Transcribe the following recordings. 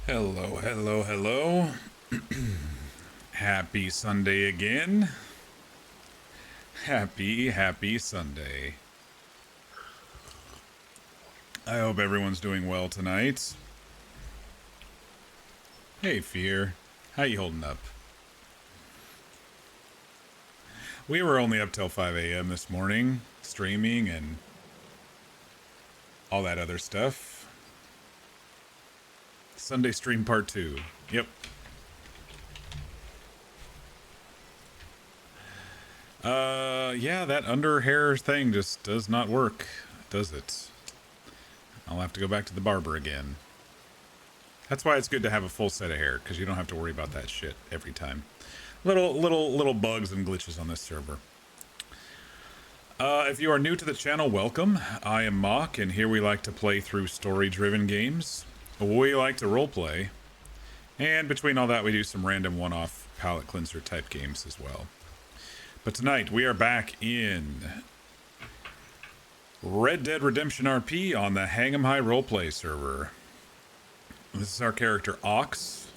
Hello, hello, hello. Happy Sunday again. Happy Sunday. I hope everyone's doing well tonight. Hey, Fear. How you holding up? We were only up till 5 a.m. this morning, streaming and all that other stuff. Sunday stream part 2. Yep. Yeah, that under hair thing just does not work, does it? I'll have to go back to the barber again. That's why it's good to have a full set of hair, because you don't have to worry about that shit every time. Little bugs and glitches on this server. If you are new to the channel, welcome. I am Mock, and here we like to play through story-driven games. We like to roleplay. And between all that, we do some random one-off palette cleanser type games as well. But tonight, we are back in Red Dead Redemption RP on the Hang 'em High roleplay server. This is our character, Ox.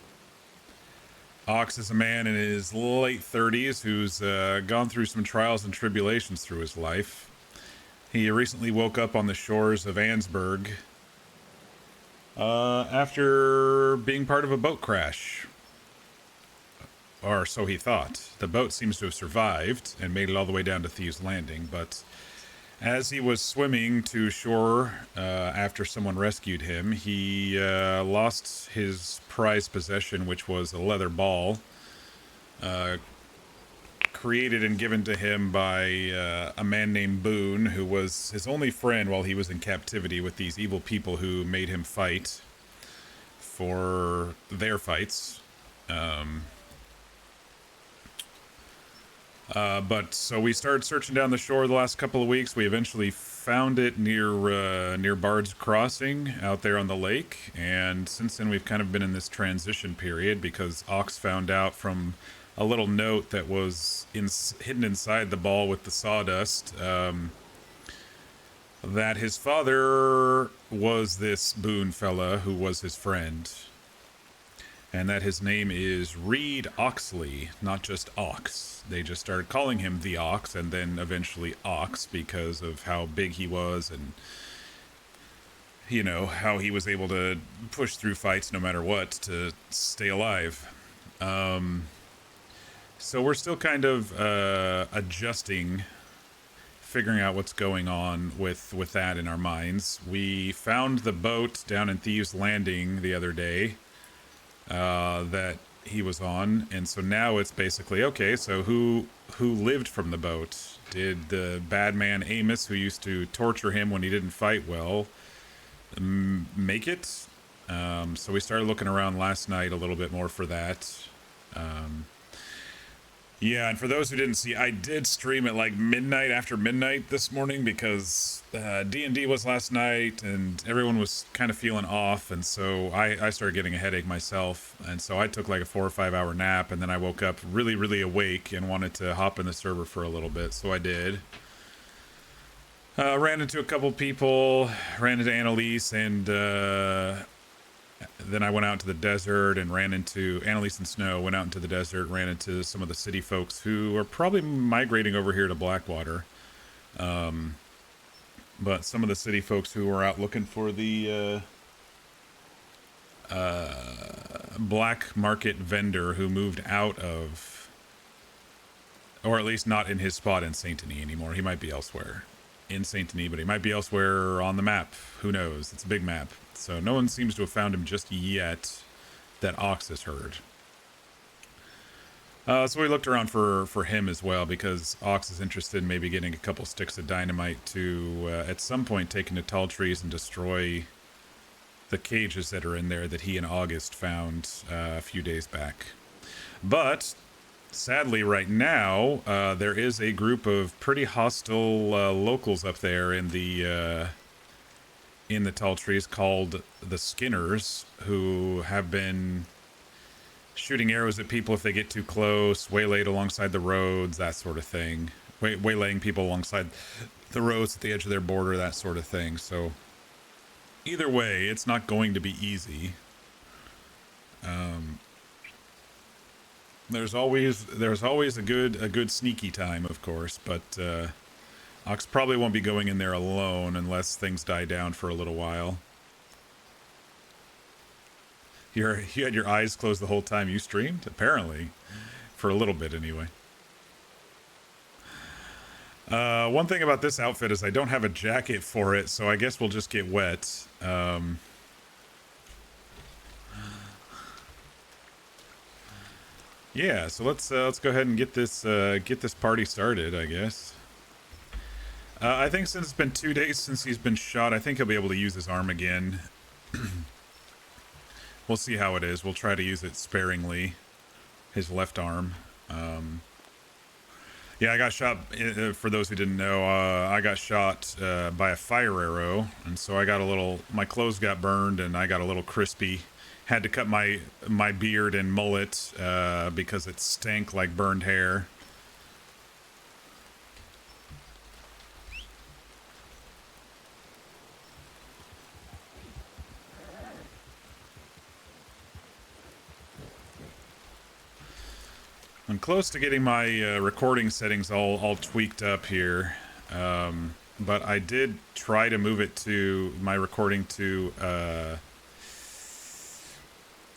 Ox is a man in his late 30s who's gone through some trials and tribulations through his life. He recently woke up on the shores of Ansburg after being part of a boat crash. Or so he thought. The boat seems to have survived and made it all the way down to Thieves' Landing, but as he was swimming to shore after someone rescued him, he lost his prized possession, which was a leather ball created and given to him by a man named Boone, who was his only friend while he was in captivity with these evil people who made him fight for their fights. But so we started searching down the shore the last couple of weeks. We eventually found it near Bard's Crossing out there on the lake. And since then, we've kind of been in this transition period because Ox found out from a little note that was hidden inside the ball with the sawdust that his father was this Boone fella who was his friend. And that his name is Reed Oxley, not just Ox. They just started calling him the Ox, and then eventually Ox, because of how big he was and, you know, how he was able to push through fights no matter what to stay alive. So we're still kind of adjusting, figuring out what's going on with that in our minds. We found the boat down in Thieves' Landing the other day that he was on, and so now it's basically, okay, so who lived from the boat? Did the bad man Amos, who used to torture him when he didn't fight well, make it? So we started looking around last night a little bit more for that. Yeah, and for those who didn't see, I did stream at like midnight, after midnight this morning, because D&D was last night and everyone was kind of feeling off, and so I started getting a headache myself, and so I took like a 4 or 5 hour nap, and then I woke up really awake and wanted to hop in the server for a little bit, so I did. Ran into a couple people, ran into Annalise, and then I went out to the desert and ran into Annalise and Snow, went out into the desert, ran into some of the city folks who are probably migrating over here to Blackwater. But some of the city folks who were out looking for the black market vendor who moved out of, or at least not in his spot in Saint Denis anymore. He might be elsewhere in Saint Denis, but he might be elsewhere on the map. Who knows? It's a big map. So no one seems to have found him just yet that Ox has heard. So we looked around for him as well, because Ox is interested in maybe getting a couple sticks of dynamite to, at some point, take into tall trees and destroy the cages that are in there that he and August found a few days back. But sadly, right now, there is a group of pretty hostile locals up there in the tall trees called the Skinners, who have been shooting arrows at people if they get too close, waylaid alongside the roads, that sort of thing. Waylaying people alongside the roads at the edge of their border, that sort of thing. So either way, it's not going to be easy. There's always a good sneaky time, of course, but Ox probably won't be going in there alone unless things die down for a little while. You had your eyes closed the whole time you streamed? Apparently. For a little bit, anyway. One thing about this outfit is I don't have a jacket for it, so I guess we'll just get wet. Yeah, so let's go ahead and get this party started, I guess. I think since it's been 2 days since he's been shot, I think he'll be able to use his arm again. We'll see how it is. We'll try to use it sparingly. His left arm. Yeah, I got shot, for those who didn't know, I got shot by a fire arrow. And so I got my clothes got burned and I got a little crispy. Had to cut my beard and mullet because it stank like burned hair. I'm close to getting my recording settings all tweaked up here, but I did try to move it to my recording to an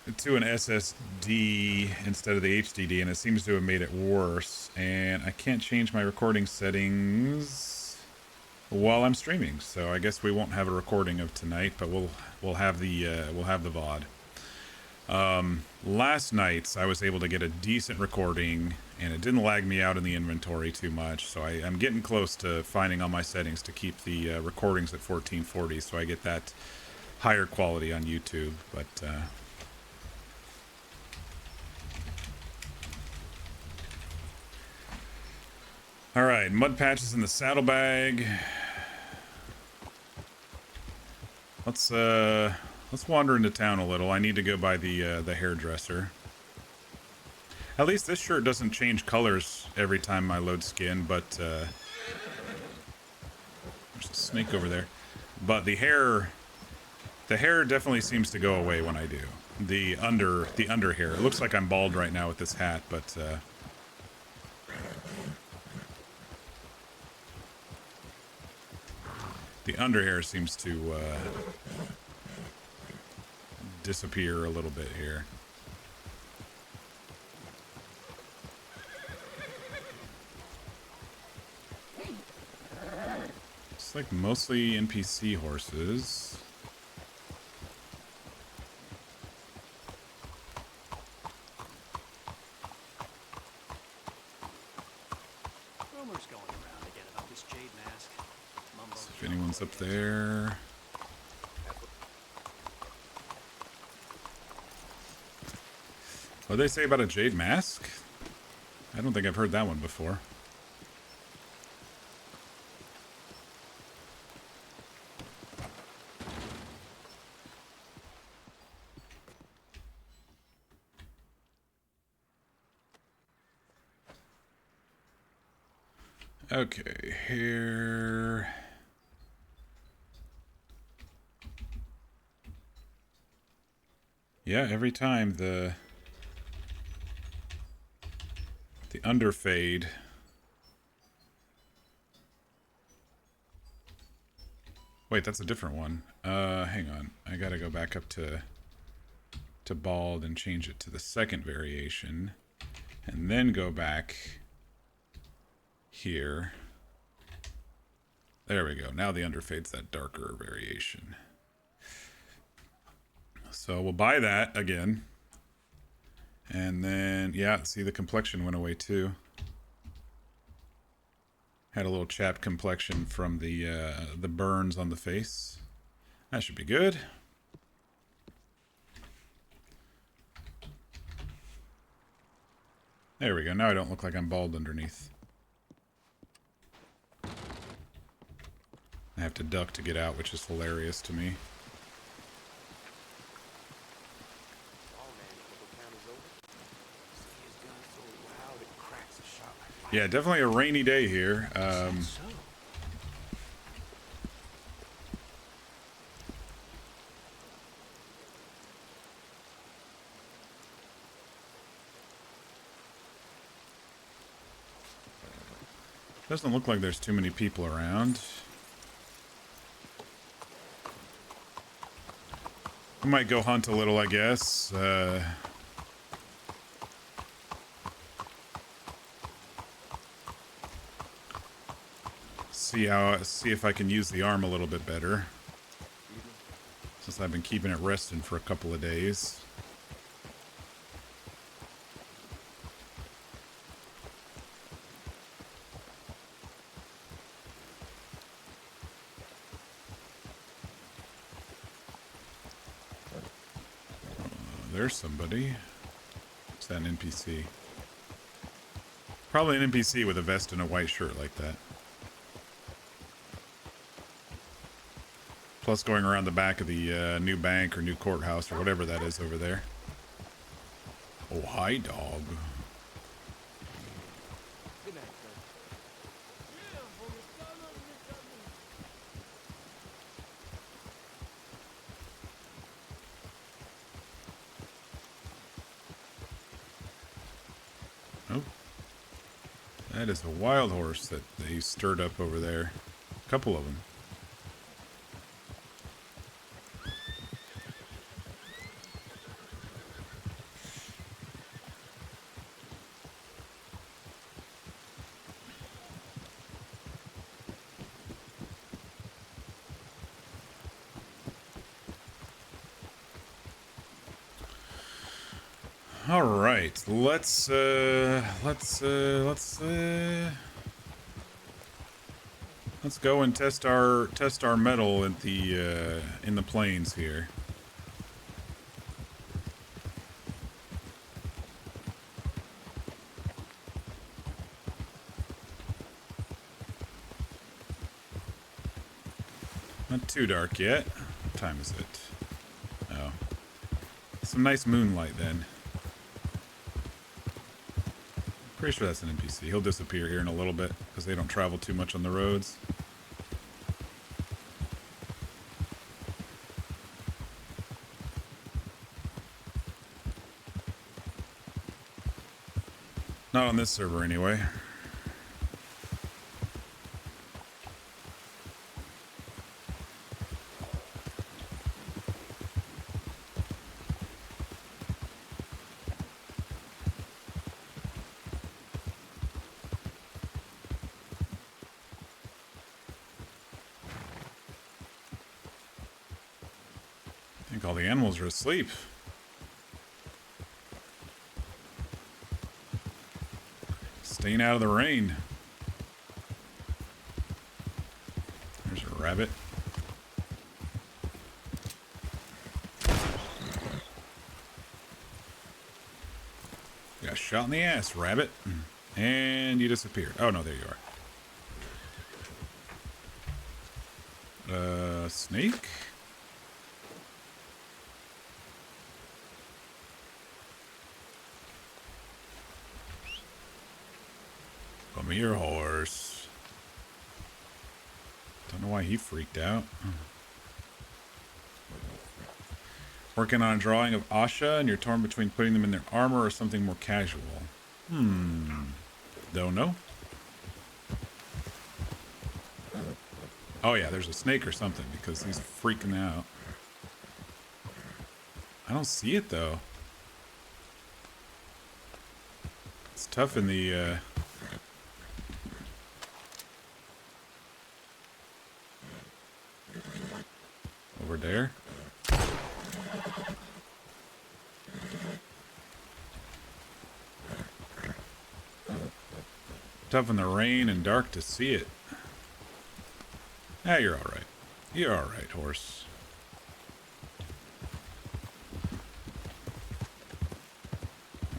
SSD instead of the HDD, and it seems to have made it worse. And I can't change my recording settings while I'm streaming, so I guess we won't have a recording of tonight, but we'll have the VOD. Last night I was able to get a decent recording and it didn't lag me out in the inventory too much, so I'm getting close to finding all my settings to keep the recordings at 1440 so I get that higher quality on YouTube. But all right, mud patches in the saddlebag. Let's wander into town a little. I need to go by the hairdresser. At least this shirt doesn't change colors every time I load skin, but there's a snake over there. But the hair definitely seems to go away when I do. The under hair. It looks like I'm bald right now with this hat, but the under hair seems to disappear a little bit here. It's like mostly NPC horses. Rumors going around again about this jade mask. So if anyone's up there. What did they say about a jade mask? I don't think I've heard that one before. Okay, here. Yeah, every time the underfade. Wait, that's a different one. Hang on. I gotta go back up to bald and change it to the second variation. And then go back here. There we go. Now the underfade's that darker variation. So we'll buy that again. And then, yeah, see, the complexion went away too. Had a little chapped complexion from the burns on the face. That should be good. There we go. Now I don't look like I'm bald underneath. I have to duck to get out, which is hilarious to me. Yeah, definitely a rainy day here. Doesn't look like there's too many people around. I might go hunt a little, I guess. See if I can use the arm a little bit better. Since I've been keeping it resting for a couple of days. There's somebody. Is that an NPC? Probably an NPC with a vest and a white shirt like that. Plus going around the back of the new bank or new courthouse or whatever that is over there. Oh, hi, dog. Good night, sir. Oh. That is a wild horse that they stirred up over there. A couple of them. All right, let's go and test our metal at the in the plains here. Not too dark yet. What time is it? Oh, some nice moonlight then. Pretty sure that's an NPC. He'll disappear here in a little bit because they don't travel too much on the roads. Not on this server anyway. I think all the animals are asleep. Staying out of the rain. There's a rabbit. Got shot in the ass, rabbit. And you disappeared. Oh no, there you are. Snake? Come here, horse. Don't know why he freaked out. Working on a drawing of Asha, and you're torn between putting them in their armor or something more casual. Don't know. Oh yeah, there's a snake or something because he's freaking out. I don't see it though. It's tough in the over there. Tough in the rain and dark to see it. Ah, you're all right. You're all right, horse.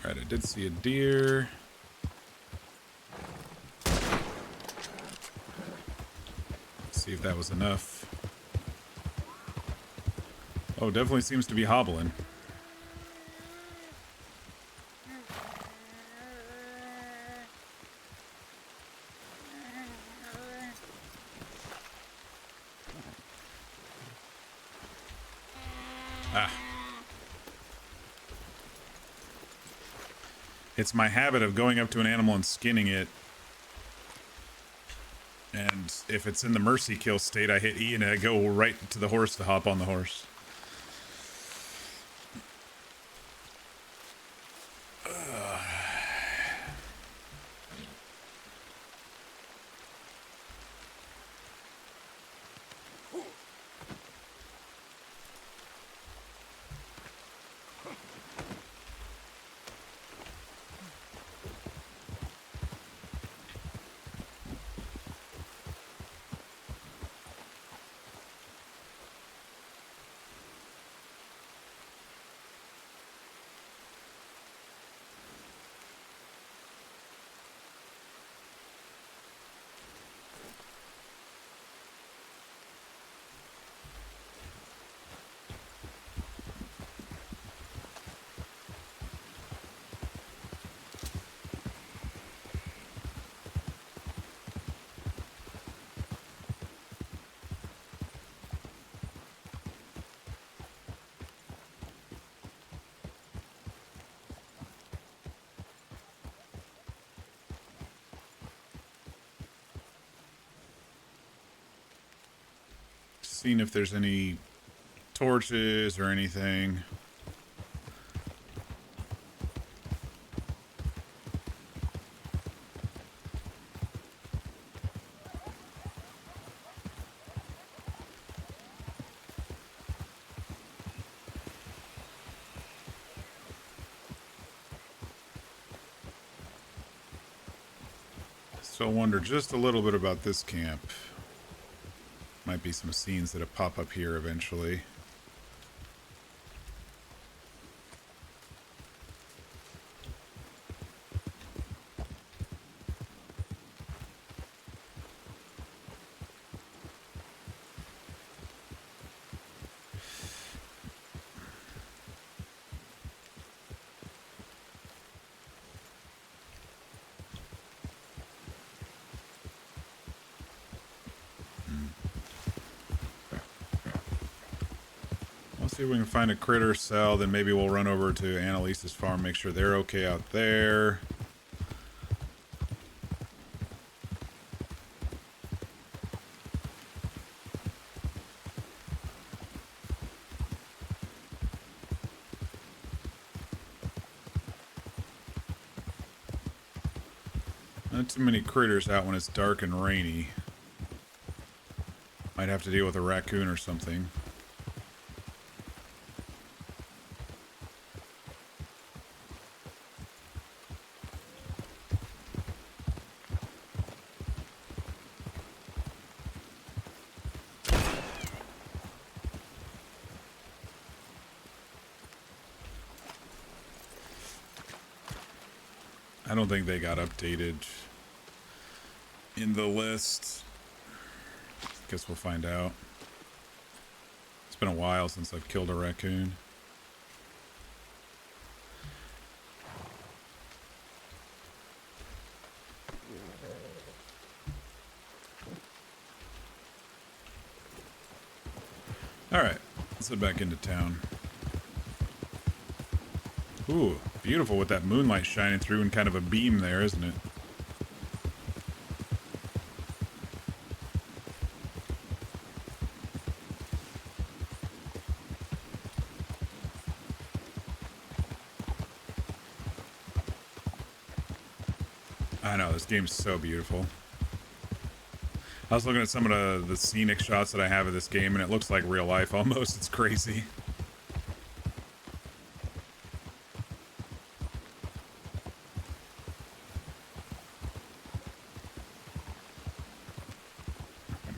All right, I did see a deer. Let's see if that was enough. Oh, definitely seems to be hobbling. It's my habit of going up to an animal and skinning it And if it's in the mercy kill state, I hit E and I go right to the horse to hop on the horse. Seeing if there's any torches or anything. Still wonder just a little bit about this camp. Might be some scenes that'll pop up here eventually. Let's see if we can find a critter cell, then maybe we'll run over to Annalise's farm, make sure they're okay out there. Not too many critters out when it's dark and rainy. Might have to deal with a raccoon or something. I don't think they got updated in the list. Guess we'll find out. It's been a while since I've killed a raccoon. Alright, let's head back into town. Ooh, beautiful with that moonlight shining through and kind of a beam there, isn't it? I know, this game's so beautiful. I was looking at some of the scenic shots that I have of this game, and it looks like real life almost. It's crazy.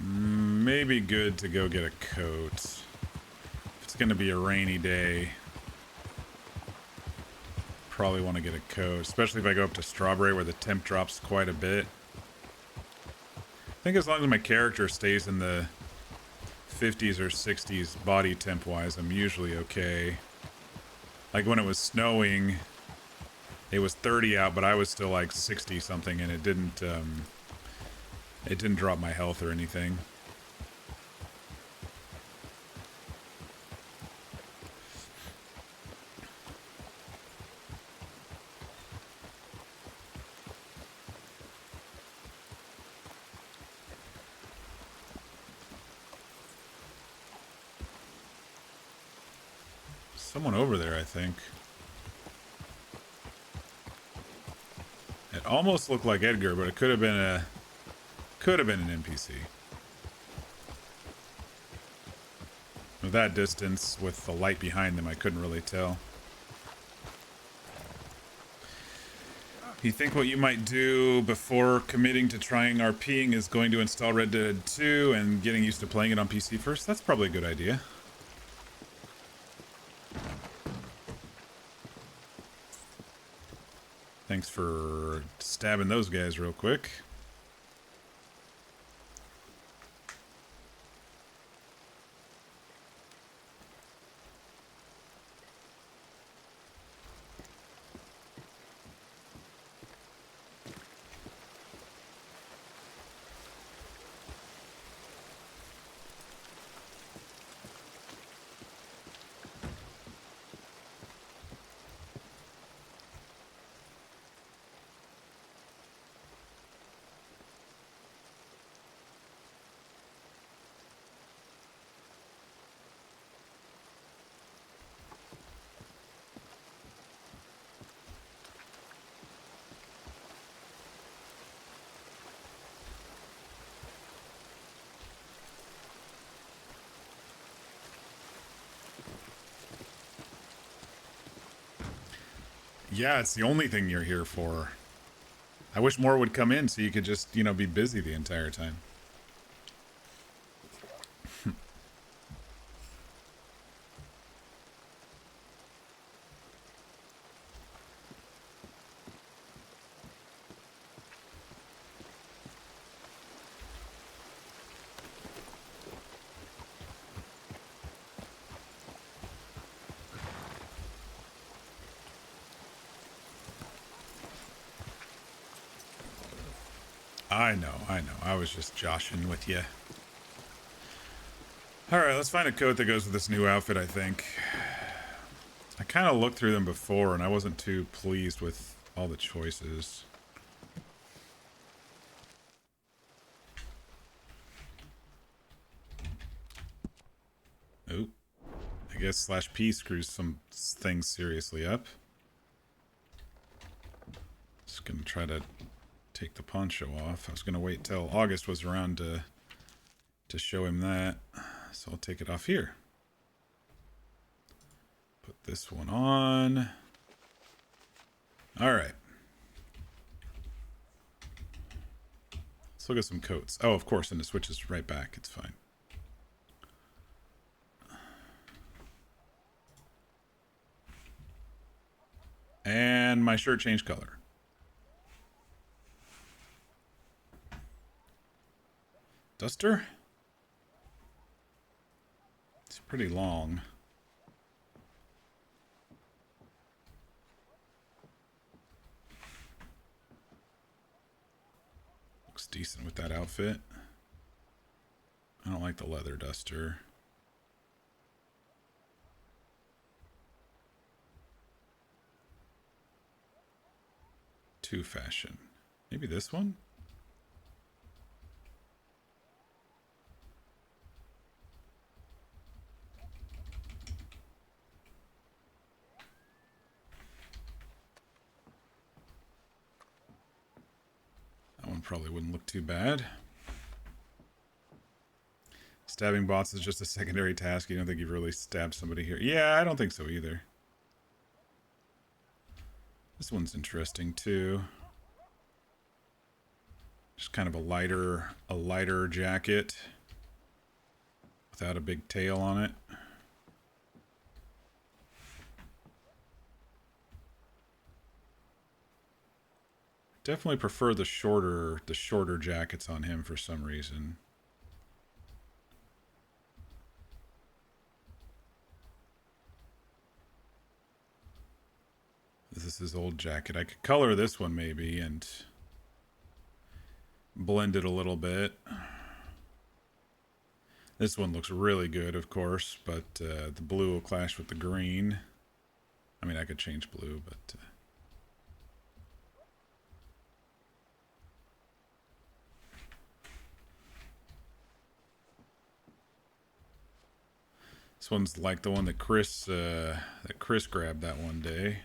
Maybe good to go get a coat. If it's going to be a rainy day, probably want to get a coat, especially if I go up to Strawberry where the temp drops quite a bit. I think as long as my character stays in the 50s or 60s body temp wise, I'm usually okay. Like when it was snowing, it was 30 out, but I was still like 60 something, and it didn't drop my health or anything. someone over there, I think. It almost looked like Edgar, but it could have been an NPC. With that distance, with the light behind them, I couldn't really tell. You think what you might do before committing to trying RPing is going to install Red Dead 2 and getting used to playing it on PC first? That's probably a good idea. Thanks for stabbing those guys real quick. Yeah, it's the only thing you're here for. I wish more would come in so you could just, be busy the entire time. I know. I was just joshing with you. Alright, let's find a coat that goes with this new outfit, I think. I kind of looked through them before, and I wasn't too pleased with all the choices. Oh. I guess /P screws some things seriously up. Just gonna try to take the poncho off. I was gonna wait till August was around to show him that. So I'll take it off here. Put this one on. Alright. Let's look at some coats. Oh, of course, and it switches right back. It's fine. And my shirt changed color. Duster? It's pretty long. Looks decent with that outfit. I don't like the leather duster. Two fashion. Maybe this one? That one probably wouldn't look too bad. Stabbing bots is just a secondary task. You don't think you've really stabbed somebody here? Yeah, I don't think so either. This one's interesting too. Just kind of a lighter jacket without a big tail on it. Definitely prefer the shorter jackets on him for some reason. This is his old jacket. I could color this one maybe and blend it a little bit. This one looks really good, of course, but the blue will clash with the green. I mean, I could change blue, but... This one's like the one that Chris grabbed that one day.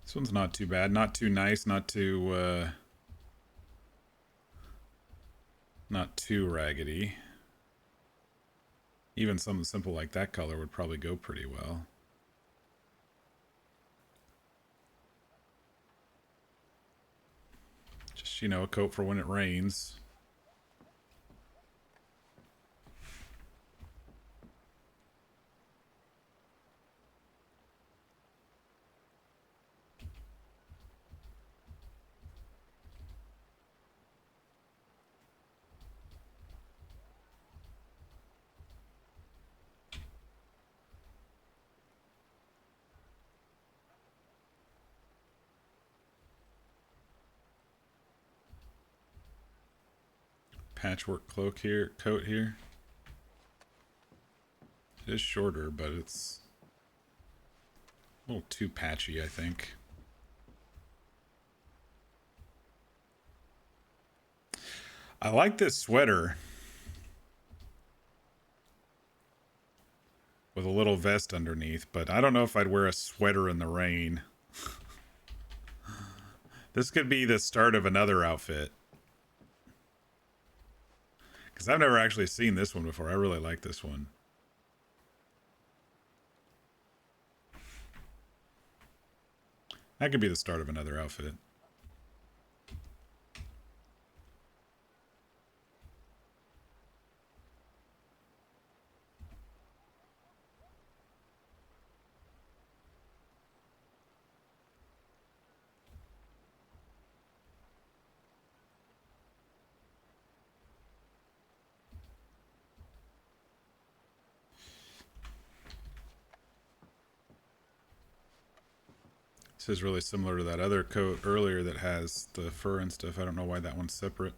This one's not too bad, not too nice, not too raggedy. Even something simple like that color would probably go pretty well. Just, you know, a coat for when it rains. Patchwork coat here. It is shorter, but it's a little too patchy, I think. I like this sweater with a little vest underneath, but I don't know if I'd wear a sweater in the rain. This could be the start of another outfit. Because I've never actually seen this one before. I really like this one. That could be the start of another outfit. This is really similar to that other coat earlier that has the fur and stuff. I don't know why that one's separate.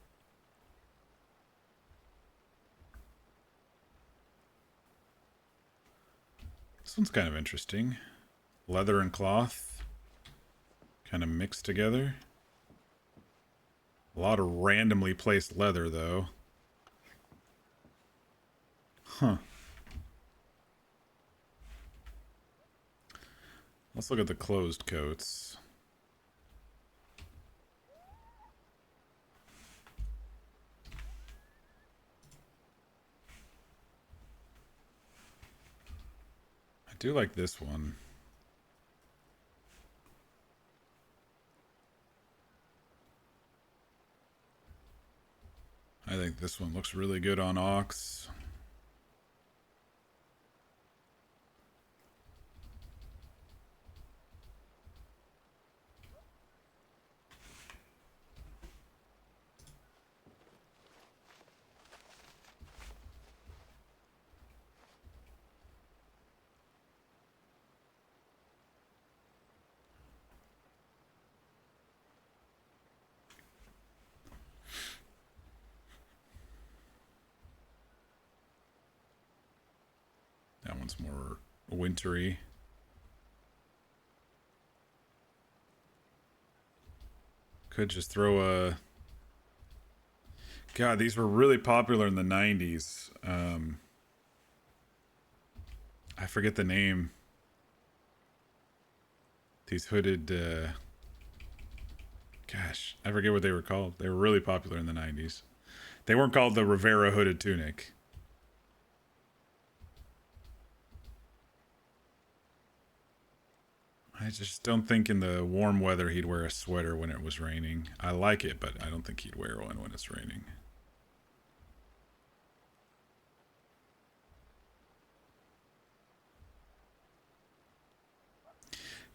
This one's kind of interesting. Leather and cloth kind of mixed together. A lot of randomly placed leather, though. Huh. Let's look at the closed coats. I do like this one. I think this one looks really good on Ox. That one's more wintry. Could just throw a... God, these were really popular in the 90s. I forget the name. These hooded... Gosh, I forget what they were called. They were really popular in the 90s. They weren't called the Rivera hooded tunic. I just don't think in the warm weather he'd wear a sweater when it was raining. I like it, but I don't think he'd wear one when it's raining.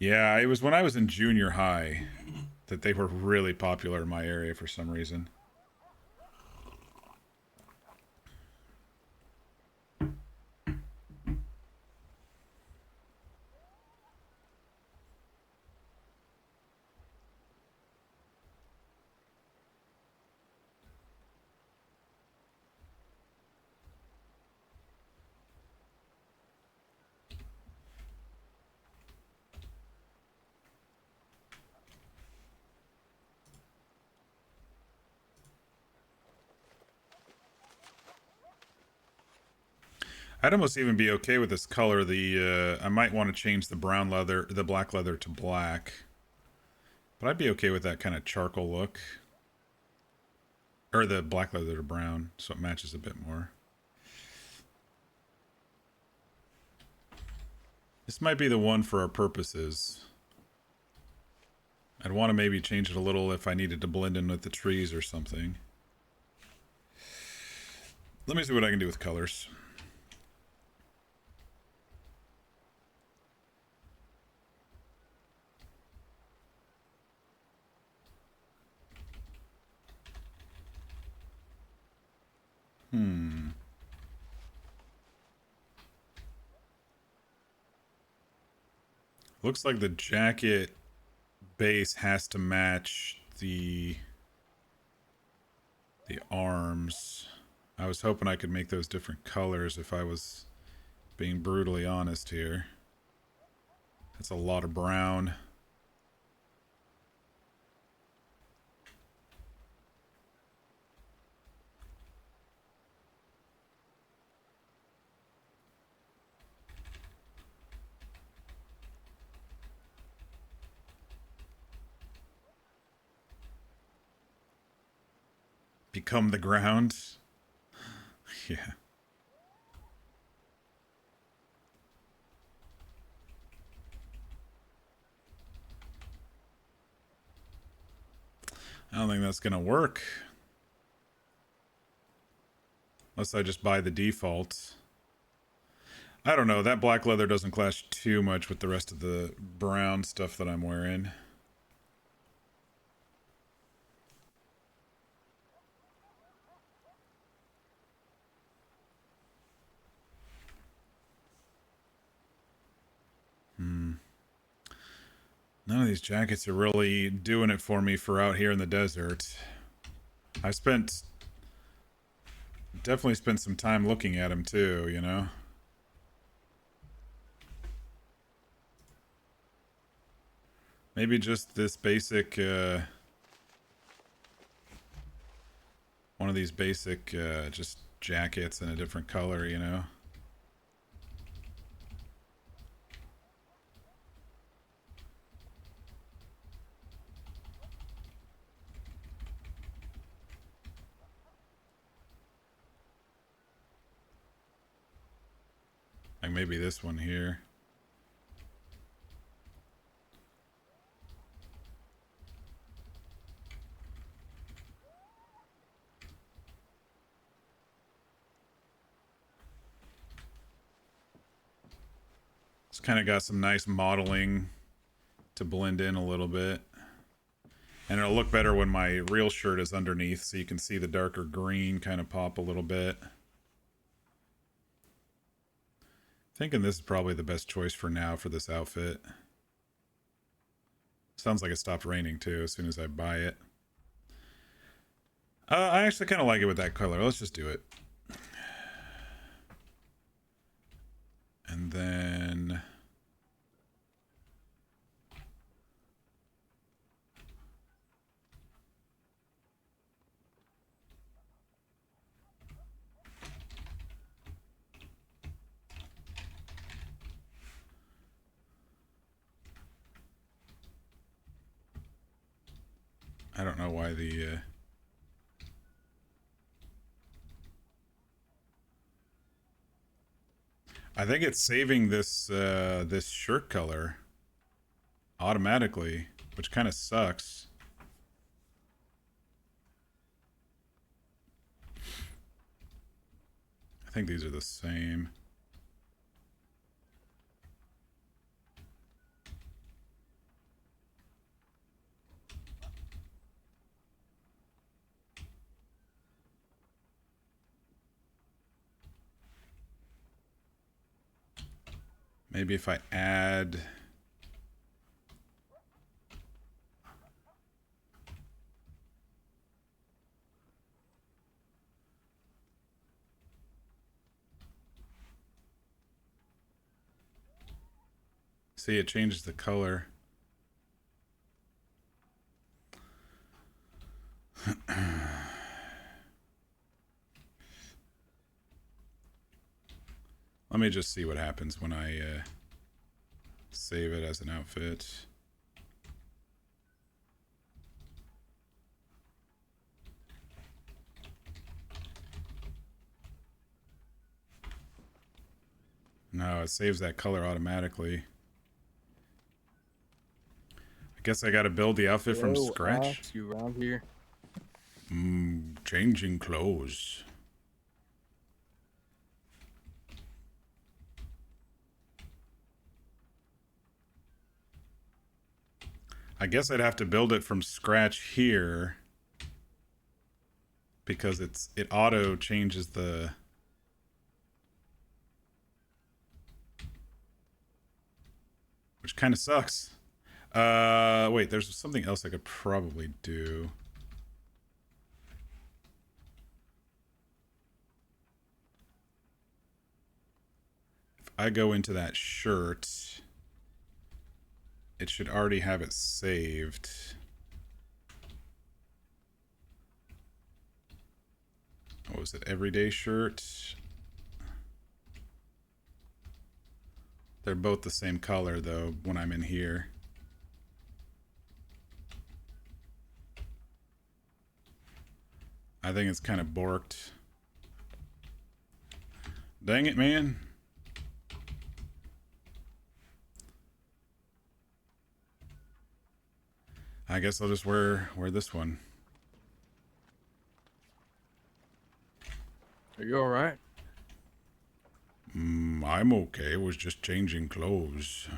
Yeah, it was when I was in junior high that they were really popular in my area for some reason. I'd almost even be okay with this color. I might want to change the black leather to black. But I'd be okay with that kind of charcoal look. Or the black leather to brown, so it matches a bit more. This might be the one for our purposes. I'd want to maybe change it a little if I needed to blend in with the trees or something. Let me see what I can do with colors. Looks like the jacket base has to match the arms. I was hoping I could make those different colors if I was being brutally honest here. That's a lot of brown. Become the ground. Yeah. I don't think that's gonna work. Unless I just buy the default. I don't know. That black leather doesn't clash too much with the rest of the brown stuff that I'm wearing. None of these jackets are really doing it for me for out here in the desert. I definitely spent some time looking at them too, you know? Maybe just this basic, one of these basic, just jackets in a different color, you know? Like maybe this one here. It's kind of got some nice modeling to blend in a little bit. And it'll look better when my real shirt is underneath, so you can see the darker green kind of pop a little bit. Thinking this is probably the best choice for now for this outfit. Sounds like it stopped raining too as soon as I buy it. I actually kind of like it with that color. Let's just do it. And then... I don't know why the... I think it's saving this this shirt color automatically, which kind of sucks. I think these are the same. Maybe if I add... See, it changes the color. Let me just see what happens when I save it as an outfit. No, it saves that color automatically. I guess I gotta build the outfit from scratch. Ox, you around here? Changing clothes. I guess I'd have to build it from scratch here because it auto changes the which kind of sucks. Wait, there's something else I could probably do. If I go into that shirt, it should already have it saved. What was it? Everyday shirt. They're both the same color though when I'm in here. I think it's kind of borked. Dang it, man. I guess I'll just wear this one. Are you alright? I'm okay. It was just changing clothes.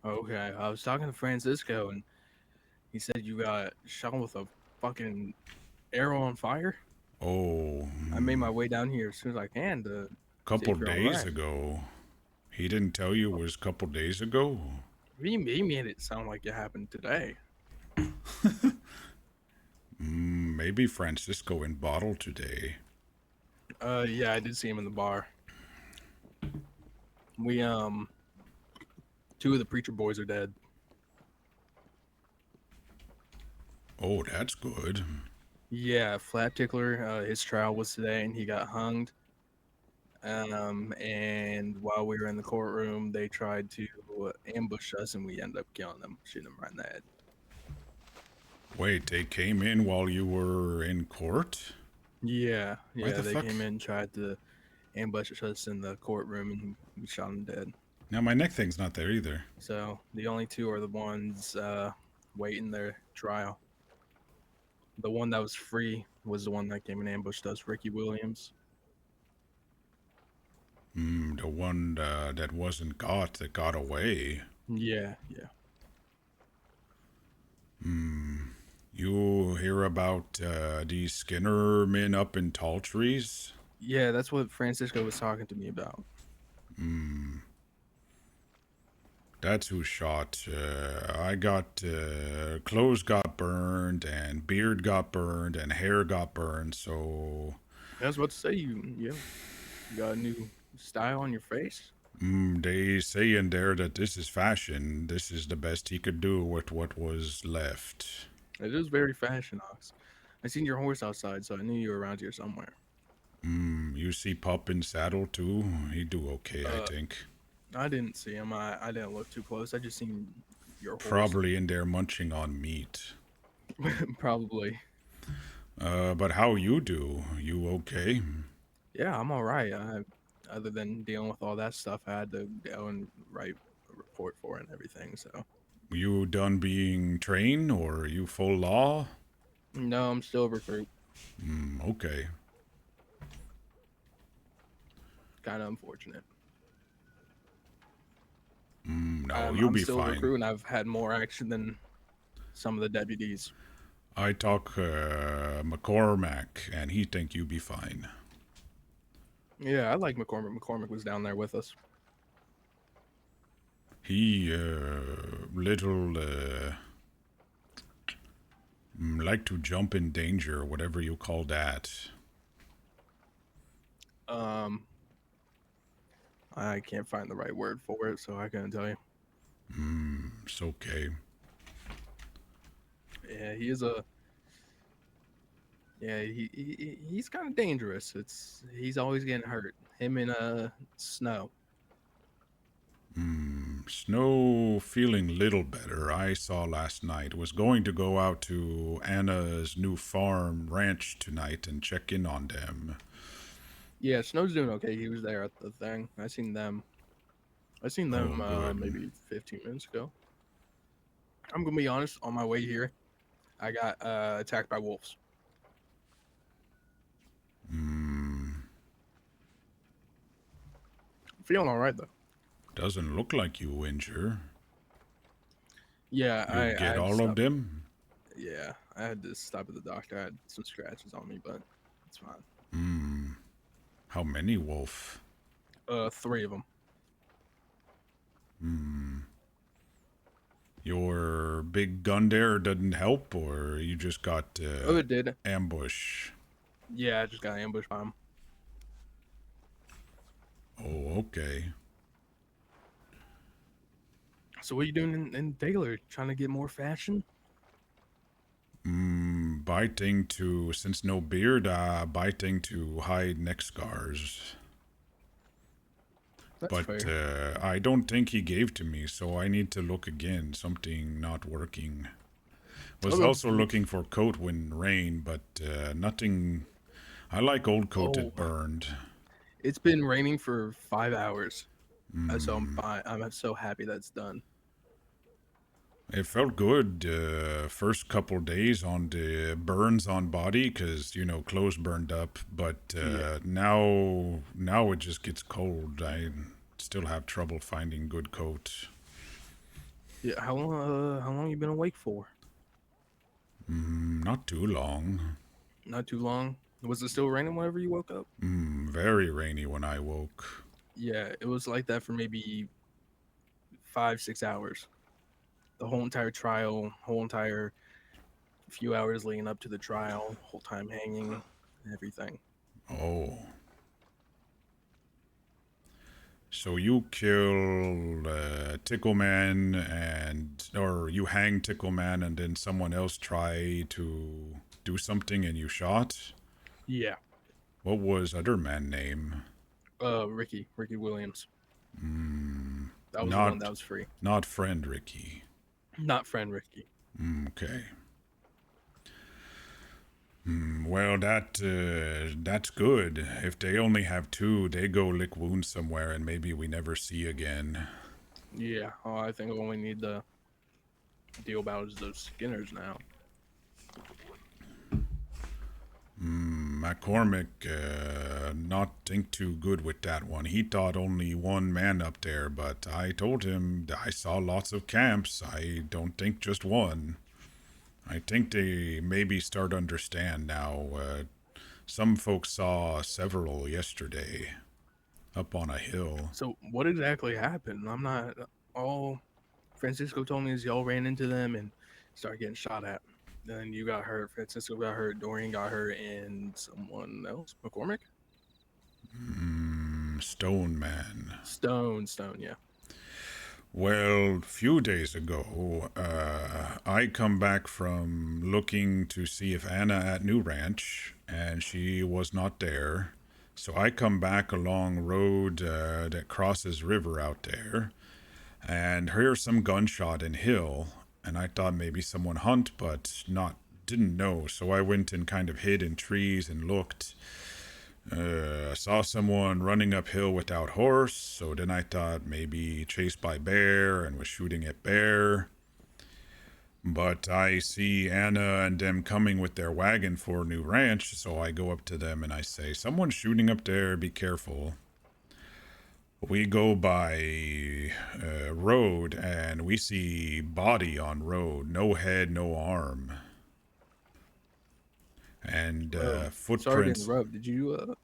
Okay, I was talking to Francisco and he said you got shot with a fucking arrow on fire. Oh, I made my way down here as soon as I can to couple see if you're days alright. ago. He didn't tell you it was a couple days ago? He made it sound like it happened today. Maybe Francisco in bottle today. Yeah, I did see him in the bar. We, two of the preacher boys are dead. Oh, that's good. Yeah, Flat Tickler, his trial was today and he got hunged. And while we were in the courtroom, they tried to ambush us and we ended up killing them, shooting them right in the head. Wait, they came in while you were in court? Yeah, Why the they fuck? came in and tried to ambush us in the courtroom and we shot them dead. Now my neck thing's not there either. So the only two are the ones waiting their trial. The one that was free was the one that came and ambushed us, Ricky Williams. The one that wasn't got, that got away. Yeah. You hear about these Skinner men up in tall trees? Yeah, that's what Francisco was talking to me about. That's who shot. I got clothes got burned, and beard got burned, and hair got burned. So I was about to say you got a new style on your face. they say in there that this is fashion. This is the best he could do with what was left. It is very fashion, Ox. I seen your horse outside, so I knew you were around here somewhere. You see Pup in saddle too? He'd do okay, I think. I didn't see him. I didn't look too close. I just seen your horse. Probably in there munching on meat. Probably. But how you do? You okay? Yeah, I'm all right. Other than dealing with all that stuff, I had to go and write a report for it and everything. So You done being trained, or are you full law? no, I'm still a recruit. Okay. Kind of unfortunate. No, you'll I'm be still a fine. recruit, and I've had more action than some of the deputies. I talk McCormack, and he think you be fine. Yeah, I like McCormick. McCormick was down there with us. He little like to jump in danger, whatever you call that. I can't find the right word for it, so I couldn't tell you. It's okay. Yeah, he is a Yeah, he's kind of dangerous. He's always getting hurt. Him and Snow. Snow feeling little better. I saw last night. Was going to go out to Anna's new farm ranch tonight and check in on them. Yeah, Snow's doing okay. He was there at the thing. I seen them. I seen Oh, them good. maybe 15 minutes ago. I'm gonna be honest. On my way here, I got attacked by wolves. Feeling all right though. Doesn't look like you injure. Yeah, You I get had to all of stop. them? Yeah, I had to stop at the doctor. I had some scratches on me, but it's fine. How many, Wolf? 3 of them. Your big gun there didn't help, or you just got Oh, it did. ambush? Yeah, I just got ambushed by him. Oh, okay. So what are you doing in Taylor? Trying to get more fashion? Biting to, since no beard, biting to hide neck scars. That's But fair. I don't think he gave to me, so I need to look again. Something not working. Was Okay. also looking for coat when rain, but nothing. I like old coat Oh, that burned. it's been raining for 5 hours, so I'm fine. I'm so happy that's done. It felt good first couple days on the burns on body because clothes burned up, but Yeah, now it just gets cold. I still have trouble finding good coat. yeah. How long you been awake for? Not too long. Not too long. Was it still raining whenever you woke up? Very rainy when I woke. Yeah, it was like that for maybe 5, 6 hours. The whole entire trial, whole entire few hours leading up to the trial, whole time hanging, everything. Oh, so you kill Tickleman or you hang Tickleman and then someone else try to do something and you shot? Yeah. What was other man name? Ricky Williams. That was the one that Not was free. not friend Ricky. Not friend Ricky. Okay. Well, that's good. If they only have two, they go lick wounds somewhere and maybe we never see again. Yeah. Oh, I think all we need to deal about is those Skinners now. McCormick not think too good with that one. He thought only one man up there, but I told him I saw lots of camps. I don't think just one. I think they maybe start to understand now. Some folks saw several yesterday up on a hill. So what exactly happened? I'm not. All Francisco told me is y'all ran into them and started getting shot at. Then you got hurt. Francisco got hurt. Dorian got hurt, and someone else, McCormick, Stone Man. Stone. Yeah. Well, few days ago, I come back from looking to see if Anna at New Ranch, and she was not there. So I come back along road that crosses river out there, and hear some gunshot in hill, and I thought maybe someone hunt, but didn't know. So I went and kind of hid in trees and looked. I saw someone running uphill without horse, so then I thought maybe chased by bear and was shooting at bear. But I see Anna and them coming with their wagon for New Ranch, so I go up to them and I say, "Someone's shooting up there, be careful." We go by road and we see body on road, no head, no arm, and Well, sorry to footprints. interrupt. Did you?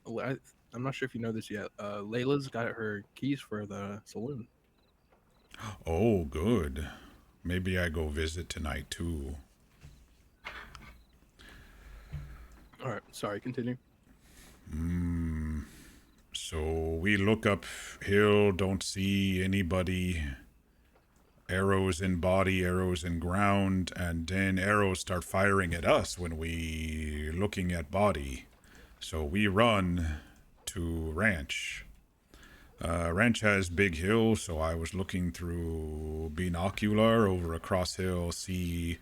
I'm not sure if you know this yet. Layla's got her keys for the saloon. Oh, good. Maybe I go visit tonight too. All right. Sorry. Continue. So we look up hill, don't see anybody. arrows in body, arrows in ground, and then arrows start firing at us when we looking at body. So we run to ranch. Ranch has big hills, so I was looking through binocular over across hill, see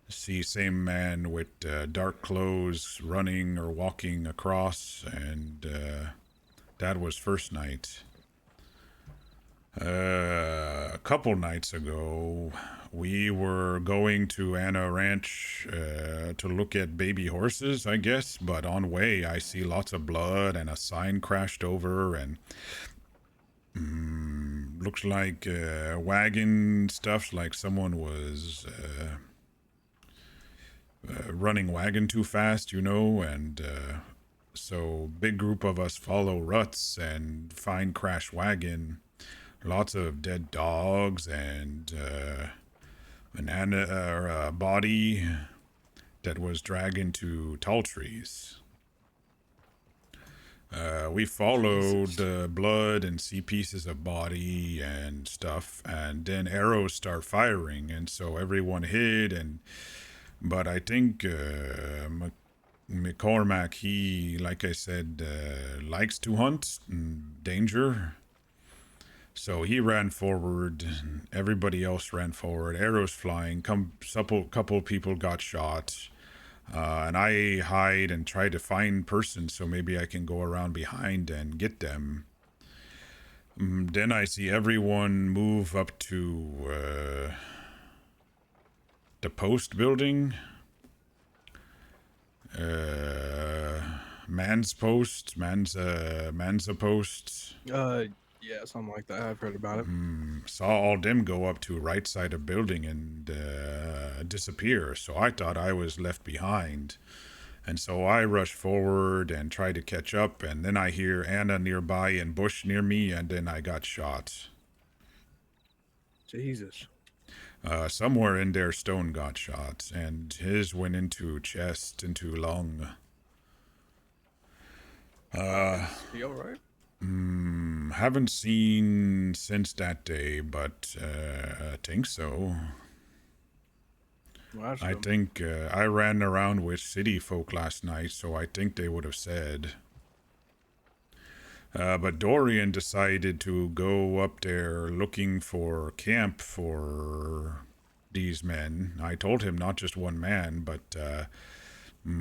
same man with dark clothes running or walking across, and that was first night. A couple nights ago, we were going to Anna Ranch to look at baby horses, I guess, but on way I see lots of blood and a sign crashed over, and looks like wagon stuff, like someone was running wagon too fast, and so big group of us follow ruts and find crash wagon. Lots of dead dogs and a body that was dragged into tall trees. We followed the blood and see pieces of body and stuff, and then arrows start firing, and so everyone hid. But I think McCormack, he, like I said, likes to hunt danger. So he ran forward, everybody else ran forward, arrows flying, couple people got shot, and I hide and try to find persons so maybe I can go around behind and get them. Then I see everyone move up to the post building. Man's post, Manza post. Yeah, something like that. I've heard about it. Saw all them go up to right side of building and disappear. So I thought I was left behind. And so I rushed forward and tried to catch up. And then I hear Anna nearby and Bush near me. And then I got shot. Jesus. Somewhere in there, Stone got shot. And his went into chest, into lung. He alright? Haven't seen since that day, but I think so. Well, that's I good. think I ran around with city folk last night, so I think they would have said. But Dorian decided to go up there looking for camp for these men. I told him not just one man, but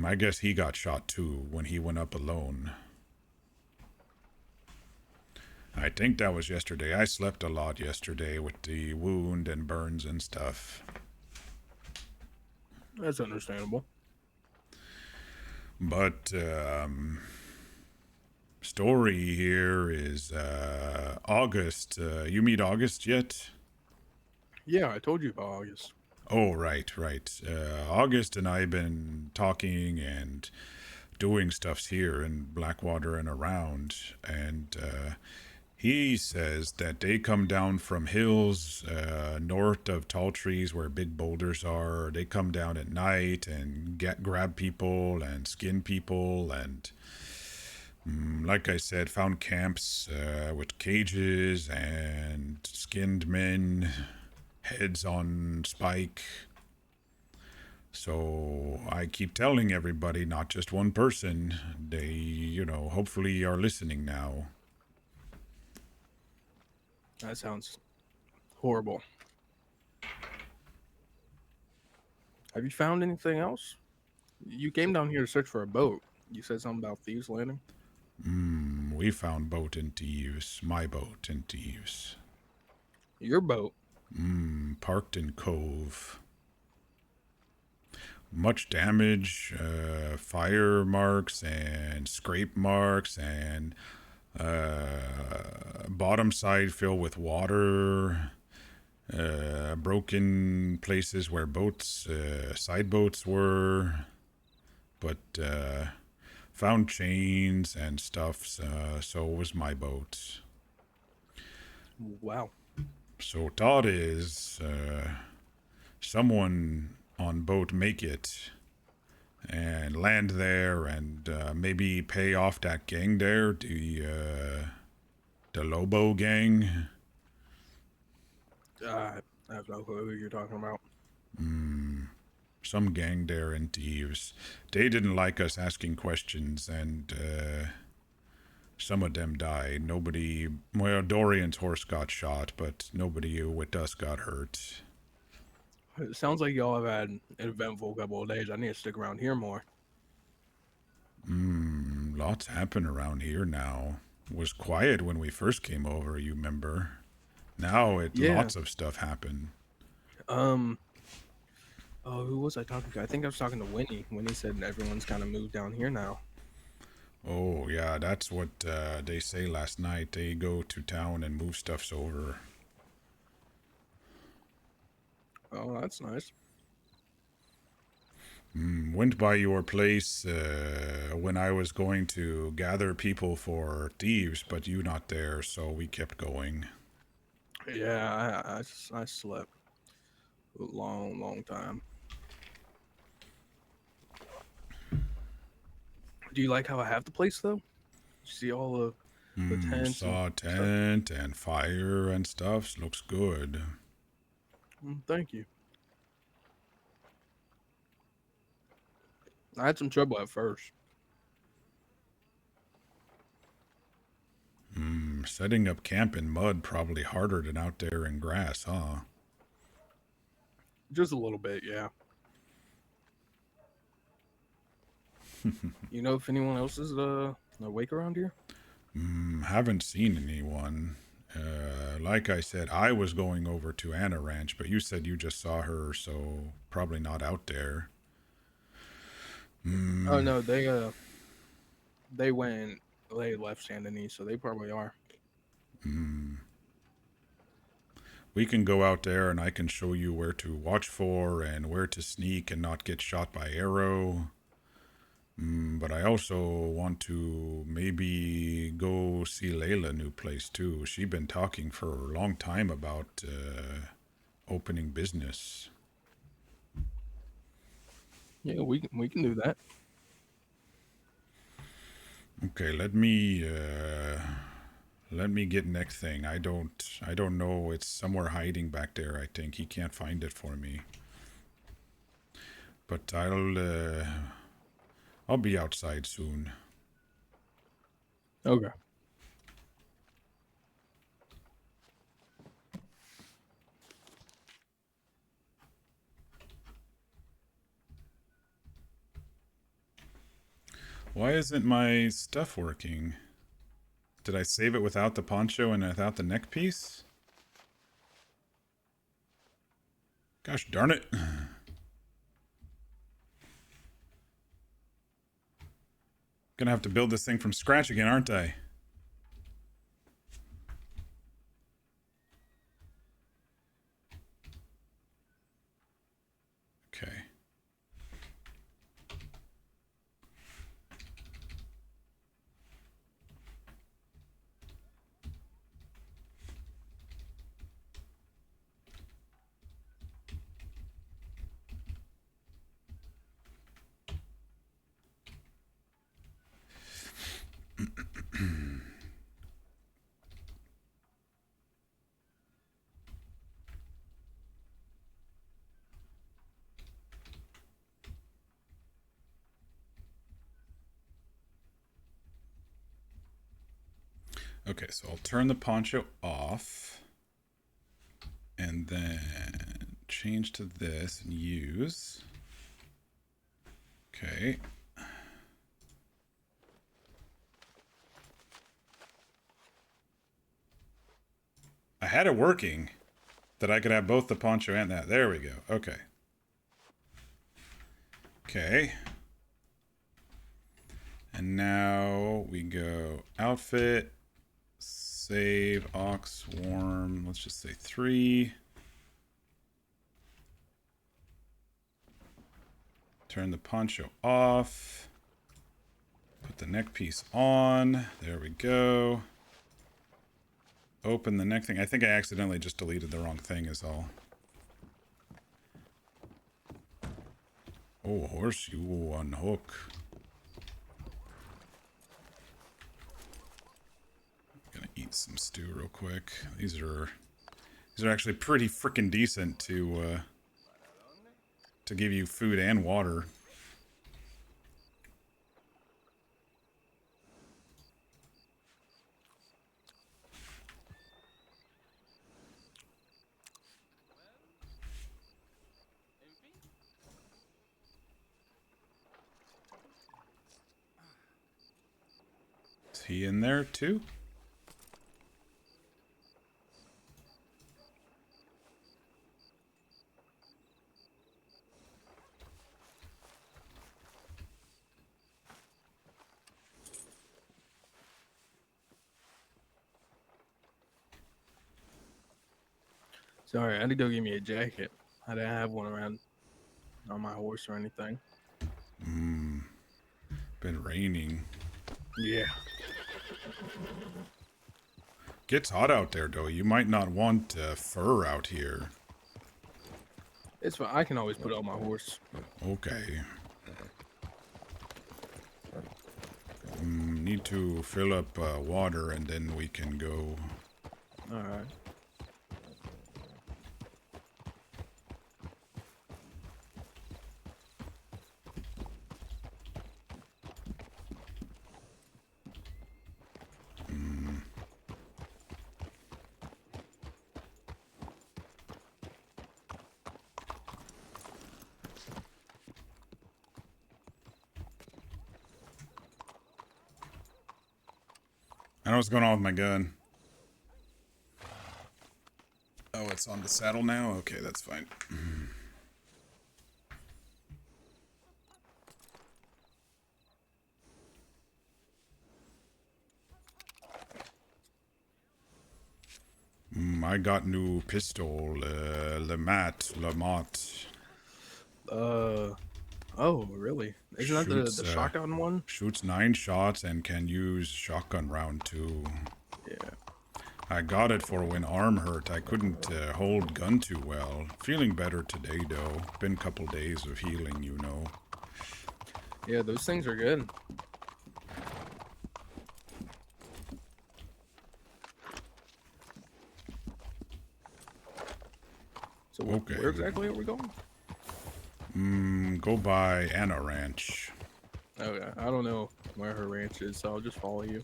I guess he got shot too when he went up alone. I think that was yesterday. I slept a lot yesterday with the wound and burns and stuff. That's understandable. But story here is August. You meet August yet? Yeah, I told you about August. Oh, right. August and I been talking and doing stuffs here in Blackwater and around, and he says that they come down from hills north of tall trees where big boulders are. They come down at night and grab people and skin people, and like I said, found camps with cages and skinned men, heads on spike. So I keep telling everybody, not just one person. They, hopefully are listening now. That sounds horrible. Have you found anything else? You came down here to search for a boat. You said something about Thieves Landing. We found boat in thieves. My boat in thieves. Your boat. Parked in cove. Much damage, fire marks and scrape marks, and bottom side filled with water, broken places where boats, side boats were, but found chains and stuff, so it was my boat. Wow. So thought is someone on boat make it and land there and maybe pay off that gang there, the Lobo gang. I I have no clue who you're talking about. Some gang there in Thieves. They didn't like us asking questions, and some of them died. Nobody... Well, Dorian's horse got shot, but nobody with us got hurt. It sounds like y'all have had an eventful couple of days. I need to stick around here more. Lots happen around here now. It was quiet when we first came over, you remember? Now Yeah. lots of stuff happen. Oh, who was I talking to? I think I was talking to Winnie. Winnie said everyone's kind of moved down here now. Oh, yeah, that's what they say last night. They go to town and move stuffs over. Oh, that's nice. Went by your place when I was going to gather people for Thieves, but you not there, so we kept going. Yeah, I slept a long time. Do you like how I have the place though? You see all the tents Saw a and stuff? tent and fire and stuff. Looks good. Thank you. I had some trouble at first. Setting up camp in mud probably harder than out there in grass, huh? Just a little bit, yeah. You know if anyone else is awake around here? Haven't seen anyone. Like I said, I was going over to Anna Ranch, but you said you just saw her, so probably not out there. Oh no, they went they left Saint Denis, so they probably are. We can go out there and I can show you where to watch for and where to sneak and not get shot by arrow. But I also want to maybe go see Layla new place too. She's been talking for a long time about opening business. Yeah, we can do that. Okay, let me get next thing. I don't know. It's somewhere hiding back there. I think he can't find it for me. But I'll be outside soon. Okay. Why isn't my stuff working? Did I save it without the poncho and without the neck piece? Gosh darn it. Gonna have to build this thing from scratch again, aren't I? Okay. Okay, so I'll turn the poncho off and then change to this and use. Okay. I had it working that I could have both the poncho and that. There we go. Okay. Okay. And now we go outfit, save, ox, warm. Let's just say 3. Turn the poncho off. Put the neck piece on. There we go. Open the neck thing. I think I accidentally just deleted the wrong thing is all. Oh, horse, you unhook. Gonna eat some stew real quick. These are These are actually pretty freaking decent to give you food and water. Is he in there too? Sorry, I had to go get me a jacket. I didn't have one around on my horse or anything. Been raining. Yeah. Gets hot out there though. You might not want fur out here. It's fine. I can always put it on my horse. Okay. Need to fill up water and then we can go. Alright. I know what's going on with my gun. Oh, it's on the saddle now? Okay, that's fine. I got new pistol, Lamont. Oh, really? Isn't that Shoots, the shotgun one? Shoots 9 shots and can use shotgun round 2. Yeah. I got it for when arm hurt. I couldn't hold gun too well. Feeling better today though. Been a couple days of healing, you know. Yeah, those things are good. So Okay. where exactly are we going? Go by Anna Ranch. Okay, I don't know where her ranch is, so I'll just follow you.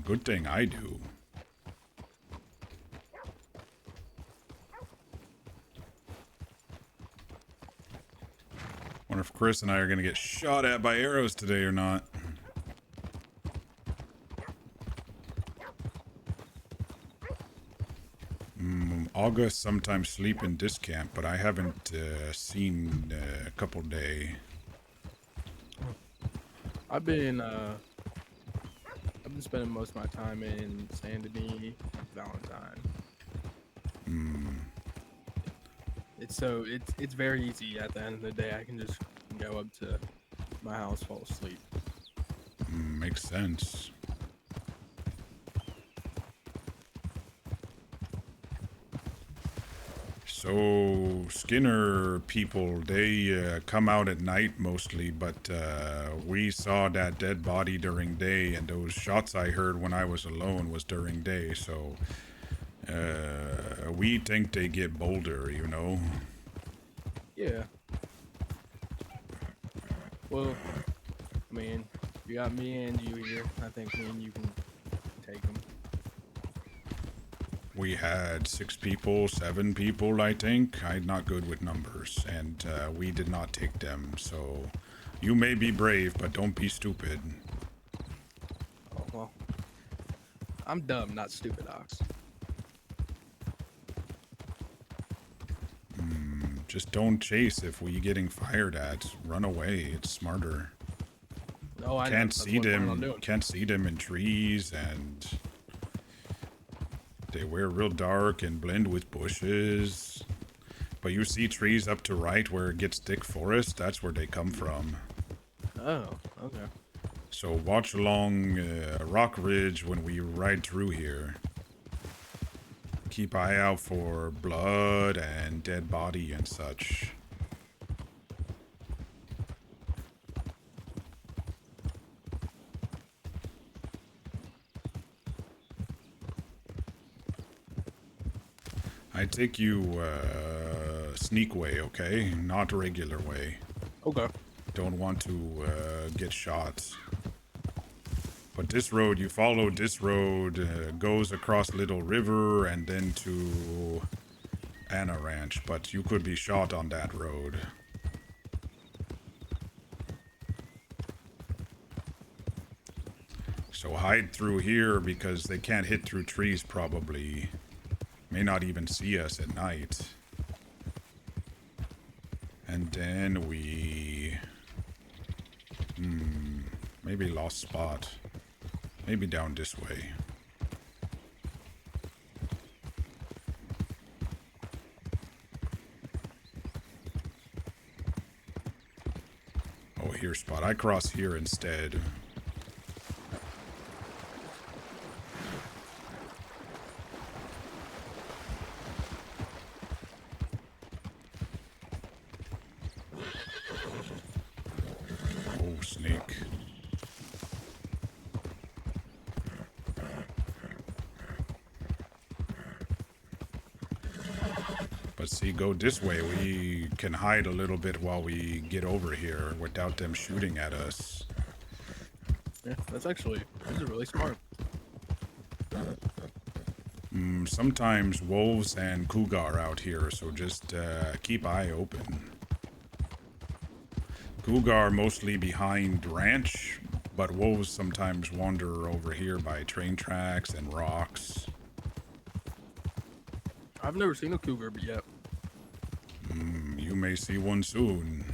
Good thing I do. Wonder if Chris and I are gonna get shot at by arrows today or not. August sometimes sleep in this camp, but I haven't seen a couple day. I've been spending most of my time in Saint Denis, Valentine. It's very easy at the end of the day. I can just go up to my house, fall asleep. Makes sense. So Skinner people, they come out at night mostly, but we saw that dead body during day, and those shots I heard when I was alone was during day, so we think they get bolder, you know? Yeah. Well, I mean, you got me and you here. I think me and you can take them. We had 6 people, 7 people, I think. I'm not good with numbers, and we did not take them, so you may be brave, but don't be stupid. Oh, well. I'm dumb, not stupid, Ox. Just don't chase if we getting fired at. Run away. It's smarter. Oh, I know. Can't That's see what I plan on them. doing. Can't see them in trees, and they wear real dark and blend with bushes. But you see trees up to right where it gets thick forest. That's where they come from. Oh, okay. So watch along Rock Ridge when we ride through here. Keep eye out for blood and dead body and such. I take you sneak way, okay? Not regular way. Okay. Don't want to get shot. But this road, you follow this road, goes across Little River and then to Anna Ranch. But you could be shot on that road. So hide through here because they can't hit through trees probably. May not even see us at night. And then we... maybe lost spot. Maybe down this way. Oh, here spot. I cross here instead. Oh, snake. But see, go this way. We can hide a little bit while we get over here without them shooting at us. Yeah, this is really smart. Sometimes wolves and cougar are out here, so just keep eye open. Cougar mostly behind ranch, but wolves sometimes wander over here by train tracks and rocks. I've never seen a cougar yet. You may see one soon.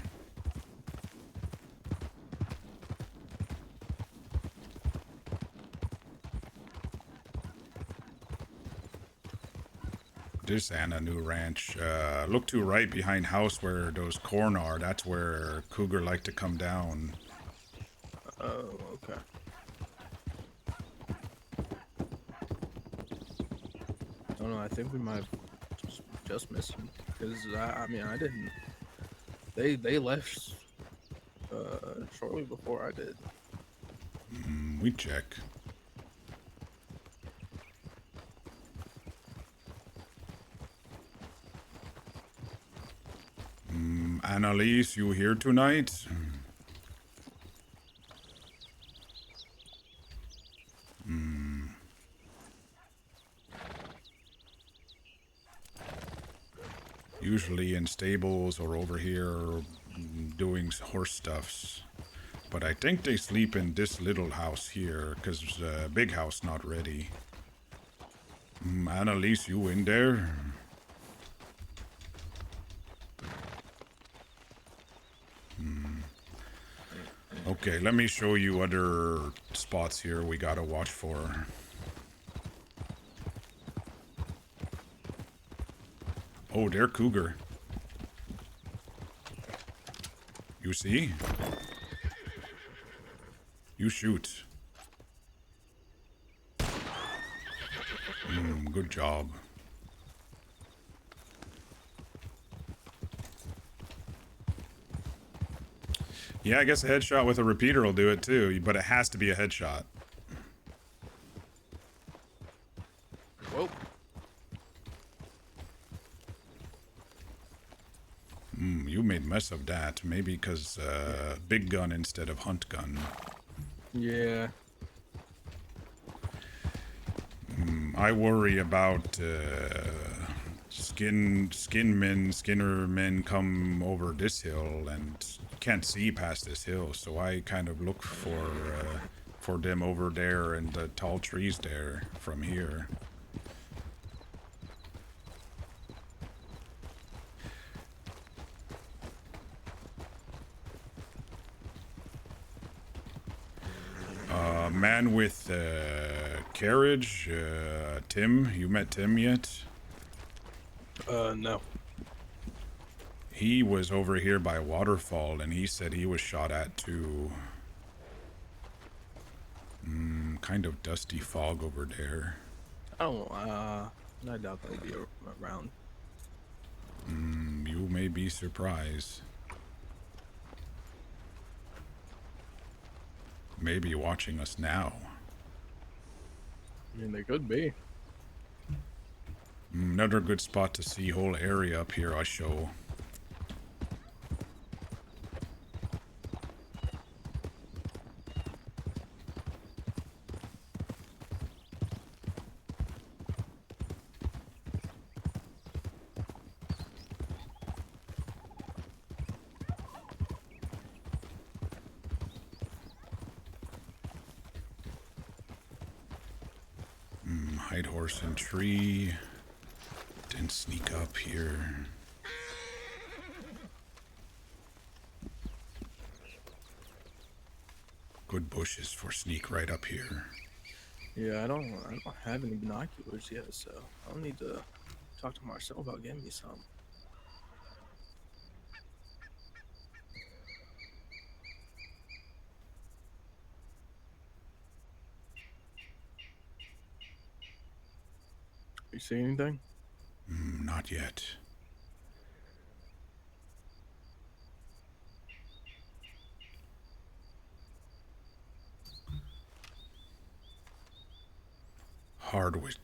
This Anna New Ranch. Look to right behind house where those corn are. That's where cougar like to come down. Oh, okay. I don't know. I think we might have just missed him because I mean I didn't. They left shortly before I did. We check. Annalise, you here tonight? Usually in stables or over here doing horse stuffs. But I think they sleep in this little house here, because big house not ready. Annalise, you in there? Okay, let me show you other spots here we gotta watch for. Oh, they're cougar. You see? You shoot. Good job. Yeah, I guess a headshot with a repeater will do it too, but it has to be a headshot. Whoa. You made mess of that. Maybe because big gun instead of hunt gun. Yeah. I worry about skinner men come over this hill and can't see past this hill, so I kind of look for them over there and the tall trees there from here. Man with carriage, Tim. You met Tim yet? No. He was over here by waterfall, and he said he was shot at too. Kind of dusty fog over there. Oh, I doubt they'll be around. You may be surprised. Maybe watching us now. I mean, they could be. Another good spot to see whole area up here, I show. Hide horse and tree. Didn't sneak up here. Good bushes for sneak right up here. Yeah, I don't have any binoculars yet, so I'll need to talk to Marcel about getting me some. You see anything? Not yet. Hard with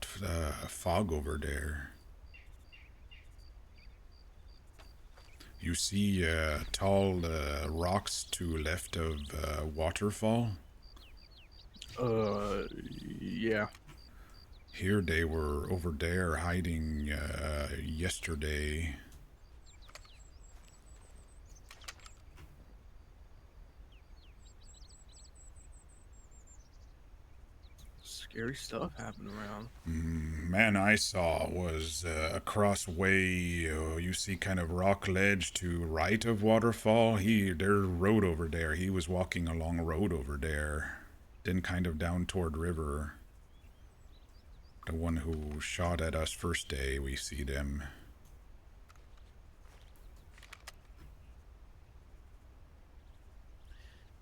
fog over there. You see tall rocks to left of waterfall. Yeah. Here they were over there hiding yesterday. Scary stuff happening around. Man I saw was across way, you see kind of rock ledge to right of waterfall. There's road over there. He was walking along a road over there. Then kind of down toward river. The one who shot at us first day, we see them.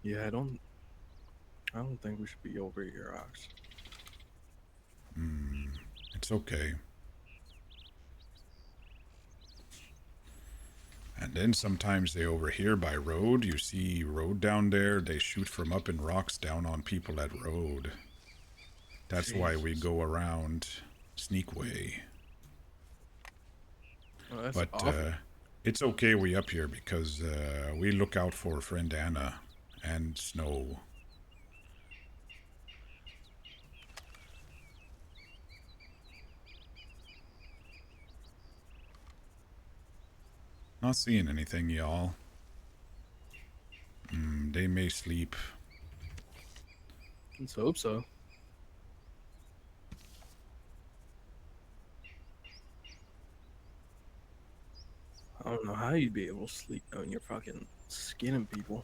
Yeah, I don't think we should be over here, Ox. It's okay. And then sometimes they over here by road. You see road down there. They shoot from up in rocks down on people at road. That's why we Jesus. go around sneak way. Oh, that's But awful. it's okay we up here because we look out for friend Anna and Snow. Not seeing anything, y'all. They may sleep. Let's hope so. I don't know how you'd be able to sleep knowing you're fucking skinning people.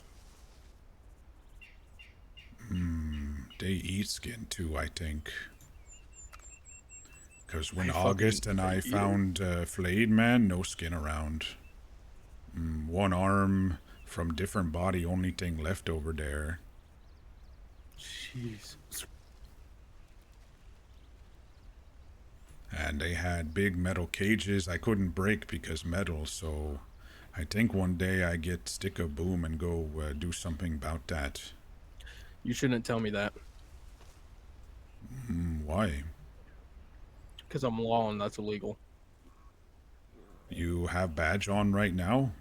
They eat skin too, I think. Because when They August fucking- and I they eat it. found Flayed Man, no skin around. One arm from different body, only thing left over there. Jeez. And they had big metal cages I couldn't break because metal, so I think one day I get stick a boom and go do something about that. You shouldn't tell me that. Why? Because I'm law and that's illegal. You have badge on right now?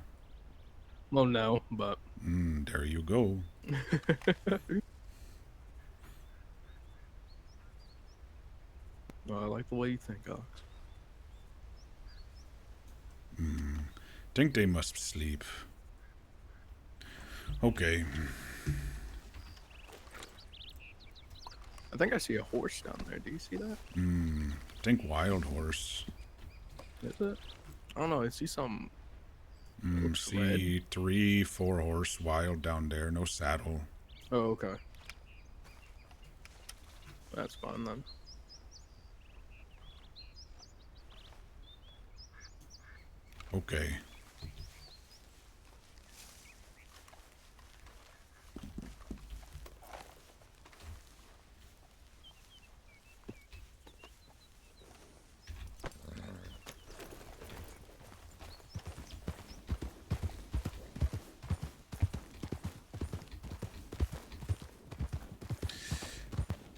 Well, no, but There you go. well, I like the way you think, Alex. Think they must sleep. Okay. I think I see a horse down there. Do you see that? Think wild horse. Is it? I don't know. I see some. Looks See 3, 4 horse wild down there. No saddle. Oh, okay. That's fine then. Okay.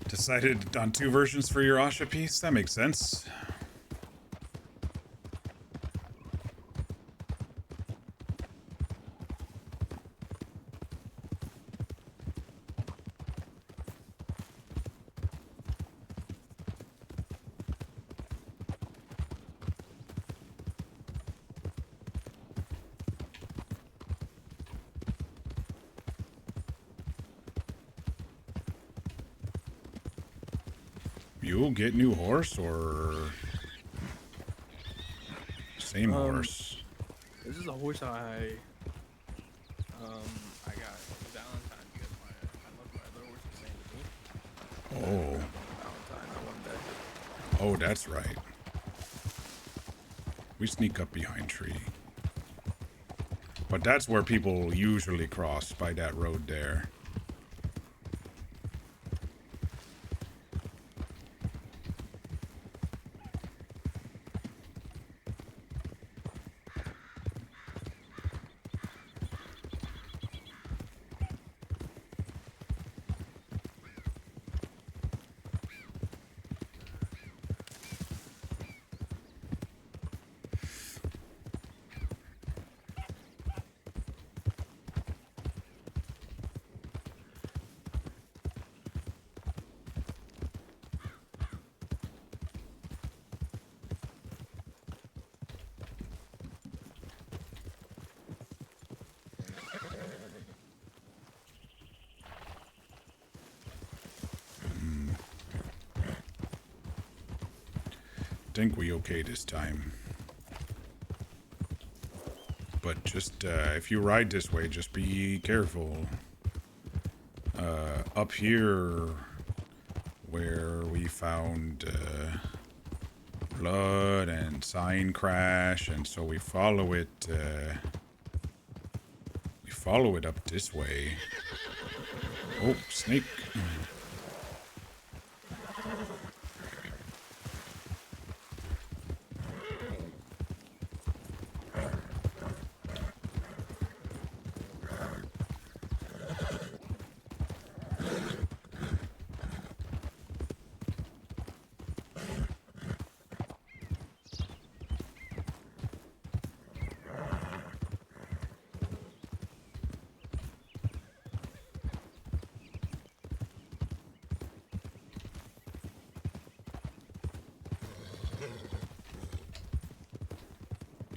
Decided on 2 versions for your Asha piece? That makes sense. You get new horse or same horse? This is a horse I got for Valentine's because I love my other horse the same as me. And I Oh, got one for Valentine that one day. oh, that's right. We sneak up behind tree. But that's where people usually cross, by that road there. Think we okay this time. But just, if you ride this way, just be careful. Up here, where we found blood and sign crash, and so we follow it up this way. Oh, snake.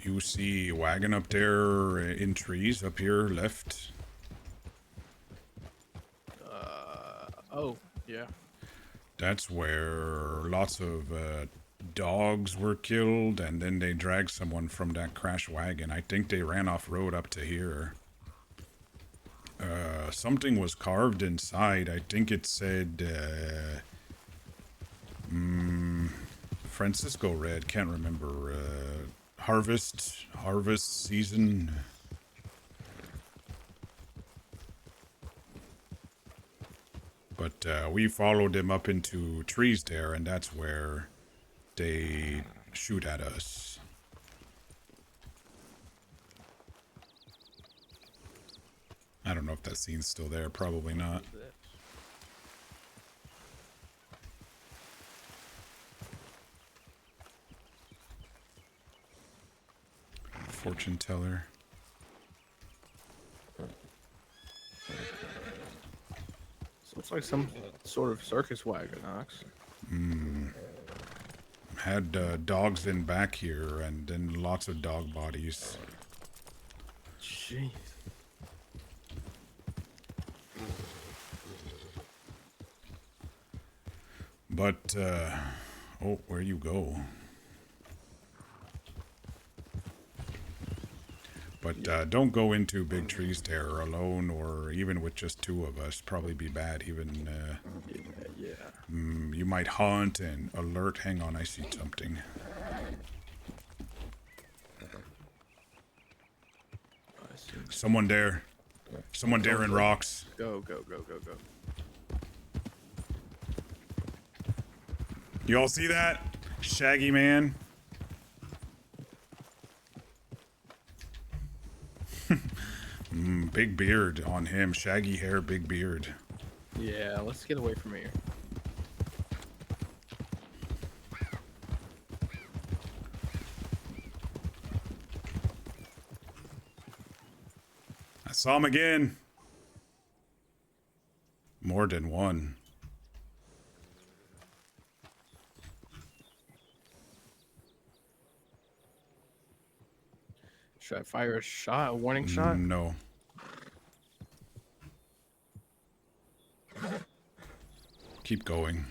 You see a wagon up there in trees up here left? Oh, yeah. That's where lots of dogs were killed, and then they dragged someone from that crash wagon. I think they ran off road up to here. Something was carved inside. I think it said Francisco read, can't remember. Harvest season. But we followed them up into trees there, and that's where they shoot at us. I don't know if that scene's still there. Probably not. Fortune teller. So it's like some sort of circus wagon, Ox. Had dogs in back here, and then lots of dog bodies. Jeez. But, oh, where you go? But don't go into big trees there alone, or even with just two of us. Probably be bad. Even Yeah. you might hunt and alert. Hang on, I see something. I see. Someone there. Someone there in rocks. Go. You all see that? Shaggy man. Big beard on him. Shaggy hair, big beard. Yeah, let's get away from here. I saw him again. More than one. Should I fire a shot, a warning shot? No. Keep going.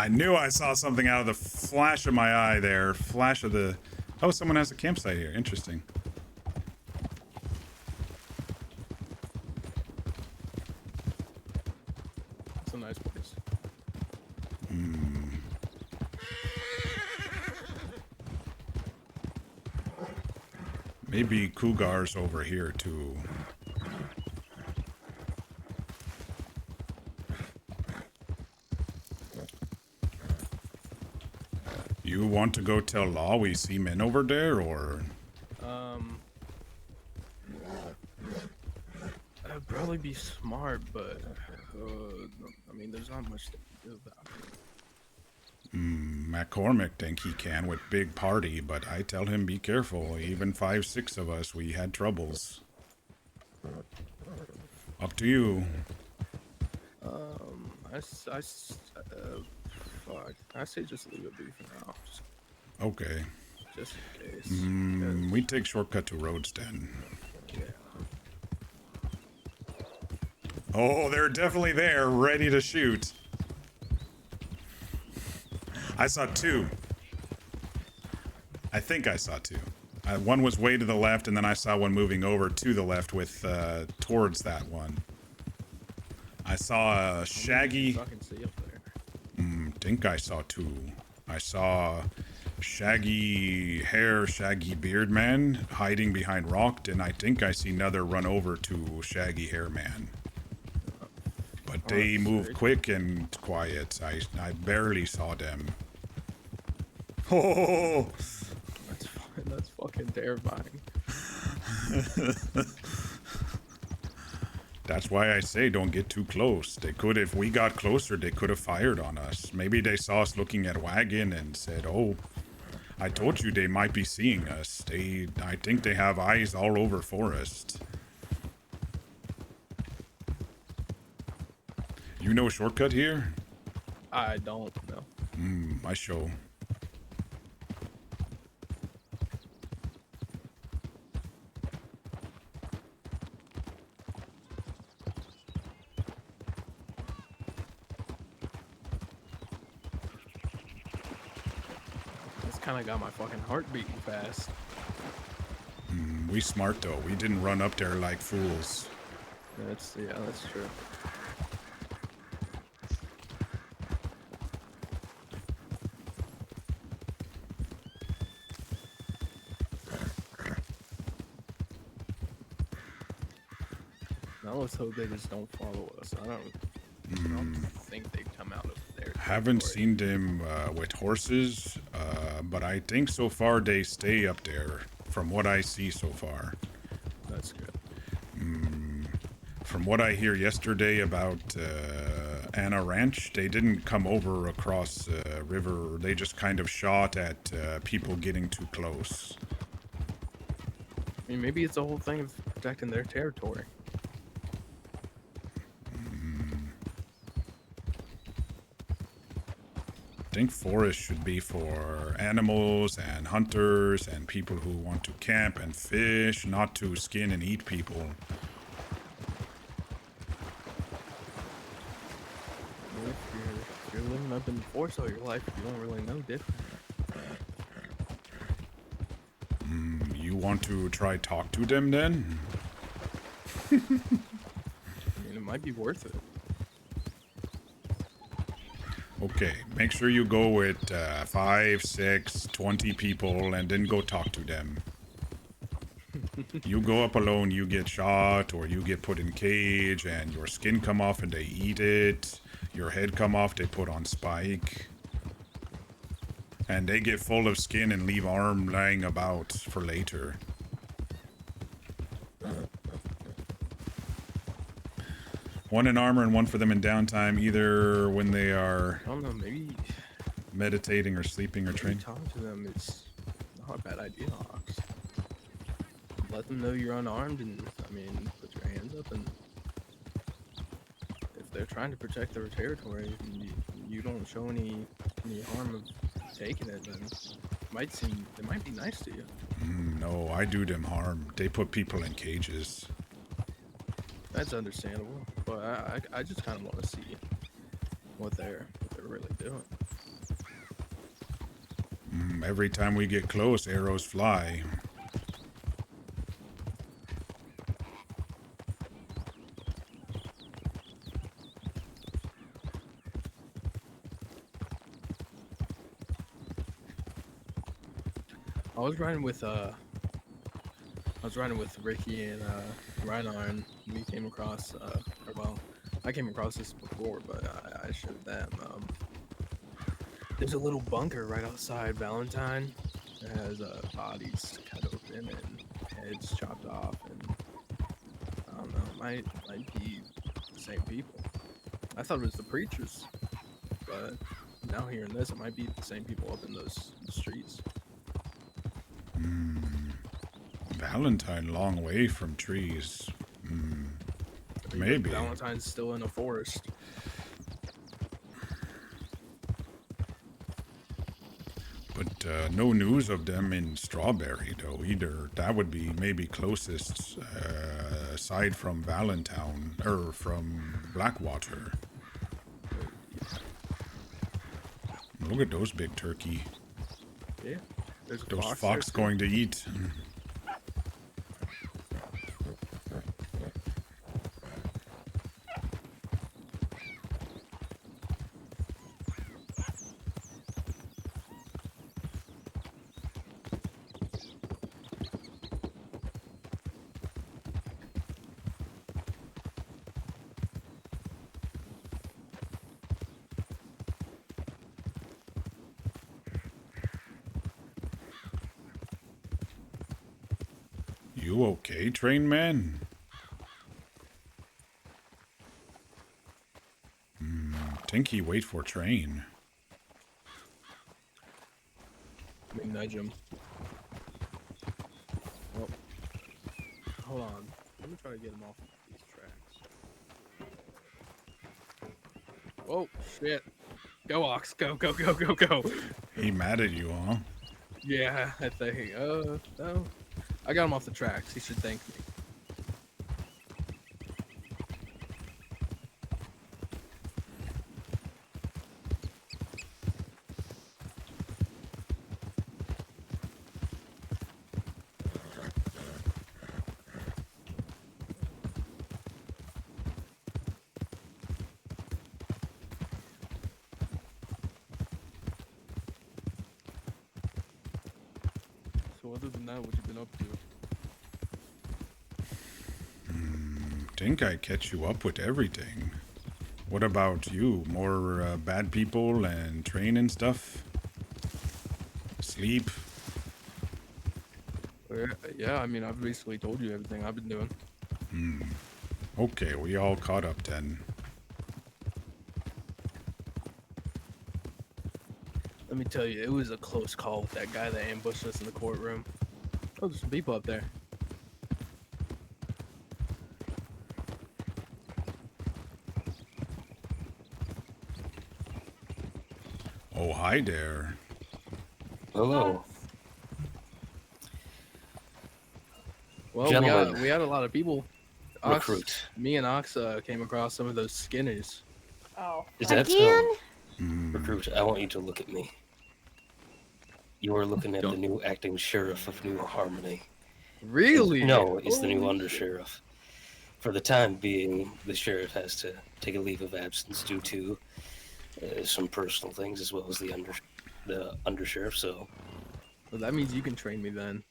I knew I saw something out of the flash of my eye there. Flash of the... Oh, someone has a campsite here. Interesting. It's a nice place. Maybe Cougar's over here, too. You want to go tell Law we see men over there, or... That'd probably be smart, but I mean, there's not much to do about it. McCormick think he can with big party, but I tell him be careful. Even 5-6 of us, we had troubles. Up to you. Fuck. I say just leave it be for now. Okay. Just in case. 'Cause- We take shortcut to roads then. yeah. Oh, they're definitely there, ready to shoot. I saw 2. I think I saw 2. One was way to the left, and then I saw one moving over to the left with towards that one. I saw a shaggy... I can see up there. think I saw 2. I saw shaggy hair, shaggy beard man hiding behind rock, and I think I see another run over to shaggy hair man. But they move quick and quiet. I barely saw them. Oh! That's fucking terrifying. That's why I say don't get too close. They could, if we got closer, they could have fired on us. Maybe they saw us looking at wagon and said, oh, I told you they might be seeing us. I think they have eyes all over forest. You know a shortcut here? I don't know. I show. It's kind of got my fucking heart beating fast. We smart though. We didn't run up there like fools. That's true. Now let's hope they just don't follow us. I don't think they'd come out of there. Haven't seen them with horses, but I think so far they stay up there. From what I see so far. That's good. From what I hear yesterday about Anna Ranch, they didn't come over across the river. They just kind of shot at people getting too close. I mean, maybe it's a whole thing of protecting their territory. I think forest should be for animals and hunters and people who want to camp and fish, not to skin and eat people. If you're living up in the forest all your life, you don't really know different. You want to try talk to them then? I mean, it might be worth it. Okay, make sure you go with 5, 6, 20 people and then go talk to them. You go up alone, you get shot or you get put in cage and your skin come off and they eat it. Your head come off, they put on spike. And they get full of skin and leave arm lying about for later. One in armor and one for them in downtime, either when they are I don't know, maybe meditating or sleeping or training. talking to them is not a bad idea, Ox. Let them know you're unarmed and, I mean, put your hands up, and if they're trying to protect their territory and you don't show any harm of taking it, then it might be nice to you. No, I do them harm. They put people in cages. That's understandable, but I just kind of want to see what they're really doing. Every time we get close, arrows fly. I was riding with Ricky and Rhino, and we came across or well, I came across this before, but I showed them. There's a little bunker right outside Valentine. It has bodies cut open and heads chopped off, and I don't know, might be the same people. I thought it was the preachers, but now hearing this, it might be the same people up in those streets. Valentine, long way from trees. Maybe. Valentine's still in a forest. But no news of them in Strawberry, though, either. That would be maybe closest, aside from Valentine, or from Blackwater. Look at those big turkey. Yeah. There's a Those fox, fox there, going to eat. You okay, train man? Think he wait for train. Let me nudge him. Oh. Hold on. Let me try to get him off these tracks. Oh, shit. Go, Ox. Go, go, go, go, go. He mad at you, huh? Yeah, I think. No. I got him off the tracks. He should thank me. So other than that, what you been up to? Think I catch you up with everything. What about you? More bad people and train and stuff? Sleep? Yeah, I mean, I've basically told you everything I've been doing. Okay, we all caught up then. Let me tell you, it was a close call with that guy that ambushed us in the courtroom. Oh, there's some people up there. Oh, hi there. Hello. Well, Gentlemen. we had a lot of people. Ox, Recruit. me and Ox came across some of those skinnies. Oh, Is that again? so? Recruit, I want you to look at me. You are looking at the new acting sheriff of New Harmony. Really? No, he's the new Holy shit. undersheriff. For the time being, the sheriff has to take a leave of absence due to some personal things, as well as the undersheriff. So, Well, that means you can train me then.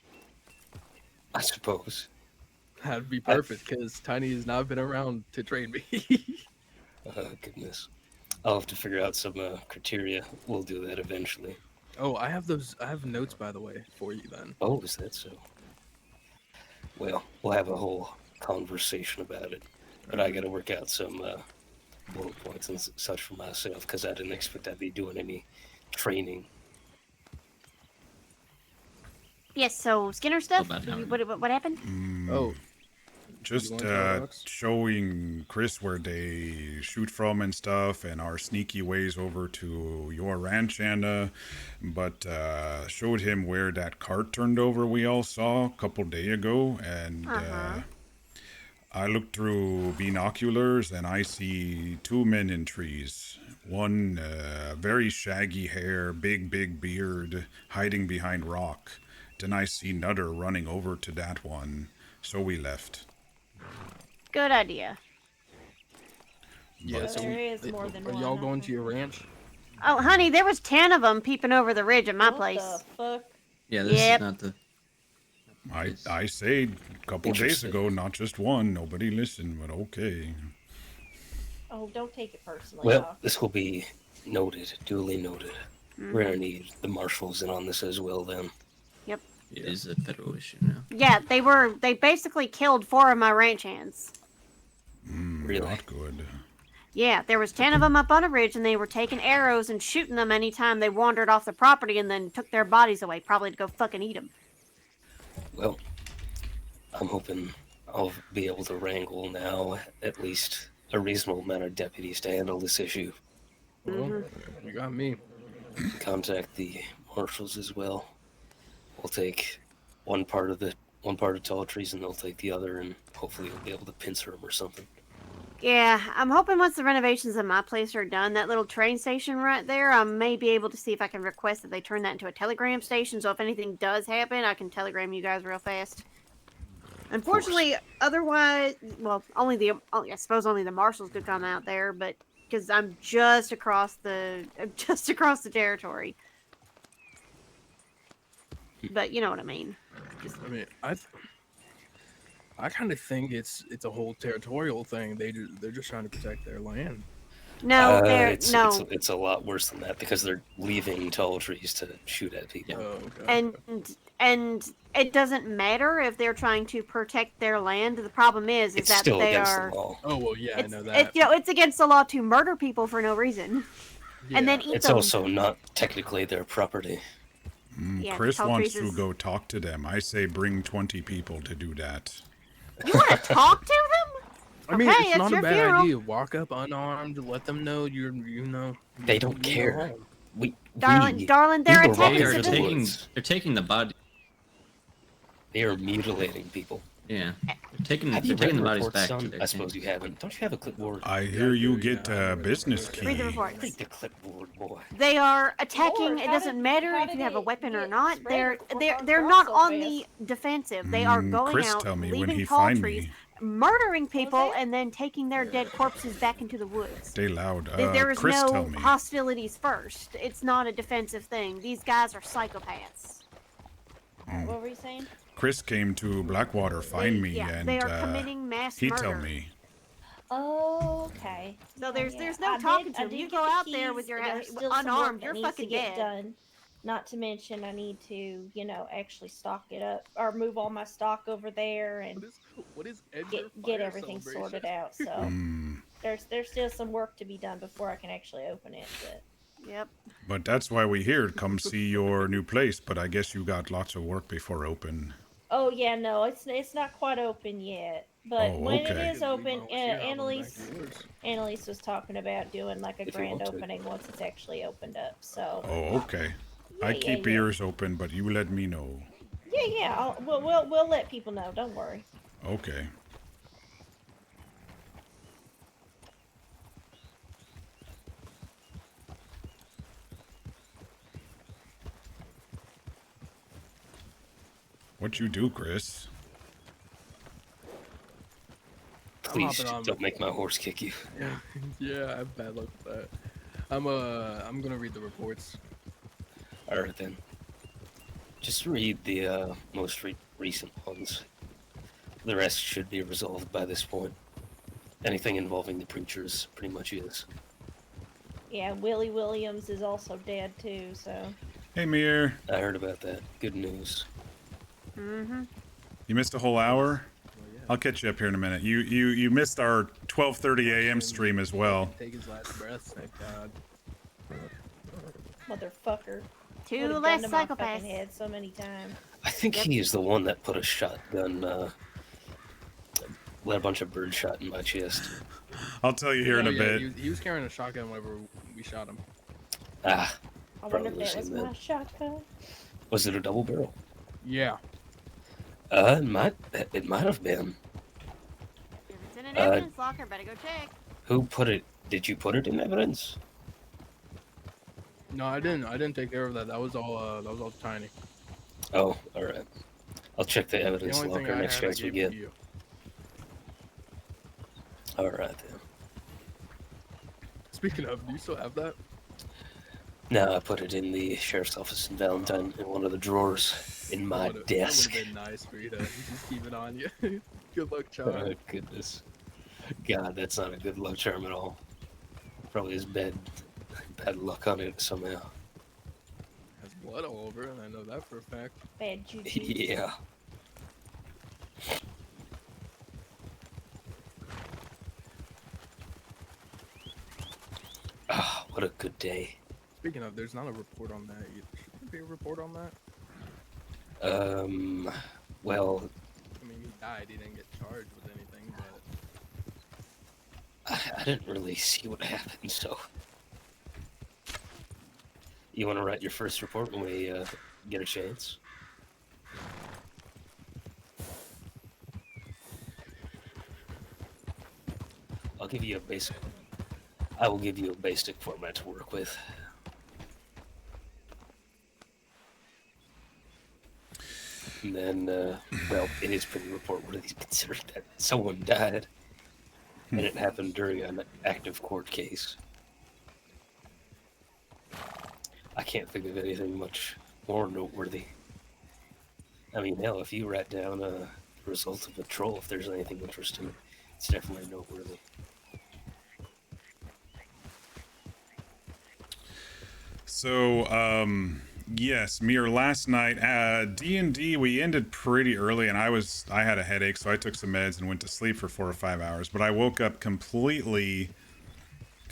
I suppose. That'd be perfect, because Tiny has not been around to train me. Goodness, I'll have to figure out some criteria. We'll do that eventually. Oh, I have those. I have notes, by the way, for you then. Oh, is that so? Well, we'll have a whole conversation about it. But I got to work out some bullet points and such for myself, because I didn't expect I'd be doing any training. Yes, so Skinner stuff? about now. What happened? Oh, Just want to try it, Ox? showing Chris where they shoot from and stuff, and our sneaky ways over to your ranch, but showed him where that cart turned over we all saw a couple days ago, and I looked through binoculars and I see two men in trees. One very shaggy hair, big beard, hiding behind rock. Then I see Nutter running over to that one, so we left. Good idea. Yeah, But- so There is more than are one, y'all I going think. to your ranch? Oh, honey, there was 10 of them peeping over the ridge at my What place. the fuck? Yeah, this Yep. is not the. I say a couple days Interesting. ago, not just one. Nobody listened, but okay. Oh, don't take it personally. Well, Doc. this will be noted, duly noted. Mm-hmm. We're gonna need the marshals in on this as well. Then It is a federal issue now. Yeah, they basically killed 4 of my ranch hands. Really? Not good. Yeah, there was 10 of them up on a ridge, and they were taking arrows and shooting them anytime they wandered off the property, and then took their bodies away, probably to go fucking eat them. Well, I'm hoping I'll be able to wrangle now at least a reasonable amount of deputies to handle this issue. Well, you got me. Contact the marshals as well. We'll take one part of Tall Trees, and they'll take the other, and hopefully we'll be able to pincer them or something. Yeah, I'm hoping once the renovations of my place are done, that little train station right there, I may be able to see if I can request that they turn that into a telegram station, so if anything does happen, I can telegram you guys real fast. Unfortunately, otherwise, well, I suppose only the marshals could come out there, but because I'm just across the territory. But you know what I mean. I mean, I kind of think it's a whole territorial thing. They're just trying to protect their land. No, they're it's a lot worse than that because they're leaving Tall Trees to shoot at people. Oh, okay. and it doesn't matter if they're trying to protect their land. The problem is It's that still they against are. the law. Oh well, yeah, I It's, know that. it's against the law to murder people for no reason, and then eat It's them. also not technically their property. Yeah, Chris Tall wants Trees to is- go talk to them. I say bring 20 people to do that. You want to talk to them? I mean, Okay, it's it's not a your bad funeral. idea. Walk up unarmed, let them know you know. They don't you go care. home. Darling, we they're were attacking They walking are through the civilians. woods. they're taking the body. They are mutilating people. Yeah, they're taking Have you read the the bodies report, back son? to their I suppose camp. you haven't. Don't you have a clipboard? I hear you get a business key. Read the report. Read the clipboard, boy. They are attacking. Lord, it how doesn't did- matter how if did you have a it weapon or get not. spread They're across not so on fast? the defensive. They are going Chris out, tell me when leaving he tall find trees, me. murdering people, that? and then taking their dead corpses back into the woods. Stay loud. There is Chris tell no me. hostilities first. It's not a defensive thing. These guys are psychopaths. What were you saying? Chris came to Blackwater find me, Yeah, and they are committing mass he murder. tell me. Oh, okay. So Yeah, there's yeah. no I talking did- to I them. did You get go the out there keys. with your There's still some work unarmed. that You're needs fucking to get dead. done. Not to mention, I need to, actually stock it up or move all my stock over there and What is Edgar get Fire everything Celebration? sorted out. So Mm, there's still some work to be done before I can actually open it. But Yep. but that's why we here. Come see your new place. But I guess you got lots of work before open. oh yeah, no, it's not quite open yet. But Oh, when okay. it is open, Yeah, I'll go back to yours. Annalise was talking about doing like a If you grand want to. opening once it's actually opened up. So Oh, okay. I Yeah, keep yeah. ears open, but you let me know. yeah, we'll let people know. Don't worry. Okay. What you do, Chris? Please hopping on don't make my horse kick you. Yeah, yeah, I have bad luck with that. I'm gonna read the reports. All right then. Just read the most recent ones. The rest should be resolved by this point. Anything involving the preachers pretty much is. Yeah, Willie Williams is also dead too. So Hey, Mir. I heard about that. Good news. Mm-hmm. You missed a whole hour? Well, yeah. I'll catch you up here in a minute. You missed our 12:30 a.m. stream as well. Take his last breath. Thank God. motherfucker. Two Would've less gunned to my fucking psychopaths. head so many times. I think he is the one that put a shotgun, let a bunch of bird shot in my chest. I'll tell you here in Oh, a yeah, bit. He was carrying a shotgun whenever we shot him. Ah, I wonder Probably if that was seen that. my shotgun. was it a double barrel? Yeah. It might have been. If it's in an Uh, evidence locker, better go check. Who put it? Did you put it in evidence? No, I didn't. I didn't take care of that. That was all. That was all tiny. Oh, all right. I'll check the The evidence only thing locker I next had, I chance we gave to get. you. All right then. Speaking of, do you still have that? No, I put it in the sheriff's office in Valentine in one of the drawers in my That would desk. have been nice for you to just keep it on you. Good luck, Oh child. goodness, God, that's not a good luck charm at all. Probably has bad luck on it somehow. Has blood all over it, and I know that for a fact. Bad juju. Yeah. Ah, what a good day. Speaking of, there's not a report on that either. Should there be a report on that? Well, I mean, he died. He didn't get charged with anything, but I didn't really see what happened, so. You want to write your first report when we get a chance? I'll give you a basic. I will give you a basic format to work with. And then, well, in his pretty report, what is considered that someone died, and it happened during an active court case. I can't think of anything much more noteworthy. I mean, hell, if you write down the result of a troll, if there's anything interesting, it's definitely noteworthy. So, yes, Mir, last night, D&D, we ended pretty early, and I had a headache, so I took some meds and went to sleep for 4 or 5 hours, but I woke up completely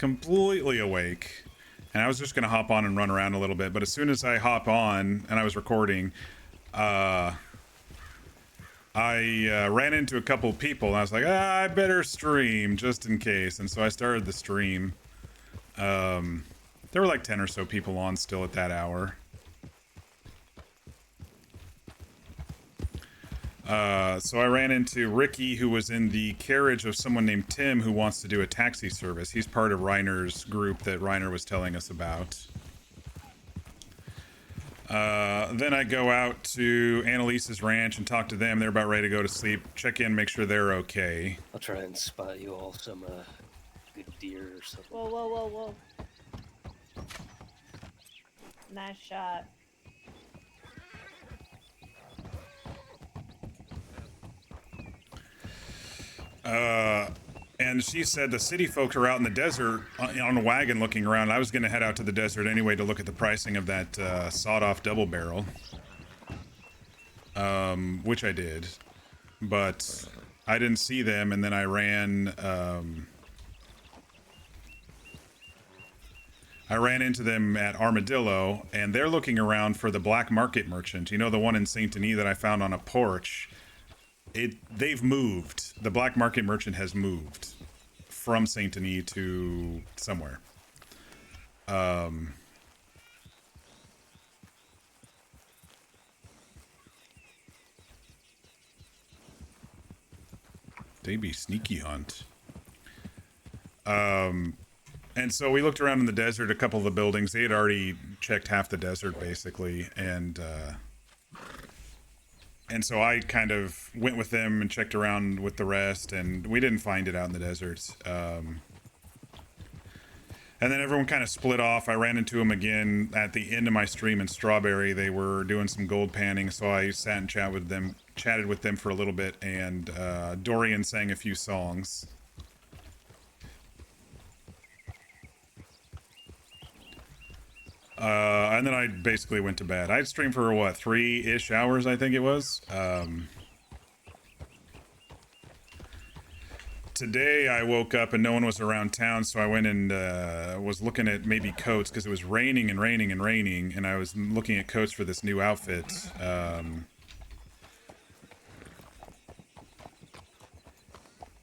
awake, and I was just going to hop on and run around a little bit, but as soon as I hop on, and I was recording, I ran into a couple people, and I was like, I better stream, just in case, and so I started the stream. There were like 10 or so people on still at that hour. So I ran into Ricky, who was in the carriage of someone named Tim, who wants to do a taxi service. He's part of Reiner's group that Reiner was telling us about. Then I go out to Annalise's ranch and talk to them. They're about ready to go to sleep. Check in, make sure they're okay. I'll try and spot you all some good deer or something. Whoa, whoa, whoa, whoa. Nice shot. And she said the city folk are out in the desert on a wagon looking around. I was going to head out to the desert anyway to look at the pricing of that sawed-off double barrel, which I did, but I didn't see them. And then I ran into them at Armadillo, and they're looking around for the black market merchant. You know, the one in Saint Denis that I found on a porch. They've moved. The black market merchant has moved from Saint Denis to somewhere. They be sneaky hunt. And so we looked around in the desert, a couple of the buildings. They had already checked half the desert, basically, and so I kind of went with them and checked around with the rest, and we didn't find it out in the desert. And then everyone kind of split off. I ran into them again at the end of my stream in Strawberry. They were doing some gold panning, so I sat and chatted with them for a little bit, and Dorian sang a few songs. And then I basically went to bed. I'd streamed for, what, 3-ish hours, I think it was. Today I woke up and no one was around town, so I went and was looking at maybe coats, because it was raining and raining and raining, and I was looking at coats for this new outfit.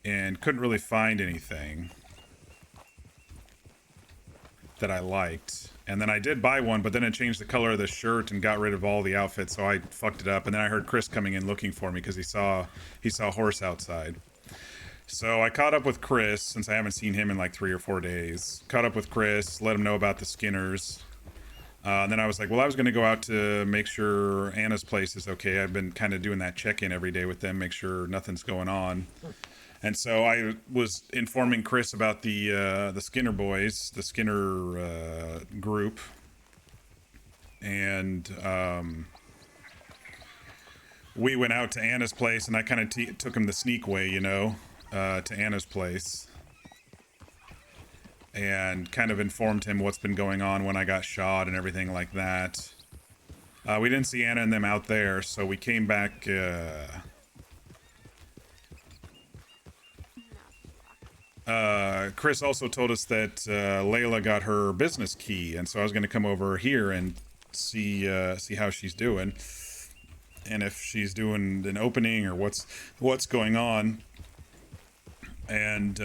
And couldn't really find anything that I liked. And then I did buy one, but then it changed the color of the shirt and got rid of all the outfits, so I fucked it up. And then I heard Chris coming in looking for me because he saw Horse outside. So I caught up with Chris, since I haven't seen him in like 3 or 4 days. Caught up with Chris, let him know about the Skinners. And then I was like, well, I was going to go out to make sure Anna's place is okay. I've been kind of doing that check-in every day with them, make sure nothing's going on. And so I was informing Chris about the Skinner boys, the Skinner group, and we went out to Anna's place, and I kind of took him the sneak way, you know, to Anna's place, and kind of informed him what's been going on when I got shot and everything like that. We didn't see Anna and them out there, so we came back. Chris also told us that Layla got her business key, and so I was going to come over here and see how she's doing, and if she's doing an opening or what's going on. And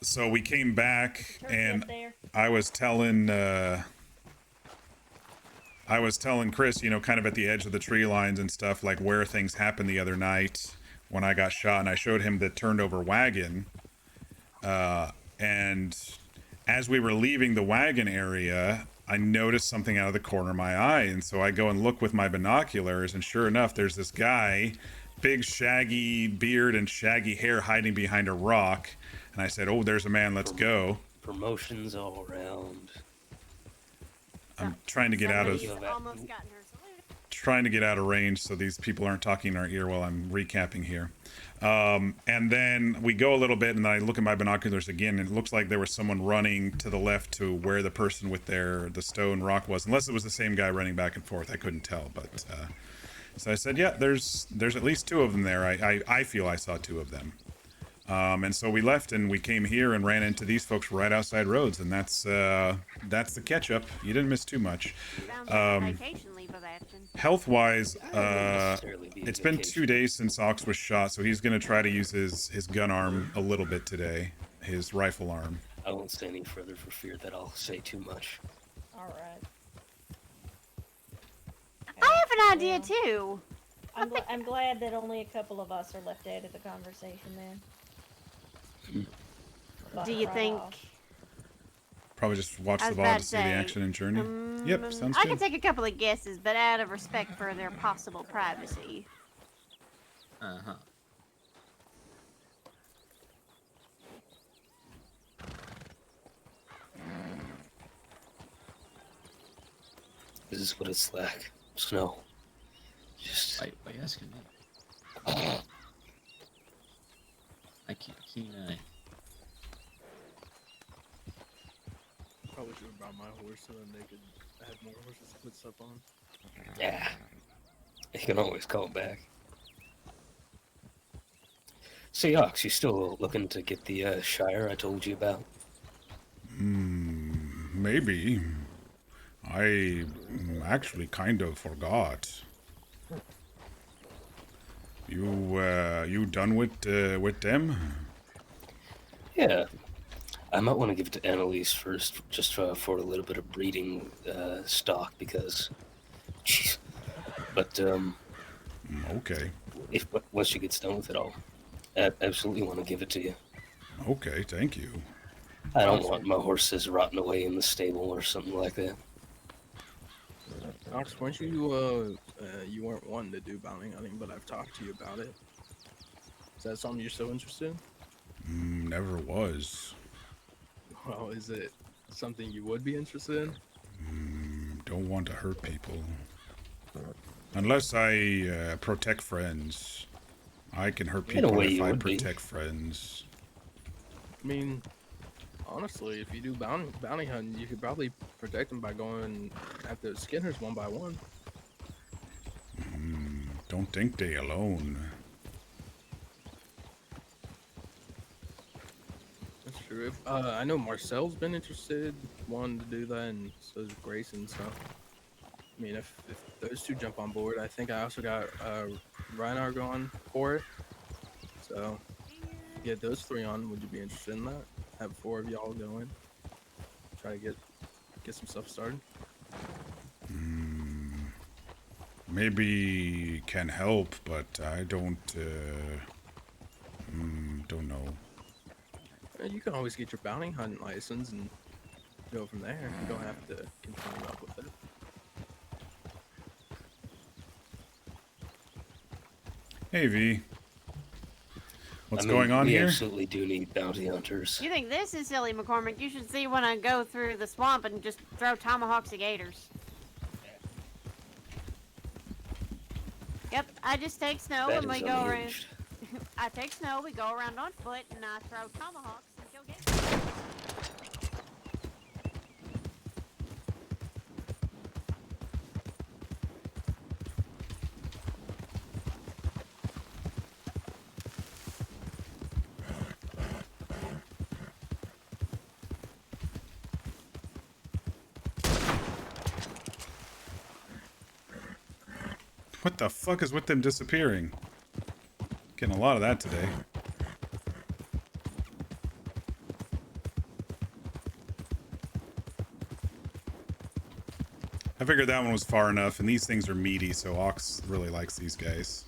so we came back, and I was telling Chris, you know, kind of at the edge of the tree lines and stuff, like where things happened the other night when I got shot, and I showed him the turned over wagon. And as we were leaving the wagon area, I noticed something out of the corner of my eye, and so I go and look with my binoculars, and sure enough, there's this guy, big shaggy beard and shaggy hair, hiding behind a rock. And I said, oh, there's a man, let's go. Promotions all around. I'm trying to get out of Almost gotten her saluted. trying to get out of range so these people aren't talking in our ear while I'm recapping here. And then we go a little bit, and then I look at my binoculars again, and it looks like there was someone running to the left to where the person with the stone rock was, unless it was the same guy running back and forth. I couldn't tell, but so I said, yeah, there's at least two of them there. I feel I saw two of them. And so we left, and we came here and ran into these folks right outside Rhodes, and that's the catch up. You didn't miss too much. Sounds like a vacation leave of action. Health-wise, necessarily be a it's been vacation. 2 days since Ox was shot, so he's going to try to use his gun arm a little bit today, his rifle arm. I won't say any further for fear that I'll say too much. All right. I have an idea Well, too. I'm glad that only a couple of us are left out of the conversation then. Do you Right think? off. Probably just watch I the was VOD about to to see the say, action and journey. Yep, sounds I good. can take a couple of guesses, but out of respect for their possible privacy. Uh-huh. This is what it's like. Snow. Just Why you asking that? I keep a keen eye. Probably should have brought my horse so then they could have more horses to put stuff on. yeah. You can always call back. Say, Ox, you still looking to get the Shire I told you about? Maybe. I actually kind of forgot. You done with them? Yeah. I might want to give it to Annalise first, just for a little bit of breeding stock, because, jeez. But Okay. once she gets done with it, I'll absolutely want to give it to you. Okay, thank you. I don't want my horses rotting away in the stable or something like that. Ox, weren't you you weren't wanting to do bounty hunting, but I've talked to you about it. Is that something you're still interested in? Never was. Well, is it something you would be interested in? Don't want to hurt people. Unless I protect friends. I can hurt In a people way if you I would be. protect friends. I mean, honestly, if you do bounty hunting, you could probably protect them by going at the Skinners one by one. Don't think they alone. That's true. If, I know Marcel's been interested, wanting to do that, and so is Grayson. So, I mean, if those two jump on board, I think I also got Reinar going for it. So, get those three on. Would you be interested in that? Have 4 of y'all go in, try to get some stuff started. Maybe can help, but I don't know. You can always get your bounty hunting license and go from there. You don't have to continue up with it. Hey, V. What's I mean, going on we here? absolutely do need bounty hunters. You think this is silly, McCormick? You should see when I go through the swamp and just throw tomahawks at gators. Yep, I just take snow That and we is go around. unhinged. I take snow, we go around on foot, and I throw tomahawks and kill gators. What the fuck is with them disappearing? Getting a lot of that today. I figured that one was far enough, and these things are meaty, so Ox really likes these guys.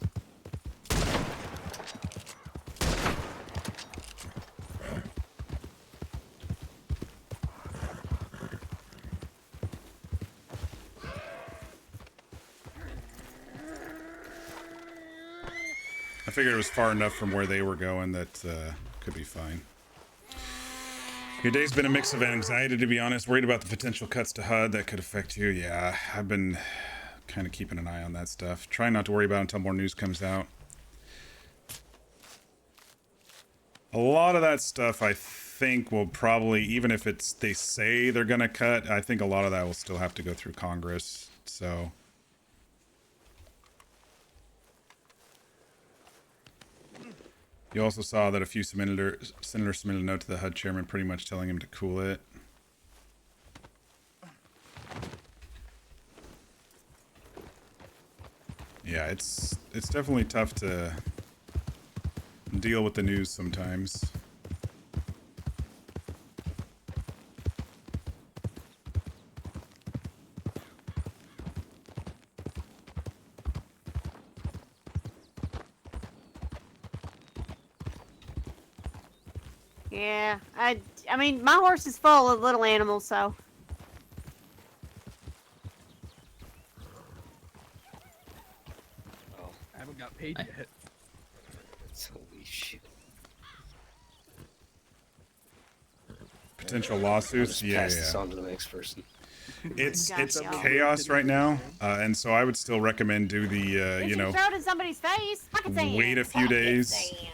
I figured it was far enough from where they were going that could be fine. Your day's been a mix of anxiety, to be honest. Worried about the potential cuts to HUD that could affect you. Yeah, I've been kind of keeping an eye on that stuff. Trying not to worry about it until more news comes out. A lot of that stuff, I think, will probably, even if it's they say they're going to cut, I think a lot of that will still have to go through Congress. So... You also saw that a few senators submitted a note to the HUD chairman pretty much telling him to cool it. Yeah, it's definitely tough to deal with the news sometimes. Yeah, I mean, my horse is full of little animals, so. Oh, I haven't got paid yet. holy shit. Potential I'll lawsuits, just yeah, pass this yeah. on to the next person. It's Gotcha. chaos right now, and so I would still recommend do the You you should know, throw it in somebody's face. Pocket sand. wait a few days. Sand.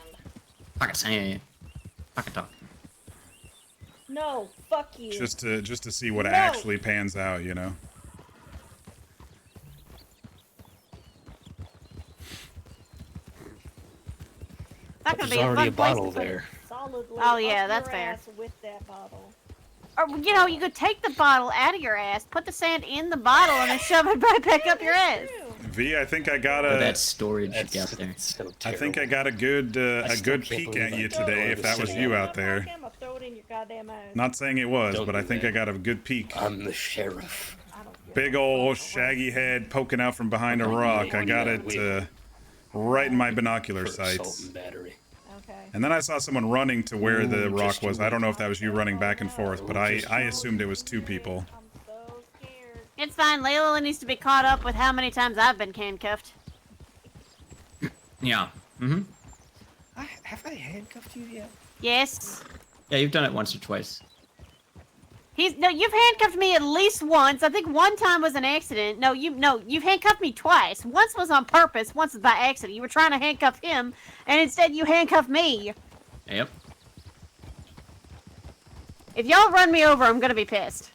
Pocket sand. Pocket talk. No, fuck you. Just to see what No. actually pans out, you know. That could There's be a already fun a place bottle to put it. there. Solidly Oh, yeah, up that's your fair. ass with that bottle. Or, you know, you could take the bottle out of your ass, put the sand in the bottle, and then shove it right back up your ass. True. V, I think I got Or a that storage That's out there. so I think I terrible. got a good still can't peek believe at I you don't today know if the that was city. you out there. I'm gonna throw it in your goddamn eyes. Not saying it was, Don't but I do think that. I got a good peek. I'm the sheriff. I don't give Big a old fuck. shaggy head poking out from behind a rock. I got it right in my binocular For assault sights. and battery. Okay. And then I saw someone running to where the Ooh, rock just was. you I don't know if that was you running back and forth, but I assumed it was two people. I'm so scared. It's fine. Layla needs to be caught up with how many times I've been handcuffed. Yeah. Mm-hmm. Have I handcuffed you yet? Yes. Yeah, you've done it once or twice. No, you've handcuffed me at least once. I think one time was an accident. No, you've handcuffed me twice. Once was on purpose, once was by accident. You were trying to handcuff him, and instead you handcuffed me. Yep. If y'all run me over, I'm gonna be pissed.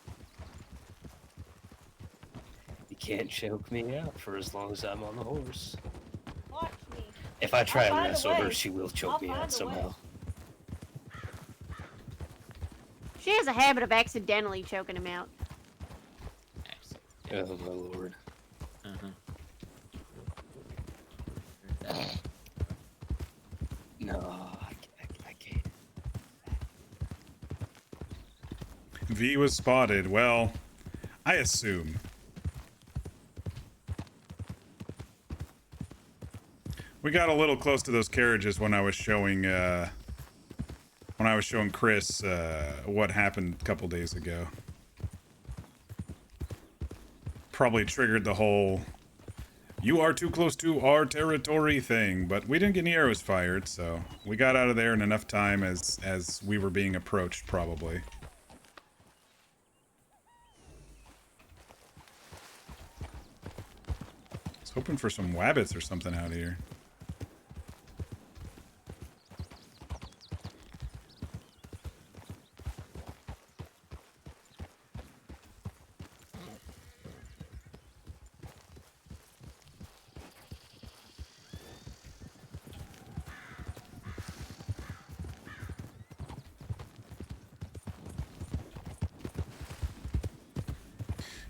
You can't choke me out for as long as I'm on the horse. Watch me. If I try I'll and find a wrestle her, way. she will I'll choke me find a out somehow. way. She has a habit of accidentally choking him out. Excellent. Oh my lord. Uh-huh. No, I can't. V was spotted. Well, I assume. We got a little close to those carriages when I was showing Chris what happened a couple days ago. probably triggered the whole "you are too close to our territory" thing, but we didn't get any arrows fired, so we got out of there in enough time as we were being approached, probably. I was hoping for some wabbits or something out here.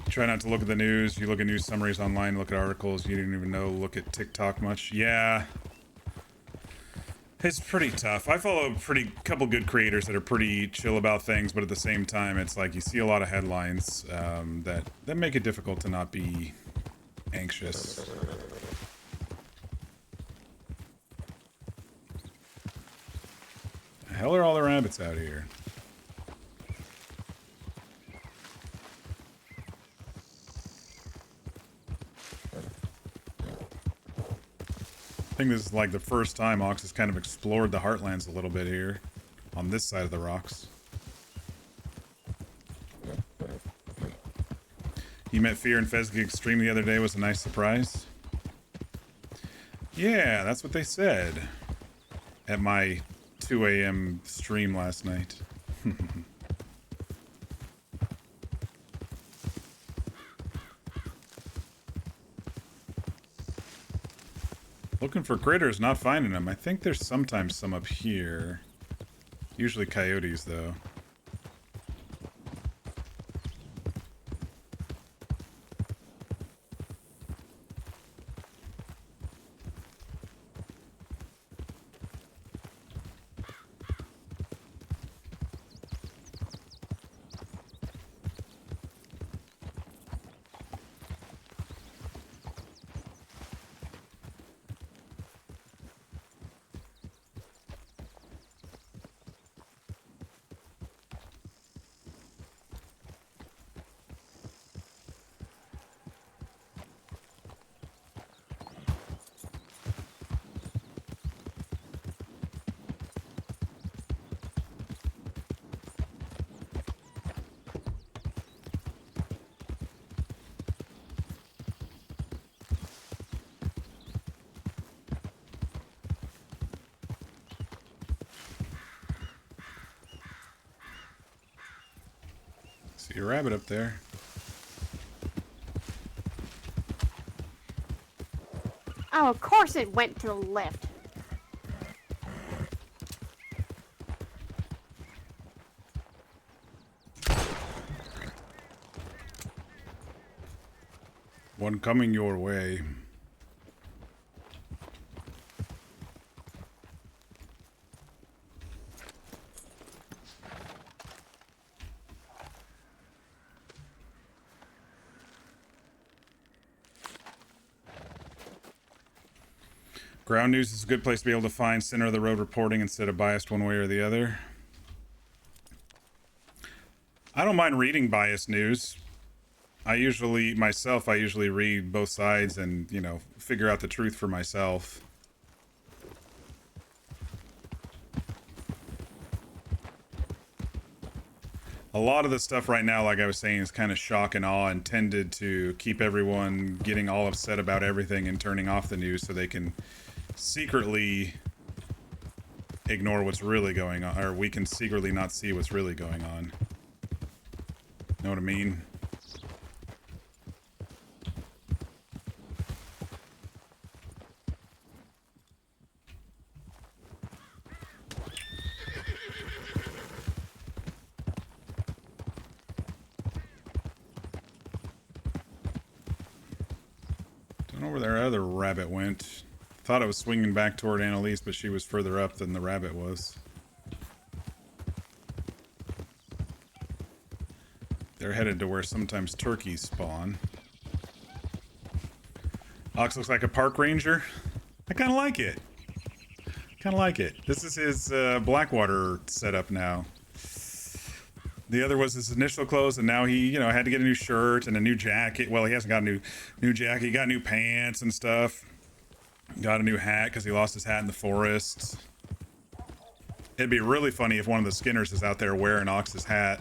Try not to look at the news. You look at news summaries online, look at articles you didn't even know, look at TikTok much. Yeah. It's pretty tough. I follow a couple good creators that are pretty chill about things, but at the same time, it's like you see a lot of headlines that make it difficult to not be anxious. The hell are all the rabbits out here? I think this is like the first time Ox has kind of explored the Heartlands a little bit here on this side of the rocks. He met Fear and Fesgig Extreme the other day, was a nice surprise. Yeah, that's what they said at my 2 a.m. stream last night. Looking for critters, not finding them. I think there's sometimes some up here. Usually coyotes, though. See a rabbit up there. Oh, of course it went to the left. One coming your way. Ground news is a good place to be able to find center of the road reporting instead of biased one way or the other. I don't mind reading biased news. I usually read both sides and, you know, figure out the truth for myself. A lot of the stuff right now, like I was saying, is kind of shock and awe intended to keep everyone getting all upset about everything and turning off the news so they can secretly ignore what's really going on, or we can secretly not see what's really going on. Know what I mean? Don't know where their other rabbit went. Thought it was swinging back toward Annalise, but she was further up than the rabbit was. They're headed to where sometimes turkeys spawn. Ox looks like a park ranger. I kind of like it. Kind of like it. This is his Blackwater setup now. The other was his initial clothes, and now he, had to get a new shirt and a new jacket. Well, he hasn't got a new jacket. He got new pants and stuff. Got a new hat because he lost his hat in the forest. It'd be really funny if one of the Skinners is out there wearing Ox's hat.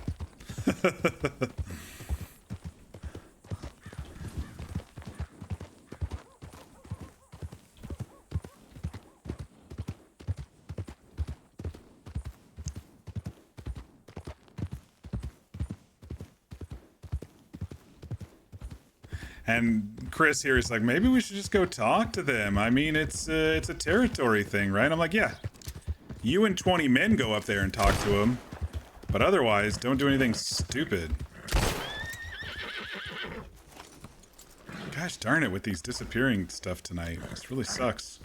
And Chris here is like, maybe we should just go talk to them. I mean, it's a territory thing, right? I'm like, yeah. You and 20 men go up there and talk to them. But otherwise, don't do anything stupid. Gosh darn it with these disappearing stuff tonight. This really sucks.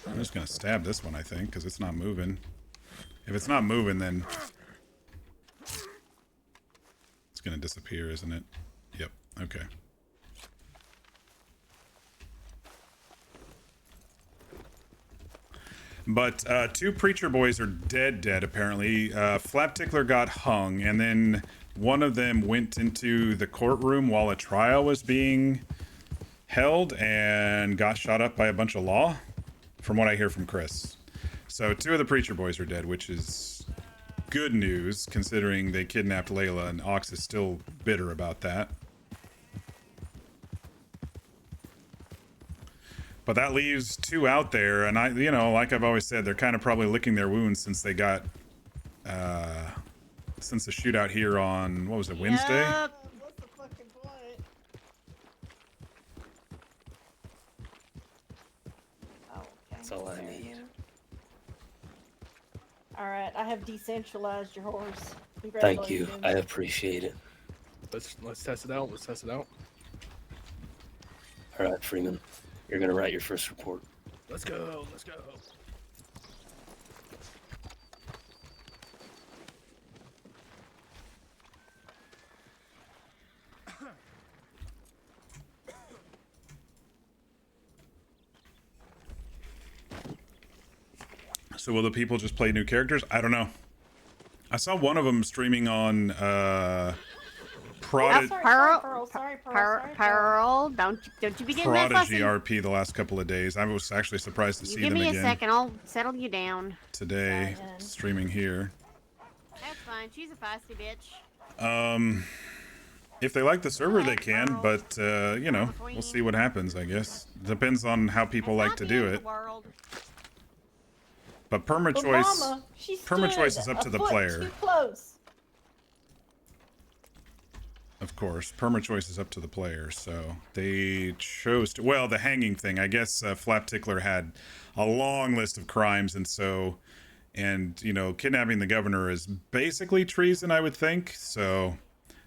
I'm just going to stab this one, I think, because it's not moving. If it's not moving, then... it's going to disappear, isn't it? Yep. Okay. But 2 preacher boys are dead, apparently. Flap Tickler got hung, and then one of them went into the courtroom while a trial was being held and got shot up by a bunch of law, from what I hear from Chris. So 2 of the preacher boys are dead, which is good news, considering they kidnapped Layla, and Ox is still bitter about that. But that leaves 2 out there, and like I've always said, they're kind of probably licking their wounds since they got, since the shootout here on, what was it, Wednesday? Yep. What's the fucking point? Oh, okay. That's all I need. Alright, I have decentralized your horse. Thank you. Congratulations. I appreciate it. Let's test it out. Let's test it out. All right, Freeman. You're going to write your first report. Let's go. Let's go. So will the people just play new characters? I don't know. I saw one of them streaming on Sorry, Pearl, Pearl. Sorry, Pearl. Pearl, Sorry, Pearl. Pearl, don't you be getting that Prodigy fussy. RP the last couple of days. I was actually surprised to You see give them me again a second, I'll settle you down. today, Ryan. streaming here. That's fine. She's a feisty bitch. If they like the server, they can, but we'll see what happens, I guess. Depends on how people like to do it. But But perma-choice, Mama, she perma-choice stood is up to a the foot player. Too close. Of course, perma-choice is up to the player, so they chose to... Well, the hanging thing, I guess Flap Tickler had a long list of crimes, and so... And, kidnapping the governor is basically treason, I would think, so...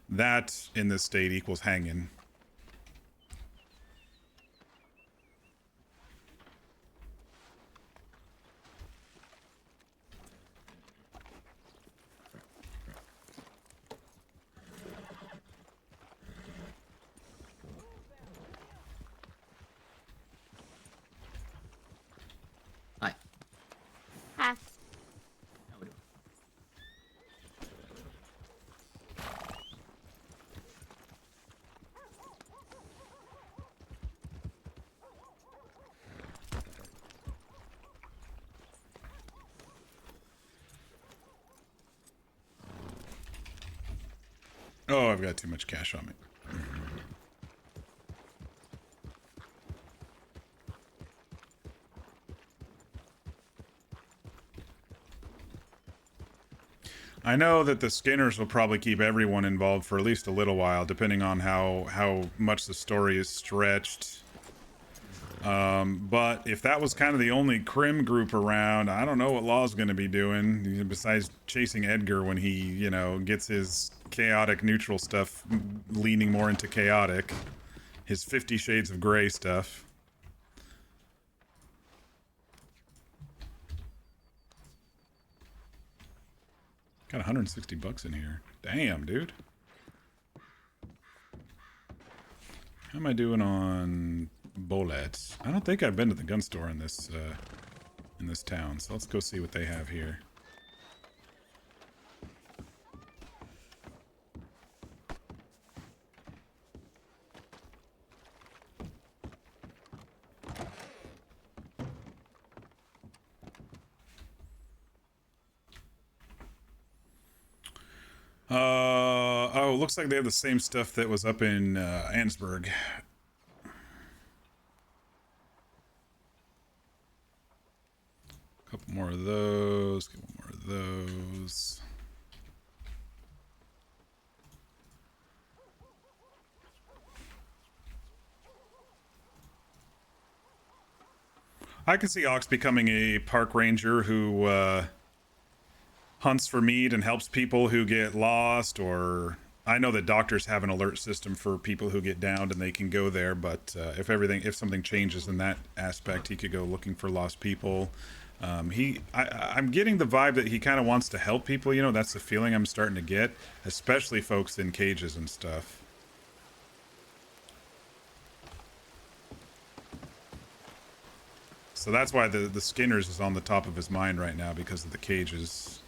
That, in this state, equals hanging. Hi. Hi. How we doing? Oh, I've got too much cash on me. I know that the Skinners will probably keep everyone involved for at least a little while, depending on how much the story is stretched. But if that was kind of the only crim group around, I don't know what Law's going to be doing, besides chasing Edgar when he, gets his chaotic neutral stuff leaning more into chaotic. His 50 Shades of Grey stuff. Got 160 bucks in here. Damn, dude. How am I doing on bullets? I don't think I've been to the gun store in this in this town. So let's go see what they have here. Oh, looks like they have the same stuff that was up in Ansburg. Couple more of those, couple more of those. I can see Ox becoming a park ranger who hunts for meat and helps people who get lost, or I know that doctors have an alert system for people who get downed and they can go there, but if something changes in that aspect, he could go looking for lost people. I'm getting the vibe that he kind of wants to help people, you know, that's the feeling I'm starting to get, especially folks in cages and stuff. So that's why the Skinners is on the top of his mind right now, because of the cages.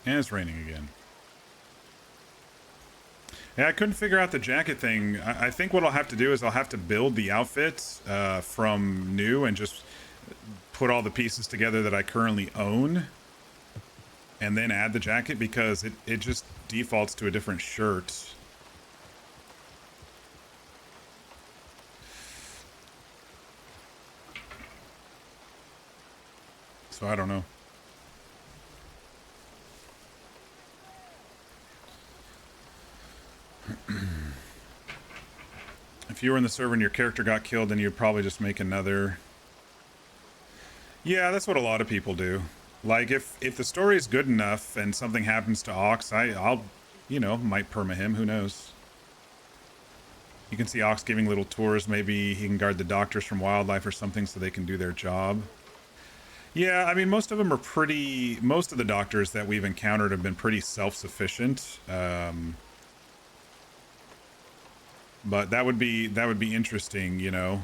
And it's raining again. Yeah, I couldn't figure out the jacket thing. I think what I'll have to do is I'll have to build the outfit from new and just put all the pieces together that I currently own and then add the jacket, because it just defaults to a different shirt. So I don't know. If you were in the server and your character got killed, then you'd probably just make another. Yeah, that's what a lot of people do. Like, if the story is good enough and something happens to Ox, I'll, you know, might perma him, who knows. You can see Ox giving little tours. Maybe he can guard the doctors from wildlife or something so they can do their job. Yeah, I mean, most of them are pretty... Most of the doctors that we've encountered have been pretty self-sufficient. But that would be interesting, you know,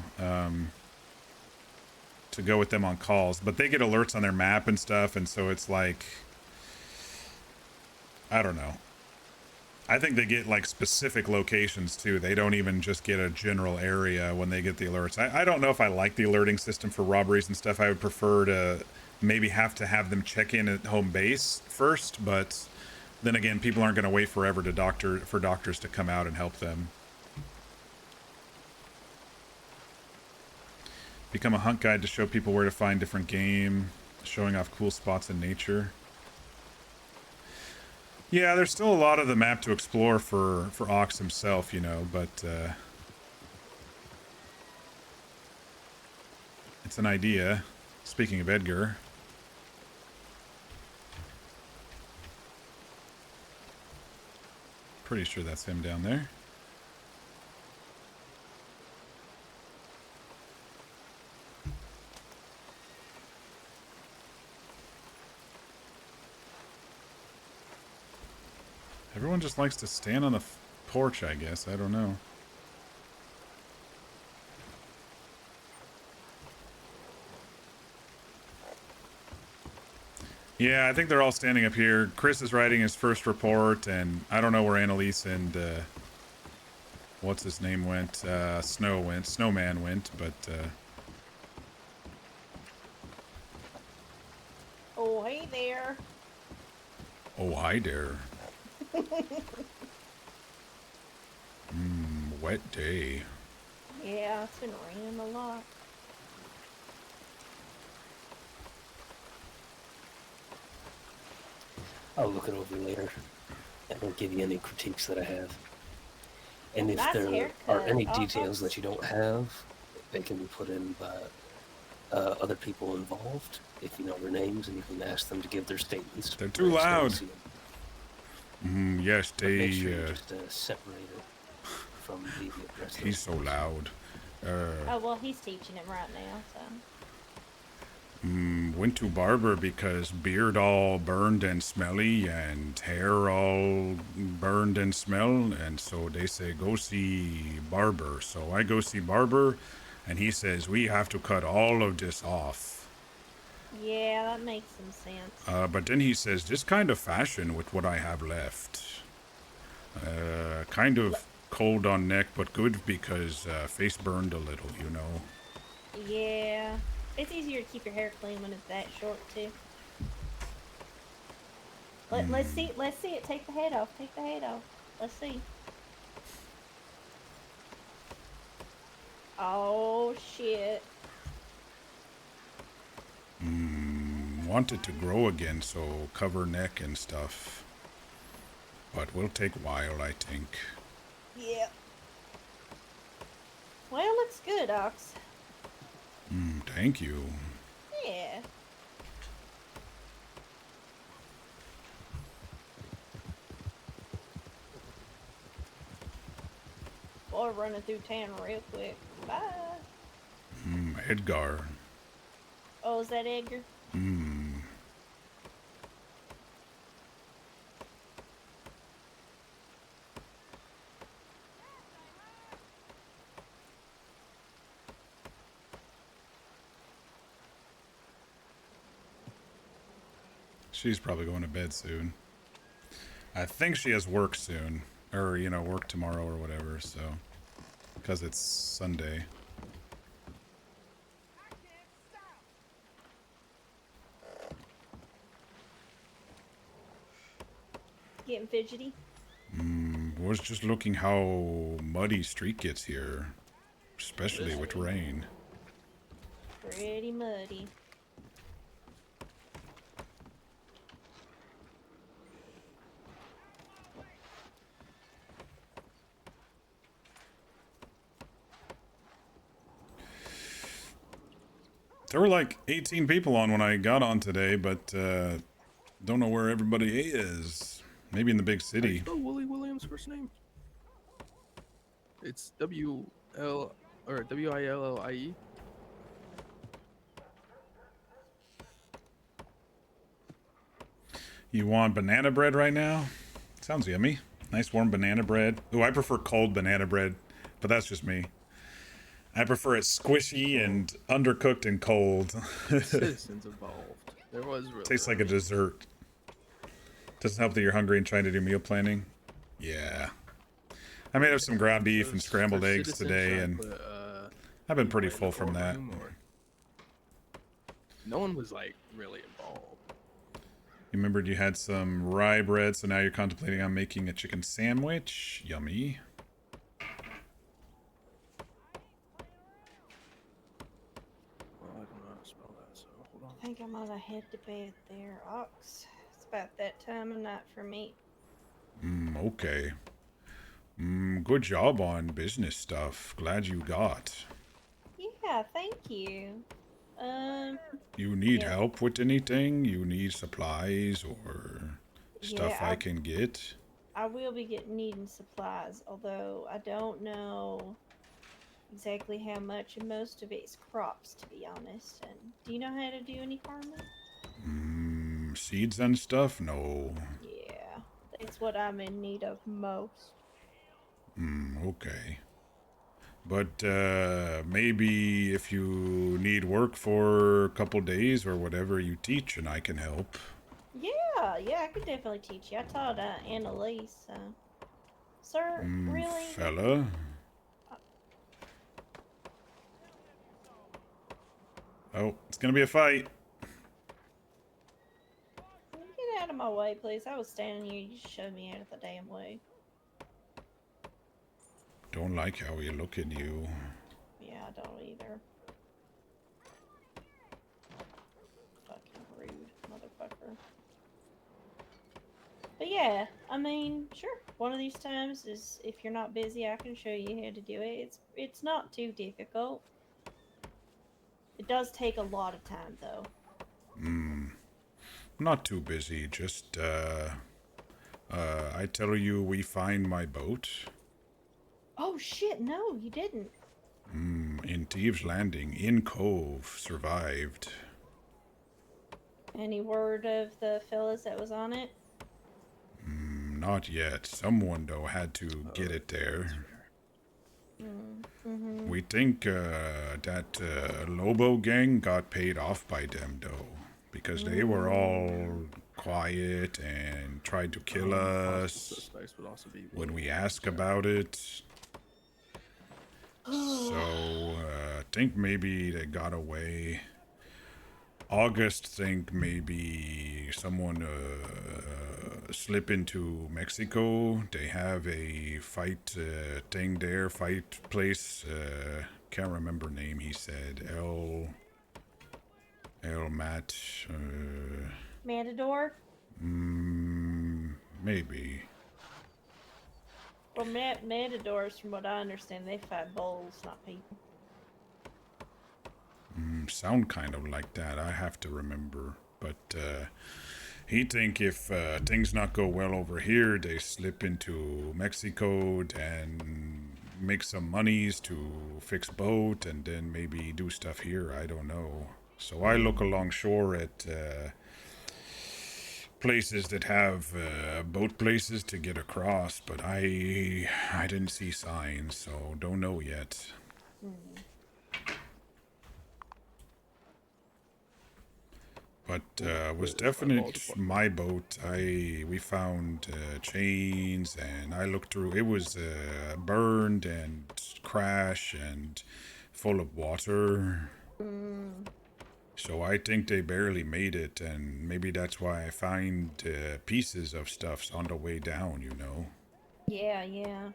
to go with them on calls. But they get alerts on their map and stuff, and so it's like... I don't know. I think they get, like, specific locations, too. They don't even just get a general area when they get the alerts. I don't know if I like the alerting system for robberies and stuff. I would prefer to maybe have to have them check in at home base first, but then again, people aren't going to wait forever for doctors to come out and help them. Become a hunt guide to show people where to find different game, showing off cool spots in nature. Yeah, there's still a lot of the map to explore for Ox himself, you know, but it's an idea. Speaking of Edgar. Pretty sure that's him down there. Everyone just likes to stand on the porch, I guess. I don't know. Yeah, I think they're all standing up here. Chris is writing his first report, and I don't know where Annalise and what's his name went. Snowman went, but Oh, hey there. oh, hi there. Wet day. Yeah, it's been raining a lot. I'll look it over later. I won't give you any critiques that I have. And if Nice there are haircut. any Oh, details that you don't have, they can be put in by other people involved. If you know their names, and you can ask them to give their statements. They're too loud. Yes, But make sure you they. just separate it from the rest of He's so those. loud. Oh well, he's teaching him right now, so. Went to barber because beard all burned and smelly and hair all burned and smell, and so they say go see barber. So I go see barber, and he says we have to cut all of this off. Yeah, that makes some sense. But then he says this kind of fashion with what I have left. Kind of cold on neck, but good because face burned a little, you know. Yeah. It's easier to keep your hair clean when it's that short too. Let's see it. Take the head off. Take the head off. Let's see. Oh shit. Want it to grow again, so cover neck and stuff. But will take a while, I think. Yeah. Well, looks good, Ox. Thank you. Yeah. Boy, running through town real quick. Bye. Edgar. Oh, is that Edgar? She's probably going to bed soon. I think she has work soon. Or, work tomorrow or whatever, so. Because it's Sunday. Getting fidgety? Was just looking how muddy street gets here. Especially with rain. Pretty muddy. There were like 18 people on when I got on today, but don't know where everybody is. Maybe in the big How do you city. spell Willie Williams' first name? It's W-L or W-I-L-L-I-E. You want banana bread right now? Sounds yummy. Nice warm banana bread. Ooh, I prefer cold banana bread, but that's just me. I prefer it squishy and undercooked and cold. Citizens Evolved. There was really Tastes like a dessert. Doesn't help that you're hungry and trying to do meal planning. Yeah. I made up some ground beef and scrambled eggs today, and I've been pretty full from that. No one was like really involved. You remembered you had some rye bread, so now you're contemplating on making a chicken sandwich. Yummy. Well, I don't know how to spell that, so hold on. I think I'm gonna head to bed there, Ox. It's about that time of night for me. Okay. Good job on business stuff. Glad you got. Yeah, thank you. You need Yeah. help with anything? You need supplies or stuff Yeah, I can get? I will be needing supplies, although I don't know exactly how much, and most of it's crops, to be honest. And do you know how to do any farming? Seeds and stuff? No. Yeah, it's what I'm in need of most. Okay. But maybe if you need work for a couple days or whatever, you teach and I can help. Yeah, I could definitely teach you. I taught Annalise. Sir, really? Fella? Oh, it's gonna be a fight. Can you get out of my way, please? I was standing here. You just shoved me out of the damn way. Don't like how you look at you. Yeah, I don't either. Fucking rude, motherfucker. But yeah, I mean, sure. One of these times is if you're not busy, I can show you how to do it. It's not too difficult. It does take a lot of time though. Not too busy, just I tell you, we find my boat. Oh shit! No, you didn't. In Thieves Landing, in Cove, survived. Any word of the fellas that was on it? Not yet. Someone, though, had to get it there. Mm-hmm. We think that Lobo gang got paid off by them, though, because they were all quiet and tried to kill Possible us suspects would also be when we wolves. ask about it. So I think maybe they got away. August think maybe someone slip into Mexico. They have a fight thing there, fight place. Can't remember name. He said El Mat. Matador? Maybe. Well, matadors, from what I understand, they fight bulls, not people. Sound kind of like that. I have to remember, but he think if things not go well over here, they slip into Mexico and make some monies to fix boat, and then maybe do stuff here. I don't know. So I look along shore at places that have boat places to get across, but I didn't see signs, so don't know yet. But was definite my boat. We found chains, and I looked through. It was burned and crashed and full of water. So I think they barely made it, and maybe that's why I find pieces of stuff on the way down. Yeah.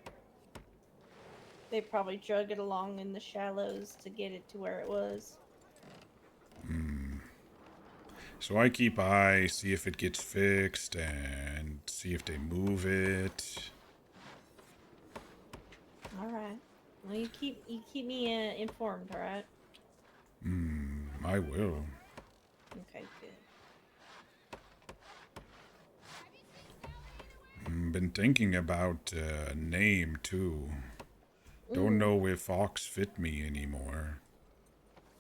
They probably drug it along in the shallows to get it to where it was. So I keep eye, see if it gets fixed, and see if they move it. All right. Well, you keep me informed, all right? I will. Okay, good. Been thinking about name too. Don't know if Ox fit me anymore.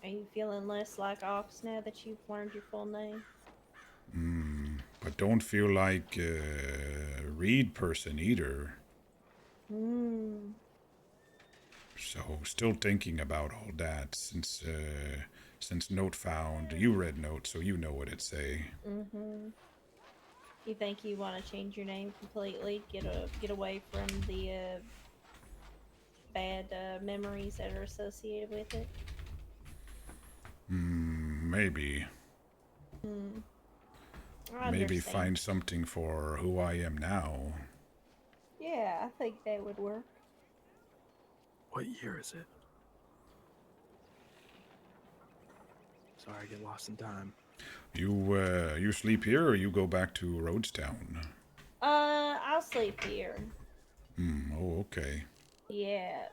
Are you feeling less like Ox now that you've learned your full name? But don't feel like a Reed person either. So still thinking about all that since Note found. You read Note, so you know what it say. You think you want to change your name completely? Get away from the bad memories that are associated with it? Maybe. I Maybe understand. find something for who I am now. Yeah, I think that would work. What year is it? Sorry, I get lost in time. You sleep here or you go back to Rhodestown? I'll sleep here. Oh, okay. Yeah,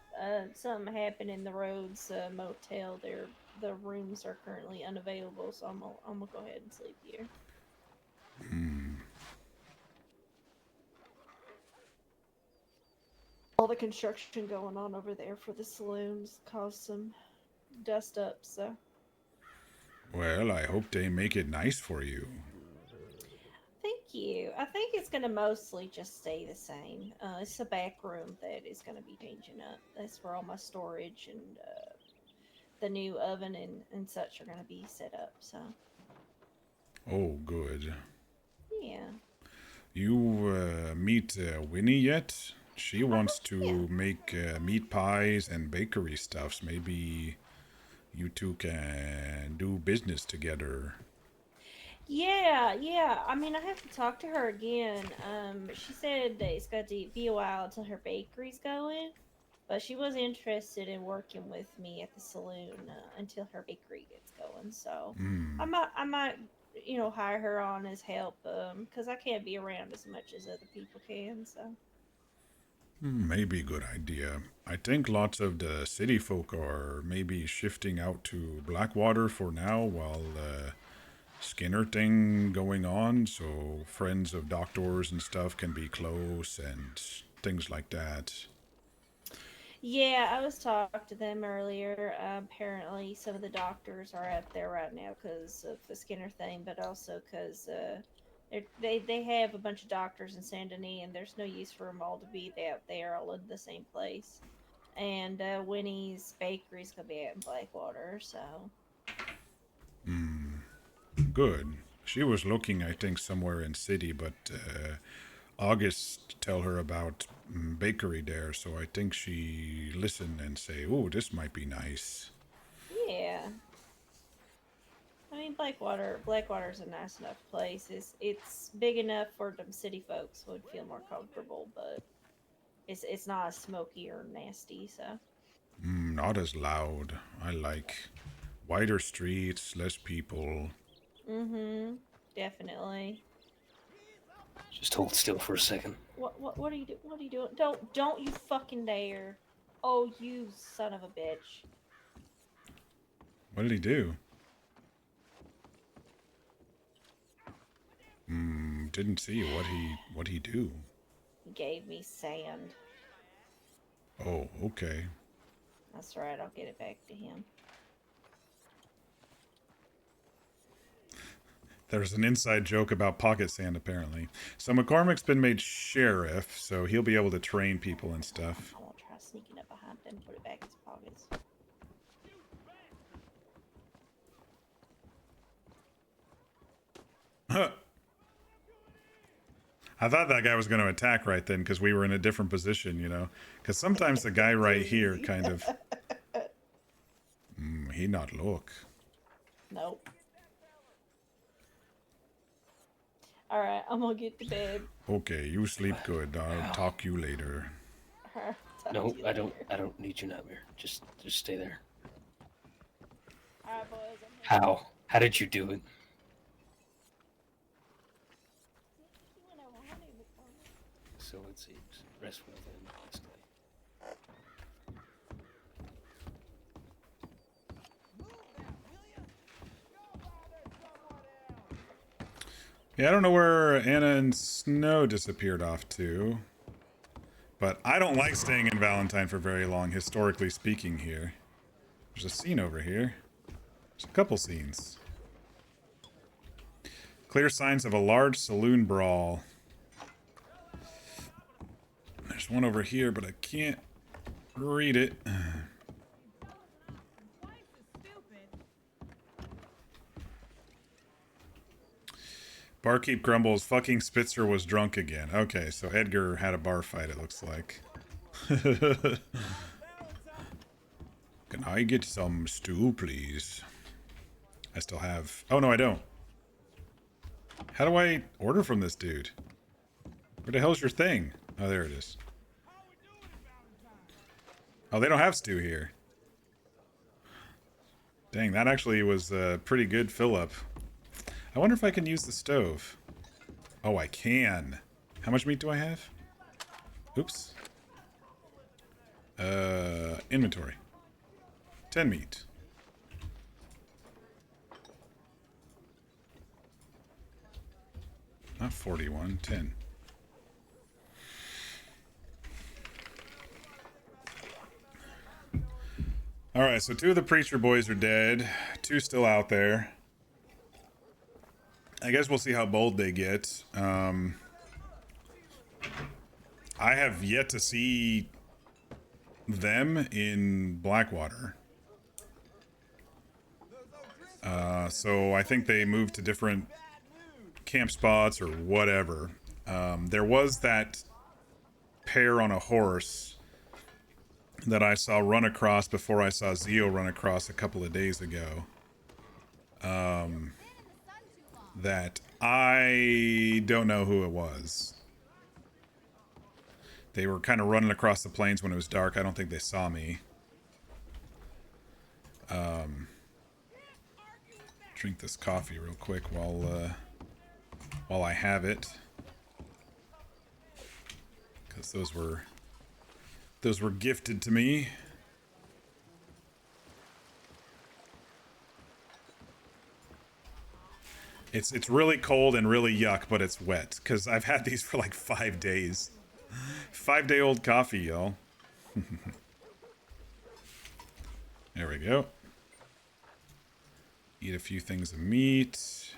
something happened in the Rhodes motel. The rooms are currently unavailable, so I'm gonna go ahead and sleep here. All the construction going on over there for the saloons caused some dust up, so. Well, I hope they make it nice for you. Thank you. I think it's going to mostly just stay the same. It's the back room that is going to be changing up. That's where all my storage and the new oven and such are going to be set up, so. Oh, good. Yeah. You meet Winnie yet? She wants to Yeah. make meat pies and bakery stuffs. Maybe you two can do business together. Yeah. I mean, I have to talk to her again. She said that it's going to be a while until her bakery's going, but she was interested in working with me at the saloon until her bakery gets going. So I might, hire her on as help because I can't be around as much as other people can. So. Maybe a good idea. I think lots of the city folk are maybe shifting out to Blackwater for now, while Skinner thing going on, so friends of doctors and stuff can be close and things like that. Yeah, I was talking to them earlier. Apparently, some of the doctors are out there right now because of the Skinner thing, but also because they have a bunch of doctors in Saint Denis, and there's no use for them all to be out there all in the same place. And Winnie's Bakery's gonna be out in Blackwater, so Good. She was looking, I think, somewhere in city, but August tell her about bakery there, so I think she listened and say, "Oh, this might be nice." yeah. I mean, Blackwater's a nice enough place. It's big enough for them city folks would feel more comfortable, but it's not as smoky or nasty. So Not as loud. I like wider streets, less people. mm-hmm, definitely. Just hold still for a second. What are you do? What are you doing? Don't you fucking dare! Oh, you son of a bitch! What did he do? Didn't see what he do. He gave me sand. Oh, okay. That's right. I'll get it back to him. There's an inside joke about pocket sand, apparently. So McCormick's been made sheriff, so he'll be able to train people and stuff. I won't try sneaking up behind him and put it back in his pockets. I thought that guy was going to attack right then because we were in a different position, you know? Because sometimes the guy right here kind of... he not look. Nope. Alright, I'm gonna get to bed. Okay, you sleep good. I'll talk you later. Talk No, to you I don't. later. I don't need you, Nightmare. Just stay there. Alright, boys. I'm heading. How? How did you do it? You went over honey, McCormick. So it seems. Rest well then. Stay. Yeah, I don't know where Anna and Snow disappeared off to. But I don't like staying in Valentine for very long, historically speaking here. There's a scene over here. There's a couple scenes. Clear signs of a large saloon brawl. There's one over here, but I can't read it. Barkeep grumbles, fucking Spitzer was drunk again. Okay, so Edgar had a bar fight, it looks like. Can I get some stew, please? I still have... Oh, no, I don't. How do I order from this dude? Where the hell's your thing? Oh, there it is. Oh, they don't have stew here. Dang, that actually was a pretty good fill-up. I wonder if I can use the stove. Oh, I can. How much meat do I have? Oops. Inventory. 10 meat. Not 41, 10. Alright, so 2 of the preacher boys are dead. 2 still out there. I guess we'll see how bold they get. I have yet to see them in Blackwater. So I think they moved to different camp spots or whatever. There was that pair on a horse that I saw run across before I saw Zio run across a couple of days ago. That I don't know who it was. They were kind of running across the plains when it was dark. I don't think they saw me. Drink this coffee real quick while I have it, because those were gifted to me. It's really cold and really yuck, but it's wet because I've had these for like 5 days. 5-day-old coffee, y'all. There we go. Eat a few things of meat.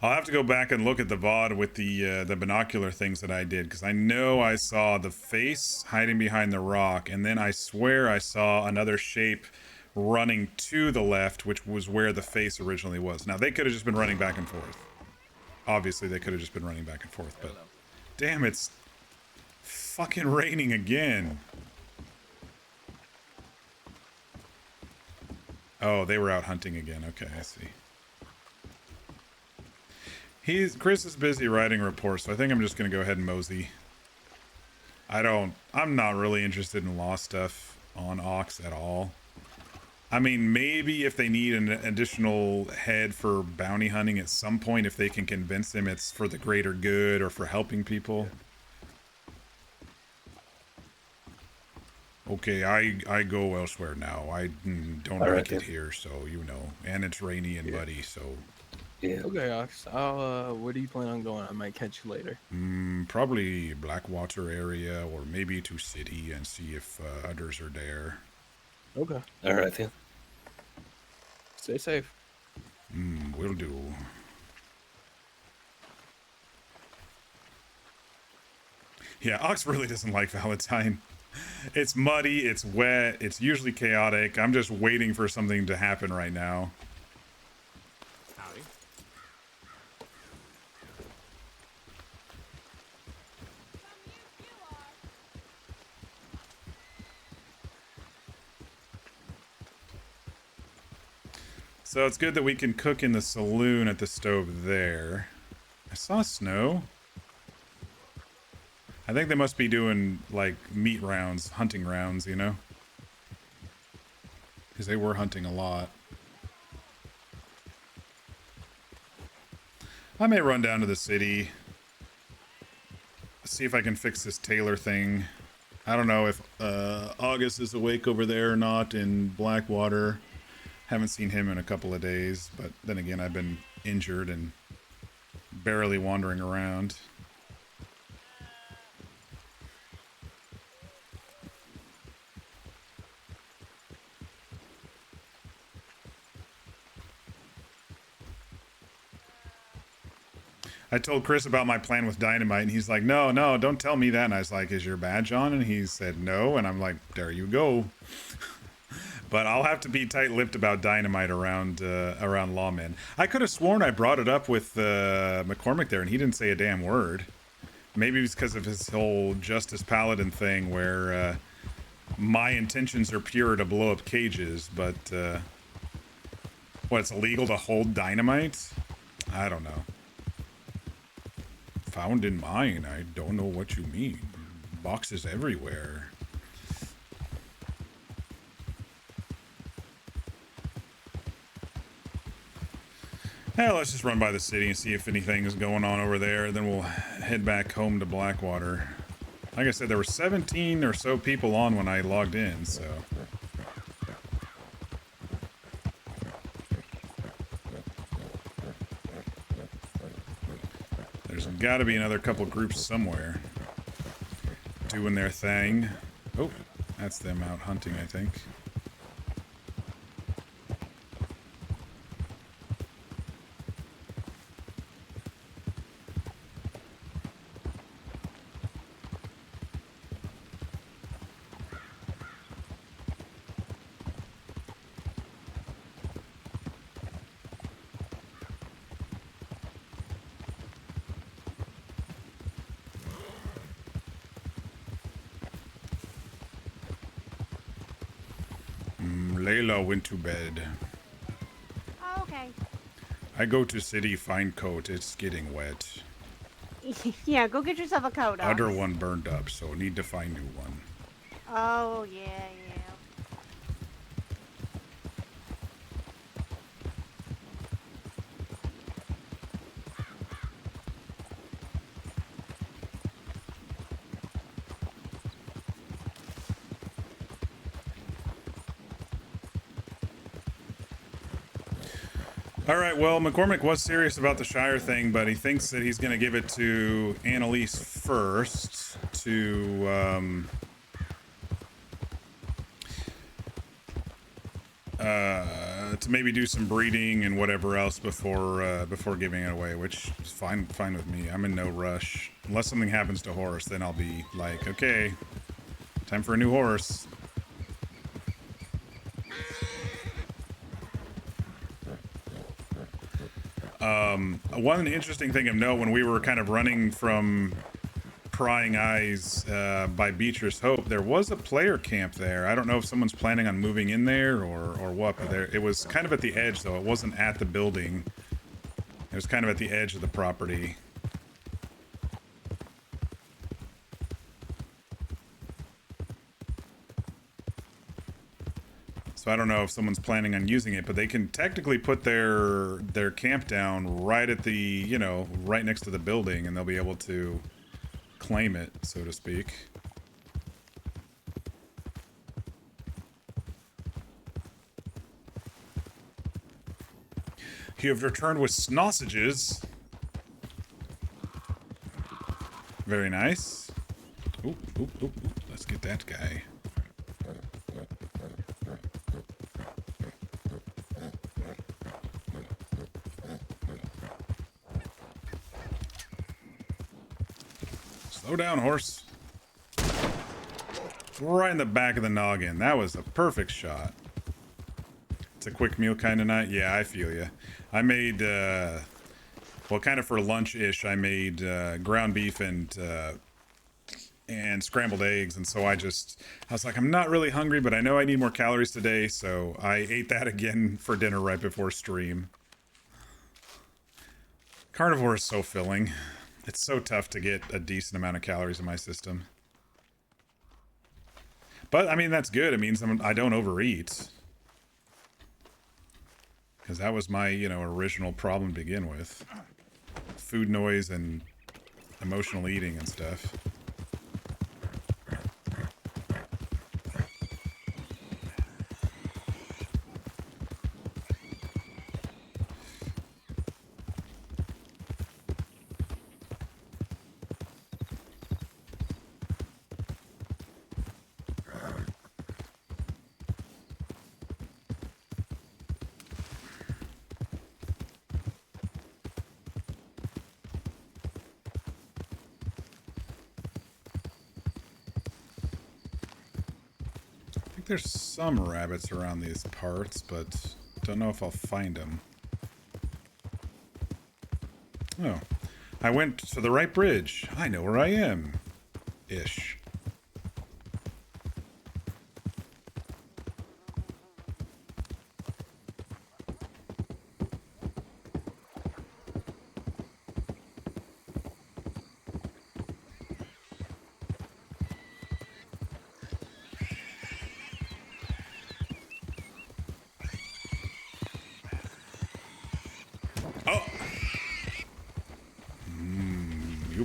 I'll have to go back and look at the VOD with the binocular things that I did, because I know I saw the face hiding behind the rock, and then I swear I saw another shape running to the left, which was where the face originally was. Now, they could have just been running back and forth. Obviously, they could have just been running back and forth, but damn, it's fucking raining again. Oh, they were out hunting again. Okay, I see. Chris is busy writing reports, so I think I'm just gonna go ahead and mosey. I'm not really interested in law stuff on Ox at all. I mean, maybe if they need an additional head for bounty hunting at some point, if they can convince them it's for the greater good or for helping people. Okay, I go elsewhere now. I don't like it here, so you know. And it's rainy and muddy, so... Yeah. Okay, Ox. Where do you plan on going? I might catch you later. Probably Blackwater area, or maybe to city and see if others are there. Okay. All right, then. Stay safe. Will do. Yeah, Ox really doesn't like Valentine. It's muddy, it's wet, it's usually chaotic. I'm just waiting for something to happen right now. Howdy. So it's good that we can cook in the saloon at the stove there. I saw snow. I think they must be doing, like, meat rounds, hunting rounds, you know? Because they were hunting a lot. I may run down to the city. See if I can fix this Taylor thing. I don't know if August is awake over there or not in Blackwater. Haven't seen him in a couple of days, but then again, I've been injured and barely wandering around. I told Chris about my plan with dynamite, and he's like, no, don't tell me that. And I was like, is your badge on? And he said no, and I'm like, there you go. But I'll have to be tight-lipped about dynamite around lawmen. I could have sworn I brought it up with McCormick there, and he didn't say a damn word. Maybe it's because of his whole Justice Paladin thing, where my intentions are pure to blow up cages, but what, it's illegal to hold dynamite? I don't know. Found in mine. I don't know what you mean. Boxes everywhere. Yeah, let's just run by the city and see if anything is going on over there. Then we'll head back home to Blackwater. Like I said, there were 17 or so people on when I logged in, so... There's got to be another couple groups somewhere doing their thing. Oh, that's them out hunting, I think. Layla went to bed. Oh, okay. I go to city, find coat. It's getting wet. Yeah, go get yourself a coat. Other Ox. one burned up, so need to find new one. Oh, yeah. All right, well, McCormick was serious about the Shire thing, but he thinks that he's going to give it to Annalise first to maybe do some breeding and whatever else before giving it away, which is fine with me. I'm in no rush. Unless something happens to Horse, then I'll be like, okay, time for a new horse. One interesting thing of note, when we were kind of running from Prying Eyes by Beecher's Hope, there was a player camp there. I don't know if someone's planning on moving in there or what, but it was kind of at the edge, though. It wasn't at the building. It was kind of at the edge of the property. So I don't know if someone's planning on using it, but they can technically put their camp down right at the, you know, right next to the building, and they'll be able to claim it, so to speak. You have returned with sausages. Very nice. Oop, oop, oop, oop. Let's get that guy. Slow down, horse. Right in the back of the noggin. That was a perfect shot. It's a quick meal kind of night. Yeah, I feel you. I made, well, kind of for lunch-ish, I made ground beef and scrambled eggs. And so I was like, I'm not really hungry, but I know I need more calories today. So I ate that again for dinner right before stream. Carnivore is so filling. It's so tough to get a decent amount of calories in my system. But, I mean, that's good. It means I don't overeat. Because that was my, you know, original problem to begin with. Food noise and emotional eating and stuff. There's some rabbits around these parts, but don't know if I'll find them. Oh, I went to the right bridge. I know where I am. Ish.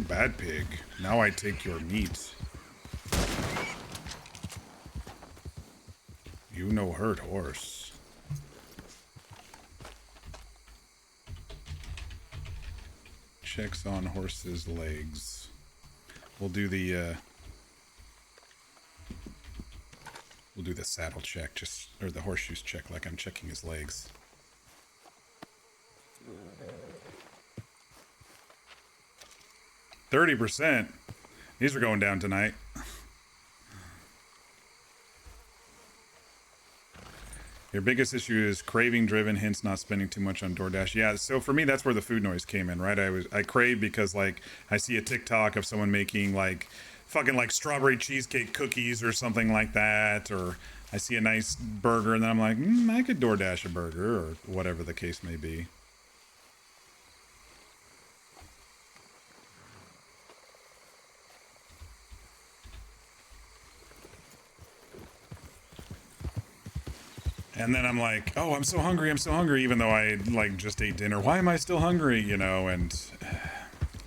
Bad pig. Now I take your meat. You no hurt horse. Checks on horse's legs. We'll do the saddle check, or the horseshoes check, like I'm checking his legs. 30%. These are going down tonight. Your biggest issue is craving driven, hence not spending too much on DoorDash. Yeah, so for me, that's where the food noise came in, right? I crave because, like, I see a TikTok of someone making, like, fucking, like, strawberry cheesecake cookies or something like that, or I see a nice burger, and then I'm like, I could DoorDash a burger, or whatever the case may be. And then I'm like, oh, I'm so hungry, even though I, like, just ate dinner. Why am I still hungry, you know? And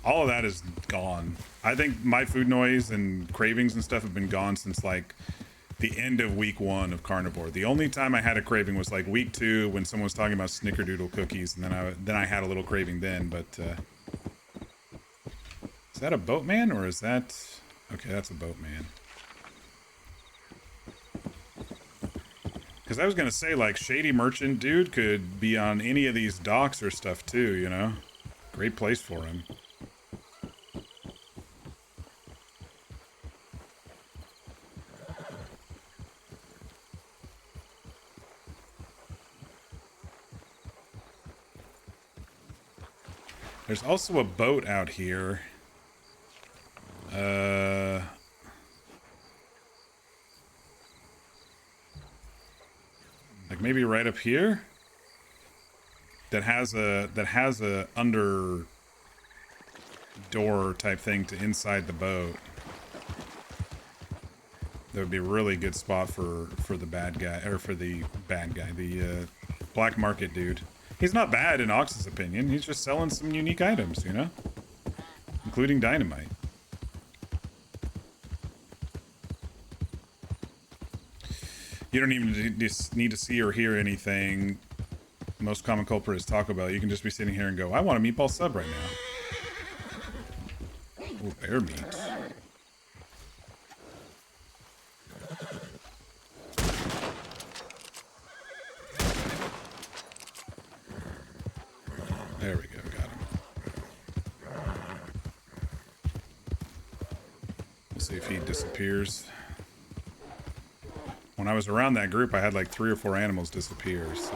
all of that is gone. I think my food noise and cravings and stuff have been gone since, like, the end of week 1 of carnivore. The only time I had a craving was like week 2 when someone was talking about snickerdoodle cookies, and then I had a little craving then. But is that a boatman or is that? Okay, that's a boatman. Because I was gonna say, like, shady merchant dude could be on any of these docks or stuff too, you know? Great place for him. There's also a boat out here. Like maybe right up here? That has a under door type thing to inside the boat. That would be a really good spot for the bad guy, or for the bad guy, the black market dude. He's not bad in Ox's opinion. He's just selling some unique items, you know? Including dynamite. You don't even need to see or hear anything. Most common culprit is Taco Bell. You can just be sitting here and go, I want a meatball sub right now. Ooh, bear meat. There we go, got him. We'll see if he disappears. When I was around that group, I had like 3 or 4 animals disappear, so...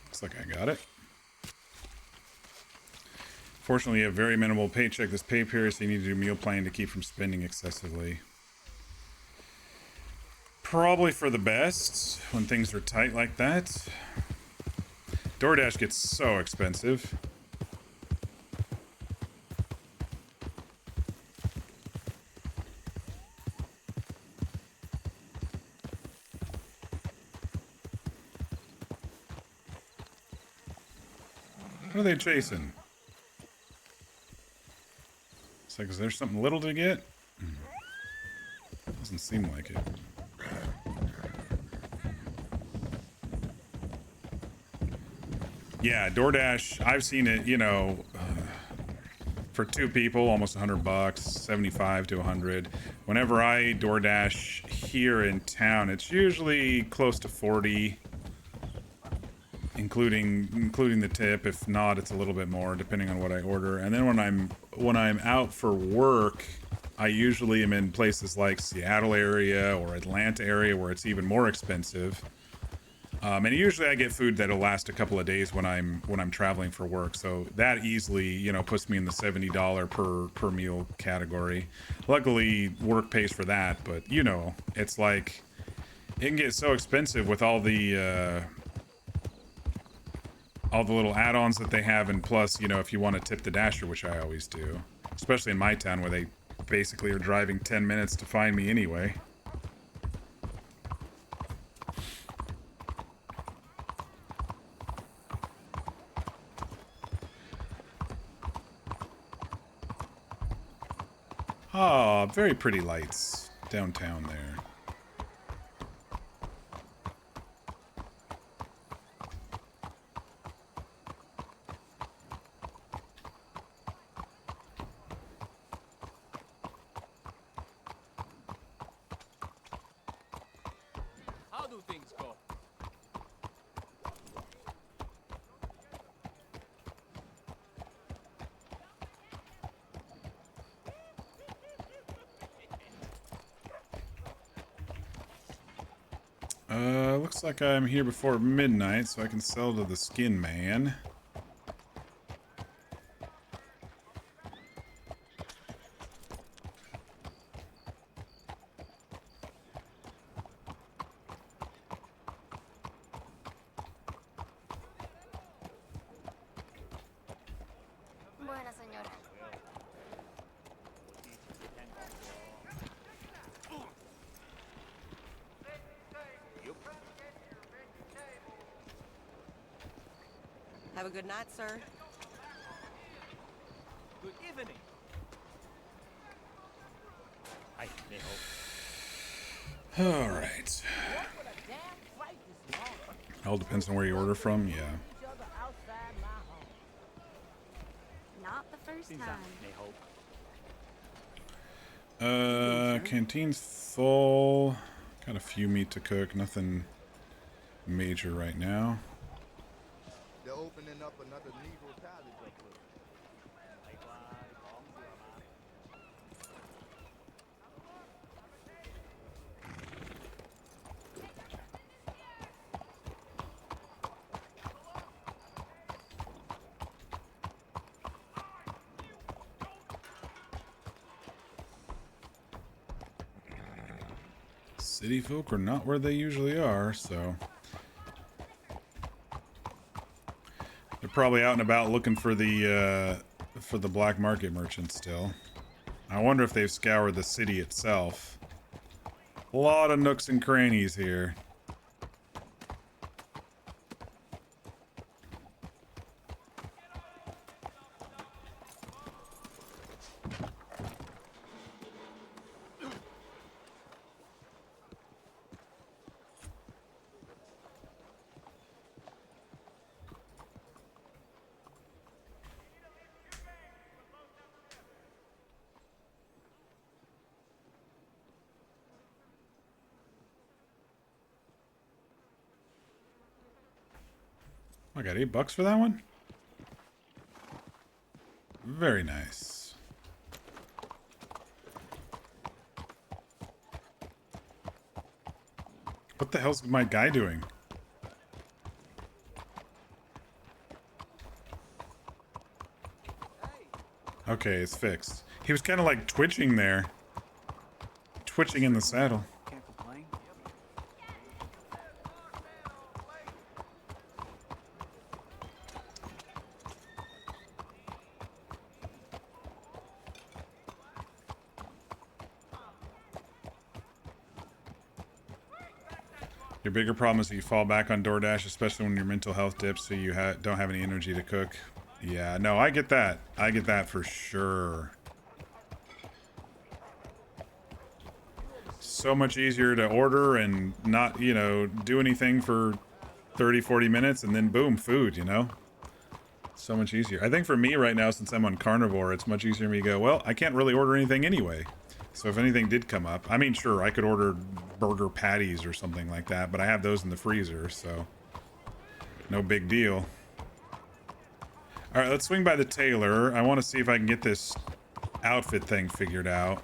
Looks like I got it. Fortunately, you have very minimal paycheck this pay period, so you need to do meal planning to keep from spending excessively. Probably for the best when things are tight like that. DoorDash gets so expensive. What are they chasing? It's like, is there something little to get? Doesn't seem like it. Yeah, DoorDash, I've seen it, you know, for 2 people, almost $100, 75 to 100. Whenever I DoorDash here in town, it's usually close to 40, including the tip. If not, it's a little bit more depending on what I order. And then when I'm out for work, I usually am in places like Seattle area or Atlanta area where it's even more expensive. And usually I get food that'll last a couple of days when I'm traveling for work. So that easily, you know, puts me in the $70 per meal category. Luckily, work pays for that, but you know, it's like it can get so expensive with all the little add-ons that they have, and plus, you know, if you want to tip the dasher, which I always do, especially in my town where they basically are driving 10 minutes to find me anyway. Ah, very pretty lights downtown there. How do things go? Looks like I'm here before midnight, so I can sell to the skin man. Buena señora. Have a good night, sir. Good evening. Hi, Neho. All right. All depends on where you order from. Yeah. Not the first Things time. out, Neho. Canteen's full. Got a few meat to cook. Nothing major right now. They're opening up another Negro college up there. City folk are not where they usually are, so they're probably out and about looking for the black market merchants still. I wonder if they've scoured the city itself. A lot of nooks and crannies here. I got $8 for that one. Very nice. What the hell's my guy doing? Okay, it's fixed. He was kind of like twitching there. Twitching in the saddle. Can't complain. Your bigger problem is that you fall back on DoorDash, especially when your mental health dips, so you don't have any energy to cook. Yeah, no, I get that. I get that for sure. So much easier to order and not, you know, do anything for 30, 40 minutes and then boom, food, you know? So much easier. I think for me right now, since I'm on carnivore, it's much easier for me to go, well, I can't really order anything anyway. So if anything did come up, I mean, sure, I could order burger patties or something like that, but I have those in the freezer, so no big deal. All right, let's swing by the tailor. I want to see if I can get this outfit thing figured out.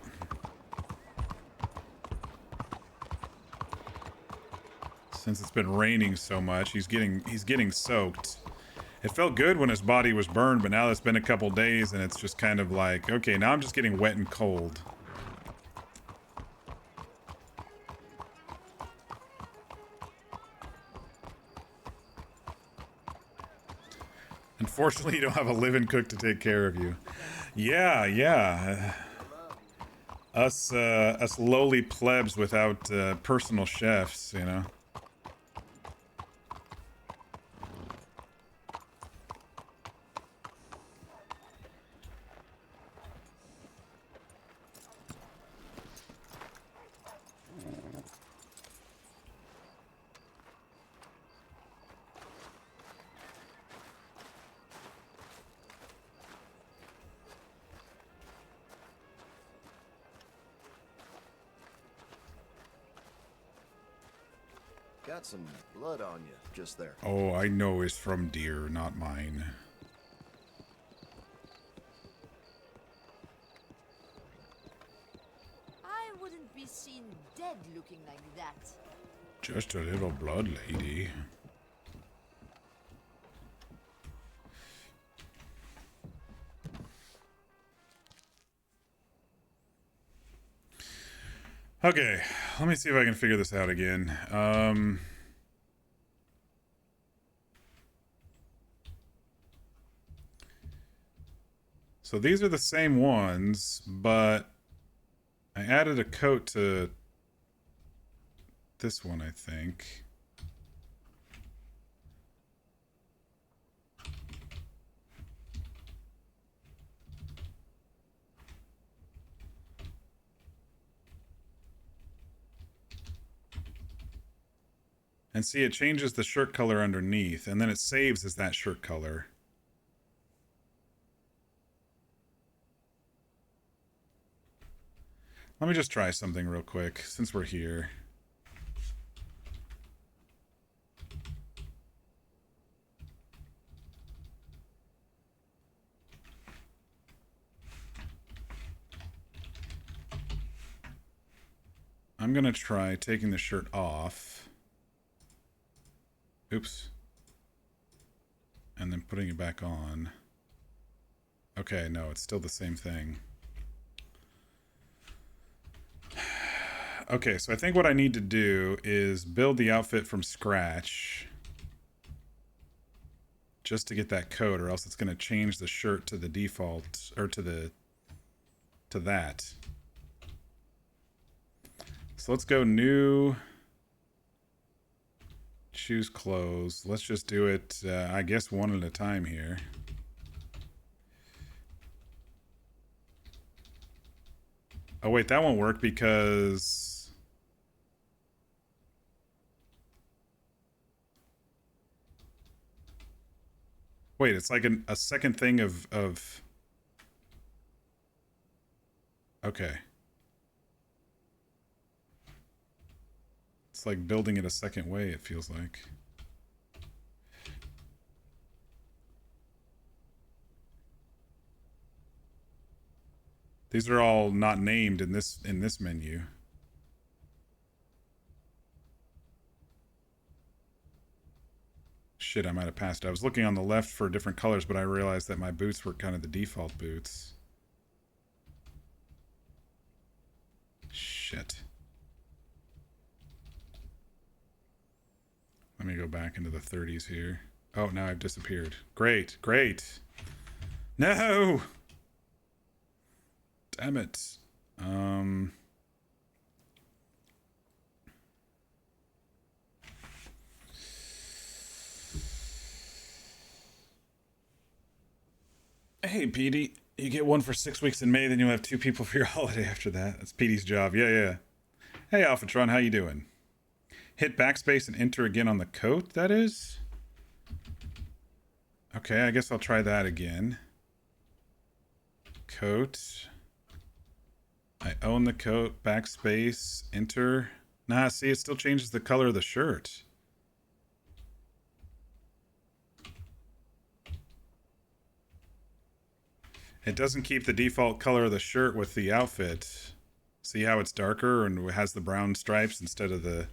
Since it's been raining so much, he's getting soaked. It felt good when his body was burned, but now it's been a couple days and it's just kind of like, okay, now I'm just getting wet and cold. Unfortunately, you don't have a living cook to take care of you. Yeah, yeah. Us lowly plebs without personal chefs, you know. Got some blood on you just there. Oh, I know it's from deer, not mine. I wouldn't be seen dead looking like that. Just a little blood, lady. Okay, let me see if I can figure this out again. So these are the same ones, but I added a coat to this one, I think. And see, it changes the shirt color underneath, and then it saves as that shirt color. Let me just try something real quick, since we're here. I'm gonna try taking the shirt off. Oops. And then putting it back on. Okay, no, it's still the same thing. Okay, so I think what I need to do is build the outfit from scratch. Just to get that code, or else it's gonna change the shirt to the default, or to that. So let's go new, choose clothes. Let's just do it, I guess, one at a time here. Oh wait, that won't work because... Wait, it's like a second thing of... Okay. It's like building it a second way, it feels like. These are all not named in this menu. Shit, I might have passed it. I was looking on the left for different colors, but I realized that my boots were kind of the default boots. Shit. Let me go back into the 30s here. Oh, now I've disappeared. Great, great. No! Damn it. Hey, Petey. You get one for 6 weeks in May, then you'll have 2 people for your holiday after that. That's Petey's job. Yeah, yeah. Hey, Alphatron, how you doing? Hit backspace and enter again on the coat, that is? Okay, I guess I'll try that again. Coat. I own the coat. Backspace. Enter. Nah, see, it still changes the color of the shirt. It doesn't keep the default color of the shirt with the outfit. See how it's darker and has the brown stripes instead of the...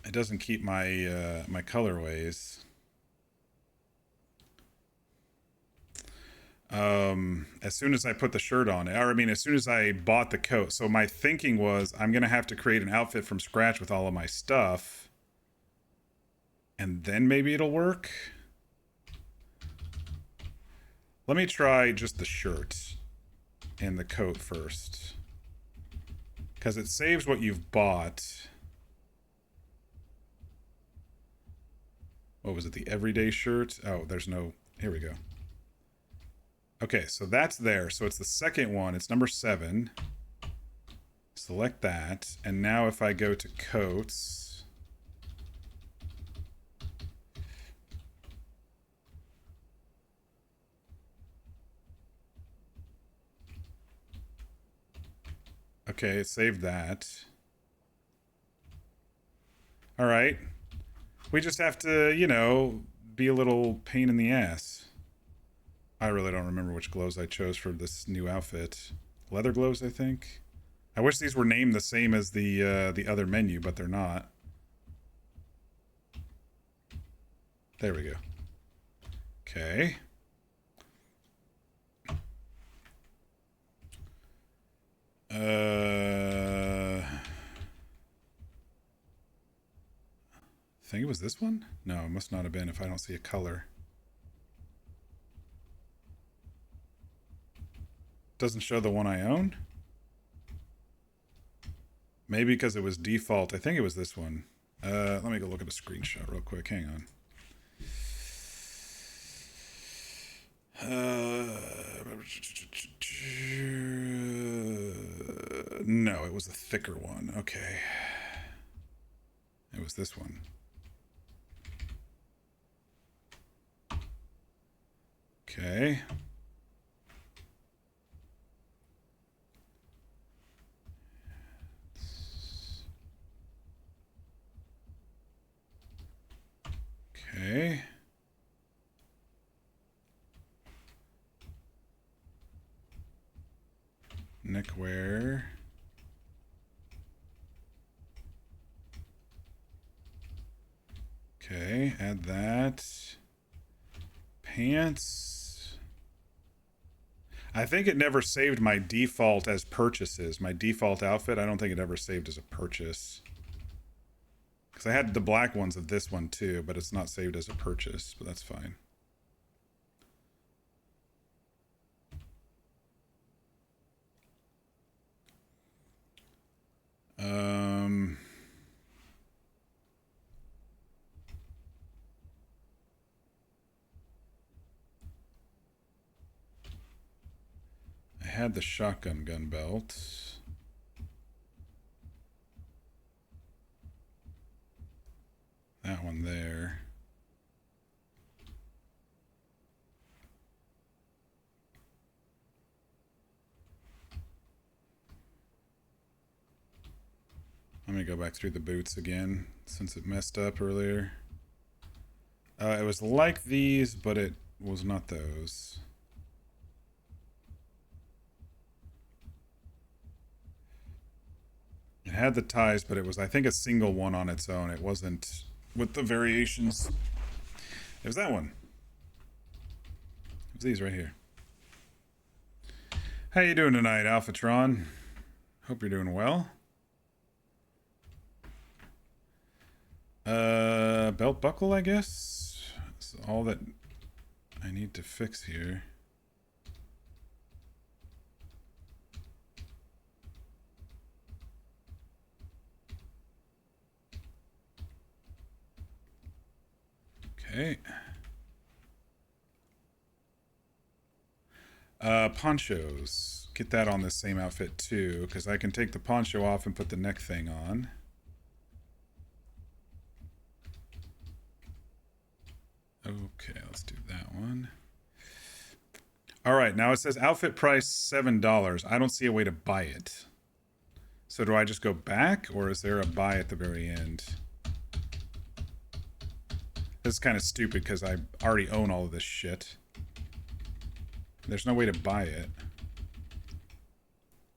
It doesn't keep my my colorways. As soon as I put the shirt on, or I mean, as soon as I bought the coat. So my thinking was I'm going to have to create an outfit from scratch with all of my stuff. And then maybe it'll work. Let me try just the shirt and the coat first. Because it saves what you've bought. What was it? The everyday shirt? Oh, there's no... Here we go. Okay, so that's there. So it's the second one. It's number 7. Select that. And now if I go to coats... Okay, it saved that. All right. We just have to, you know, be a little pain in the ass. I really don't remember which gloves I chose for this new outfit. Leather gloves, I think. I wish these were named the same as the other menu, but they're not. There we go. Okay. I think it was this one? No, it must not have been if I don't see a color. Doesn't show the one I own? Maybe because it was default. I think it was this one. Let me go look at a screenshot real quick. Hang on. No, it was a thicker one. Okay. It was this one. Okay. Okay. Neckwear. Okay, add that. Pants. I think it never saved my default as purchases. My default outfit, I don't think it ever saved as a purchase. Because I had the black ones of this one too, but it's not saved as a purchase, but that's fine. I had the shotgun gun belt. That one there. Let me go back through the boots again, since it messed up earlier. It was like these, but it was not those. It had the ties, but it was, I think, a single one on its own. It wasn't with the variations. It was that one. It was these right here. How you doing tonight, Alphatron? Hope you're doing well. Belt buckle, I guess. That's all that I need to fix here. Okay. Ponchos. Get that on the same outfit too, because I can take the poncho off and put the neck thing on. Okay, let's do that one. All right, now it says outfit price $7. I don't see a way to buy it. So do I just go back, or is there a buy at the very end? This is kind of stupid because I already own all of this shit. There's no way to buy it.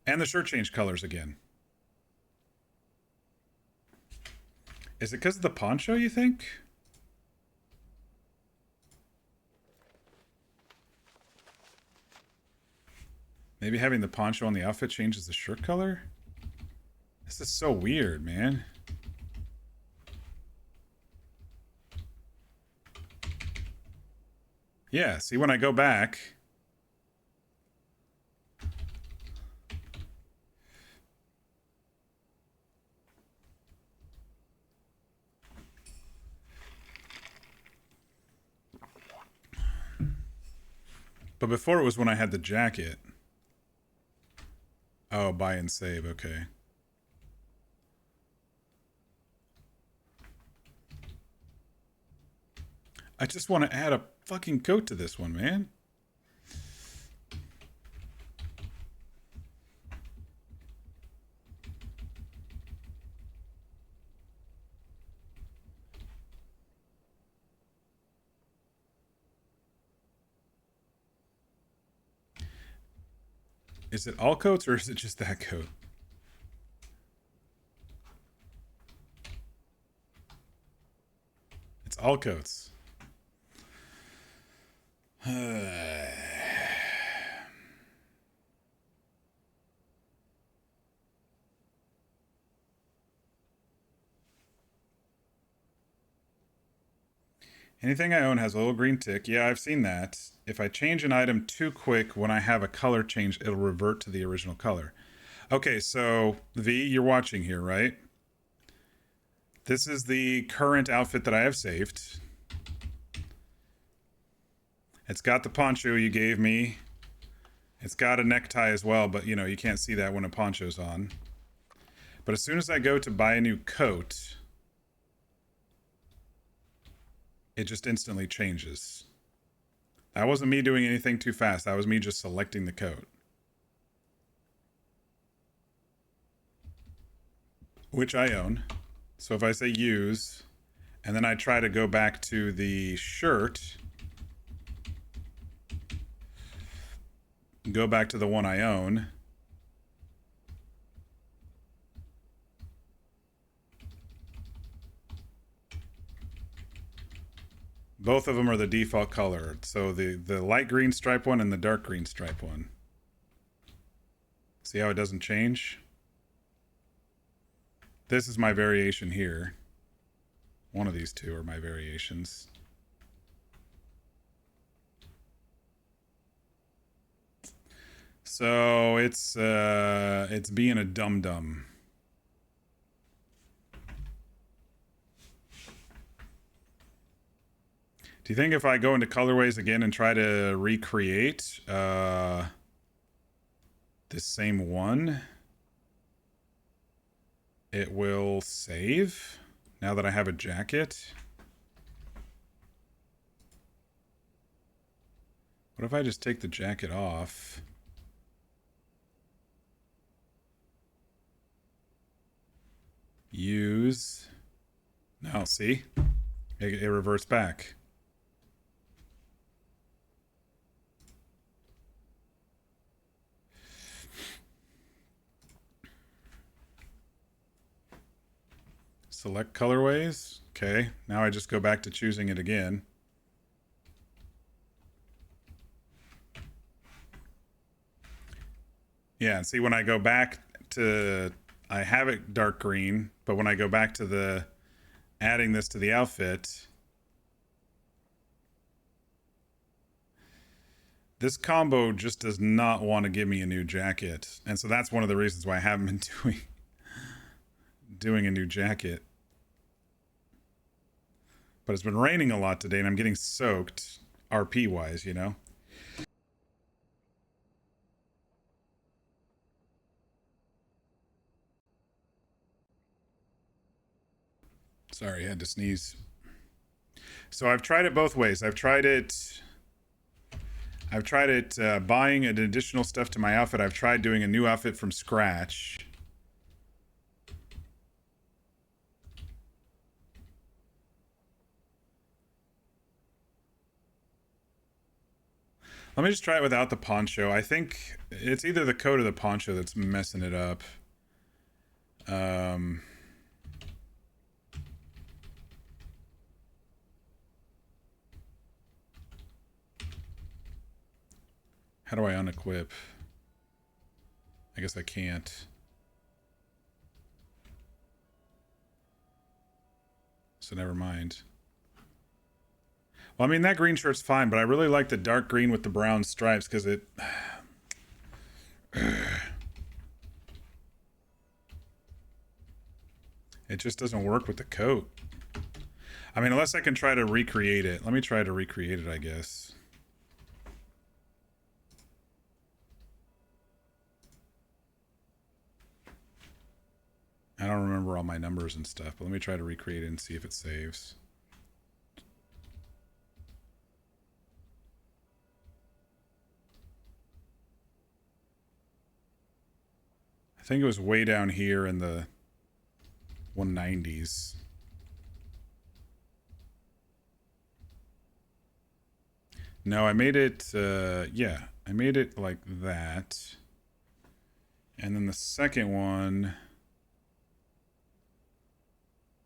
And the shirt changed colors again. Is it because of the poncho, you think? Maybe having the poncho on the outfit changes the shirt color? This is so weird, man. Yeah, see, when I go back... But before it was when I had the jacket. Oh, buy and save, okay. I just want to add a fucking coat to this one, man. Is it all coats or is it just that coat? It's all coats. Anything I own has a little green tick. Yeah, I've seen that. If I change an item too quick when I have a color change, it'll revert to the original color. Okay, so V, you're watching here, right? This is the current outfit that I have saved. It's got the poncho you gave me. It's got a necktie as well, but you know, you can't see that when a poncho's on. But as soon as I go to buy a new coat, it just instantly changes. That wasn't me doing anything too fast. That was me just selecting the coat. Which I own. So if I say use, and then I try to go back to the shirt, go back to the one I own, both of them are the default color. So the light green stripe one and the dark green stripe one. See how it doesn't change? This is my variation here. One of these two are my variations. So it's being a dum-dum. Do you think if I go into colorways again and try to recreate this same one, it will save now that I have a jacket? What if I just take the jacket off? Use. No, see? It reverts back. Select colorways. Okay, now I just go back to choosing it again. Yeah, see when I go back to, I have it dark green, but when I go back to the adding this to the outfit, this combo just does not want to give me a new jacket. And so that's one of the reasons why I haven't been doing a new jacket. But it's been raining a lot today and I'm getting soaked RP wise, you know? Sorry, I had to sneeze. So I've tried it both ways. I've tried it buying an additional stuff to my outfit. I've tried doing a new outfit from scratch. Let me just try it without the poncho. I think it's either the coat or the poncho that's messing it up. How do I unequip? I guess I can't. So never mind. Well, I mean, that green shirt's fine, but I really like the dark green with the brown stripes because it... it just doesn't work with the coat. I mean, unless I can try to recreate it. Let me try to recreate it, I guess. I don't remember all my numbers and stuff, but let me try to recreate it and see if it saves. I think it was way down here in the 190s. No, I made it, yeah, I made it like that. And then the second one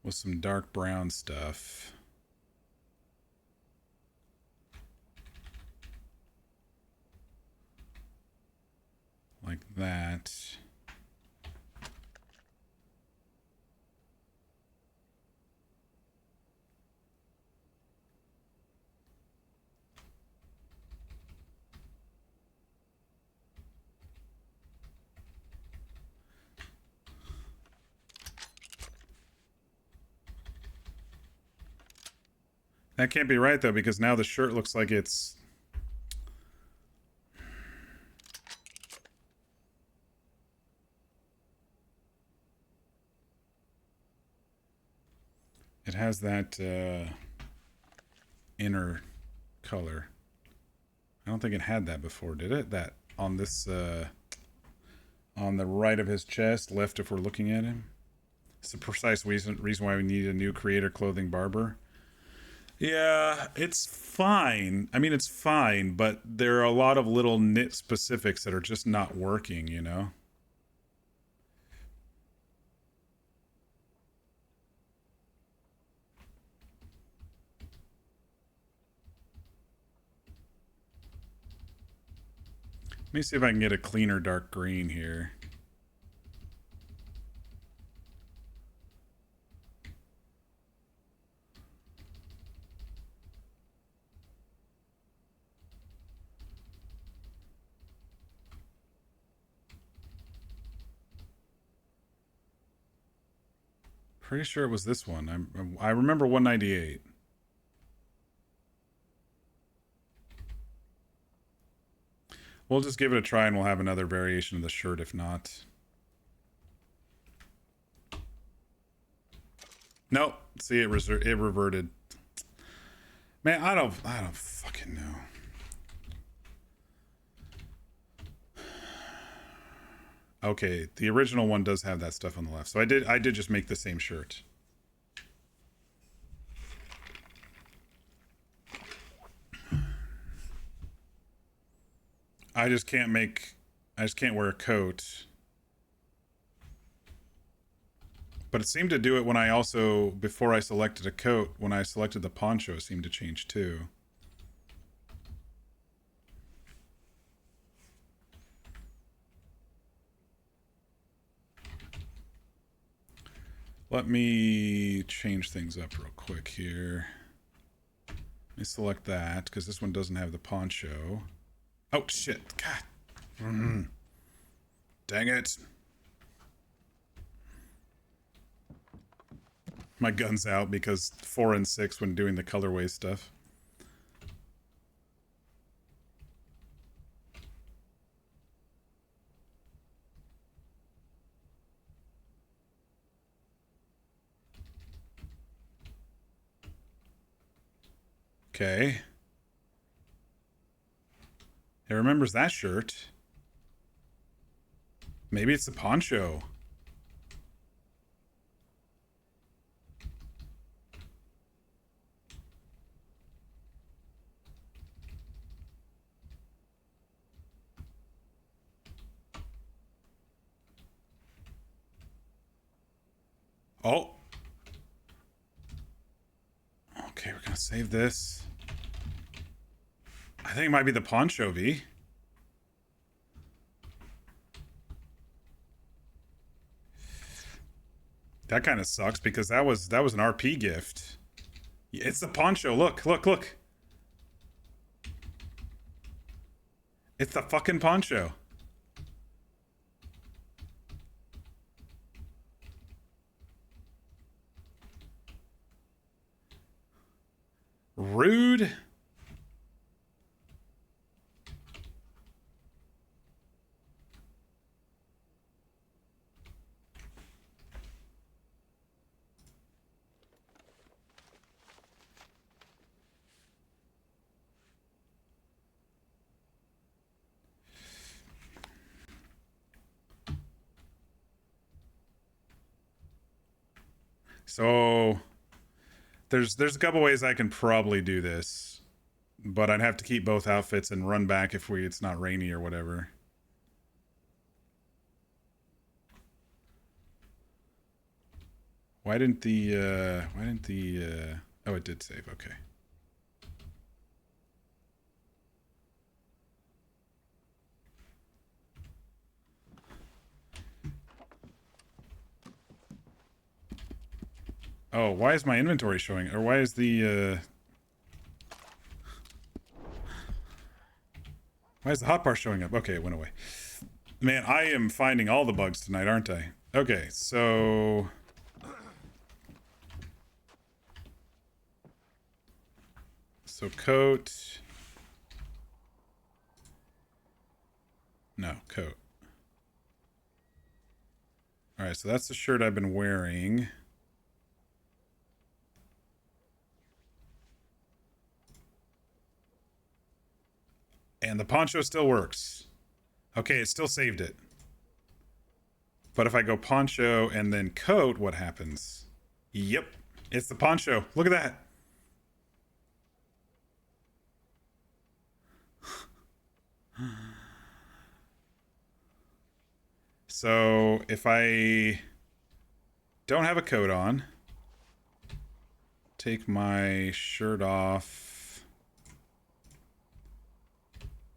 was some dark brown stuff. Like that. That can't be right though, because now the shirt looks like it's... It has that, inner color. I don't think it had that before, did it? That on this, on the right of his chest, left if we're looking at him. It's the precise reason why we need a new creator clothing barber. Yeah, it's fine. I mean, it's fine, but there are a lot of little knit specifics that are just not working, you know? Let me see if I can get a cleaner dark green here. Pretty sure it was this one. I remember 198. We'll just give it a try and we'll have another variation of the shirt if not. Nope. See, it reverted. Man, I don't fucking know. Okay, the original one does have that stuff on the left. So I did just make the same shirt. I just can't wear a coat. But it seemed to do it when I also, before I selected a coat, when I selected the poncho, it seemed to change too. Let me change things up real quick here. Let me select that, because this one doesn't have the poncho. Oh, shit. God. Dang it. My gun's out because 4 and 6 when doing the colorway stuff. Okay. It remembers that shirt. Maybe it's the poncho. Oh. Okay, we're gonna save this. I think it might be the poncho, V. That kind of sucks because that was an RP gift. It's the poncho. Look, look, look. It's the fucking poncho. Rude. So there's a couple ways I can probably do this, but I'd have to keep both outfits and run back if it's not rainy or whatever. Why didn't the oh, it did save. Okay. Oh, why is my inventory showing? Or why is the hotbar showing up? Okay, it went away. Man, I am finding all the bugs tonight, aren't I? Okay, so coat. No, coat. All right, so that's the shirt I've been wearing. And the poncho still works. Okay, it still saved it. But if I go poncho and then coat, what happens? Yep, it's the poncho. Look at that. So if I don't have a coat on, take my shirt off,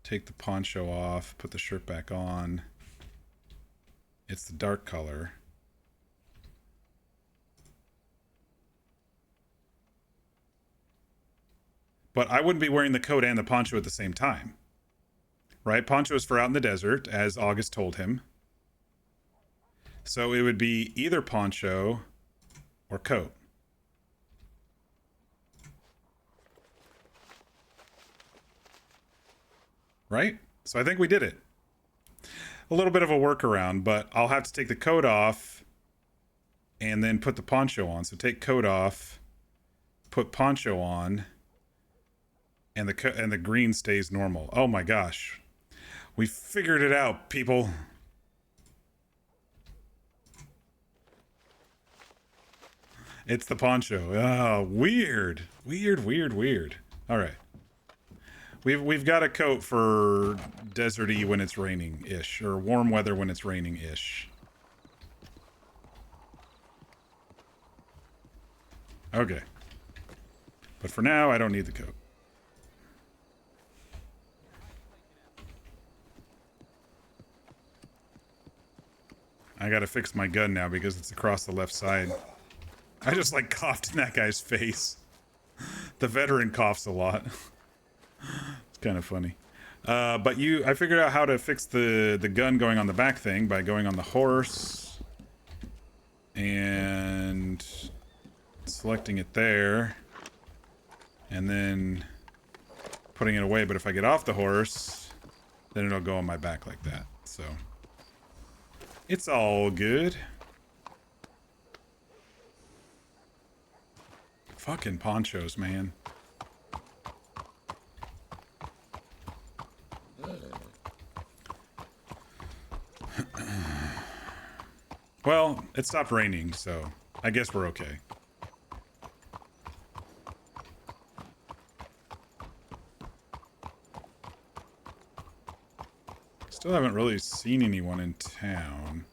take the poncho off, put the shirt back on. It's the dark color. But I wouldn't be wearing the coat and the poncho at the same time. Right? Poncho is for out in the desert, as August told him. So it would be either poncho or coat. Right? So I think we did it. A little bit of a workaround, but I'll have to take the coat off and then put the poncho on. So take coat off, put poncho on, and the green stays normal. Oh my gosh. We figured it out, people. It's the poncho. Oh, weird. Weird. All right. We've got a coat for deserty when it's raining-ish, or warm weather when it's raining-ish. Okay. But for now, I don't need the coat. I gotta fix my gun now because it's across the left side. I just like coughed in that guy's face. The veteran coughs a lot. It's kind of funny. But I figured out how to fix the gun going on the back thing by going on the horse and selecting it there and then putting it away. But if I get off the horse, then it'll go on my back like that. So it's all good. Fucking ponchos, man. Well, it stopped raining, so I guess we're okay. Still haven't really seen anyone in town.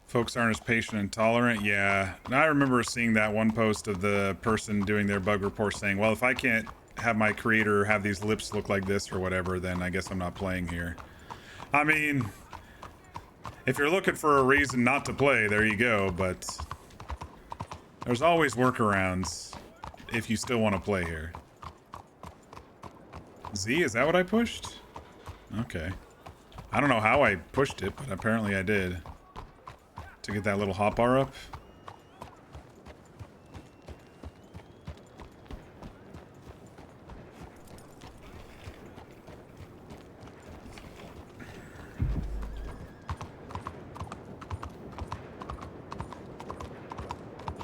Folks aren't as patient and tolerant. Yeah. And I remember seeing that one post of the person doing their bug report saying, well, if I can't have my creator have these lips look like this or whatever, then I guess I'm not playing here. I mean, if you're looking for a reason not to play, there you go. But there's always workarounds if you still want to play here. Z, is that what I pushed? Okay. I don't know how I pushed it, but apparently I did. To get that little hotbar up.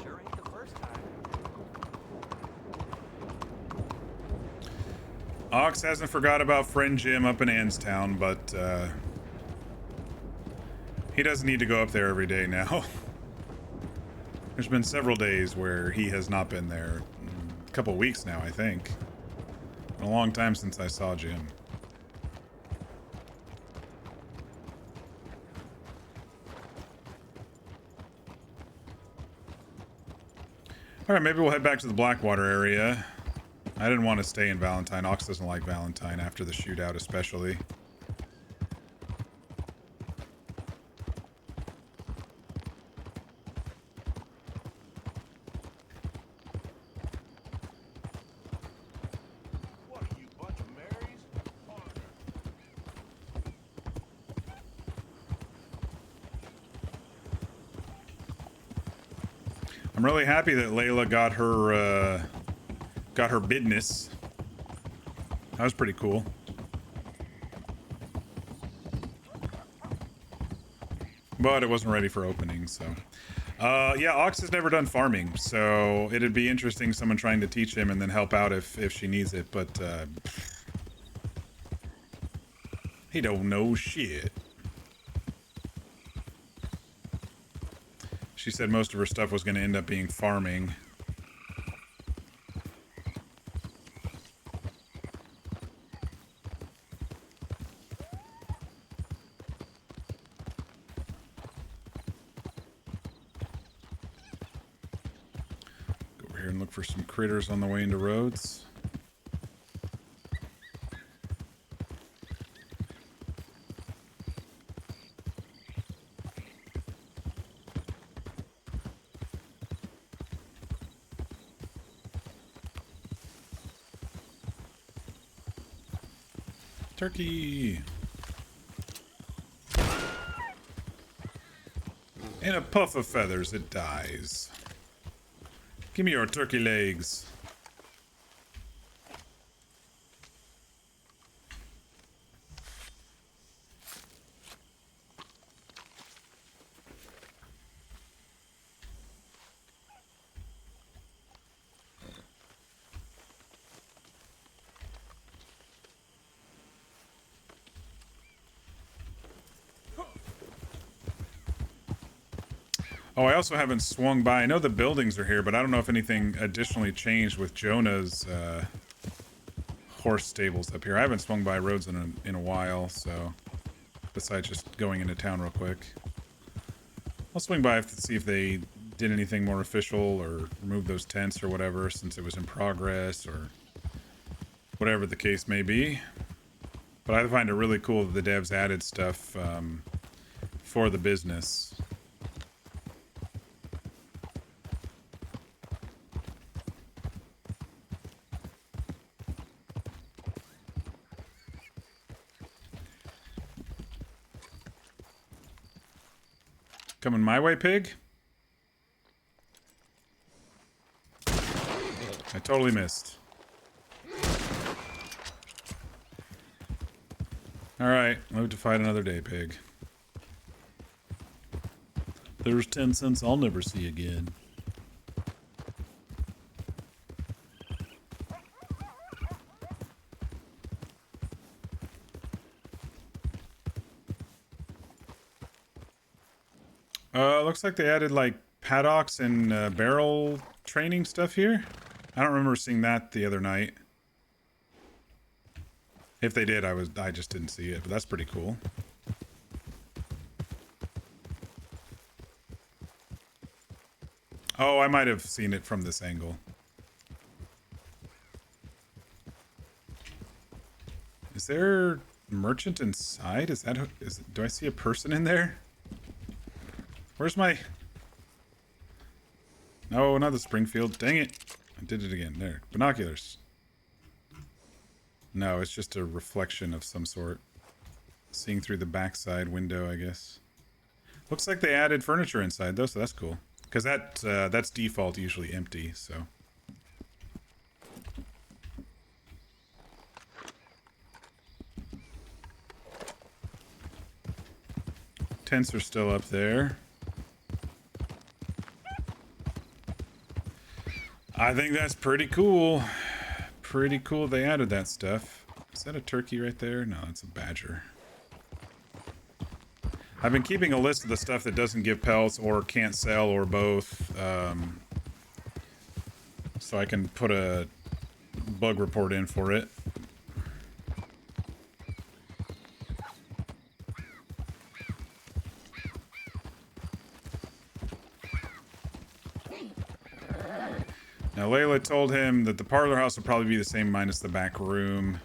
Sure ain't the first time. Ox hasn't forgot about friend Jim up in Anstown, but he doesn't need to go up there every day now. There's been several days where he has not been there. A couple weeks now, I think. A long time since I saw Jim. Alright, maybe we'll head back to the Blackwater area. I didn't want to stay in Valentine. Ox doesn't like Valentine after the shootout especially. I'm really happy that Layla got her business. That was pretty cool. But it wasn't ready for opening, so. Yeah, Ox has never done farming, so it'd be interesting someone trying to teach him and then help out if she needs it, but he don't know shit. She said most of her stuff was going to end up being farming. Go over here and look for some critters on the way into Rhodes. Turkey! In a puff of feathers, it dies. Give me your turkey legs. Oh, I also haven't swung by. I know the buildings are here, but I don't know if anything additionally changed with Jonah's horse stables up here. I haven't swung by Rhodes in a while, so besides just going into town real quick. I'll swing by to see if they did anything more official or remove those tents or whatever since it was in progress or whatever the case may be. But I find it really cool that the devs added stuff for the business. Coming my way, pig? I totally missed. Alright, live to fight another day, pig. There's 10 cents I'll never see again. Looks like they added like paddocks and barrel training stuff here. I don't remember seeing that the other night. If they did, I just didn't see it, but that's pretty cool. Oh, I might have seen it from this angle. Is there merchant inside? Do I see a person in there? Where's my... No, not the Springfield. Dang it. I did it again. There. Binoculars. No, it's just a reflection of some sort. Seeing through the backside window, I guess. Looks like they added furniture inside, though, so that's cool. Because that's default usually empty, so... Tents are still up there. I think that's pretty cool. Pretty cool they added that stuff. Is that a turkey right there? No, it's a badger. I've been keeping a list of the stuff that doesn't give pelts or can't sell or both. So I can put a bug report in for it. Now, Layla told him that the parlor house will probably be the same minus the back room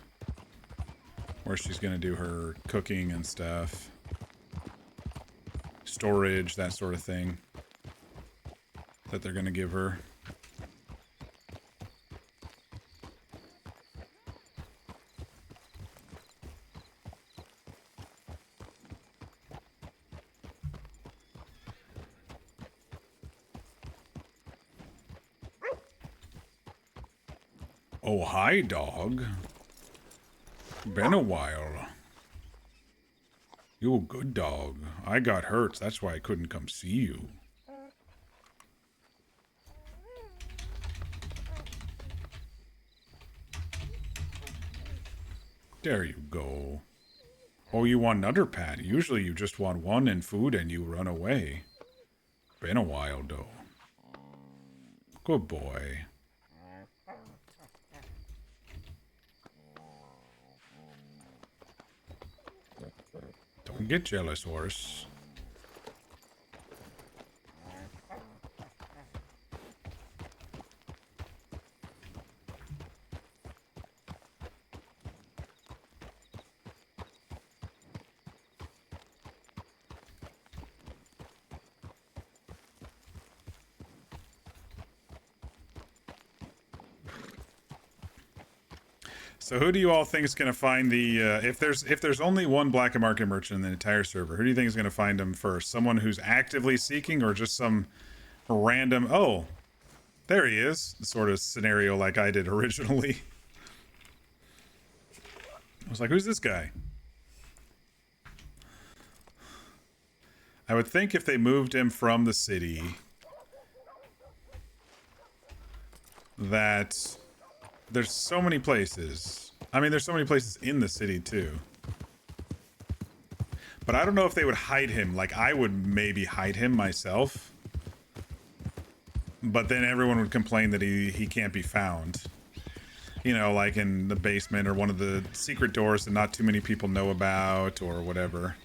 where she's going to do her cooking and stuff. Storage, that sort of thing that they're going to give her. Oh, hi, dog. Been a while. You a good dog. I got hurt, that's why I couldn't come see you. There you go. Oh, you want another pat? Usually you just want one and food and you run away. Been a while, though. Good boy. Don't get jealous, horse. So who do you all think is going to find the if there's only one black market merchant in the entire server, who do you think is going to find them first? Someone who's actively seeking, or just some random, oh, there he is, sort of scenario like I did originally. I was like, who's this guy? I would think if they moved him from the city that there's so many places. I mean, there's so many places in the city too. But I don't know if they would hide him. Like, I would maybe hide him myself. But then everyone would complain that he can't be found. You know, like in the basement or one of the secret doors that not too many people know about or whatever.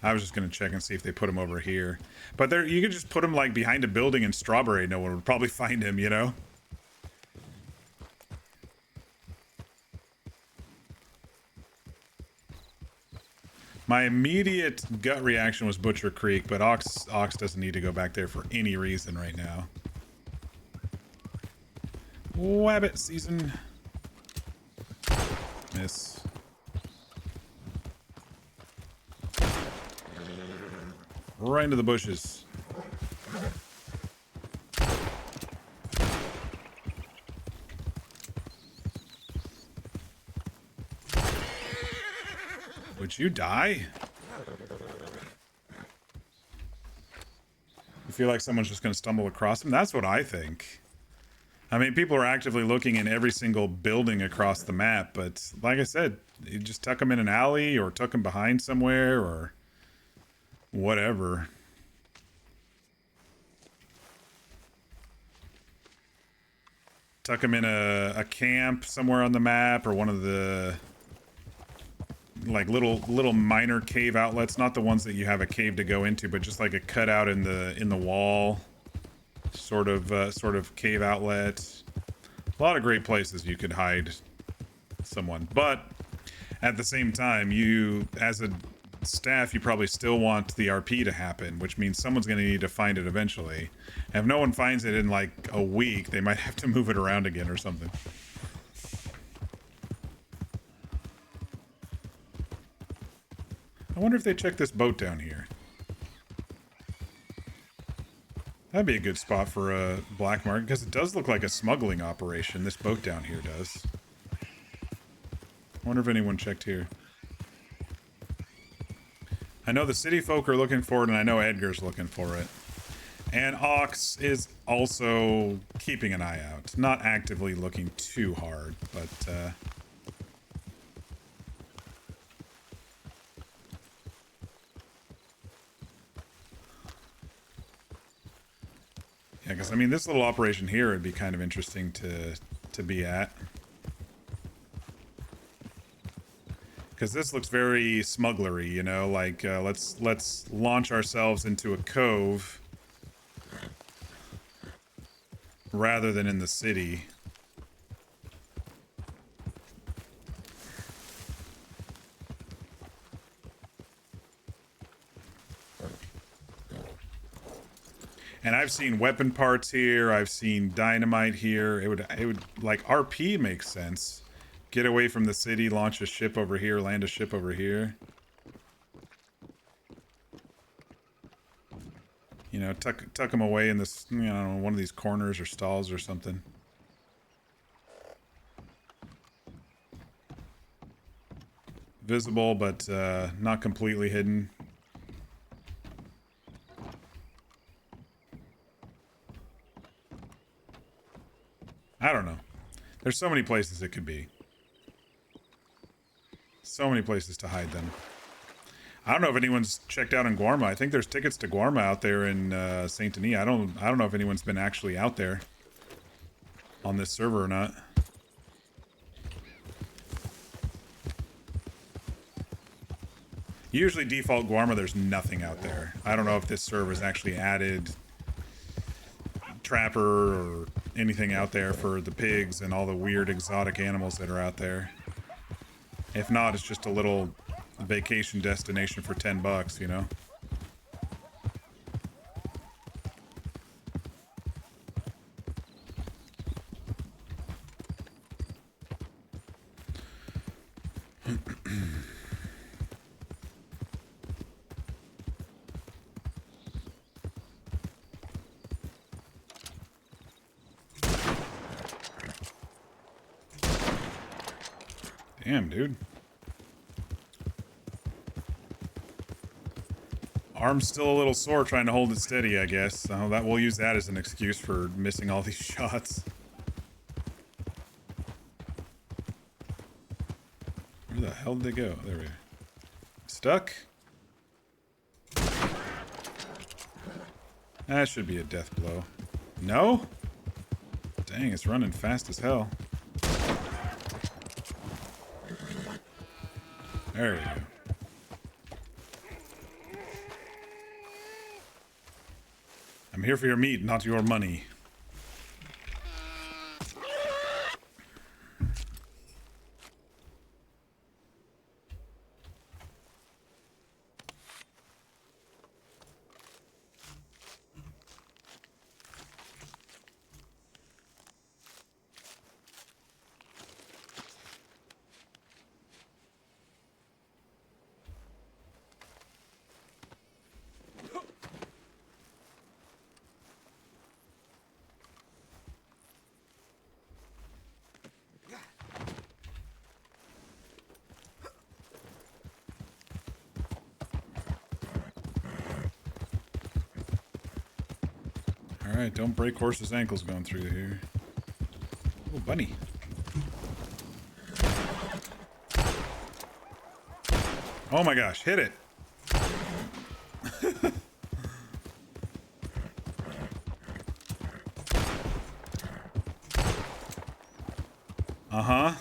I was just going to check and see if they put him over here. But there, you could just put him like behind a building in Strawberry. No one would probably find him, you know? My immediate gut reaction was Butcher Creek, but Ox doesn't need to go back there for any reason right now. Wabbit season. Miss. Right into the bushes. Would you die? You feel like someone's just going to stumble across him? That's what I think. I mean, people are actively looking in every single building across the map, but like I said, you just tuck them in an alley or tuck them behind somewhere or whatever. Tuck them in a camp somewhere on the map or one of the like little minor cave outlets, not the ones that you have a cave to go into, but just like a cutout in the wall sort of cave outlet. A lot of great places you could hide someone, but at the same time, you as a staff, you probably still want the RP to happen, which means someone's going to need to find it eventually. And if no one finds it in like a week, they might have to move it around again or something. I wonder if they check this boat down here. That'd be a good spot for a black market, because it does look like a smuggling operation. This boat down here does. I wonder if anyone checked here. I know the city folk are looking for it, and I know Edgar's looking for it. And Ox is also keeping an eye out. Not actively looking too hard, but yeah, because I mean, this little operation here would be kind of interesting to be at. Because this looks very smugglery, you know, like let's launch ourselves into a cove rather than in the city. And I've seen weapon parts here. I've seen dynamite here. It would like RP makes sense. Get away from the city, launch a ship over here, land a ship over here. You know, tuck them away in this, you know, one of these corners or stalls or something. visible, but not completely hidden. I don't know. There's so many places it could be. So many places to hide them. I don't know if anyone's checked out in Guarma. I think there's tickets to Guarma out there in Saint Denis. I don't know if anyone's been actually out there on this server or not. Usually default Guarma, there's nothing out there. I don't know if this server's actually added Trapper or anything out there for the pigs and all the weird exotic animals that are out there. If not, it's just a little vacation destination for $10, you know? Damn, dude. Arm's still a little sore trying to hold it steady, I guess. So that we'll use that as an excuse for missing all these shots. Where the hell did they go? There we go. Stuck? That should be a death blow. No? Dang, it's running fast as hell. There we go. I'm here for your meat, not your money. Alright, don't break horses' ankles going through here. Oh, bunny. Oh my gosh, hit it! Uh-huh.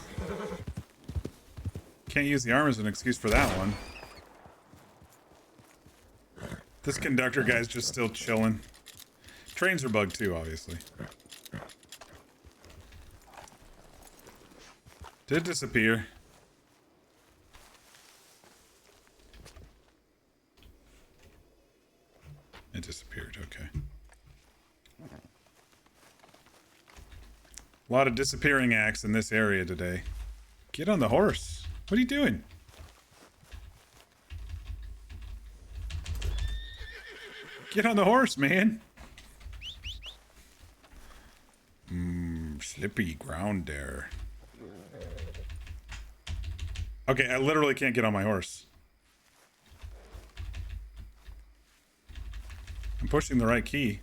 Can't use the arm as an excuse for that one. This conductor guy's just still chilling. Trains are bugged too, obviously. Did it disappear? It disappeared, okay. A lot of disappearing acts in this area today. Get on the horse. What are you doing? Get on the horse, man. Slippy ground there. Okay, I literally can't get on my horse. I'm pushing the right key.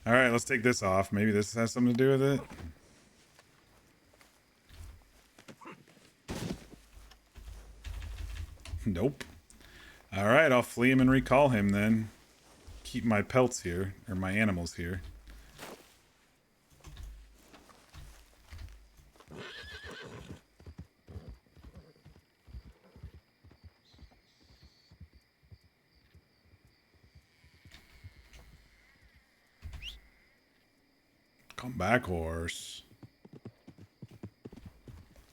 Alright, let's take this off. Maybe this has something to do with it. Nope. Alright, I'll flee him and recall him then. Keep my pelts here, or my animals here. Come back, horse.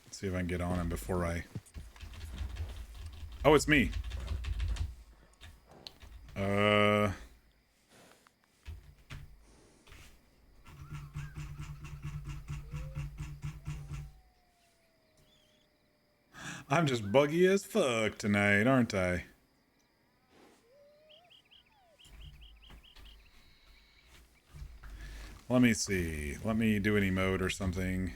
Let's see if I can get on him before I... Oh, it's me. I'm just buggy as fuck tonight, aren't I? Let me see. Let me do an emote or something.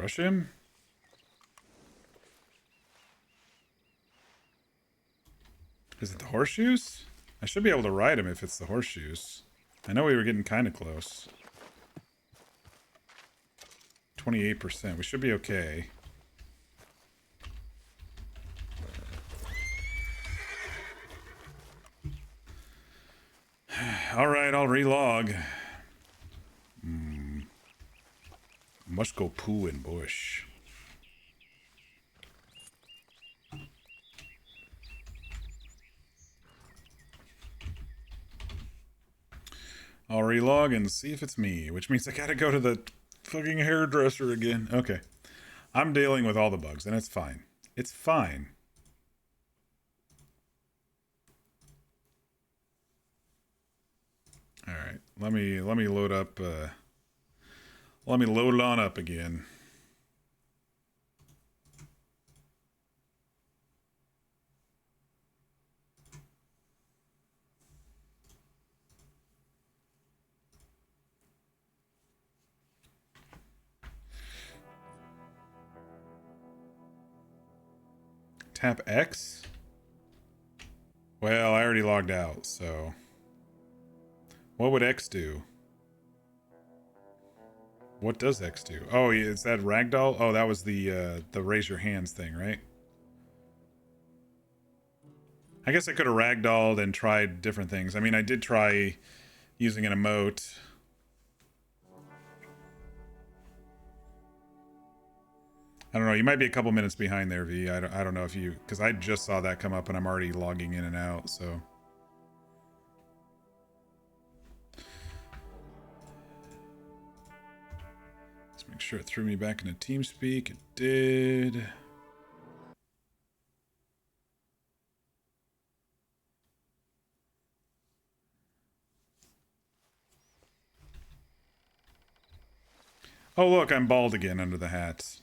Crush him? Is it the horseshoes? I should be able to ride him if it's the horseshoes. I know we were getting kind of close. 28%. We should be okay. Alright, I'll relog. Must go poo in bush. I'll relog and see if it's me, which means I gotta go to the fucking hairdresser again. Okay. I'm dealing with all the bugs, and it's fine. It's fine. Alright, let me load up, let me load it on up again. Tap X? Well, I already logged out, so... What would X do? What does X do? Oh, is that ragdoll? Oh, that was the raise your hands thing, right? I guess I could have ragdolled and tried different things. I mean, I did try using an emote. I don't know. You might be a couple minutes behind there, V. I don't know if you... Because I just saw that come up and I'm already logging in and out, so... Let's make sure it threw me back into TeamSpeak. It did. Oh, look, I'm bald again under the hat.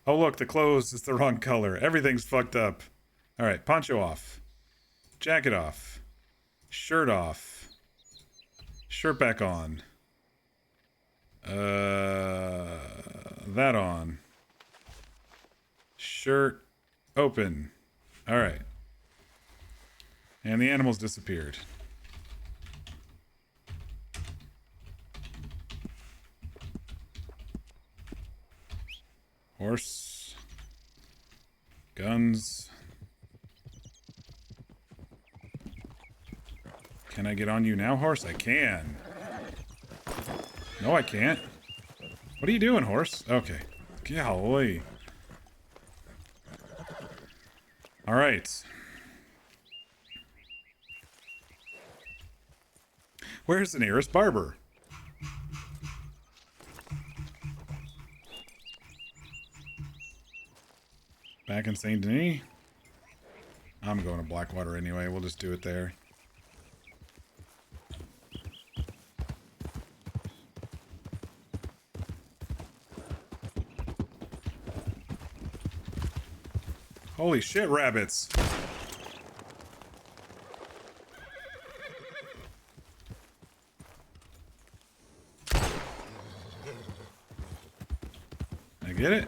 Oh, look, the clothes is the wrong color. Everything's fucked up. All right, poncho off. Jacket off. Shirt off. Shirt back on. That on. Shirt open. All right. And the animals disappeared. Horse. Guns. Can I get on you now, horse? I can. No, I can't. What are you doing, horse? Okay. Golly. All right. Where's the nearest barber? Back in Saint Denis? I'm going to Blackwater anyway. We'll just do it there. Holy shit, rabbits. I get it?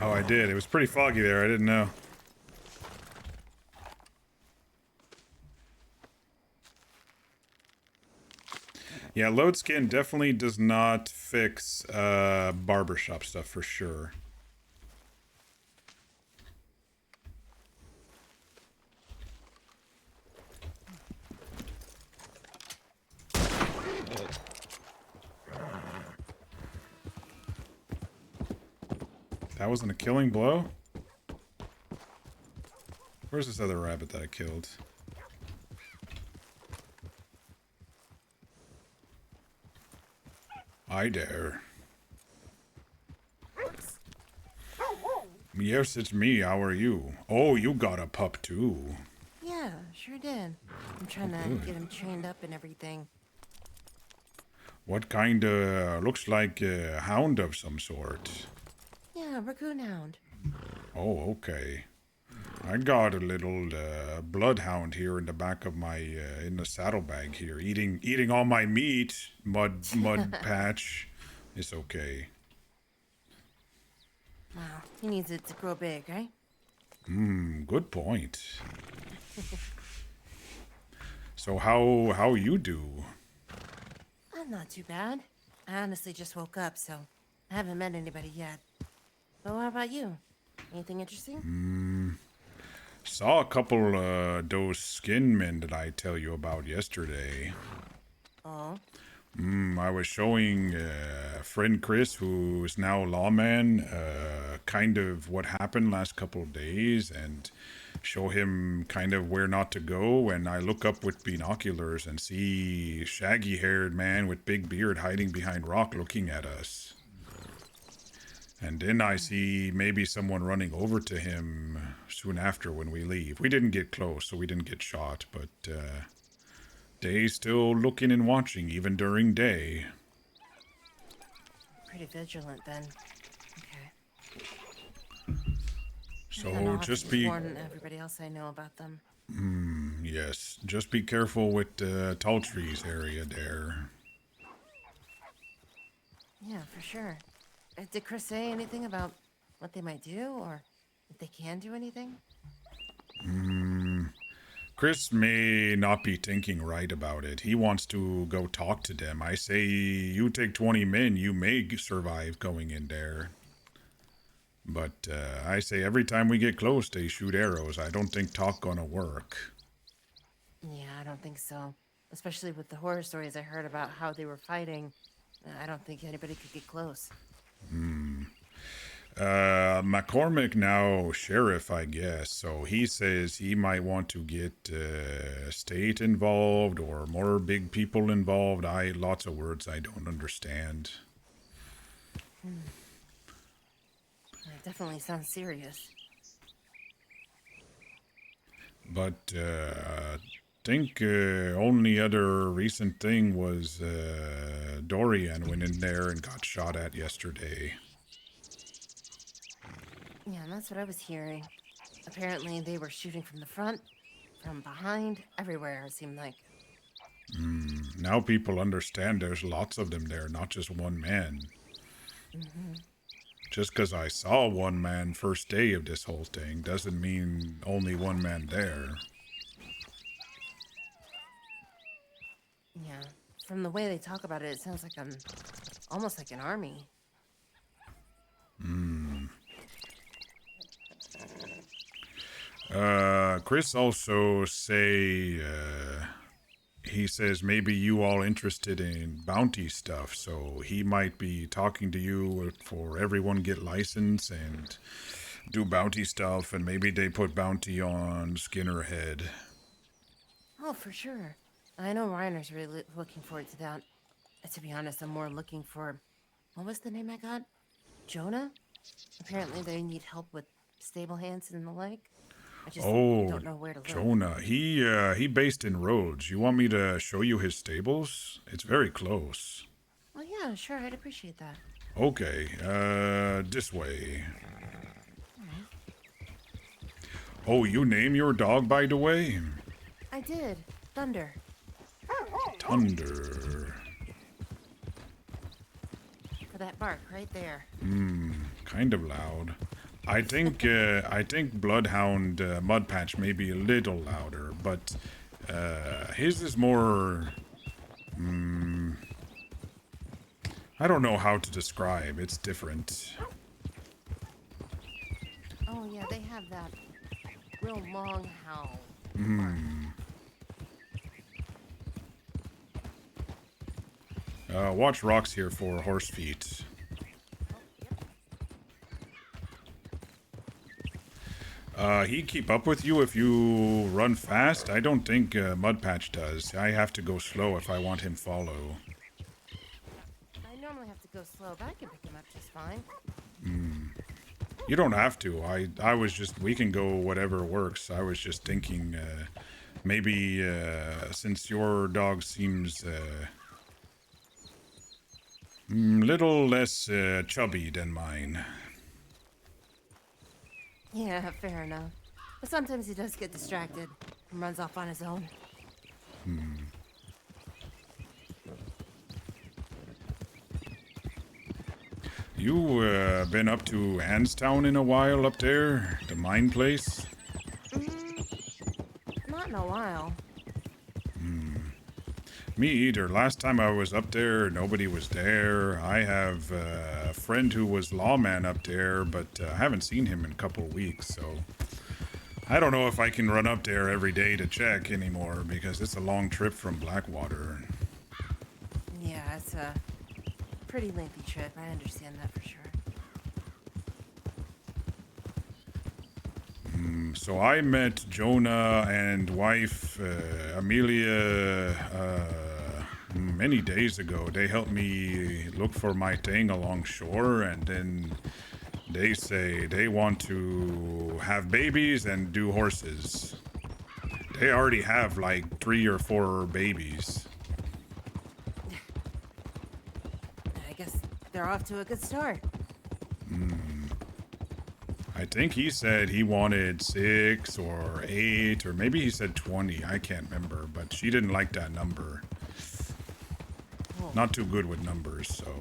Oh, I did. It was pretty foggy there. I didn't know. Yeah, load skin definitely does not fix barbershop stuff for sure. That wasn't a killing blow? Where's this other rabbit that I killed? Hi there. Yes, it's me. How are you? Oh, you got a pup too. Yeah, sure did. I'm trying to get him trained up and everything. What kind of... looks like a hound of some sort. Yeah, raccoon hound. Oh, okay. I got a little bloodhound here in the back of my in the saddlebag here, eating all my meat. Mud patch. It's okay. Wow, he needs it to grow big, right? Good point. So how you do? I'm not too bad. I honestly just woke up, so I haven't met anybody yet. But what about you? Anything interesting? Saw a couple those skin men that I tell you about yesterday. Oh, I was showing friend Chris, who is now a lawman, kind of what happened last couple of days, and show him kind of where not to go. And I look up with binoculars and see shaggy-haired man with big beard hiding behind rock, looking at us. And then I see maybe someone running over to him soon after when we leave. We didn't get close, so we didn't get shot, but they still looking and watching, even during day. pretty vigilant then. Okay. So Then I'll have just to be, warn everybody else I know about them. yes, just be careful with the tall trees area there. Yeah, for sure. Did Chris say anything about what they might do, or if they can do anything? Chris may not be thinking right about it. He wants to go talk to them. I say, you take 20 men, you may survive going in there. But I say every time we get close, they shoot arrows. I don't think talk gonna work. Yeah, I don't think so. Especially with the horror stories I heard about how they were fighting. I don't think anybody could get close. McCormick now sheriff, I guess. So he says he might want to get state involved or more big people involved. Lots of words I don't understand. It definitely sounds serious. But think only other recent thing was Dorian went in there and got shot at yesterday. Yeah, and that's what I was hearing. Apparently they were shooting from the front, from behind, everywhere, it seemed like. Now people understand there's lots of them there, not just one man. Just because I saw one man first day of this whole thing doesn't mean only one man there. Yeah, from the way they talk about it, it sounds like almost like an army. Chris also he says maybe you all interested in bounty stuff, so he might be talking to you for everyone get license and do bounty stuff, and maybe they put bounty on Skinner Head. Oh, for sure. I know Reiner's really looking forward to that. To be honest, I'm more looking for... What was the name I got? Jonah? Apparently they need help with stable hands and the like. I just don't know where to look. Jonah, he based in Rhodes. You want me to show you his stables? It's very close. Well, yeah, sure, I'd appreciate that. Okay, this way. Oh, you name your dog, by the way? I did. Thunder. Thunder. For that bark right there. Kind of loud. I think Bloodhound Mudpatch may be a little louder, but his is more. I don't know how to describe. It's different. Oh, yeah, they have that real long howl. Watch rocks here for horse feet. He keep up with you if you run fast? I don't think Mudpatch does. I have to go slow if I want him follow. I normally have to go slow, but I can pick him up just fine. You don't have to. I was just, we can go whatever works. I was just thinking maybe since your dog seems little less chubby than mine. Yeah, fair enough. But sometimes he does get distracted and runs off on his own. You been up to Anstown in a while up there? The mine place? Not in a while. Me either. Last time I was up there, nobody was there. I have a friend who was lawman up there, but I haven't seen him in a couple of weeks, so I don't know if I can run up there every day to check anymore because it's a long trip from Blackwater. Yeah, it's a pretty lengthy trip. I understand that for sure. So I met Jonah and wife Amelia many days ago. They helped me look for my thing along shore, and then they say they want to have babies and do horses. They already have like 3 or 4 babies. I guess they're off to a good start. I think he said he wanted 6 or 8, or maybe he said 20. I can't remember, but she didn't like that number. Oh, Not too good with numbers, so.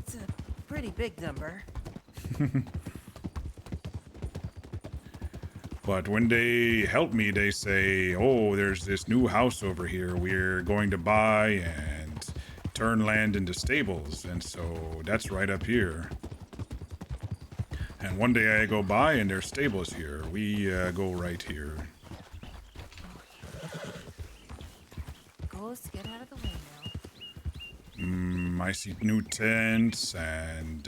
that's a pretty big number. But when they help me, they say, oh, there's this new house over here we're going to buy and turn land into stables. And so that's right up here. And one day I go by and there's stables here. We go right here. Goes to get out of the way now. I see new tents and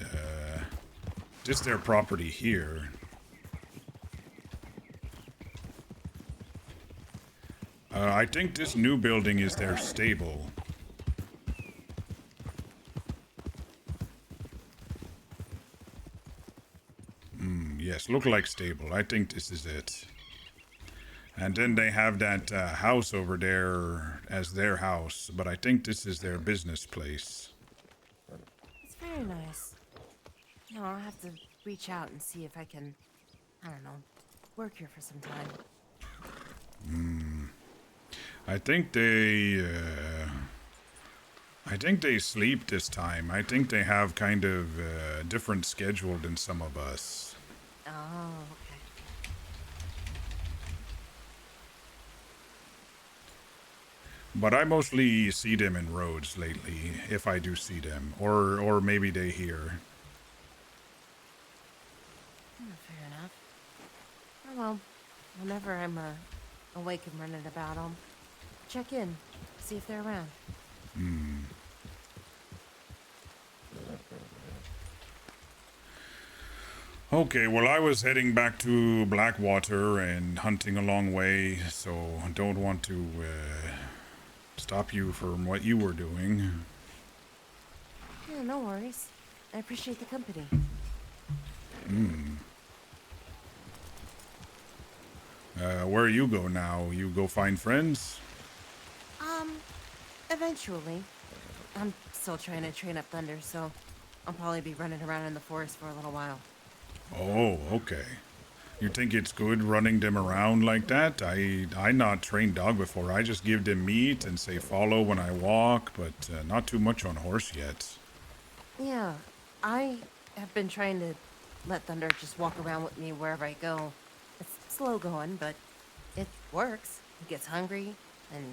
just their property here. I think this new building is their stable. Yes, look like stable. I think this is it. And then they have that house over there as their house, but I think this is their business place. It's very nice. You know, I'll have to reach out and see if I can, I don't know, work here for some time. I think they sleep this time. I think they have kind of different schedule than some of us. Oh, okay. But I mostly see them in roads lately, if I do see them, or maybe they hear. Fair enough. Oh well, whenever I'm awake and running about, I'll check in, see if they're around. Okay, well, I was heading back to Blackwater and hunting a long way, so I don't want to stop you from what you were doing. Yeah, no worries. I appreciate the company. Where you go now? You go find friends? Eventually. I'm still trying to train up Thunder, so I'll probably be running around in the forest for a little while. Oh, okay. You think it's good running them around like that? I not trained dog before. I just give them meat and say follow when I walk, but not too much on horse yet. Yeah, I have been trying to let Thunder just walk around with me wherever I go. It's slow going, but it works. He gets hungry and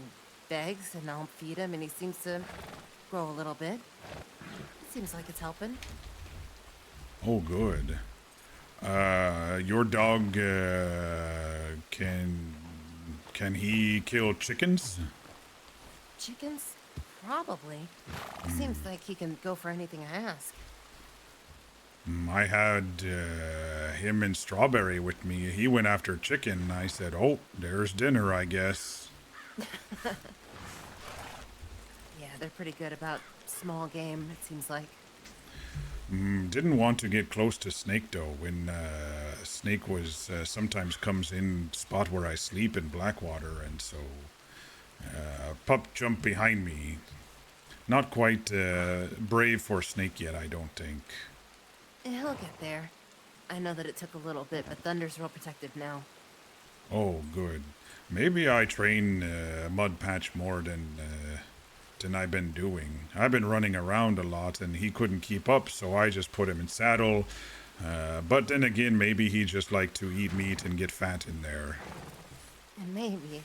begs, and I'll feed him, and he seems to grow a little bit. It seems like it's helping. Oh, good. Your dog can he kill chickens? Chickens? Probably. Seems like he can go for anything I ask. I had him and Strawberry with me. He went after chicken. I said, "Oh, there's dinner, I guess." Yeah, they're pretty good about small game, it seems like. Didn't want to get close to Snake though. When Snake was sometimes comes in spot where I sleep in Blackwater, and so pup jumped behind me. Not quite brave for Snake yet, I don't think. He'll get there. I know that it took a little bit, but Thunder's real protective now. Oh, good. Maybe I train Mud Patch more than often I've been doing. I've been running around a lot, and he couldn't keep up, so I just put him in saddle. But then again, maybe he just liked to eat meat and get fat in there. And maybe.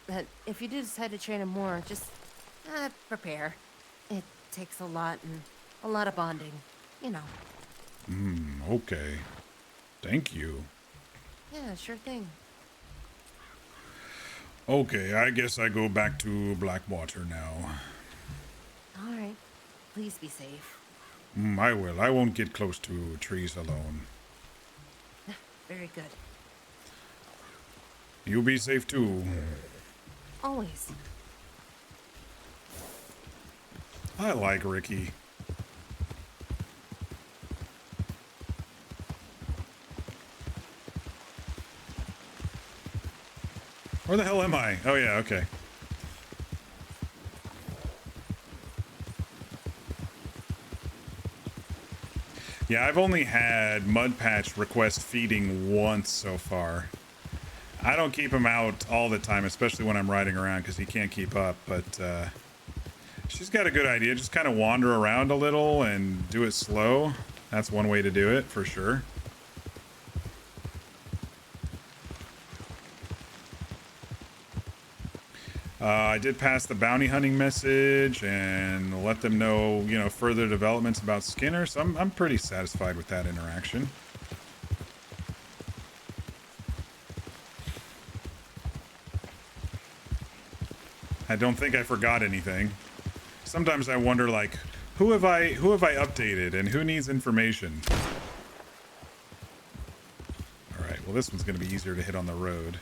But if you do decide to train him more, just prepare. It takes a lot and a lot of bonding, you know. Okay. Thank you. Yeah, sure thing. Okay, I guess I go back to Blackwater now. All right. Please be safe. I will. I won't get close to trees alone. Very good. You be safe too. Always. I like Ricky. Where the hell am I? Oh yeah, okay. Yeah, I've only had Mud Patch request feeding once so far. I don't keep him out all the time, especially when I'm riding around, because he can't keep up, but she's got a good idea. Just kind of wander around a little and do it slow. That's one way to do it, for sure. I did pass the bounty hunting message and let them know, you know, further developments about Skinner, so I'm pretty satisfied with that interaction. I don't think I forgot anything. Sometimes I wonder, like, who have I updated and who needs information? All right, well, this one's going to be easier to hit on the road.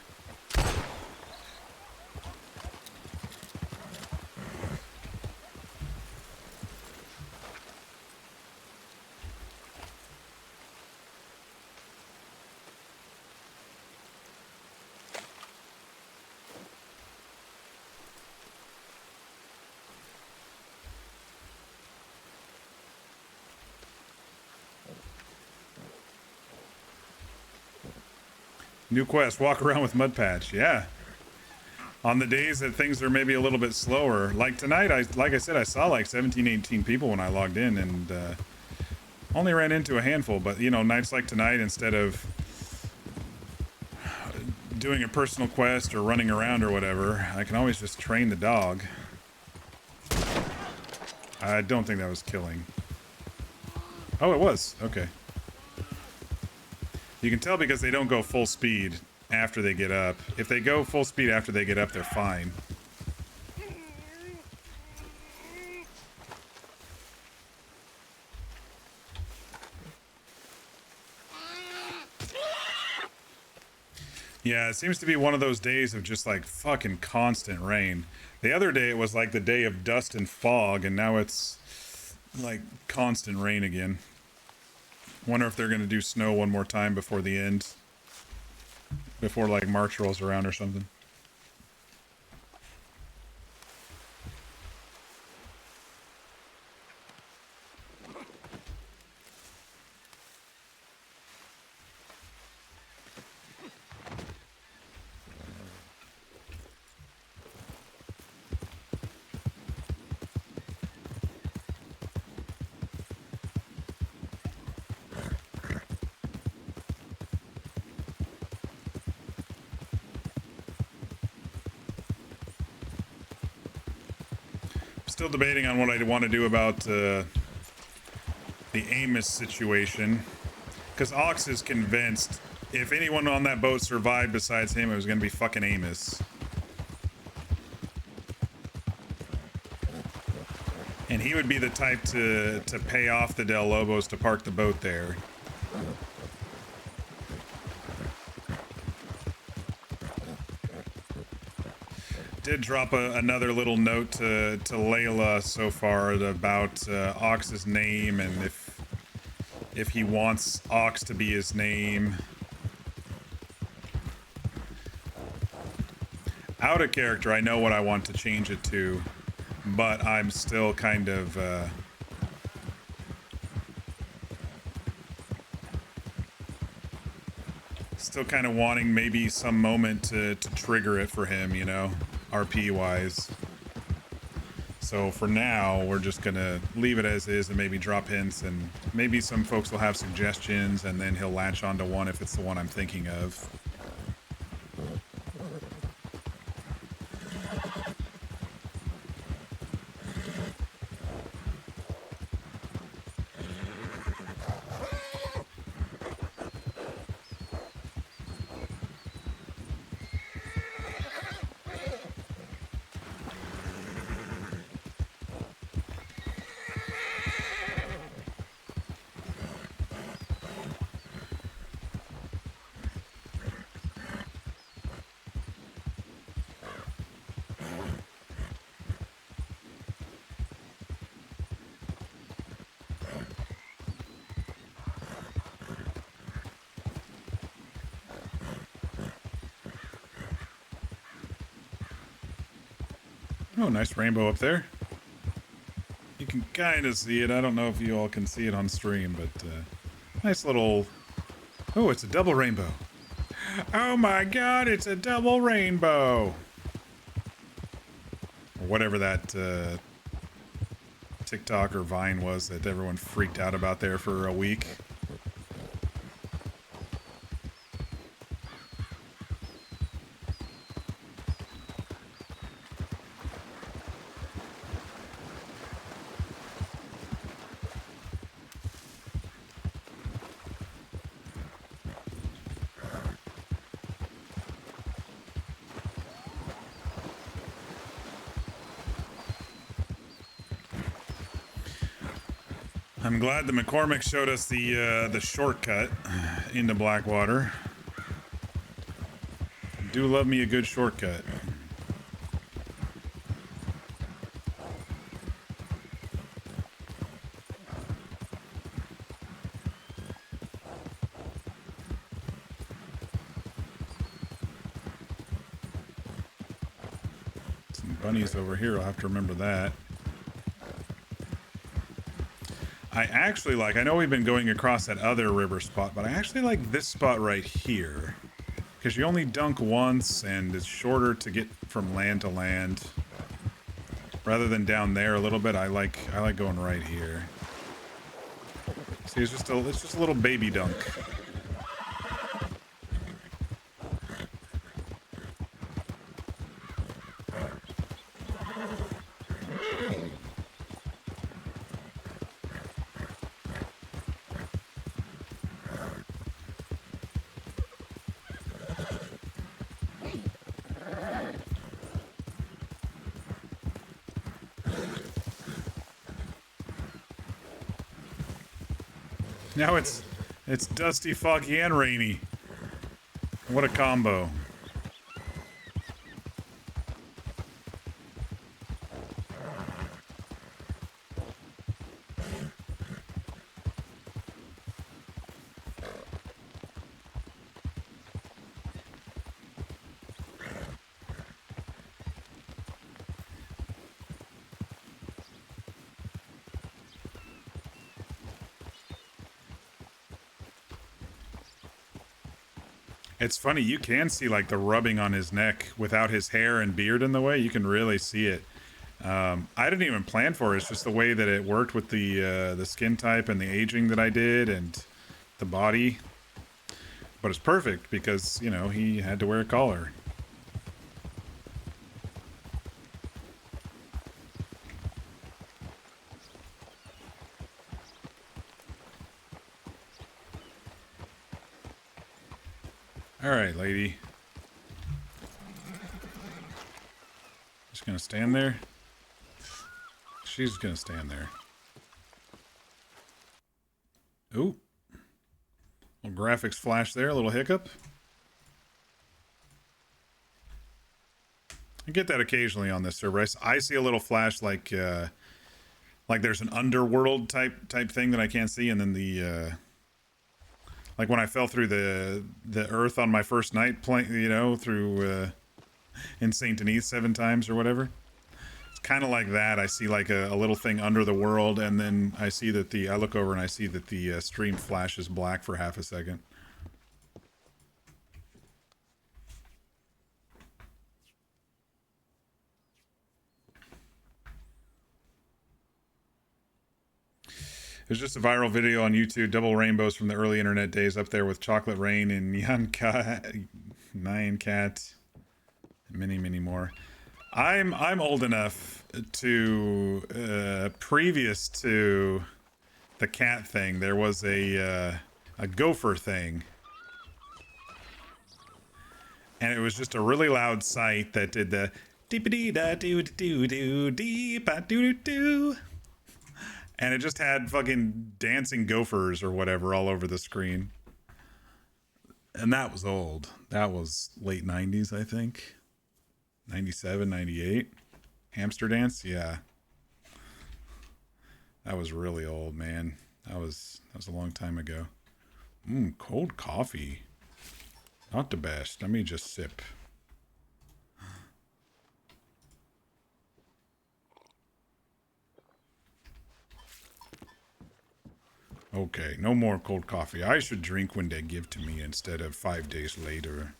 New quest, walk around with Mud Patch. Yeah. On the days that things are maybe a little bit slower. Like tonight, like I said, I saw like 17, 18 people when I logged in, and only ran into a handful. But, you know, nights like tonight, instead of doing a personal quest or running around or whatever, I can always just train the dog. I don't think that was killing. Oh, it was. Okay. You can tell because they don't go full speed after they get up. If they go full speed after they get up, they're fine. Yeah, it seems to be one of those days of just like fucking constant rain. The other day it was like the day of dust and fog, and now it's like constant rain again. Wonder if they're going to do snow one more time before the end. Before, like, March rolls around or something. Still debating on what I want to do about the Amos situation, because Ox is convinced if anyone on that boat survived besides him, it was going to be fucking Amos. And he would be the type to pay off the Del Lobos to park the boat there. Did drop another little note to Layla so far about Ox's name, and if he wants Ox to be his name. Out of character, I know what I want to change it to, but I'm still kind of wanting maybe some moment to trigger it for him, you know, RP wise. So for now, we're just gonna leave it as is and maybe drop hints, and maybe some folks will have suggestions, and then he'll latch onto one if it's the one I'm thinking of. Oh, nice rainbow up there. You can kind of see it. I don't know if you all can see it on stream, but nice little... Oh, it's a double rainbow. Oh my god, it's a double rainbow. Or whatever that TikTok or Vine was that everyone freaked out about there for a week. I'm glad the McCormick showed us the shortcut into Blackwater. Do love me a good shortcut. Some bunnies over here, I'll have to remember that. I actually like, I know we've been going across that other river spot, but I actually like this spot right here. Because you only dunk once, and it's shorter to get from land to land. Rather than down there a little bit, I like going right here. See, it's just a little baby dunk. Now it's dusty, foggy, and rainy. What a combo. It's funny, you can see like the rubbing on his neck without his hair and beard in the way. You can really see it. I didn't even plan for it. It's just the way that it worked with the skin type and the aging that I did and the body. But it's perfect because, you know, he had to wear a collar. All right, lady. Just gonna stand there. She's gonna stand there. Ooh. Little graphics flash there, a little hiccup. I get that occasionally on this server. I see a little flash like there's an underworld type thing that I can't see, and then the like when I fell through the earth on my first night playing, you know, through in Saint Denis 7 times or whatever. It's kind of like that. I see like a little thing under the world, and then I see that I look over and I see that the stream flashes black for half a second. There's just a viral video on YouTube, double rainbows from the early internet days, up there with Chocolate Rain and Nyan Cat, and many, many more. I'm old enough to previous to the cat thing, there was a gopher thing. And it was just a really loud site that did the deep da doo doo doo deep doo doo. And it just had fucking dancing gophers or whatever all over the screen. And that was old. That was late 90s, I think. 97, 98. Hamster Dance? Yeah. That was really old, man. That was a long time ago. Cold coffee. Not the best. Let me just sip. Okay, no more cold coffee. I should drink when they give to me instead of 5 days later.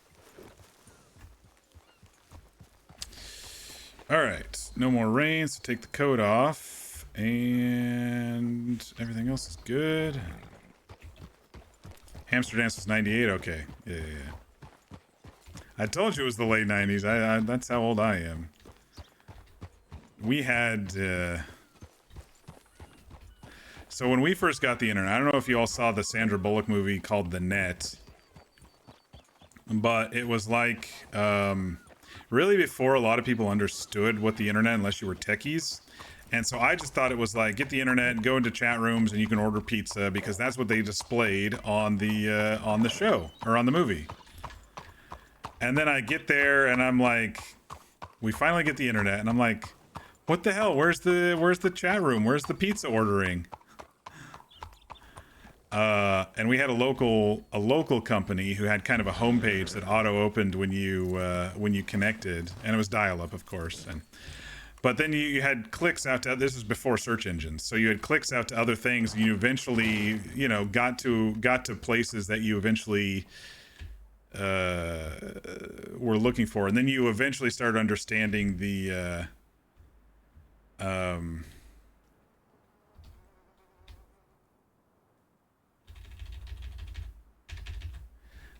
Alright, no more rain, so take the coat off. And everything else is good. Hamster Dance was 98? Okay. Yeah. I told you it was the late 90s. That's how old I am. We had... So when we first got the internet, I don't know if you all saw the Sandra Bullock movie called The Net. But it was like... really before a lot of people understood what the internet, unless you were techies. And so I just thought it was like, get the internet, go into chat rooms, and you can order pizza, because that's what they displayed on the show, or on the movie. And then I get there, and I'm like, we finally get the internet, and I'm like, what the hell? Where's the chat room? Where's the pizza ordering? And we had a local company who had kind of a homepage that auto-opened when you connected, and it was dial-up, of course. But then you had clicks out to, this is before search engines, so you had clicks out to other things, and you eventually, got to places that you eventually were looking for, and then you eventually started understanding the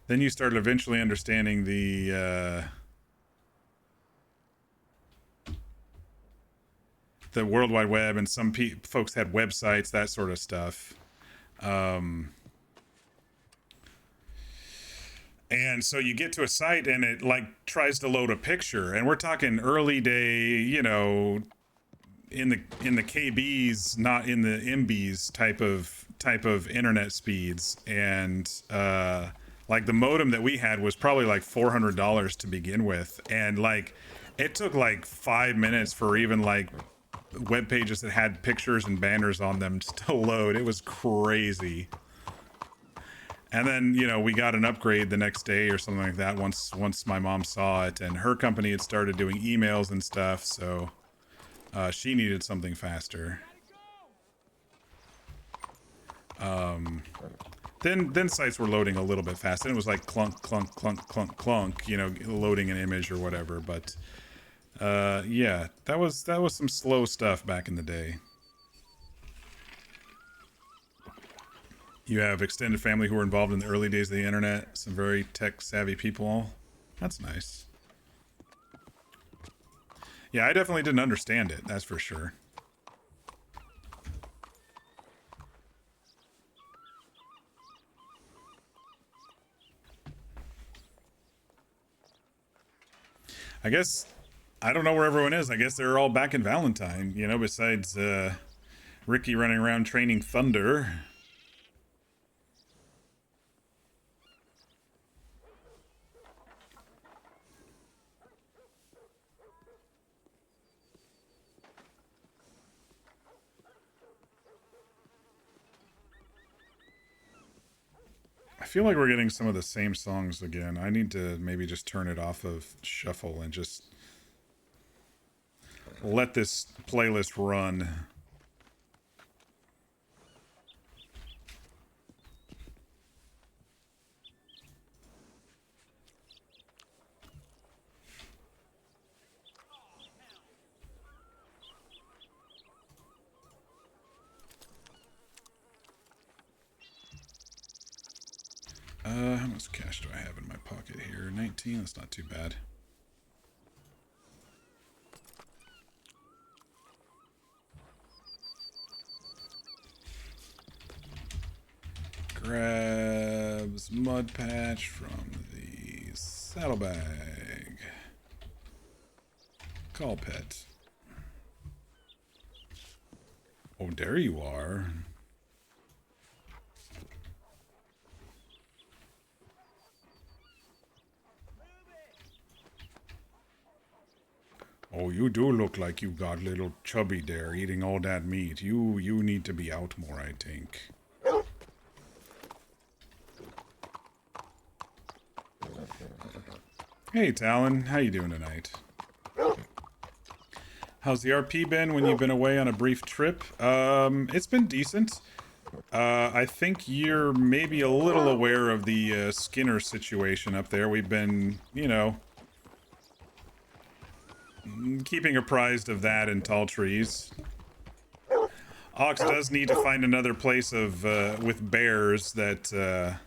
then you started eventually understanding the World Wide Web, and some folks had websites, that sort of stuff. And so you get to a site and it like tries to load a picture, and we're talking early day, in the KBs, not in the MBs type of internet speeds. And like the modem that we had was probably like $400 to begin with, and like it took like 5 minutes for even like web pages that had pictures and banners on them to load. It was crazy. And then, we got an upgrade the next day or something like that once my mom saw it, and her company had started doing emails and stuff, so she needed something faster. Then sites were loading a little bit fast, and it was like clunk, clunk, clunk, clunk, clunk, loading an image or whatever. But yeah, that was some slow stuff back in the day. You have extended family who were involved in the early days of the internet. Some very tech-savvy people. That's nice. Yeah, I definitely didn't understand it, that's for sure. I guess, I don't know where everyone is. I guess they're all back in Valentine, besides Ricky running around training Thunder. I feel like we're getting some of the same songs again. I need to maybe just turn it off of shuffle and just let this playlist run. How much cash do I have in my pocket here? 19, that's not too bad. Grabs mud patch from the saddlebag. Call pet. Oh, there you are. Oh, you do look like you got little chubby there, eating all that meat. You need to be out more, I think. Hey, Talon. How you doing tonight? How's the RP been when you've been away on a brief trip? It's been decent. I think you're maybe a little aware of the Skinner situation up there. We've been, you know, keeping apprised of that in tall trees. Ox does need to find another place of with bears that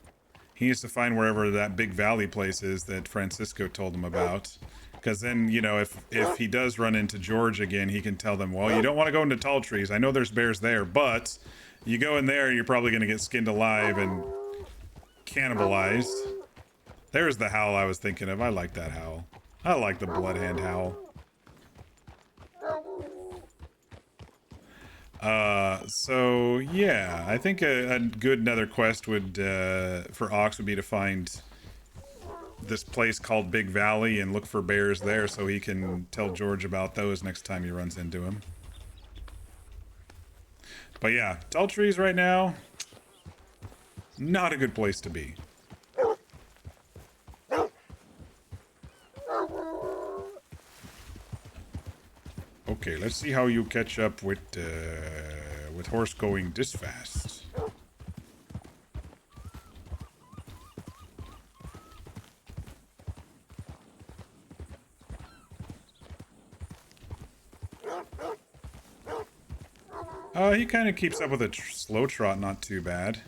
he needs to find wherever that big valley place is that Francisco told him about. Because then, you know, if he does run into George again, he can tell them, well, you don't want to go into tall trees. I know there's bears there, but you go in there, you're probably going to get skinned alive and cannibalized. There's the howl I was thinking of. I like that howl. I like the bloodhand howl. So yeah, I think a good nether quest would for Ox would be to find this place called Big Valley and look for bears there so he can tell George about those next time he runs into him. But yeah, tall trees right now, not a good place to be. Okay, let's see how you catch up with horse going this fast. He kind of keeps up with a slow trot, not too bad.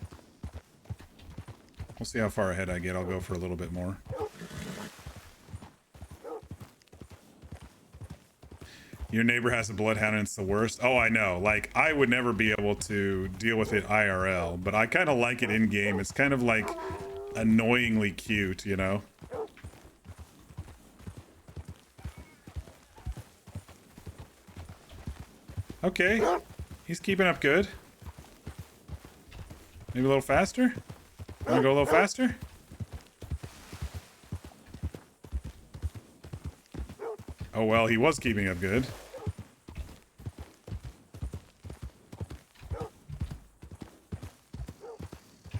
We'll see how far ahead I get. I'll go for a little bit more. Your neighbor has a bloodhound and it's the worst. Oh, I know. Like, I would never be able to deal with it IRL, but I kind of like it in game. It's kind of like annoyingly cute, you know? Okay. He's keeping up good. Maybe a little faster? Wanna go a little faster? Oh, well, he was keeping up good.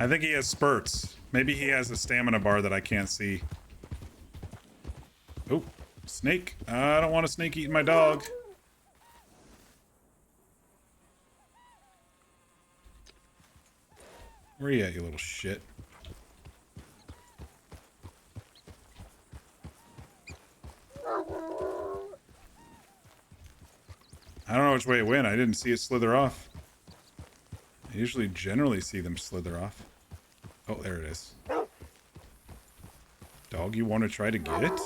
I think he has spurts. Maybe he has a stamina bar that I can't see. Oh, snake. I don't want a snake eating my dog. Where you at, you little shit? I don't know which way it went. I didn't see it slither off. I usually generally see them slither off. Oh, there it is. Dog, you want to try to get it?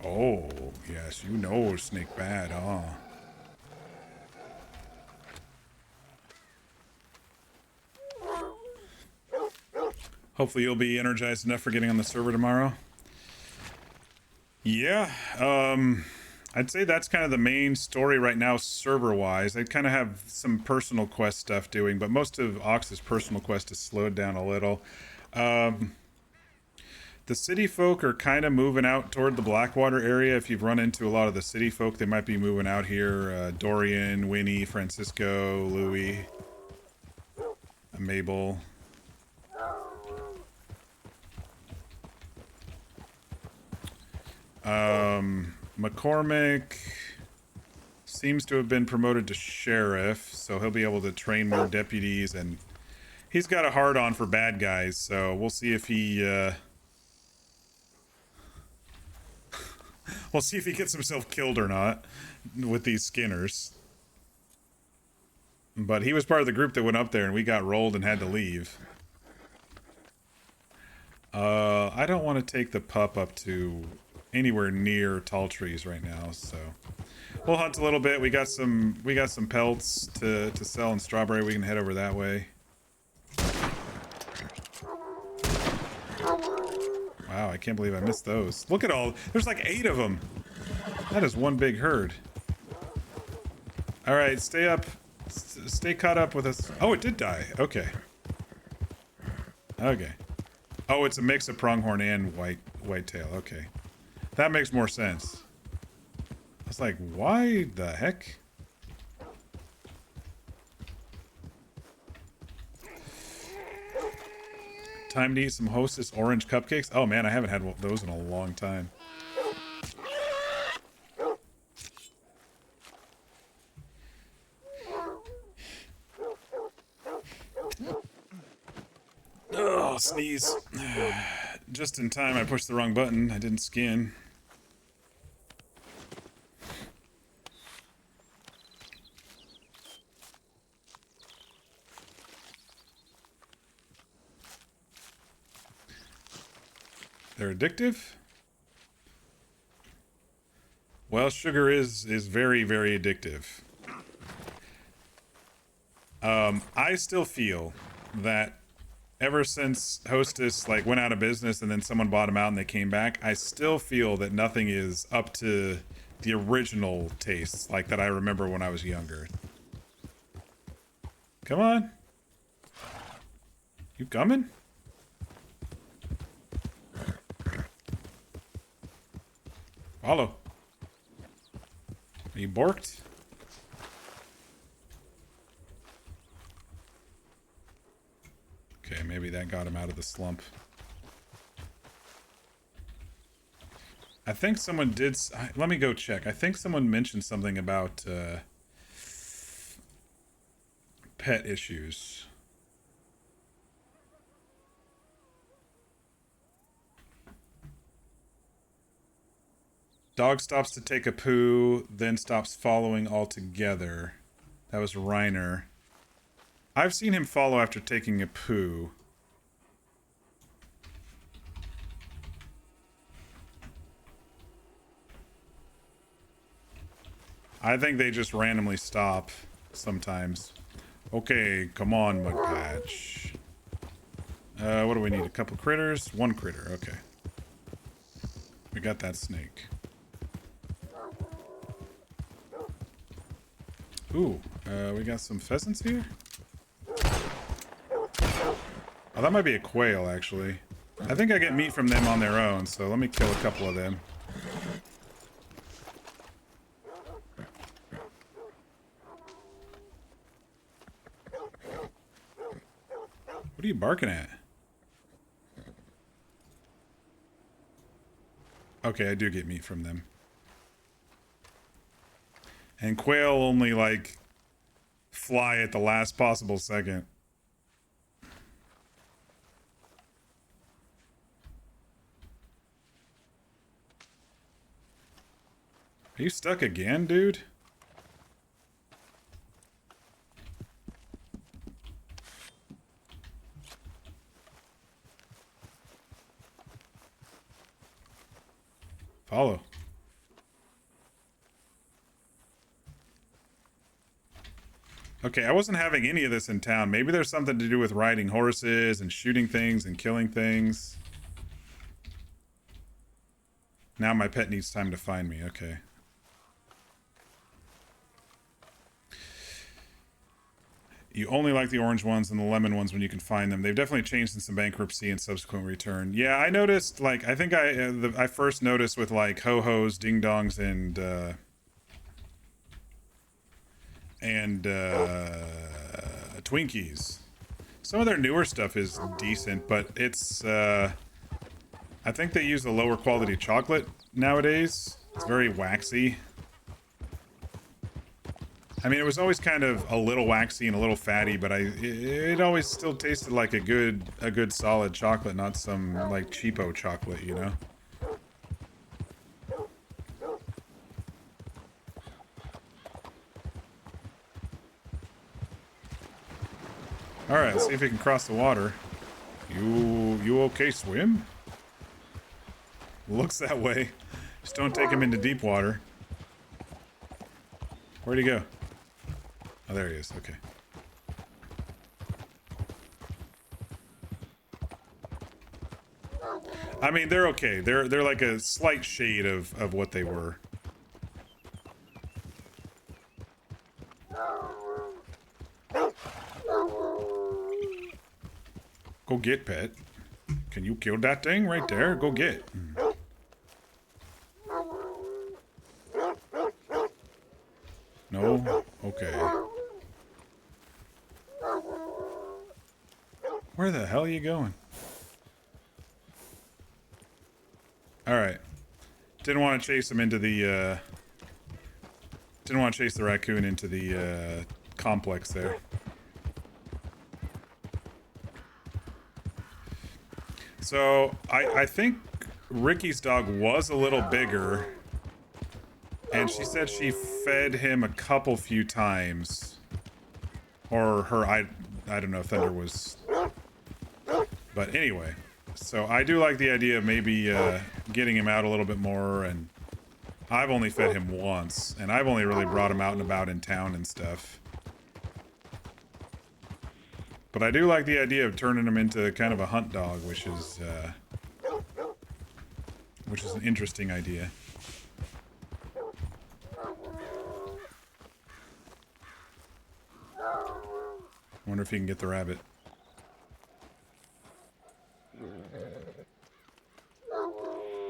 Oh, yes, you know snake bad, huh? Hopefully you'll be energized enough for getting on the server tomorrow. Yeah, I'd say that's kind of the main story right now, server-wise. I kind of have some personal quest stuff doing, but most of Ox's personal quest is slowed down a little. The city folk are kind of moving out toward the Blackwater area. If you've run into a lot of the city folk, they might be moving out here. Dorian, Winnie, Francisco, Louis, Mabel. McCormick seems to have been promoted to sheriff, so he'll be able to train more deputies, and he's got a hard-on for bad guys, so we'll see if he, we'll see if he gets himself killed or not with these Skinners. But he was part of the group that went up there, and we got rolled and had to leave. I don't want to take the pup up to anywhere near tall trees right now, so we'll hunt a little bit. We got some pelts to sell in Strawberry. We can head over that way. Wow, I can't believe I missed those. Look at all, there's like 8 of them. That is one big herd. All right, stay up, stay caught up with us. Oh, it did die. Okay. Okay. Oh, it's a mix of pronghorn and whitetail. Okay. That makes more sense. I was like, why the heck? Time to eat some Hostess orange cupcakes. Oh man, I haven't had those in a long time. Oh, sneeze. Just in time, I pushed the wrong button. I didn't skin. They're addictive? Well, sugar is very, very addictive. I still feel that ever since Hostess like went out of business and then someone bought them out and they came back, I still feel that nothing is up to the original tastes like that I remember when I was younger. Come on. You coming? Follow. Are you borked? Okay, maybe that got him out of the slump. I think someone did... Let me go check. I think someone mentioned something about pet issues. Dog stops to take a poo, then stops following altogether. That was Reiner. I've seen him follow after taking a poo. I think they just randomly stop sometimes. Okay, come on, Mugpatch. What do we need? A couple critters? One critter, okay. We got that snake. Ooh, we got some pheasants here? Oh, that might be a quail, actually. I think I get meat from them on their own, so let me kill a couple of them. What are you barking at? Okay, I do get meat from them. And quail only, like, fly at the last possible second. Are you stuck again, dude? Follow. Okay, I wasn't having any of this in town. Maybe there's something to do with riding horses and shooting things and killing things. Now my pet needs time to find me. Okay. You only like the orange ones and the lemon ones when you can find them. They've definitely changed since the bankruptcy and subsequent return. Yeah, I noticed, like, I think I first noticed with, like, ho-hos, ding-dongs, and Twinkies. Some of their newer stuff is decent, but it's, I think they use a lower quality chocolate nowadays. It's very waxy. I mean, it was always kind of a little waxy and a little fatty, but it always still tasted like a good solid chocolate, not some like cheapo chocolate, you know? All right, let's see if he can cross the water. You okay, swim? Looks that way. Just don't take him into deep water. Where'd he go? Oh, there he is. Okay. I mean, they're okay. They're like a slight shade of what they were. Go get, pet. Can you kill that thing right there? Go get. No? Okay. Where the hell are you going? Alright. Didn't want to chase him into the, didn't want to chase the raccoon into the, complex there. So, I think Ricky's dog was a little bigger. And she said she fed him a few times. Or her, I don't know if Thunder was... But anyway. So I do like the idea of maybe getting him out a little bit more. And I've only fed him once. And I've only really brought him out and about in town and stuff. But I do like the idea of turning him into kind of a hunt dog, which is an interesting idea. Wonder if he can get the rabbit.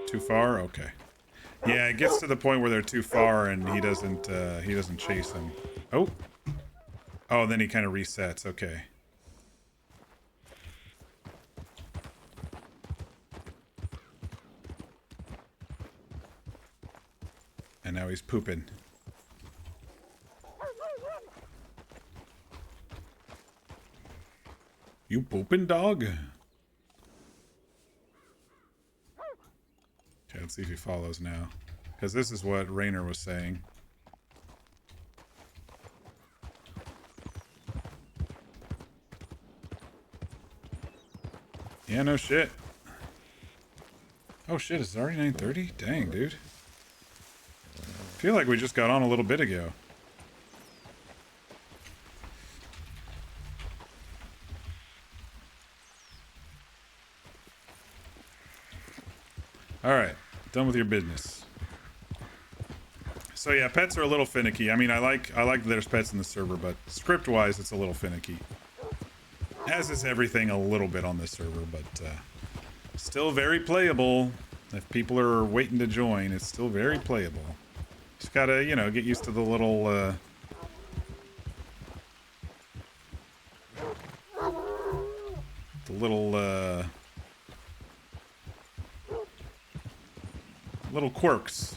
Too far? Okay. Yeah, it gets to the point where they're too far and he doesn't chase them. Oh. Oh, and then he kind of resets. Okay. And now he's pooping. You pooping, dog? Okay, let's see if he follows now. Because this is what Rainer was saying. Yeah, no shit. Oh shit, it's already 9:30? Dang, dude. I feel like we just got on a little bit ago. Alright, done with your business. So yeah, pets are a little finicky. I mean, I like that there's pets in the server, but script-wise, it's a little finicky. As is everything a little bit on this server, but still very playable. If people are waiting to join, it's still very playable. Just gotta, you know, get used to the little, little quirks.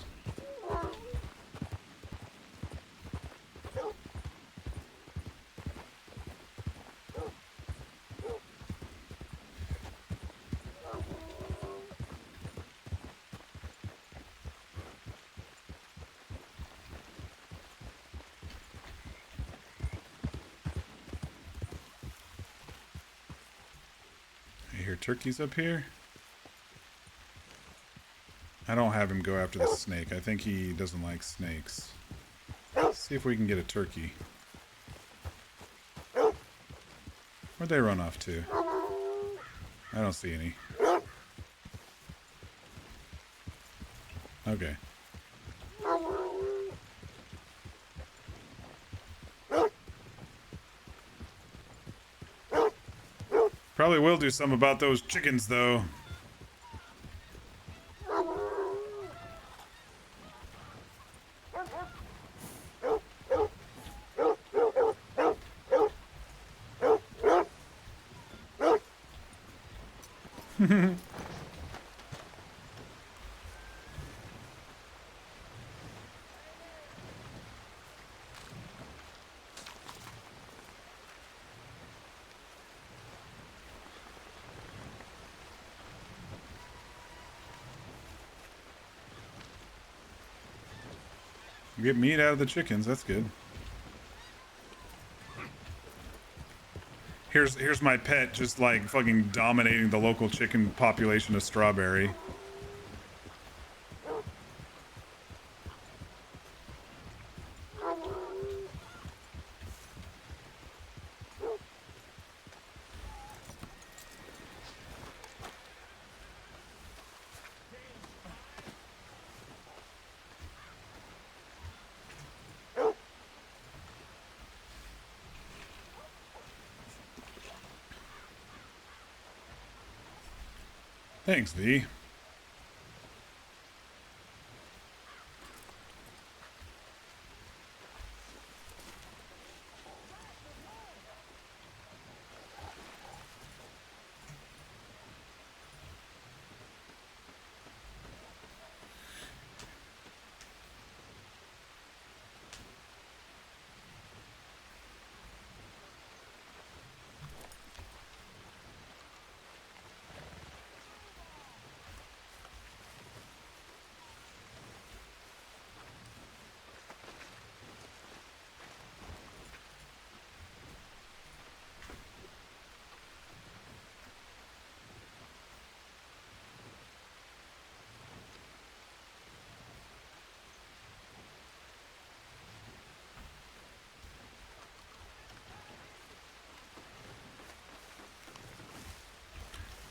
I hear turkeys up here. I don't have him go after the snake. I think he doesn't like snakes. Let's see if we can get a turkey. Where'd they run off to? I don't see any. Okay. Probably will do something about those chickens, though. You get meat out of the chickens, that's good. Here's my pet just like fucking dominating the local chicken population of Strawberry. Thanks, V.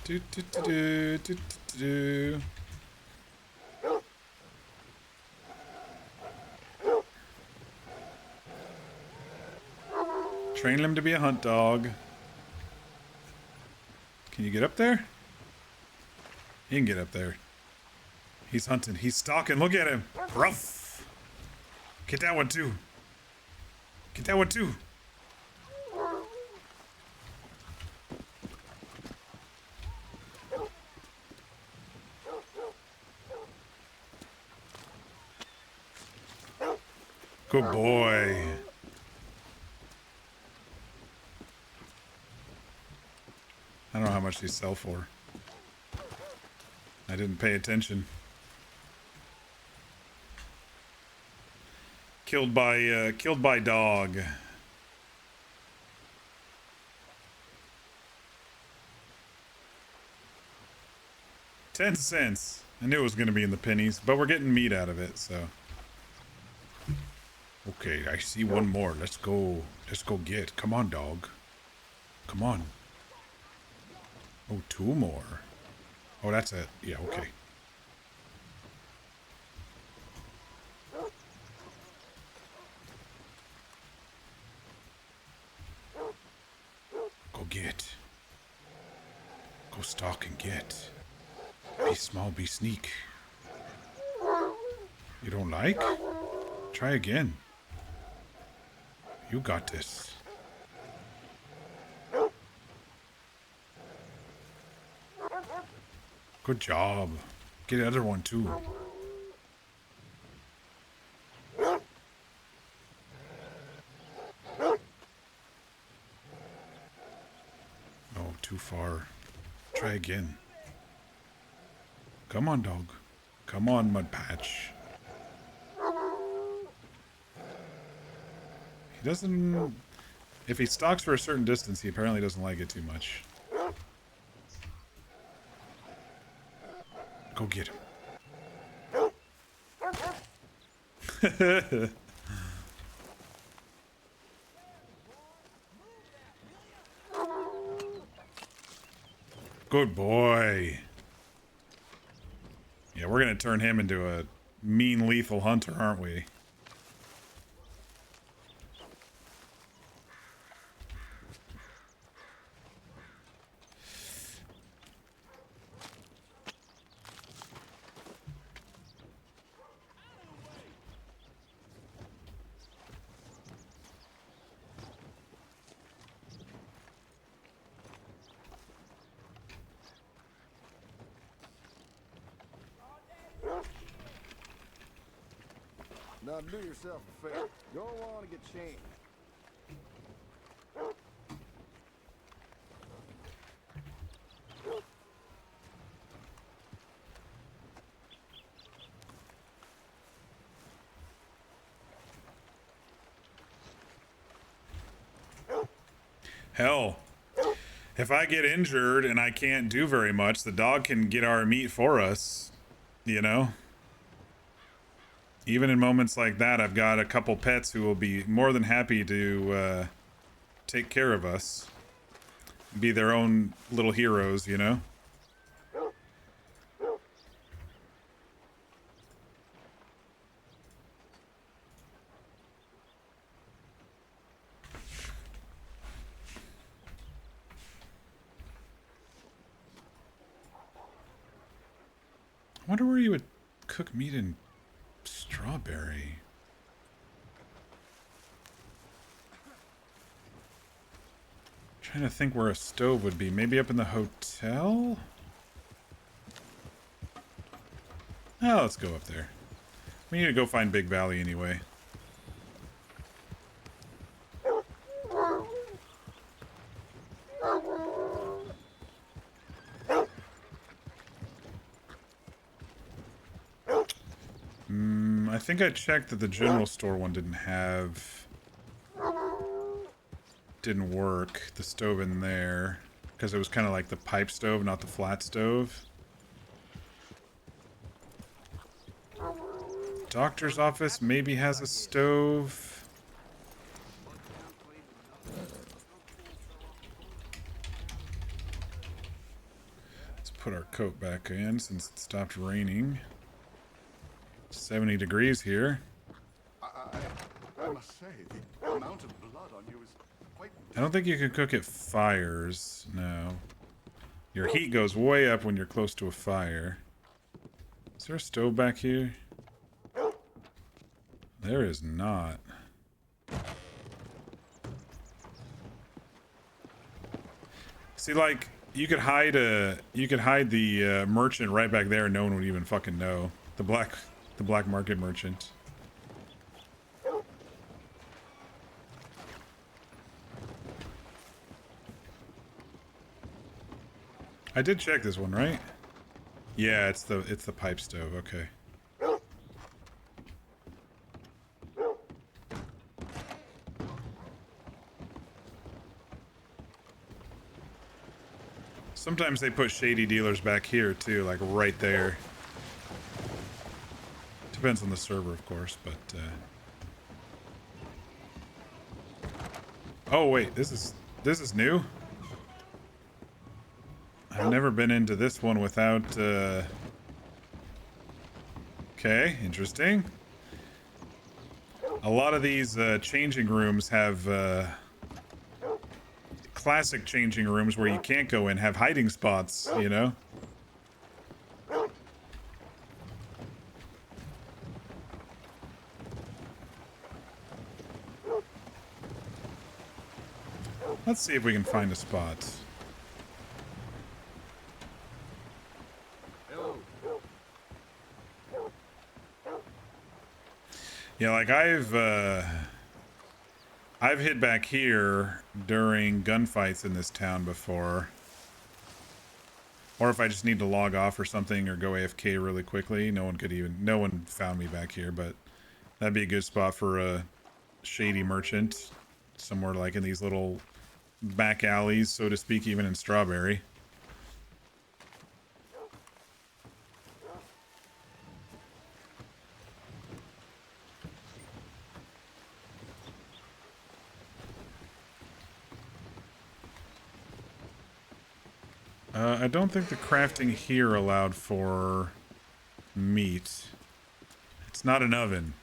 Do, do, do, do, do, do, do. Train him to be a hunt dog. Can you get up there? He can get up there. He's hunting. He's stalking. Look at him. Ruff. Get that one too. Get that one too. Good boy. I don't know how much these sell for. I didn't pay attention. Killed by dog. $0.10. I knew it was going to be in the pennies, but we're getting meat out of it, so. Okay, I see one more. Let's go. Let's go get. Come on, dog. Come on. Oh, two more. Oh, that's it. Yeah, okay. Go get. Go stalk and get. Be small, be sneak. You don't like? Try again. You got this. Good job. Get the other one too. Oh, too far. Try again. Come on, dog. Come on, Mud Patch. He doesn't... If he stalks for a certain distance, he apparently doesn't like it too much. Go get him. Good boy. Yeah, we're gonna turn him into a mean, lethal hunter, aren't we? Now do yourself a favor. Go on and get changed. Hell, If I get injured and I can't do very much, the dog can get our meat for us, you know? Even in moments like that, I've got a couple pets who will be more than happy to take care of us. Be their own little heroes, you know? I wonder where you would cook meat in strawberry. Trying to think where a stove would be. Maybe up in the hotel? Oh, let's go up there. We need to go find Big Valley anyway. I think I checked that the general store one didn't work, the stove in there, because it was kind of like the pipe stove, not the flat stove. Doctor's office maybe has a stove. Let's put our coat back in since it stopped raining. 70 degrees here. I must say, the amount of blood on you is quite... I don't think you can cook at fires, no. Your heat goes way up when you're close to a fire. Is there a stove back here? There is not. See, like, you could hide the merchant right back there and no one would even fucking know. The black market merchant. I did check this one, right? Yeah, it's the pipe stove, okay. Sometimes they put shady dealers back here too, like right there. Depends on the server, of course, but oh wait, this is new? I've never been into this one without okay, interesting. A lot of these changing rooms have classic changing rooms where you can't go in, have hiding spots, you know? Let's see if we can find a spot. Yeah, like I've hid back here during gunfights in this town before. Or if I just need to log off or something or go AFK really quickly. No one found me back here, but that'd be a good spot for a shady merchant. Somewhere like in these little back alleys, so to speak, even in Strawberry. I don't think the crafting here allowed for meat. It's not an oven.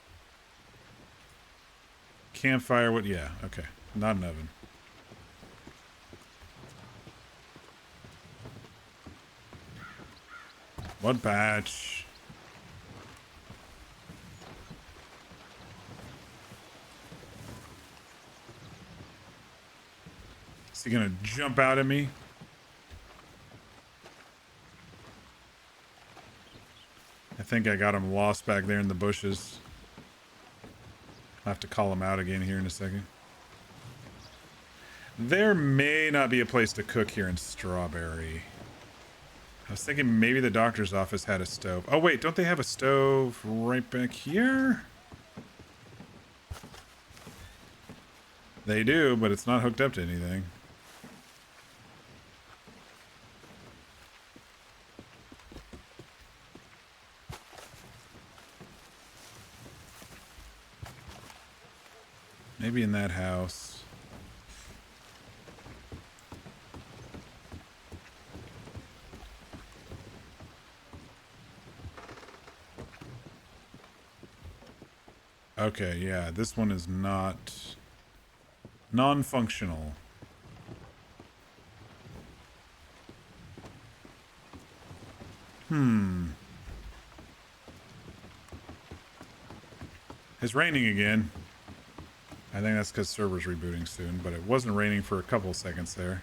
Campfire, what? Yeah, okay. Not an oven. What batch? Is he gonna jump out at me? I think I got him lost back there in the bushes. I'll have to call him out again here in a second. There may not be a place to cook here in Strawberry. I was thinking maybe the doctor's office had a stove. Oh wait, don't they have a stove right back here? They do, but it's not hooked up to anything. Maybe in that house. Okay, yeah, this one is not non-functional. It's raining again. I think that's because server's rebooting soon, but it wasn't raining for a couple seconds there.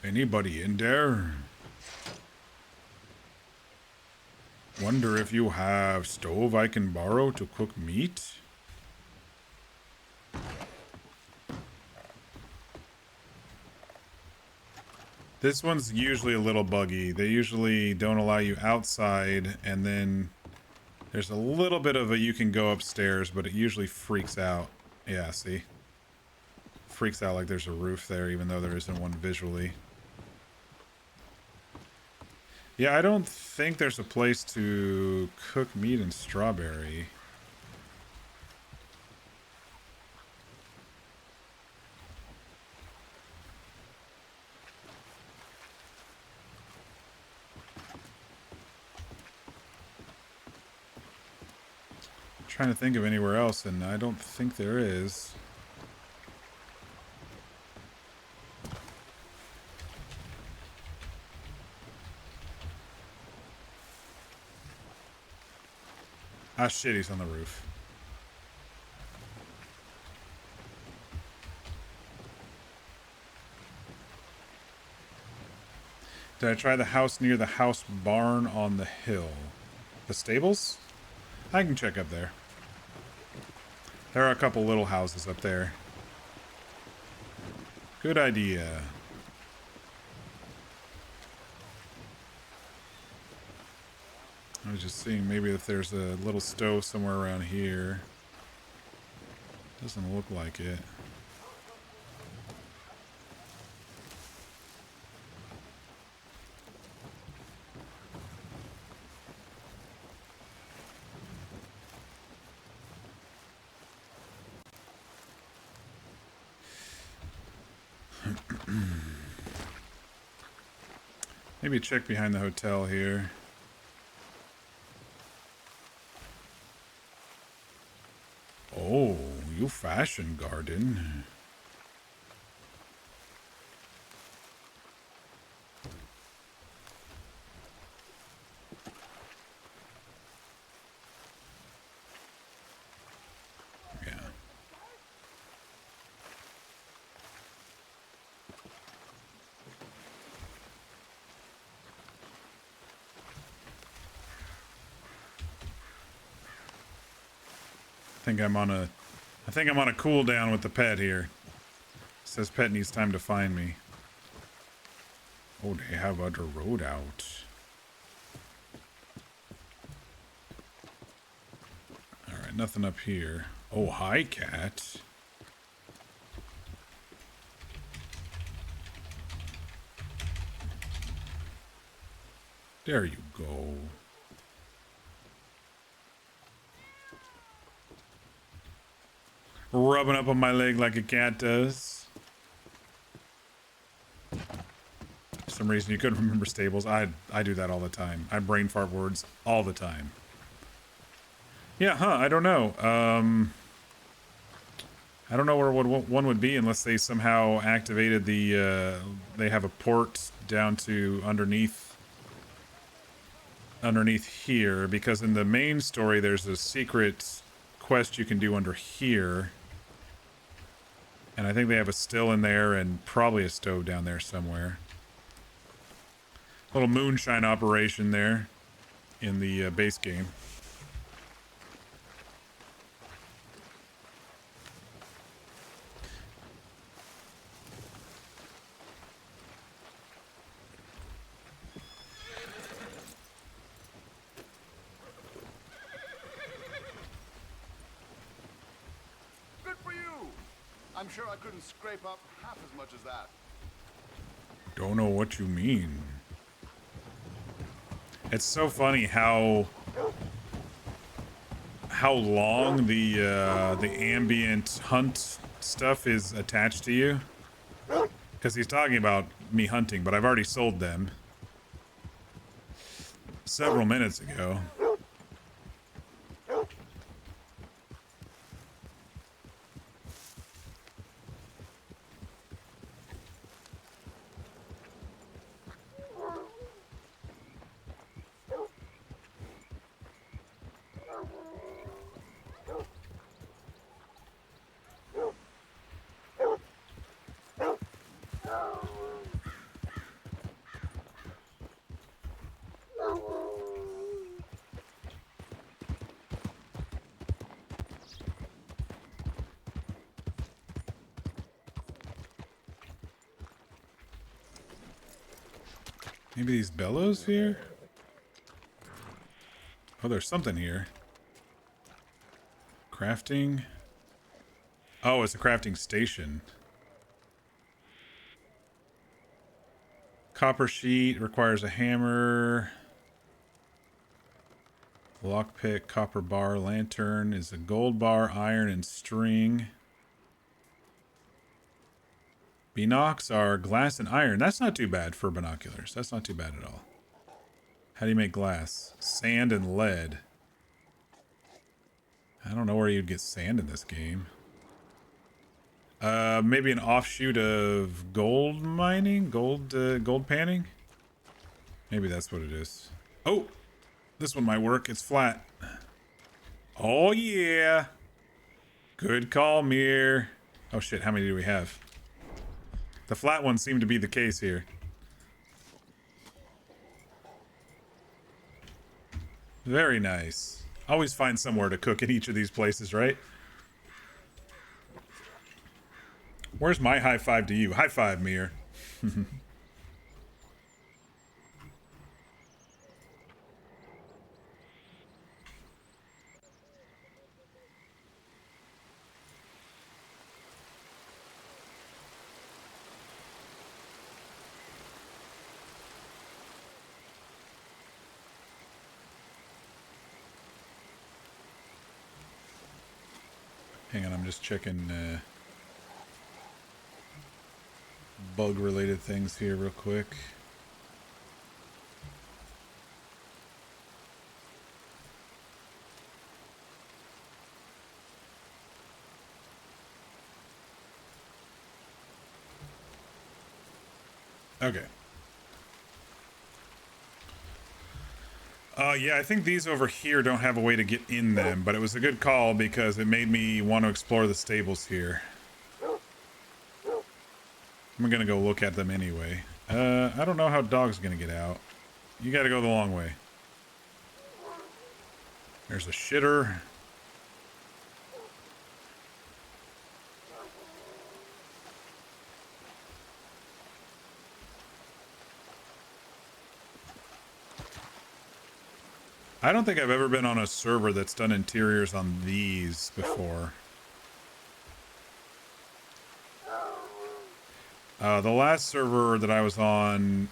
Anybody in there? Wonder if you have stove I can borrow to cook meat? This one's usually a little buggy. They usually don't allow you outside, and then there's a little bit of a you can go upstairs, but it usually freaks out. Yeah, see? Freaks out like there's a roof there, even though there isn't one visually. Yeah, I don't think there's a place to cook meat in Strawberry. I'm trying to think of anywhere else, and I don't think there is. Ah, shit, he's on the roof. Did I try the house near the house barn on the hill? The stables? I can check up there. There are a couple little houses up there. Good idea. I was just seeing maybe if there's a little stove somewhere around here. Doesn't look like it. Maybe check behind the hotel here. Oh, you fashion garden. Yeah. I think I'm on a cooldown with the pet here. It says pet needs time to find me. Oh, they have other road out. Alright, nothing up here. Oh, hi, cat. There you go. Rubbing up on my leg like a cat does. For some reason you couldn't remember stables. I do that all the time. I brain fart words all the time. Yeah, I don't know. I don't know where one would be unless they somehow activated the, they have a port down to underneath here, because in the main story there's a secret quest you can do under here. And I think they have a still in there and probably a stove down there somewhere. Little moonshine operation there in the base game. I'm sure I couldn't scrape up half as much as that. Don't know what you mean. It's so funny how long the ambient hunt stuff is attached to you. Because he's talking about me hunting, but I've already sold them several minutes ago. Maybe these bellows here? Oh, there's something here. Crafting. Oh, it's a crafting station. Copper sheet requires a hammer. Lockpick, copper bar, lantern is a gold bar, iron, and string. Binocs are glass and iron. That's not too bad for binoculars. That's not too bad at all. How do you make glass? Sand and lead. I don't know where you'd get sand in this game. Maybe an offshoot of gold mining? Gold panning? Maybe that's what it is. Oh! This one might work. It's flat. Oh, yeah! Good call, Mir. Oh, shit. How many do we have? The flat ones seem to be the case here. Very nice. Always find somewhere to cook in each of these places, right? Where's my high five to you? High five, Mir. Hang on, I'm just checking bug-related things here real quick. Okay. Yeah, I think these over here don't have a way to get in them, but it was a good call because it made me want to explore the stables here. I'm gonna go look at them anyway. I don't know how dog's gonna get out. You gotta go the long way. There's a shitter. I don't think I've ever been on a server that's done interiors on these before. The last server that I was on,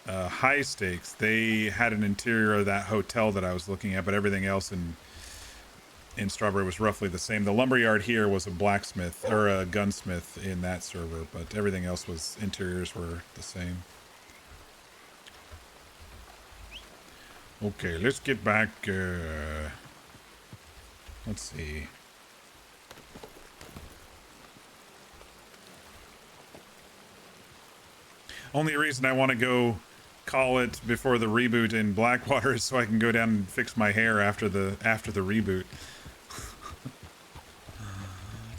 High Stakes, they had an interior of that hotel that I was looking at, but everything else in Strawberry was roughly the same. The lumberyard here was a blacksmith, or a gunsmith in that server, but everything else was, interiors were the same. Okay, let's get back, let's see. Only reason I want to go call it before the reboot in Blackwater is so I can go down and fix my hair after the reboot.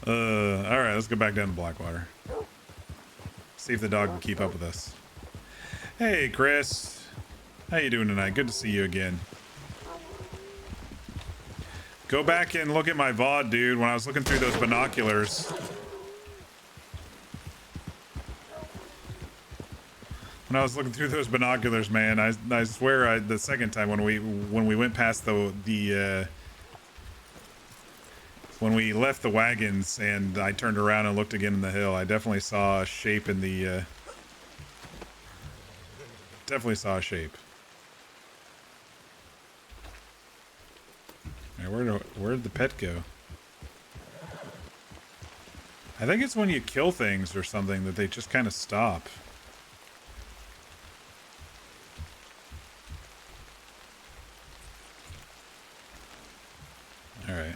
Alright, let's go back down to Blackwater. See if the dog can keep up with us. Hey, Chris. How you doing tonight? Good to see you again. Go back and look at my VOD, dude, when I was looking through those binoculars. When I was looking through those binoculars, man, I swear the second time when we went past the when we left the wagons and I turned around and looked again in the hill, I definitely saw a shape in the, definitely saw a shape. Right, where'd the pet go? I think it's when you kill things or something that they just kind of stop. All right.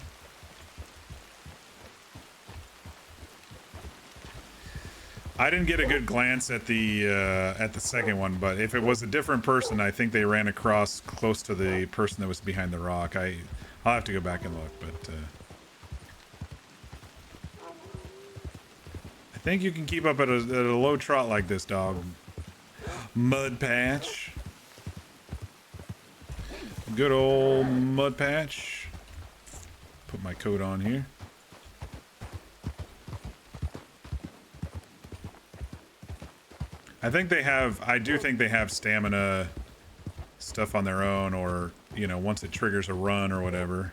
I didn't get a good glance at the second one, but if it was a different person, I think they ran across close to the person that was behind the rock. I'll have to go back and look, but I think you can keep up at a low trot like this, dog. Mud Patch. Good old Mud Patch. Put my coat on here. I do think they have stamina stuff on their own, or, you know, once it triggers a run or whatever.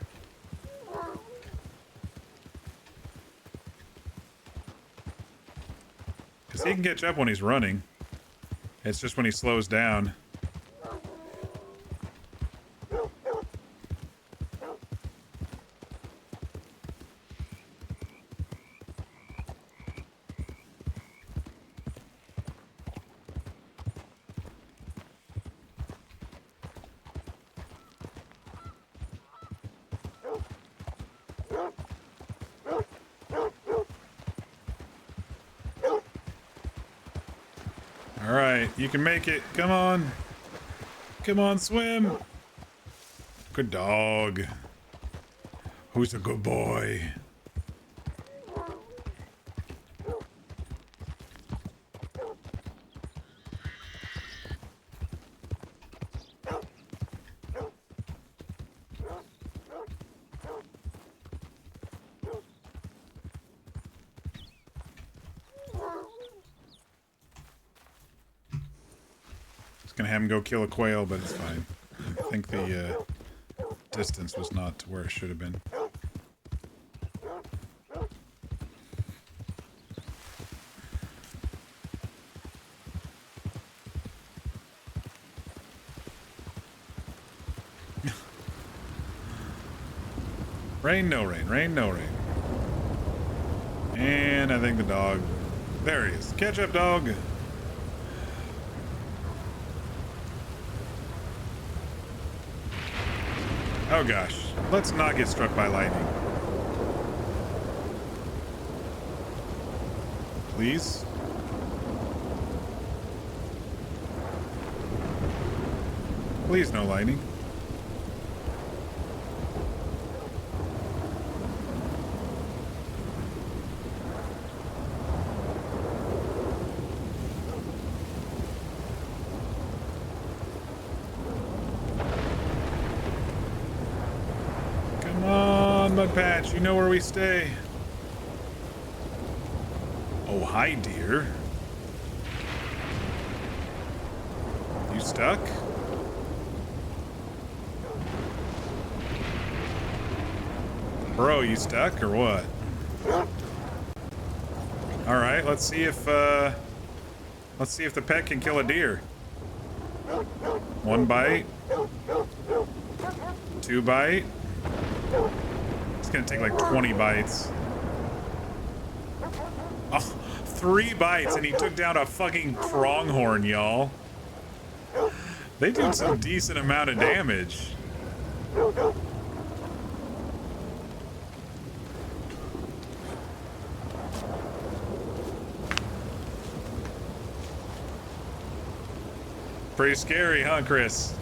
Because he can catch up when he's running. It's just when he slows down. Alright, you can make it. Come on. Come on, swim. Good dog. Who's a good boy? Gonna have him go kill a quail, but it's fine. I think the distance was not where it should have been. Rain, no rain. Rain, no rain. And I think the dog... There he is. Catch up, dog. Oh gosh, let's not get struck by lightning. Please? Please, no lightning. Mud Patch, you know where we stay. Oh, hi, dear. You stuck? Bro, you stuck or what? All right, let's see if the pet can kill a deer. 1 bite. 2 bite. It's gonna take like 20 bites. Oh, 3 bites and he took down a fucking pronghorn, y'all. They did some decent amount of damage. Pretty scary, huh, Chris?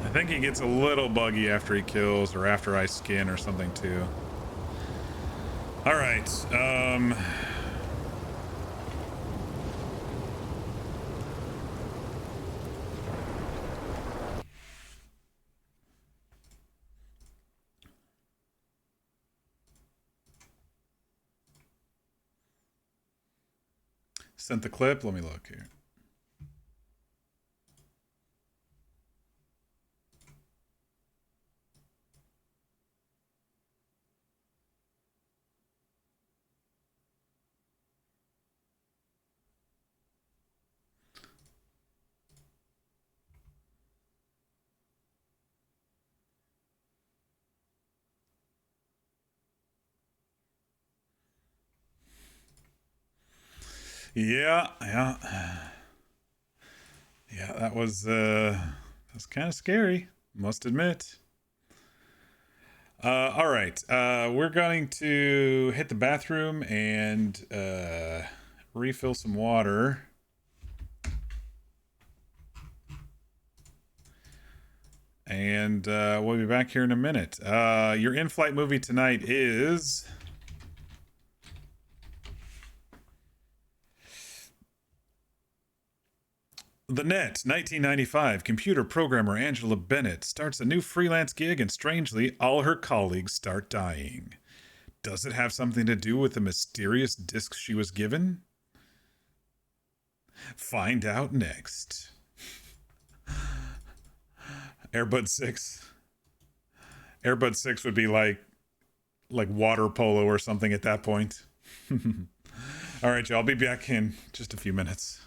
I think he gets a little buggy after he kills, or after I skin or something too. All right. Sent the clip. Let me look here. Yeah. Yeah, that was kind of scary, must admit. All right. We're going to hit the bathroom and refill some water. And we'll be back here in a minute. Your in-flight movie tonight is The Net, 1995. Computer programmer Angela Bennett starts a new freelance gig, and strangely, all her colleagues start dying. Does it have something to do with the mysterious disc she was given? Find out next. Airbud 6. Airbud 6 would be like water polo or something at that point. All right, y'all. I'll be back in just a few minutes.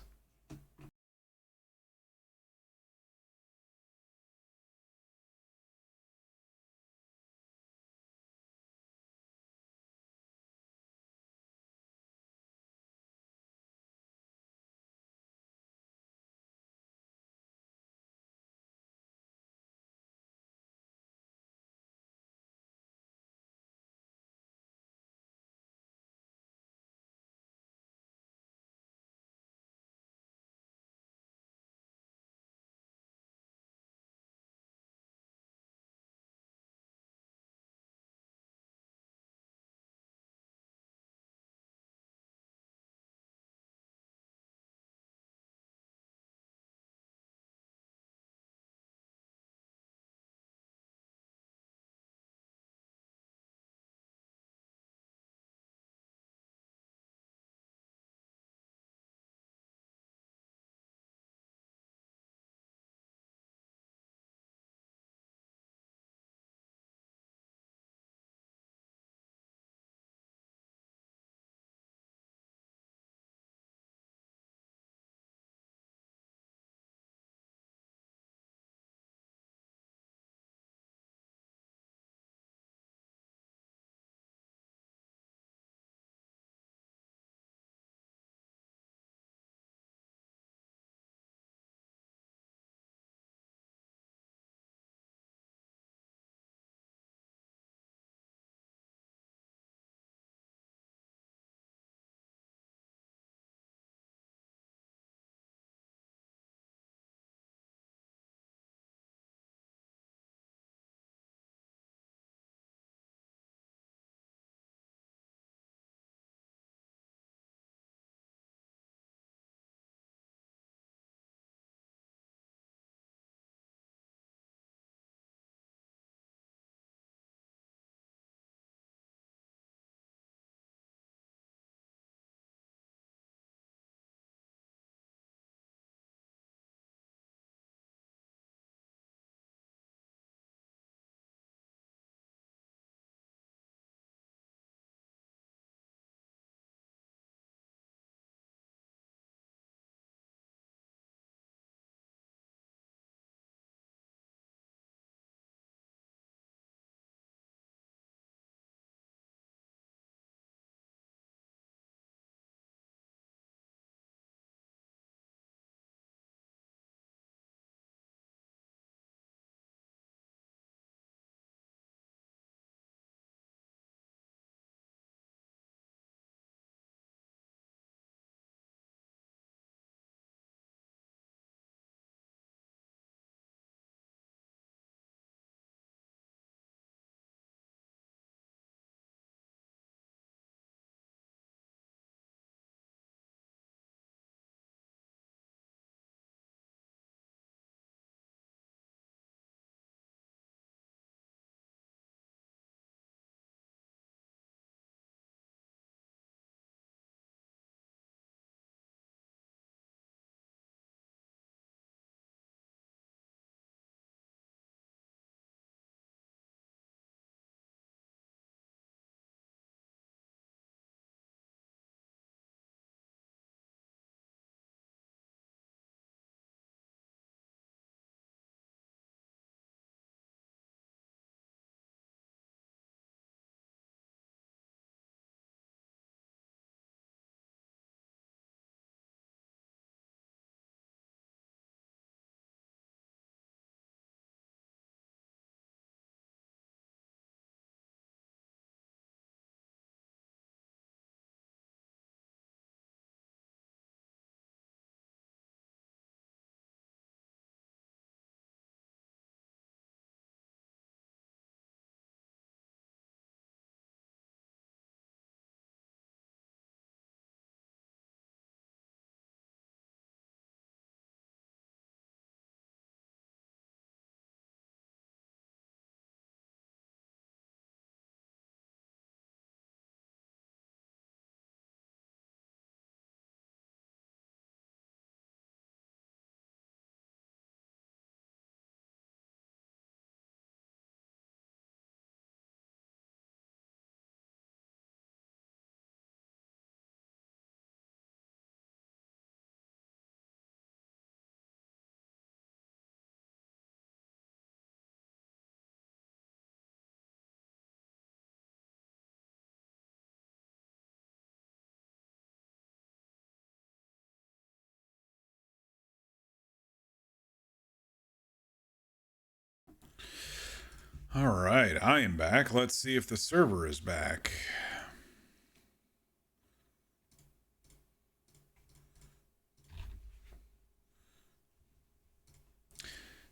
All right, I am back. Let's see if the server is back.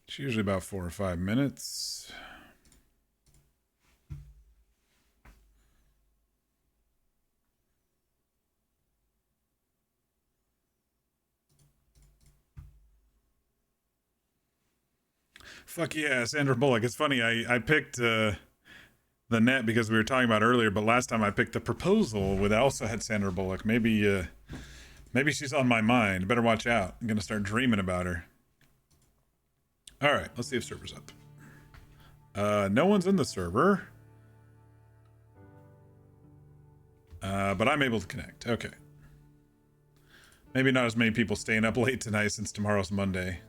It's usually about 4 or 5 minutes. Fuck yeah, Sandra Bullock. It's funny, I picked the net because we were talking about earlier, but last time I picked the proposal with also had Sandra Bullock. Maybe she's on my mind. Better watch out. I'm gonna start dreaming about her. Alright, let's see if server's up. No one's in the server. But I'm able to connect. Okay. Maybe not as many people staying up late tonight since tomorrow's Monday.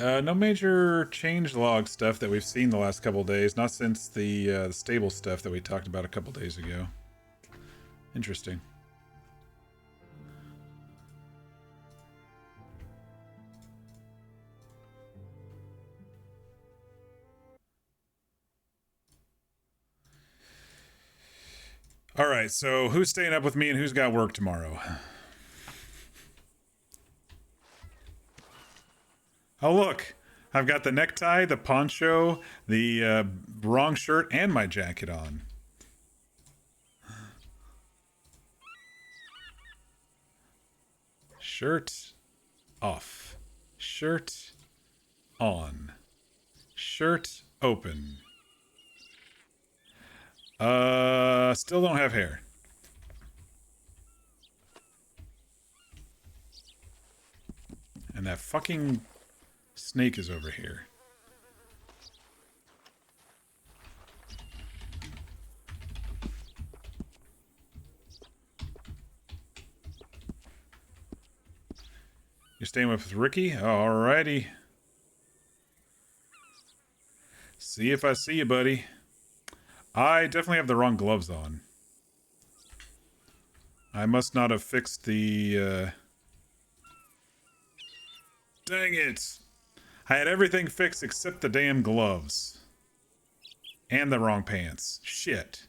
No major change log stuff that we've seen the last couple days. Not since the stable stuff that we talked about a couple days ago. Interesting. All right, so who's staying up with me and who's got work tomorrow? Oh, look. I've got the necktie, the poncho, the wrong shirt, and my jacket on. Shirt off. Shirt on. Shirt open. Still don't have hair. And that fucking snake is over here. You're staying with Ricky? Alrighty. See if I see you, buddy. I definitely have the wrong gloves on. I must not have fixed the, Dang it! I had everything fixed except the damn gloves. And the wrong pants. Shit.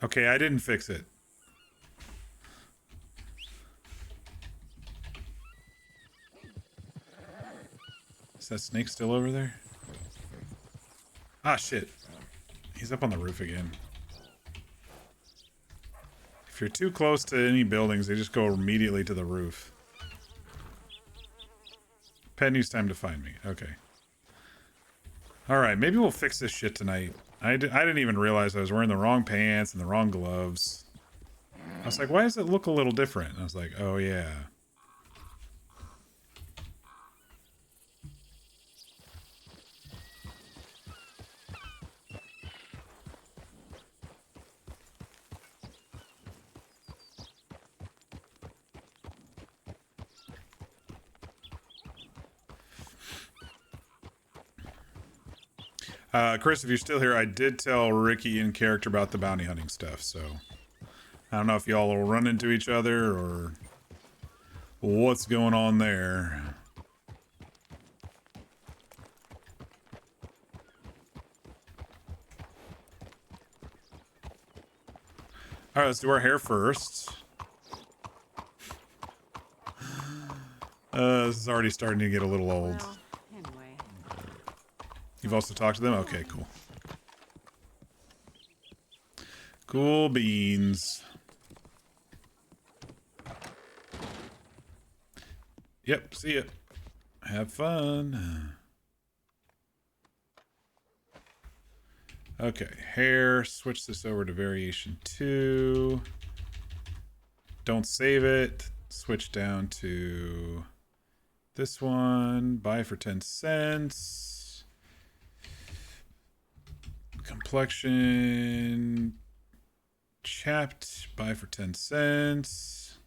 Okay, I didn't fix it. Is that snake still over there? Ah, shit. He's up on the roof again. If you're too close to any buildings, they just go immediately to the roof. Penny's time to find me. Okay. Alright, maybe we'll fix this shit tonight. I didn't even realize I was wearing the wrong pants and the wrong gloves. I was like, why does it look a little different? And I was like, oh yeah. Chris, if you're still here, I did tell Ricky in character about the bounty hunting stuff, so I don't know if y'all will run into each other or what's going on there. Alright, let's do our hair first. This is already starting to get a little old. Well, anyway. You've also talked to them? Okay, cool. Cool beans. Yep, see ya. Have fun. Okay, hair. Switch this over to variation 2. Don't save it. Switch down to this one. Buy for 10 cents. Complexion. Chapped. Buy for 10 cents.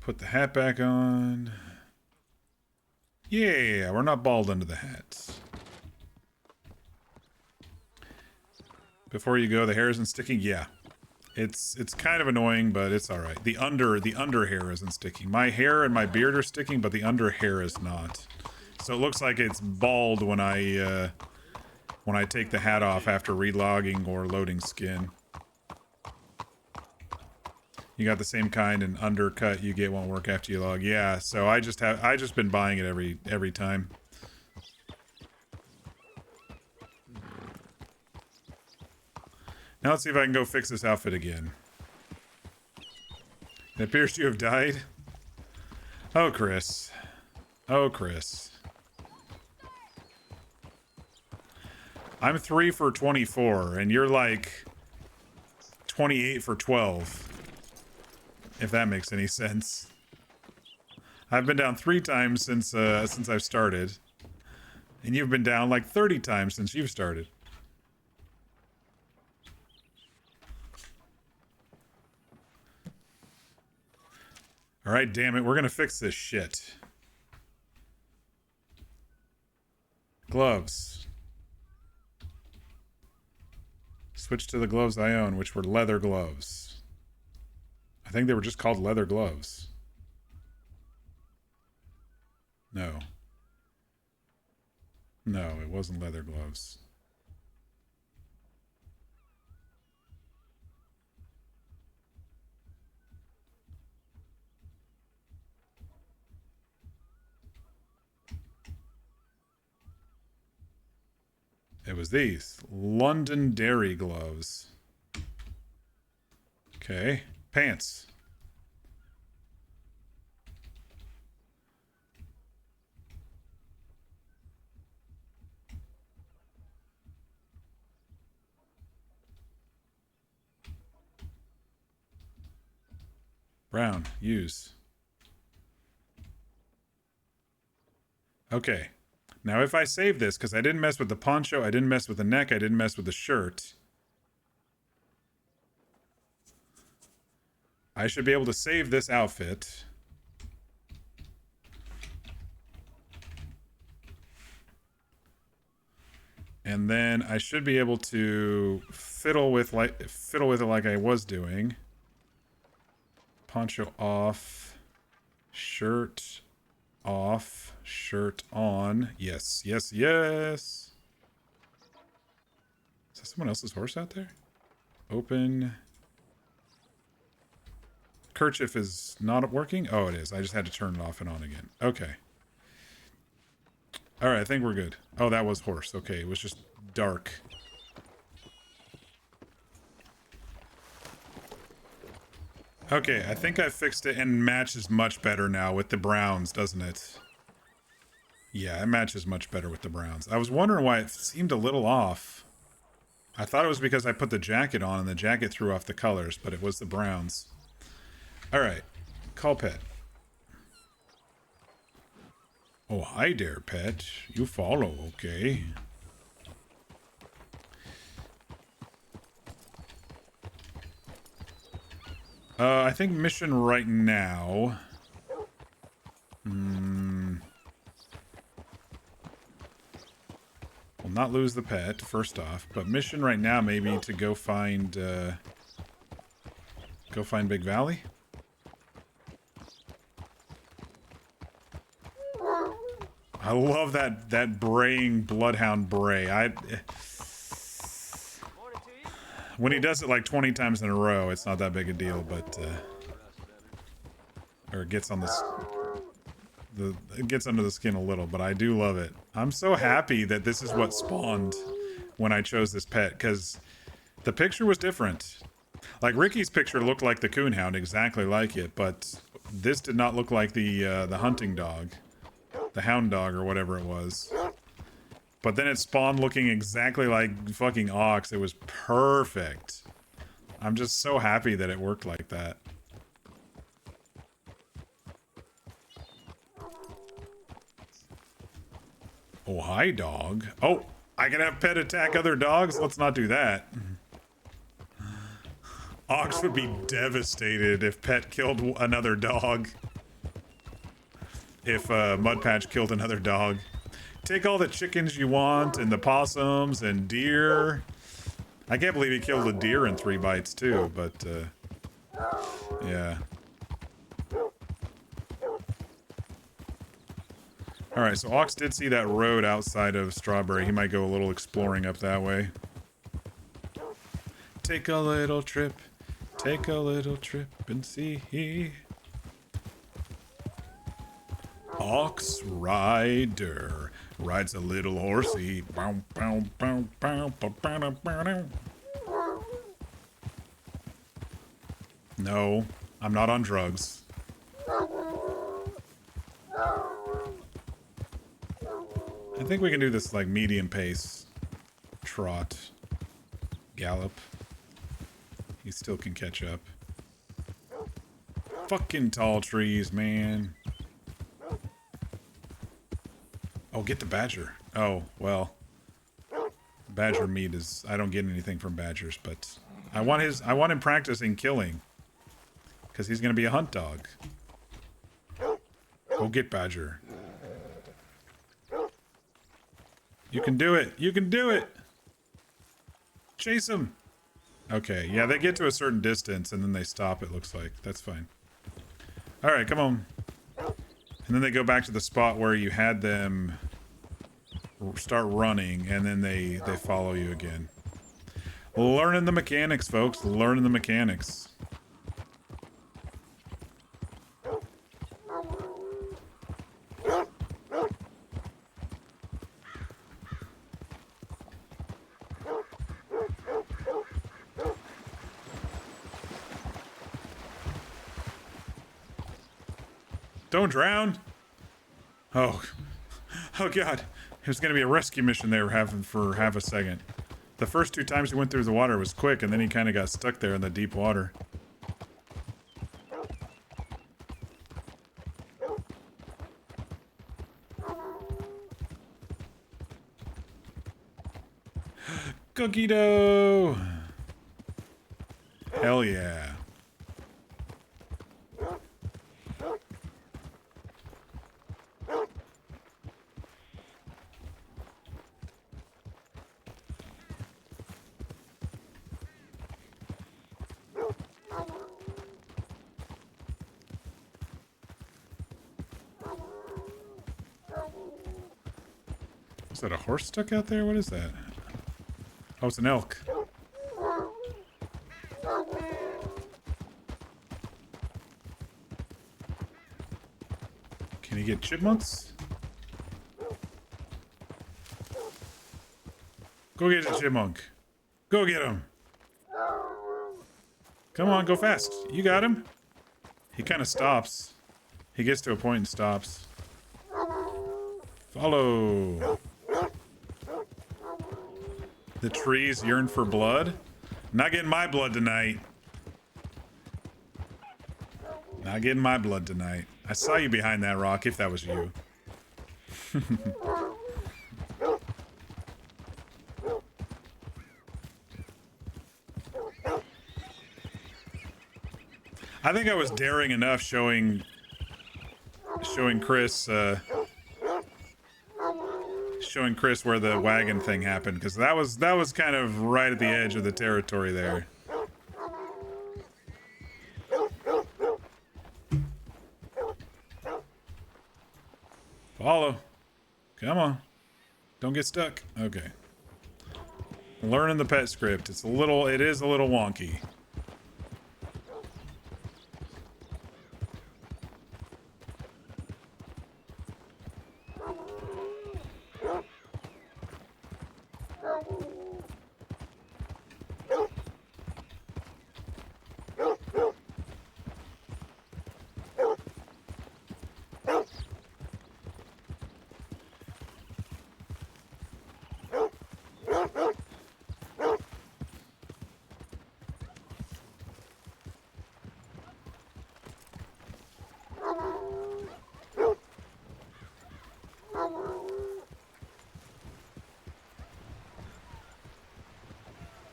Put the hat back on. Yeah, we're not bald under the hats. Before you go, the hair isn't sticking. Yeah, it's kind of annoying, but it's all right. The under hair isn't sticking. My hair and my beard are sticking, but the under hair is not. So it looks like it's bald when I take the hat off after relogging or loading skin. You got the same kind, and undercut you get won't work after you log. Yeah, so I just been buying it every time. Now let's see if I can go fix this outfit again. It appears to have died. Oh, Chris. Oh, Chris. I'm 3 for 24, and you're like 28 for 12. If that makes any sense. I've been down 3 times since I've started. And you've been down like 30 times since you've started. Alright, damn it, we're gonna fix this shit. Gloves. Switch to the gloves I own, which were leather gloves. I think they were just called leather gloves. No. No, it wasn't leather gloves. It was these. Londonderry gloves. Okay. Pants. Brown. Use. Okay. Now if I save this, because I didn't mess with the poncho, I didn't mess with the neck, I didn't mess with the shirt. I should be able to save this outfit. And then I should be able to fiddle with it like I was doing. Poncho off. Shirt off. Shirt on. Yes, yes, yes. Is that someone else's horse out there? Open. Kerchief is not working? Oh, it is. I just had to turn it off and on again. Okay. Alright, I think we're good. Oh, that was horse. Okay, it was just dark. Okay, I think I fixed it and matches much better now with the browns, doesn't it? Yeah, it matches much better with the browns. I was wondering why it seemed a little off. I thought it was because I put the jacket on and the jacket threw off the colors, but it was the browns. Alright, call pet. Oh, hi there, pet. You follow, okay. I think mission right now... We'll not lose the pet, first off. But mission right now maybe to go find Big Valley? I love that braying bloodhound bray. When he does it like 20 times in a row, it's not that big a deal, but or it gets on it gets under the skin a little, but I do love it. I'm so happy that this is what spawned when I chose this pet, because the picture was different. Like Ricky's picture looked like the coonhound, exactly like it, but this did not look like the hunting dog. The hound dog or whatever it was. But then it spawned looking exactly like fucking Ox. It was perfect. I'm just so happy that it worked like that. Oh, hi, dog. Oh, I can have pet attack other dogs? Let's not do that. Ox would be devastated if pet killed another dog. if Mud Patch killed another dog. Take all the chickens you want and the possums and deer. I can't believe he killed a deer in 3 bites too, but yeah. Alright, so Ox did see that road outside of Strawberry. He might go a little exploring up that way. Take a little trip and see. Ox Rider rides a little horsey. Bow, bow, bow, bow, bow, bow, bow, bow. No, I'm not on drugs. I think we can do this like medium pace. Trot. Gallop. He still can catch up. Fucking tall trees, man. Oh, get the badger. Oh, well. Badger meat is... I don't get anything from badgers, but... I want him practicing killing. Because he's going to be a hunt dog. Go get badger. You can do it. You can do it. Chase him. Okay, yeah, they get to a certain distance and then they stop, it looks like. That's fine. Alright, come on. And then they go back to the spot where you had them start running, and then they follow you again. Learning the mechanics, folks. Learning the mechanics. Don't drown. Oh God. There's going to be a rescue mission they were having for half a second. The first 2 times he went through the water was quick, and then he kind of got stuck there in the deep water. Cookie dough. Hell yeah. Is that a horse stuck out there? What is that? Oh, it's an elk. Can he get chipmunks? Go get the chipmunk. Go get him. Come on, go fast. You got him. He kind of stops. He gets to a point and stops. Follow. The trees yearn for blood. Not getting my blood tonight. Not getting my blood tonight. I saw you behind that rock, if that was you. I think I was daring enough showing Chris where the wagon thing happened, because that was kind of right at the edge of the territory there. Follow. Come on. Don't get stuck. Okay. Learning the pet script. It is a little wonky.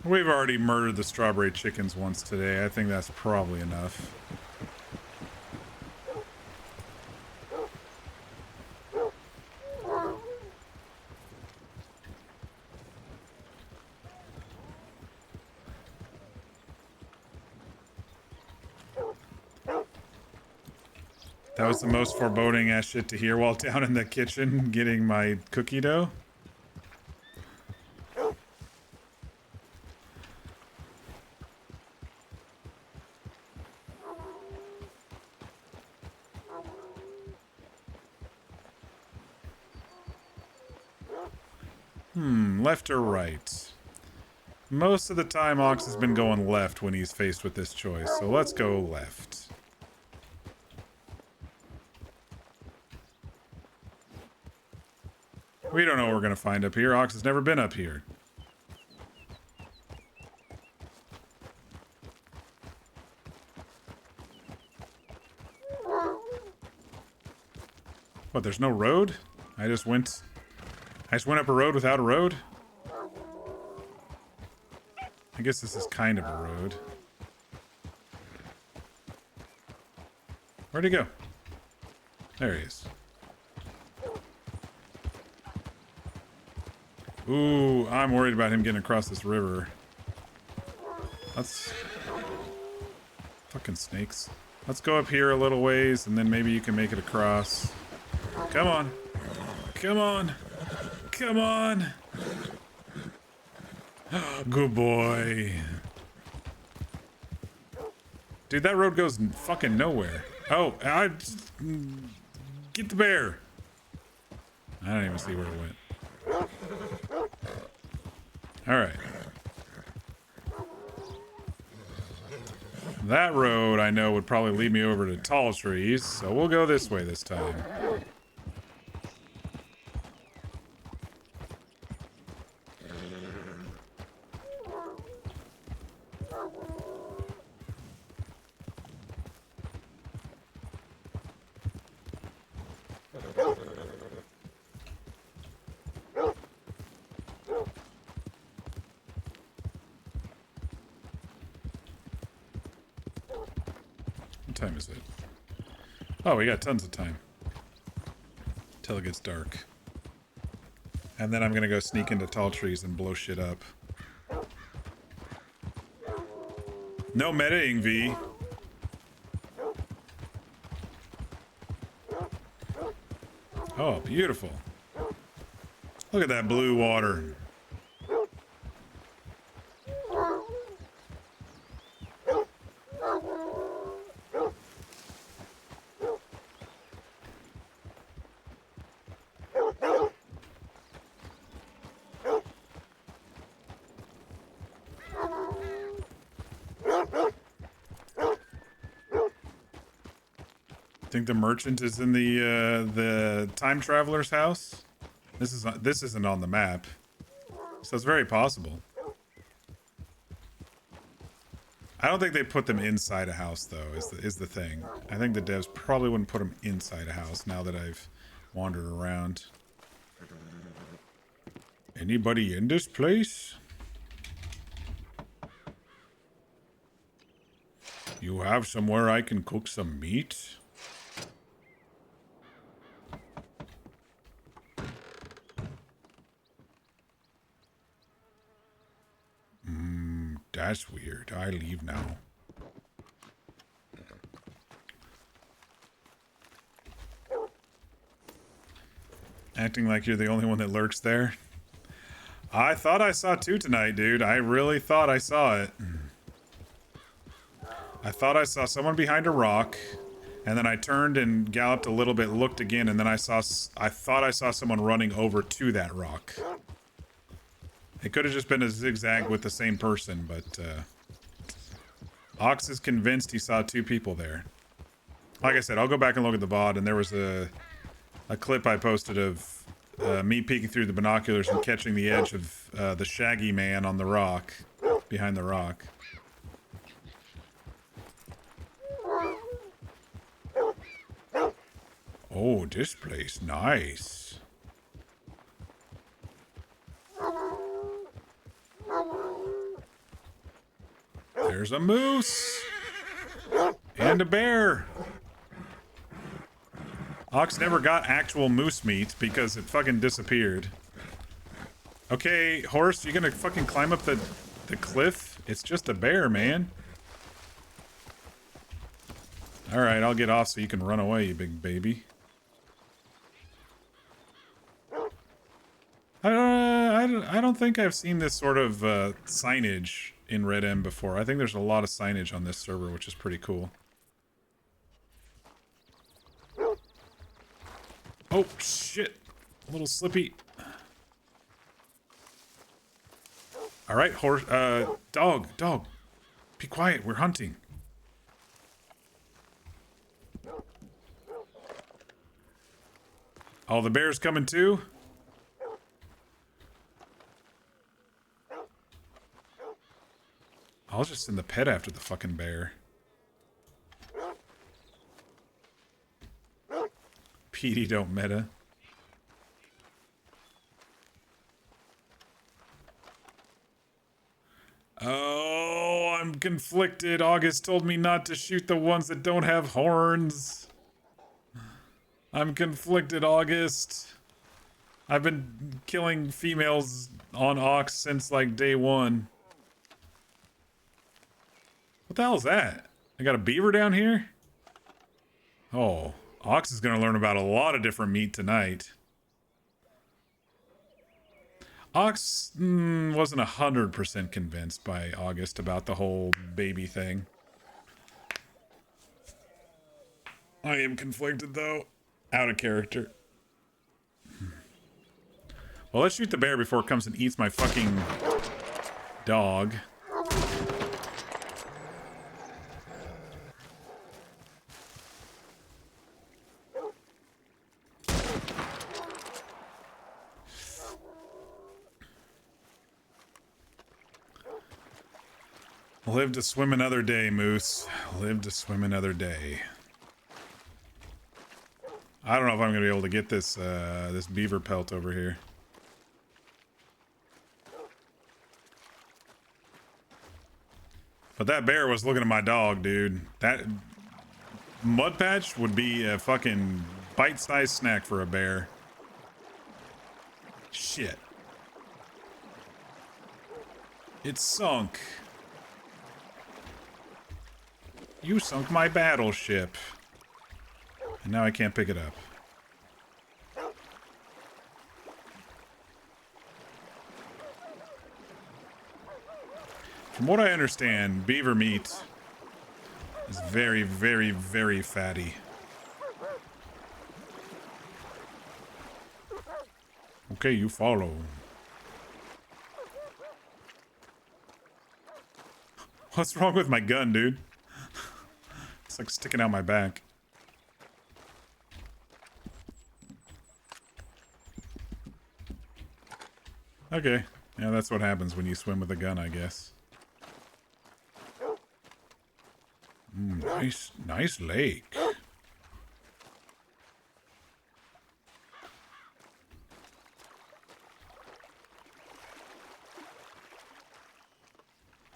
We've already murdered the strawberry chickens once today. I think that's probably enough. That was the most foreboding ass shit to hear while down in the kitchen getting my cookie dough. Left or right? Most of the time, Ox has been going left when he's faced with this choice, so let's go left. We don't know what we're gonna find up here. Ox has never been up here. What, there's no road? I just went up a road without a road? I guess this is kind of a road. Where'd he go? There he is. Ooh, I'm worried about him getting across this river. Let's... Fucking snakes. Let's go up here a little ways, and then maybe you can make it across. Come on. Come on. Come on. Good boy. Dude, that road goes fucking nowhere. Oh, get the bear. I don't even see where it went. Alright. That road, I know, would probably lead me over to tall trees, so we'll go this way this time. What time is it? Oh, we got tons of time. Till it gets dark. And then I'm gonna go sneak into tall trees and blow shit up. No metaing, V. Oh, beautiful. Look at that blue water. Think the merchant is in the time traveler's house? This isn't on the map, so it's very possible. I don't think they put them inside a house though. Is the thing. I think the devs probably wouldn't put them inside a house. Now that I've wandered around. Anybody in this place? You have somewhere I can cook some meat? That's weird. I leave now. Acting like you're the only one that lurks there. I thought I saw two tonight, dude. I really thought I saw it. I thought I saw someone behind a rock, and then I turned and galloped a little bit, looked again, and then I thought I saw someone running over to that rock. It could have just been a zigzag with the same person, but Ox is convinced he saw two people there. Like I said, I'll go back and look at the VOD, and there was a clip I posted of me peeking through the binoculars and catching the edge of the shaggy man on the rock, behind the rock. Oh, this place, nice. There's a moose and a bear. Ox never got actual moose meat because it fucking disappeared. Okay, horse, you gonna fucking climb up the cliff? It's just a bear, man. All right, I'll get off so you can run away, you big baby. I don't think I've seen this sort of signage in Red M before. I think there's a lot of signage on this server, which is pretty cool. Oh, shit. A little slippy. All right, horse, dog. Be quiet, we're hunting. Oh, the bear's coming too? I'll just send the pet after the fucking bear. PD don't meta. Oh, I'm conflicted. August told me not to shoot the ones that don't have horns. I'm conflicted, August. I've been killing females on Ox since like day one. What the hell is that? I got a beaver down here? Oh, Ox is gonna learn about a lot of different meat tonight. Ox wasn't 100% convinced by August about the whole baby thing. I am conflicted though. Out of character. Well, let's shoot the bear before it comes and eats my fucking dog. Live to swim another day, Moose. Live to swim another day. I don't know if I'm gonna be able to get this this beaver pelt over here. But that bear was looking at my dog, dude. That mud patch would be a fucking bite-sized snack for a bear. Shit. It's sunk. You sunk my battleship. And now I can't pick it up. From what I understand, beaver meat is very, very, very fatty. Okay, you follow. What's wrong with my gun, dude? It's like sticking out my back. Okay. Yeah, that's what happens when you swim with a gun, I guess. Nice lake.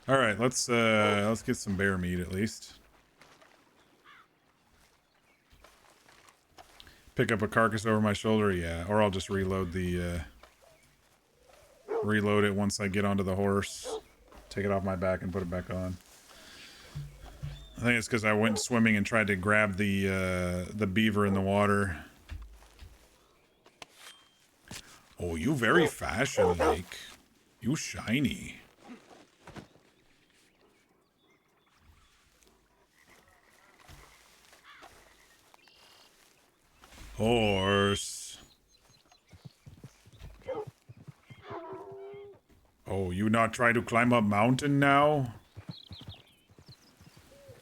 All right, let's get some bear meat at least. Pick up a carcass over my shoulder, yeah, or I'll just reload the reload it once I get onto the horse. Take it off my back and put it back on. I think it's because I went swimming and tried to grab the beaver in the water. Oh, you very fashion, Lake. You shiny. Horse. Oh, you not try to climb up mountain now?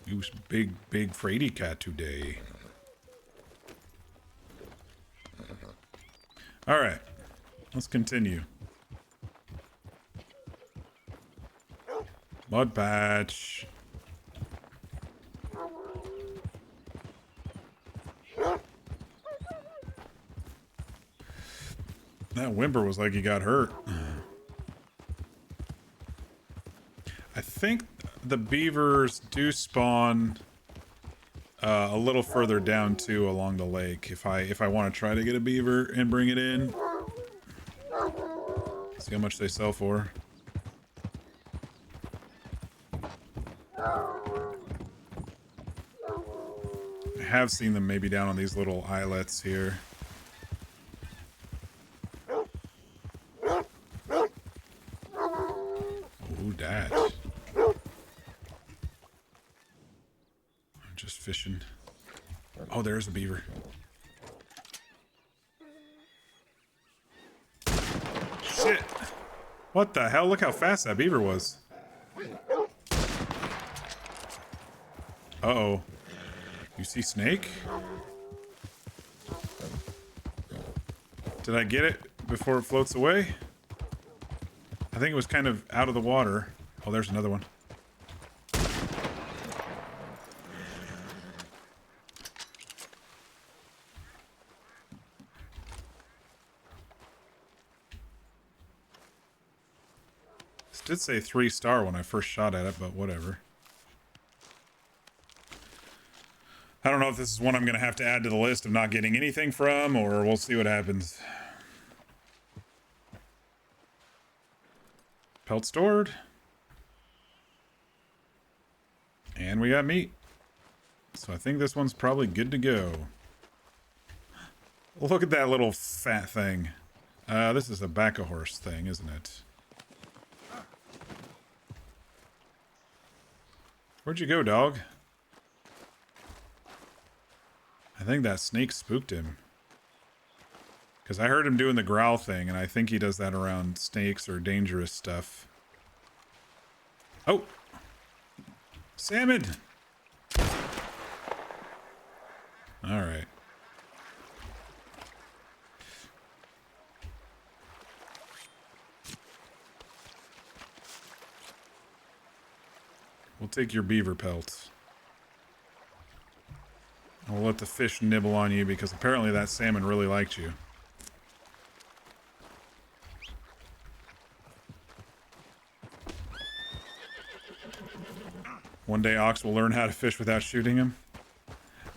You big fraidy cat today. All right, let's continue. Mud patch. That whimper was like he got hurt. I think the beavers do spawn a little further down too along the lake. If I want to try to get a beaver and bring it in, see how much they sell for. have seen them maybe down on these little islets here. Ooh, that. I'm just fishing. Oh, there's a beaver. Shit! What the hell? Look how fast that beaver was. Uh-oh. You see Snake? Did I get it before it floats away? I think it was kind of out of the water. Oh, there's another one. This did say 3-star when I first shot at it, but whatever. I don't know if this is one I'm going to have to add to the list of not getting anything from, or we'll see what happens. Pelt stored. And we got meat. So I think this one's probably good to go. Look at that little fat thing. This is a back-a-horse thing, isn't it? Where'd you go, dog? I think that snake spooked him. Because I heard him doing the growl thing, and I think he does that around snakes or dangerous stuff. Oh! Salmon! Alright. We'll take your beaver pelts. I'll let the fish nibble on you because apparently that salmon really liked you. One day Ox will learn how to fish without shooting him.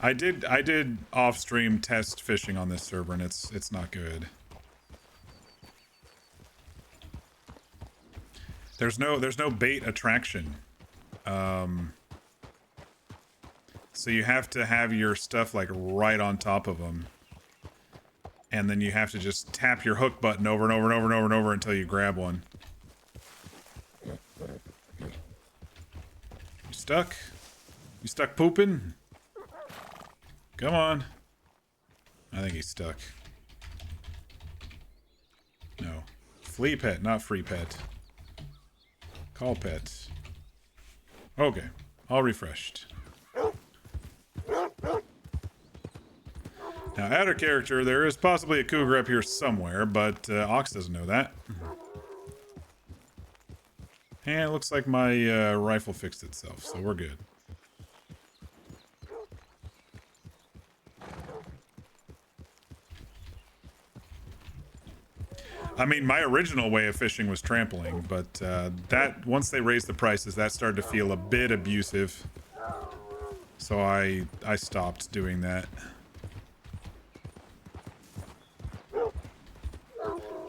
I did off-stream test fishing on this server and it's not good. There's no bait attraction. So you have to have your stuff like right on top of them. And then you have to just tap your hook button over and over and over and over and over until you grab one. You stuck? You stuck pooping? Come on. I think he's stuck. No. Flea pet, not free pet. Call pet. Okay. All refreshed. Now, add a character. There is possibly a cougar up here somewhere, but Ox doesn't know that. And it looks like my rifle fixed itself, so we're good. I mean, my original way of fishing was trampling, but that once they raised the prices, that started to feel a bit abusive. So I stopped doing that.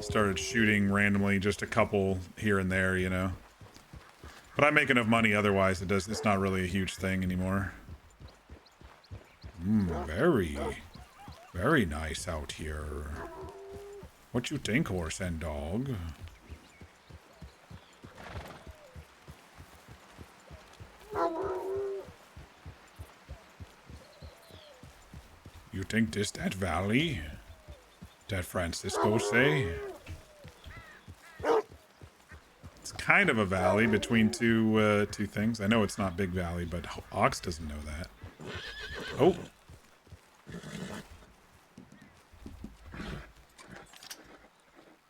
Started shooting randomly, just a couple here and there, you know. But I make enough money otherwise, it's not really a huge thing anymore. Very, very nice out here. What you think, horse and dog? You think this that valley? That Francisco say? It's kind of a valley between two things. I know it's not Big Valley, but Ox doesn't know that. Oh.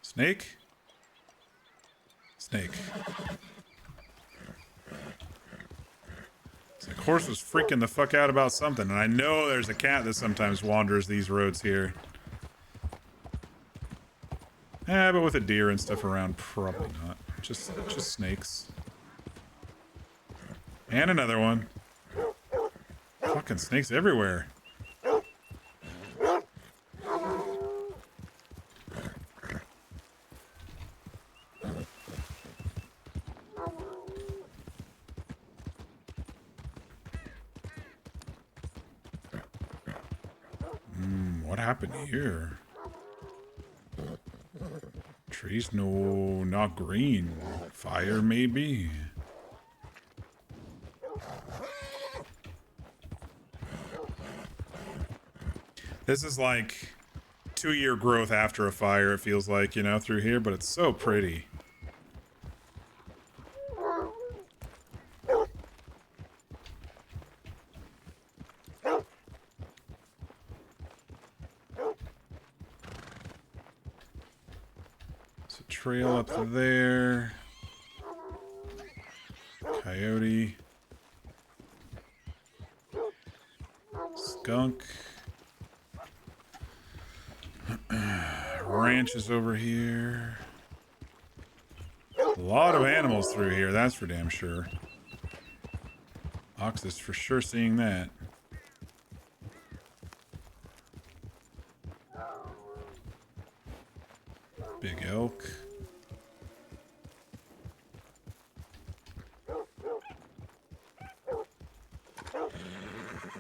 Snake? Snake. It's like horse was freaking the fuck out about something, and I know there's a cat that sometimes wanders these roads here. But with a deer and stuff around, probably not. Just snakes. And another one. Fucking snakes everywhere. happened here? Trees, no, not green. Fire, maybe. This is like 2-year growth after a fire, it feels like, you know, through here, but it's so pretty. It's a trail up there. Coyote. Skunk. Ranch is over here. A lot of animals through here, that's for damn sure. Ox is for sure seeing that. Big elk.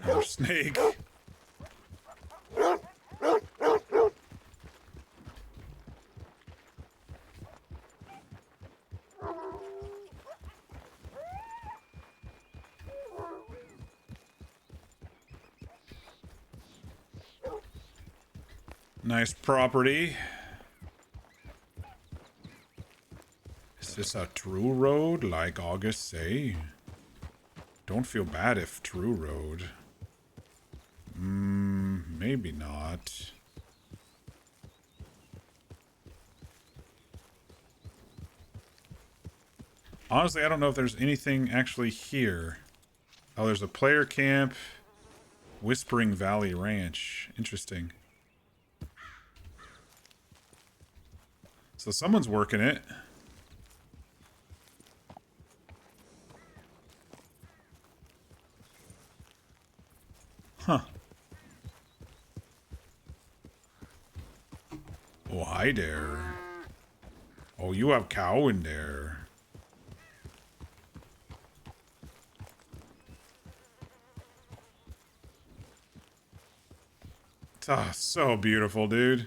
Another snake. Nice property. Is this a true road, like August say? Don't feel bad if true road. Maybe not. Honestly, I don't know if there's anything actually here. Oh, there's a player camp. Whispering Valley Ranch. Interesting. So someone's working it. Huh. Oh, hi there. Oh, you have cow in there. Ah, so beautiful, dude.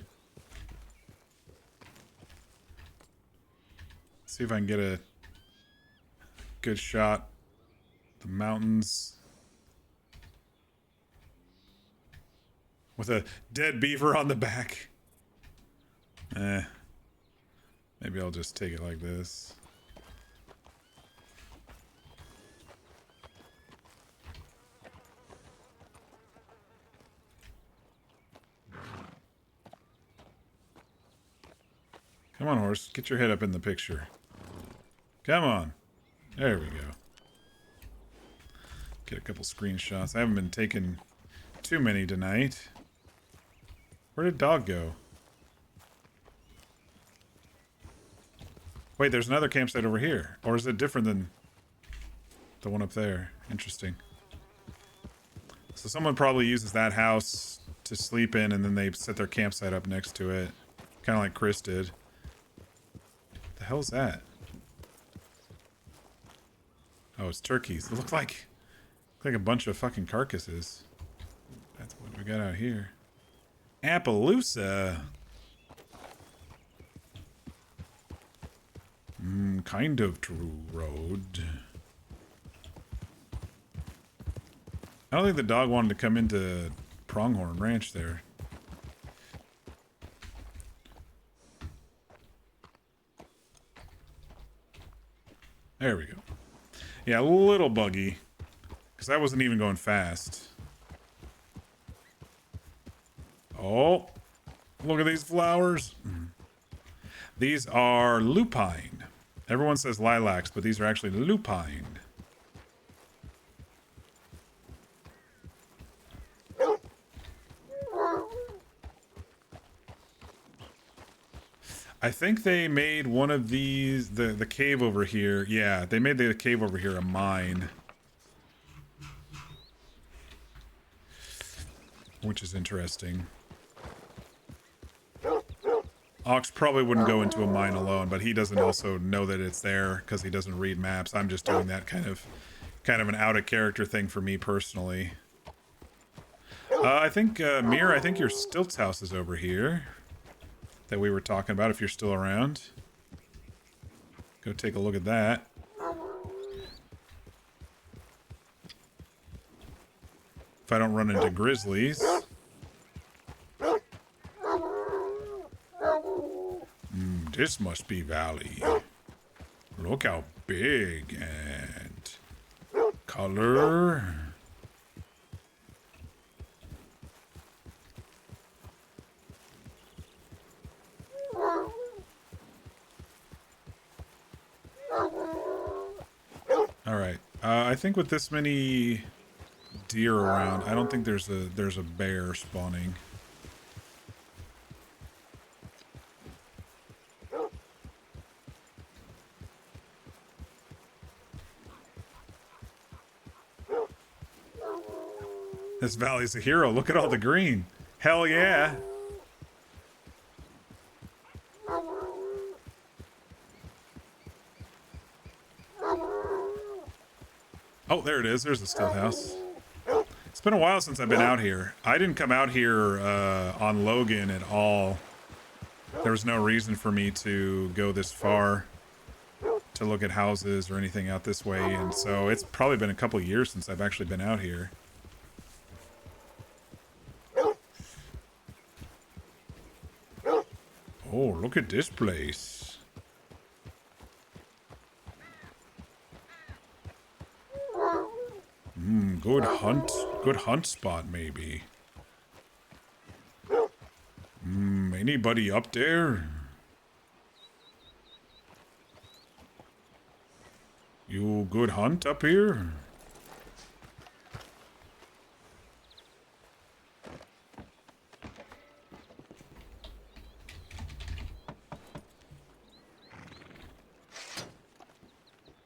See if I can get a good shot. The mountains. With a dead beaver on the back. Maybe I'll just take it like this. Come on, horse. Get your head up in the picture. Come on. There we go. Get a couple screenshots. I haven't been taking too many tonight. Where did dog go? Wait, there's another campsite over here. Or is it different than the one up there? Interesting. So someone probably uses that house to sleep in and then they set their campsite up next to it. Kind of like Chris did. What the hell's that? Oh, it's turkeys. It look like a bunch of fucking carcasses. That's what we got out here. Appaloosa. Kind of true road. I don't think the dog wanted to come into Pronghorn Ranch there. There we go. Yeah, a little buggy. Because I wasn't even going fast. Oh, look at these flowers. These are lupine. Everyone says lilacs, but these are actually lupine. I think they made one of these, the cave over here. Yeah, they made the cave over here a mine. Which is interesting. Ox probably wouldn't go into a mine alone, but he doesn't also know that it's there because he doesn't read maps. I'm just doing that kind of an out of character thing for me personally. I think, Mir, I think your Stilts house is over here. That we were talking about, if you're still around. Go take a look at that. If I don't run into grizzlies. This must be Valley. Look how big and color. All right. I think with this many deer around, I don't think there's a bear spawning. This valley's a hero. Look at all the green. Hell yeah. Oh, there it is. There's the stilt house. It's been a while since I've been out here. I didn't come out here on Logan at all. There was no reason for me to go this far to look at houses or anything out this way, and so it's probably been a couple years since I've actually been out here. Oh, look at this place. Good hunt spot maybe. Anybody up there? You good hunt up here?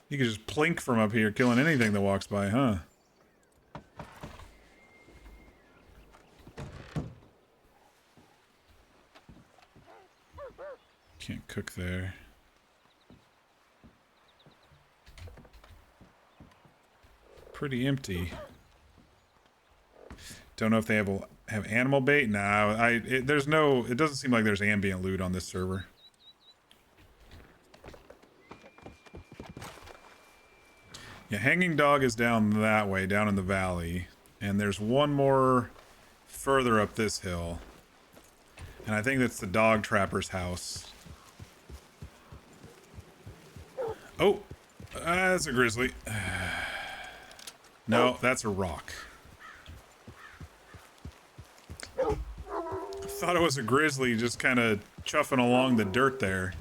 You can just plink from up here, killing anything that walks by, huh? Can't cook there. Pretty empty. Don't know if they have animal bait. Nah, it doesn't seem like there's ambient loot on this server. Yeah, Hanging Dog is down that way, down in the valley. And there's one more further up this hill. And I think that's the dog trapper's house. Oh, that's a grizzly. No, that's a rock. I thought it was a grizzly just kind of chuffing along the dirt there.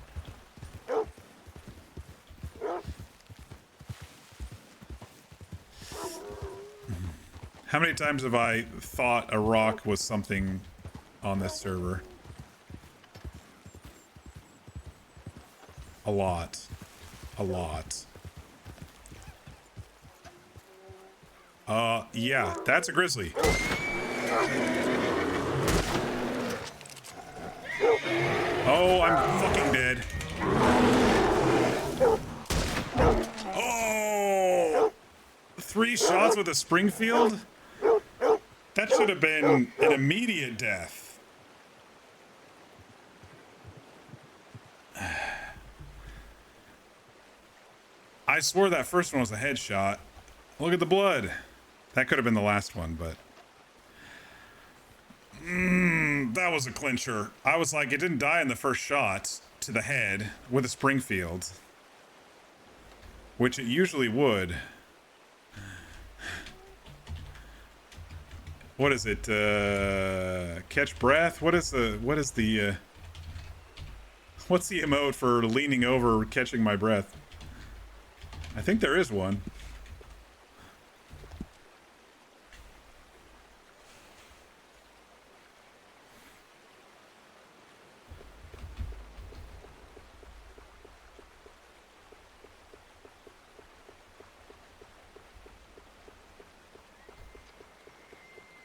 How many times have I thought a rock was something on this server? A lot. A lot. Yeah, that's a grizzly. Oh, I'm fucking dead. Oh! 3 shots with a Springfield? That should have been an immediate death. I swore that first one was a headshot. Look at the blood. That could have been the last one, but... that was a clincher. I was like, it didn't die in the first shot to the head with a Springfield. Which it usually would. What is it? Catch breath? What's the emote for leaning over catching my breath? I think there is one.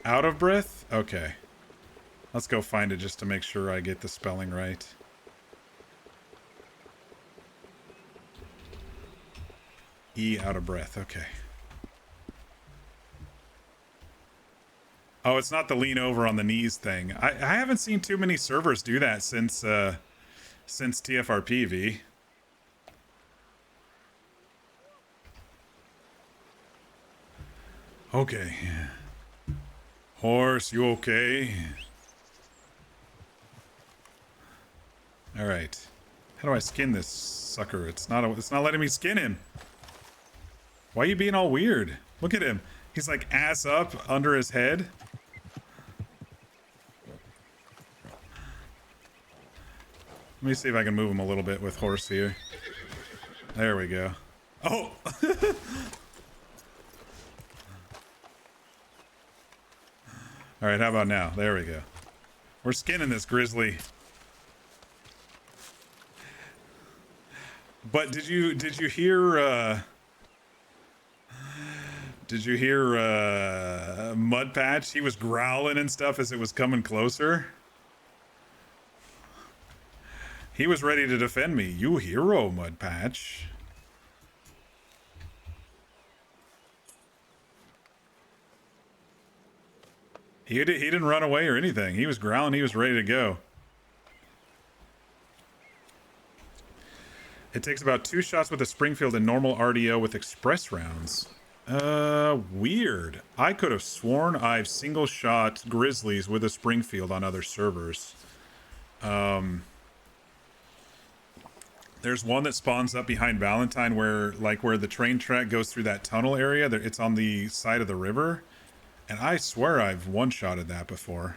Out of breath? Okay. Let's go find it just to make sure I get the spelling right. E out of breath, okay. Oh, it's not the lean over on the knees thing. I haven't seen too many servers do that since TFRP, V. Okay. Horse, you okay? All right. How do I skin this sucker? It's not letting me skin him. Why are you being all weird? Look at him. He's like ass up under his head. Let me see if I can move him a little bit with horse here. There we go. Oh! All right, how about now? There we go. We're skinning this grizzly. But did you hear Mud Patch? He was growling and stuff as it was coming closer. He was ready to defend me. You hero, Mud Patch. He didn't run away or anything. He was growling. He was ready to go. It takes about 2 shots with a Springfield and normal RDO with express rounds. Weird. I could have sworn I've single shot grizzlies with a Springfield on other servers. There's one that spawns up behind Valentine where the train track goes through that tunnel area. It's on the side of the river. And I swear I've one-shotted that before.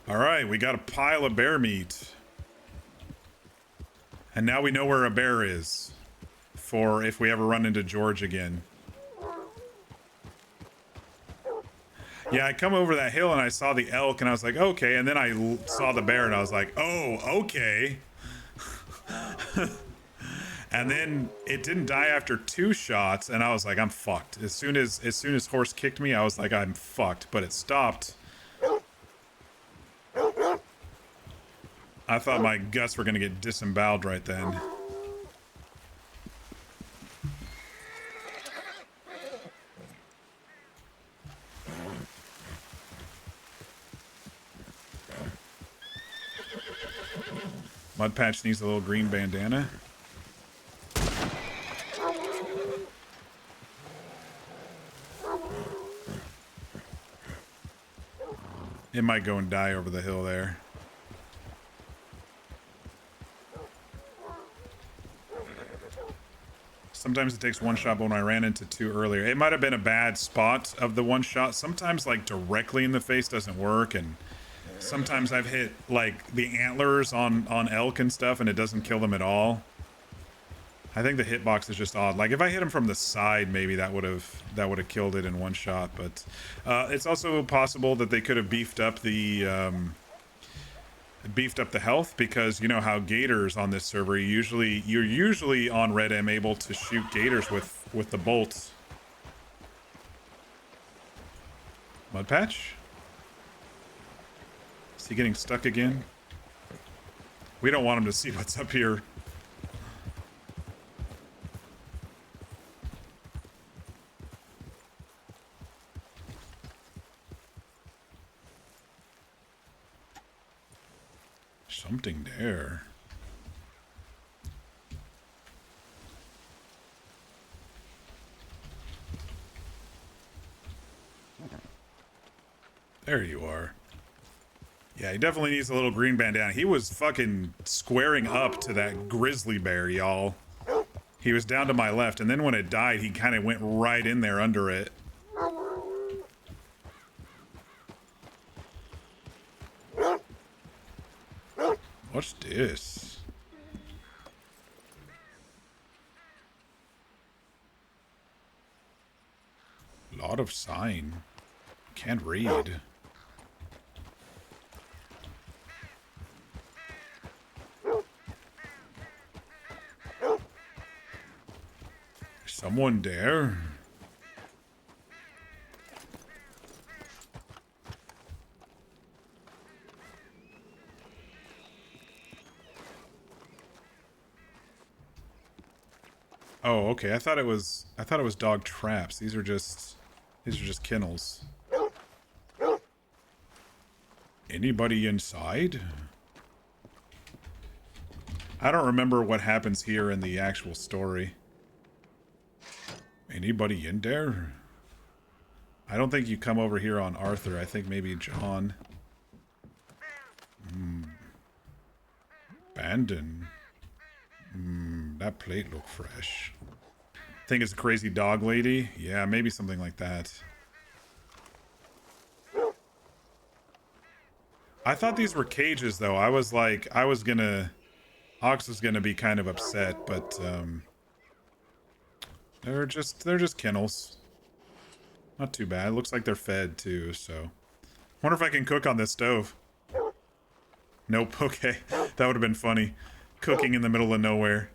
All right, we got a pile of bear meat. And now we know where a bear is for if we ever run into George again. Yeah, I come over that hill and I saw the elk and I was like, okay. And then I saw the bear and I was like, oh, okay. And then it didn't die after 2 shots and I was like, I'm fucked. As soon as horse kicked me, I was like, I'm fucked. But it stopped. I thought my guts were gonna get disemboweled right then. Mud Patch needs a little green bandana. It might go and die over the hill there. Sometimes it takes 1 shot, but when I ran into 2 earlier, it might have been a bad spot of the 1 shot. Sometimes like directly in the face doesn't work, and sometimes I've hit like the antlers on elk and stuff and it doesn't kill them at all. I think the hitbox is just odd. Like if I hit him from the side, maybe that would have killed it in 1 shot. But it's also possible that they could have beefed up the health, because you know how gators on this server, you're usually on Red M able to shoot gators with the bolts. Mud Patch? Is he getting stuck again? We don't want him to see what's up here. Something there. There you are. Yeah, he definitely needs a little green bandana. He was fucking squaring up to that grizzly bear, y'all. He was down to my left, and then when it died, he kind of went right in there under it. What's this? Lot of sign. Can't read. Someone there? Oh, okay. I thought it was dog traps. These are just These are just kennels. Anybody inside? I don't remember what happens here in the actual story. Anybody in there? I don't think you come over here on Arthur. I think maybe John. Abandon. That plate looked fresh. Think it's a crazy dog lady? Yeah, maybe something like that. I thought these were cages, though. I was like, Ox was gonna be kind of upset, but they're just kennels. Not too bad. Looks like they're fed too. So, wonder if I can cook on this stove. Nope. Okay, that would have been funny. Cooking in the middle of nowhere.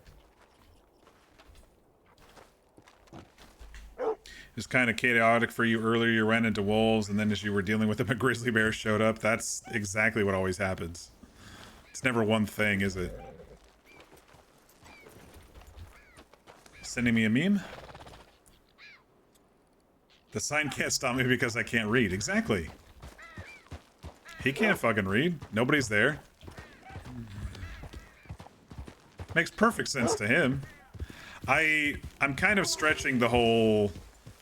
It was kind of chaotic for you earlier. You ran into wolves, and then as you were dealing with them, a grizzly bear showed up. That's exactly what always happens. It's never one thing, is it? Sending me a meme? The sign can't stop me because I can't read. Exactly. He can't fucking read. Nobody's there. Makes perfect sense to him. I'm kind of stretching the whole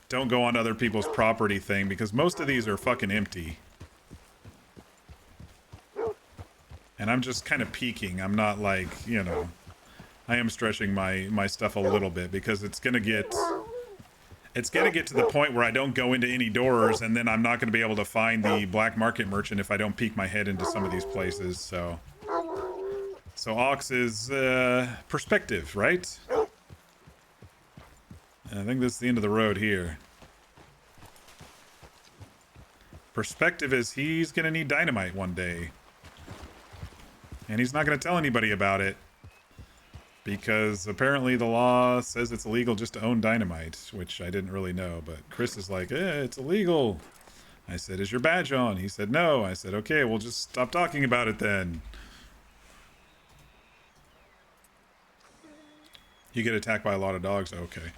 don't go on other people's property thing because most of these are fucking empty. And I'm just kind of peeking. I'm not like, you know, I am stretching my stuff a little bit because it's gonna get to the point where I don't go into any doors and then I'm not gonna be able to find the black market merchant if I don't peek my head into some of these places. So Ox is perspective, right? I think this is the end of the road here. Perspective is he's gonna need dynamite one day. And he's not gonna tell anybody about it. Because apparently the law says it's illegal just to own dynamite, which I didn't really know. But Chris is like, it's illegal. I said, is your badge on? He said, no. I said, okay, we'll just stop talking about it then. You get attacked by a lot of dogs? Okay.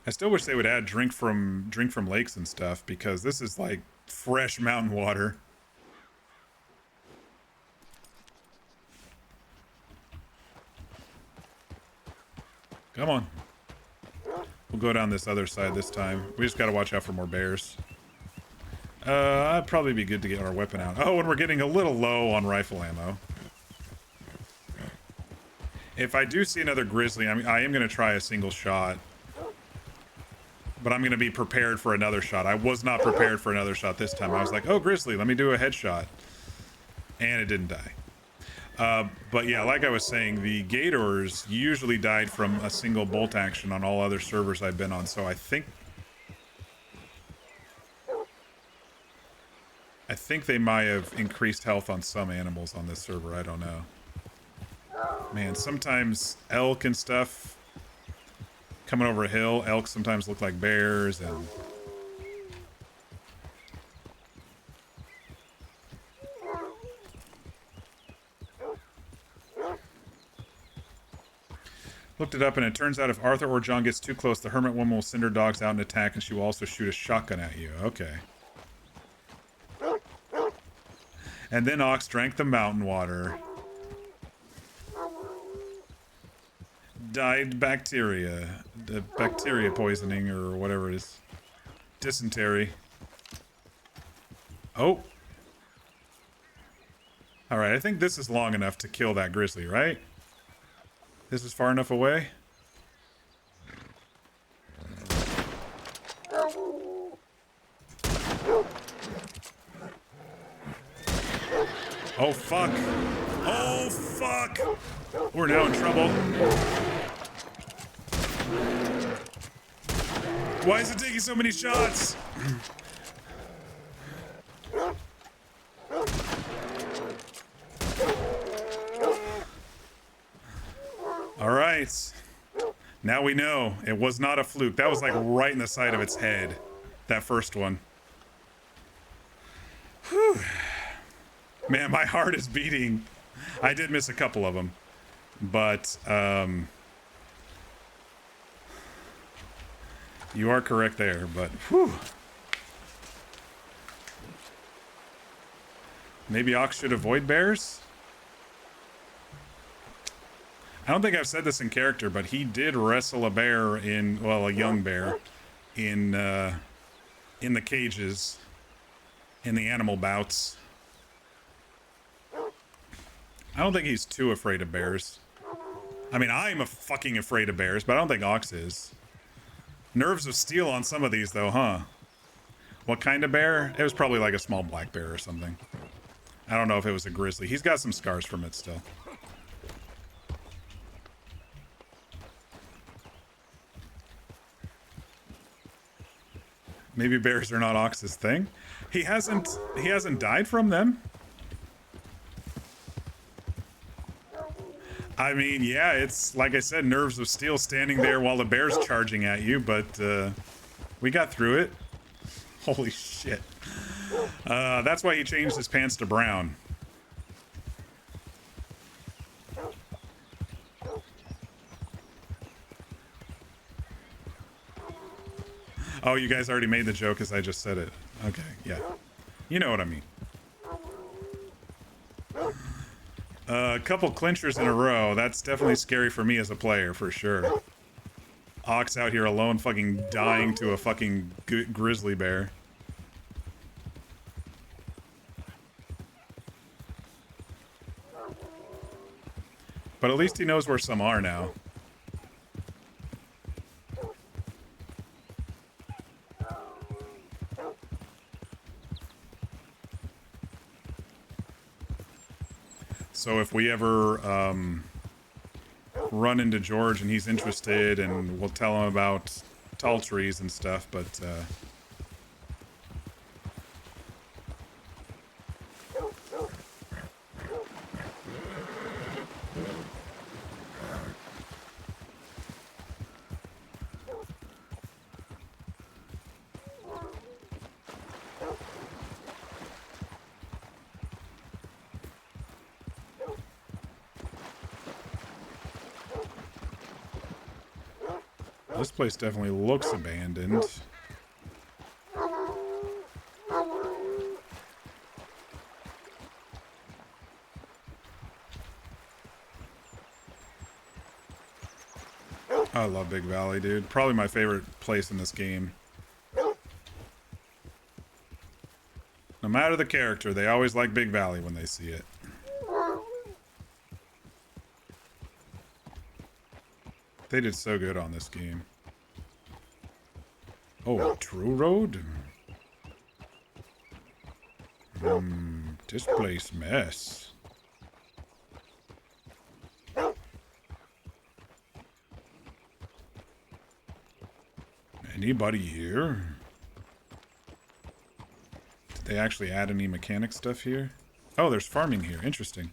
I still wish they would add drink from lakes and stuff because this is like fresh mountain water. Come on. We'll go down this other side this time. We just got to watch out for more bears. I'd probably be good to get our weapon out. Oh, and we're getting a little low on rifle ammo. If I do see another grizzly, I am going to try a single shot. But I'm going to be prepared for another shot. I was not prepared for another shot this time. I was like, oh, grizzly, let me do a headshot. And it didn't die. But yeah, like I was saying, the gators usually died from a single bolt action on all other servers I've been on. So I think they might have increased health on some animals on this server. I don't know. Man, sometimes elk and stuff coming over a hill. Elk sometimes look like bears and... Looked it up and it turns out if Arthur or John gets too close, the hermit woman will send her dogs out and attack and she will also shoot a shotgun at you. Okay. And then Ox drank the mountain water. Died bacteria. Bacteria poisoning or whatever it is. Dysentery. Oh. Alright, I think this is long enough to kill that grizzly, right? This is far enough away? Oh, fuck. Oh, fuck. We're now in trouble. Why is it taking so many shots? All right. Now we know. It was not a fluke. That was like right in the side of its head. That first one. Whew. Man, my heart is beating I did miss a couple of them, but you are correct there. But whew. Maybe Ox should avoid bears. I don't think I've said this in character, but he did wrestle a bear a young bear in the cages, in the animal bouts. I don't think he's too afraid of bears. I mean, I'm fucking afraid of bears, but I don't think Ox is. Nerves of steel on some of these, though, huh? What kind of bear? It was probably like a small black bear or something. I don't know if it was a grizzly. He's got some scars from it still. Maybe bears are not Ox's thing. He hasn't died from them. I mean, yeah, it's like I said, nerves of steel standing there while the bear's charging at you, but we got through it. Holy shit. That's why he changed his pants to brown. Oh, you guys already made the joke as I just said it. Okay, yeah. You know what I mean. A couple clinchers in a row. That's definitely scary for me as a player, for sure. Ox out here alone fucking dying to a fucking grizzly bear. But at least he knows where some are now. So if we ever run into George and he's interested, and we'll tell him about tall trees and stuff, but this place definitely looks abandoned. I love Big Valley, dude. Probably my favorite place in this game. No matter the character, they always like Big Valley when they see it. They did so good on this game. Oh, True Road? This place mess. Anybody here? Did they actually add any mechanic stuff here? Oh, there's farming here. Interesting.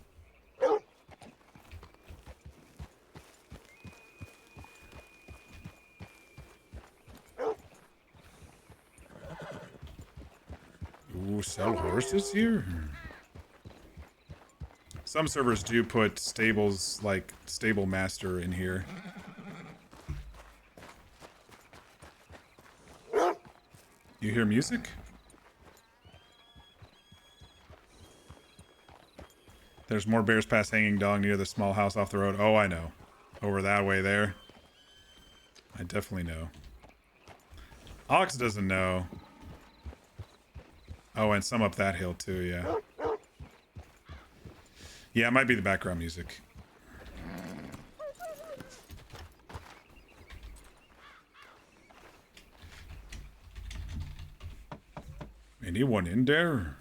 Ooh, sell horses here? Some servers do put stables, like stable master in here. You hear music? There's more bears past hanging dog near the small house off the road. Oh, I know. Over that way there. I definitely know. Ox doesn't know. Oh, and some up that hill too, yeah. Yeah, it might be the background music. Anyone in there?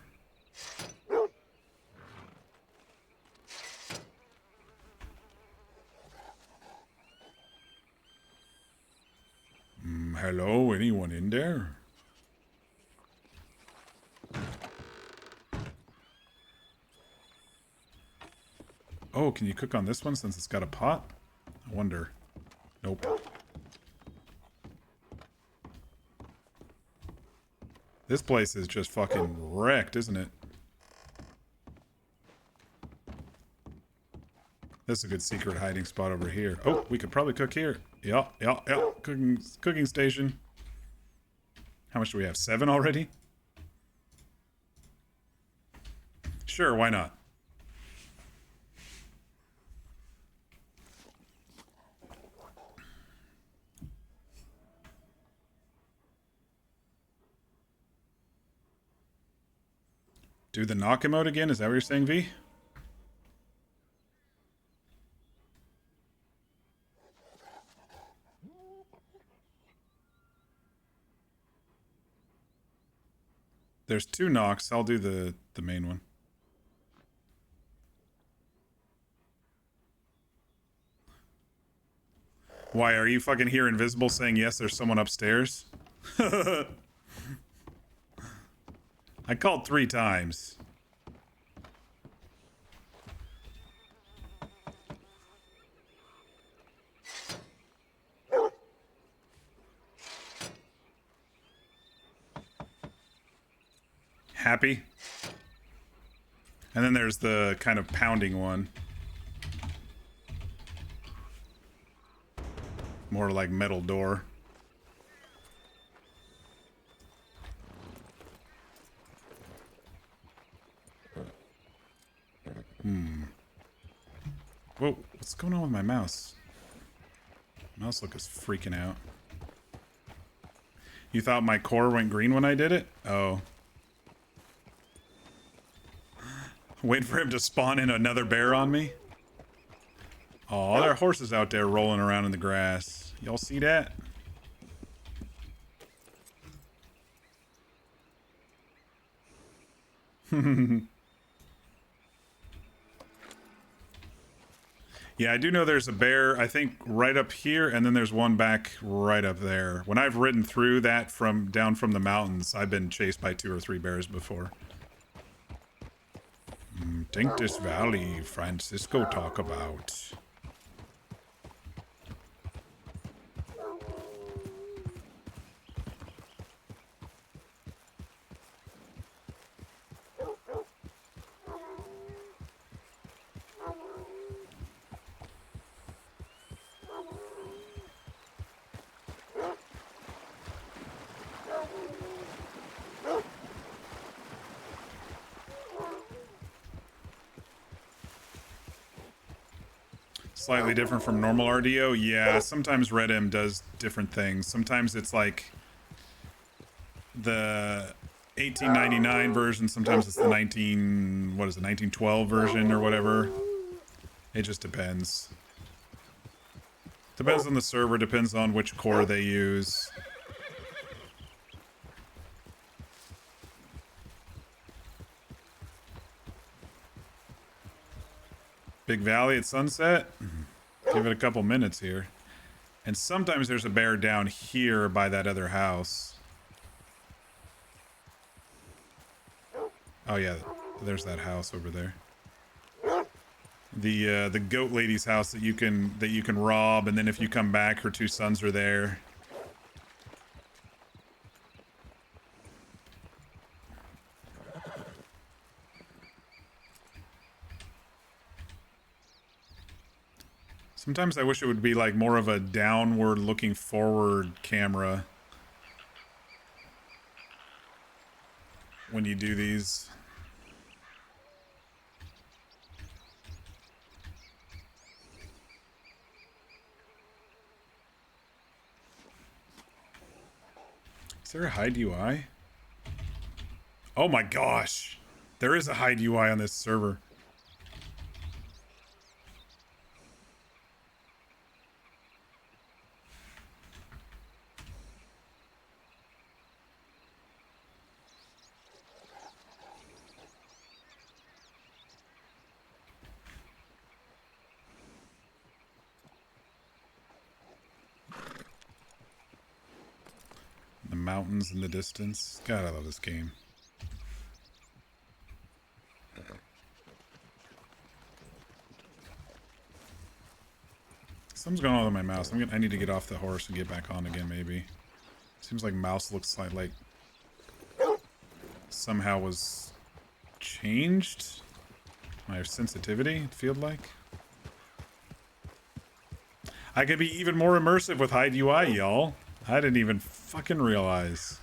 Hello, anyone in there? Oh, can you cook on this one since it's got a pot? I wonder. Nope. This place is just fucking wrecked, isn't it? This is a good secret hiding spot over here. Oh, we could probably cook here. Yeah. Cooking station. How much do we have? 7 already? Sure, why not? Do the knock emote again? Is that what you're saying, V? There's 2 knocks. I'll do the main one. Why, are you fucking here invisible saying yes, there's someone upstairs? I called 3 times. Happy? And then there's the kind of pounding one. More like metal door. Whoa, what's going on with my mouse? Mouse look is freaking out. You thought my core went green when I did it? Oh. Wait for him to spawn in another bear on me? Oh, there are horses out there rolling around in the grass. Y'all see that? Yeah, I do know there's a bear, I think, right up here, and then there's one back right up there. When I've ridden through that from down from the mountains, I've been chased by 2 or 3 bears before. Think this valley, Francisco talk about. Slightly different from normal RDO? Yeah, sometimes Red M does different things. Sometimes it's like the 1899 version, sometimes it's the 1912 version or whatever. It just depends. Depends on the server, depends on which core they use. Big Valley at sunset? Give it a couple minutes here. And sometimes there's a bear down here by that other house. Oh yeah, there's that house over there. The goat lady's house that you can rob, and then if you come back, her 2 sons are there. Sometimes I wish it would be like more of a downward looking forward camera when you do these. Is there a hide UI? Oh my gosh. There is a hide UI on this server. The mountains in the distance. God, I love this game. Something's going on with my mouse. I need to get off the horse and get back on again, maybe. Seems like mouse looks like somehow was changed. My sensitivity, it feels like. I could be even more immersive with hide UI, y'all. I didn't even fucking realize.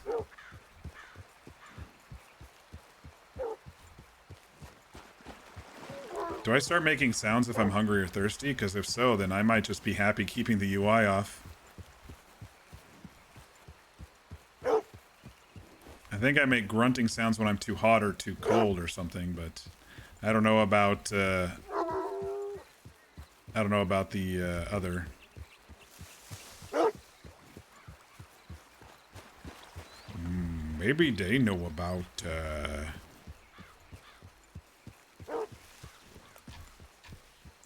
Do I start making sounds if I'm hungry or thirsty? Because if so, then I might just be happy keeping the UI off. I think I make grunting sounds when I'm too hot or too cold or something, but I don't know about the other. Maybe they know about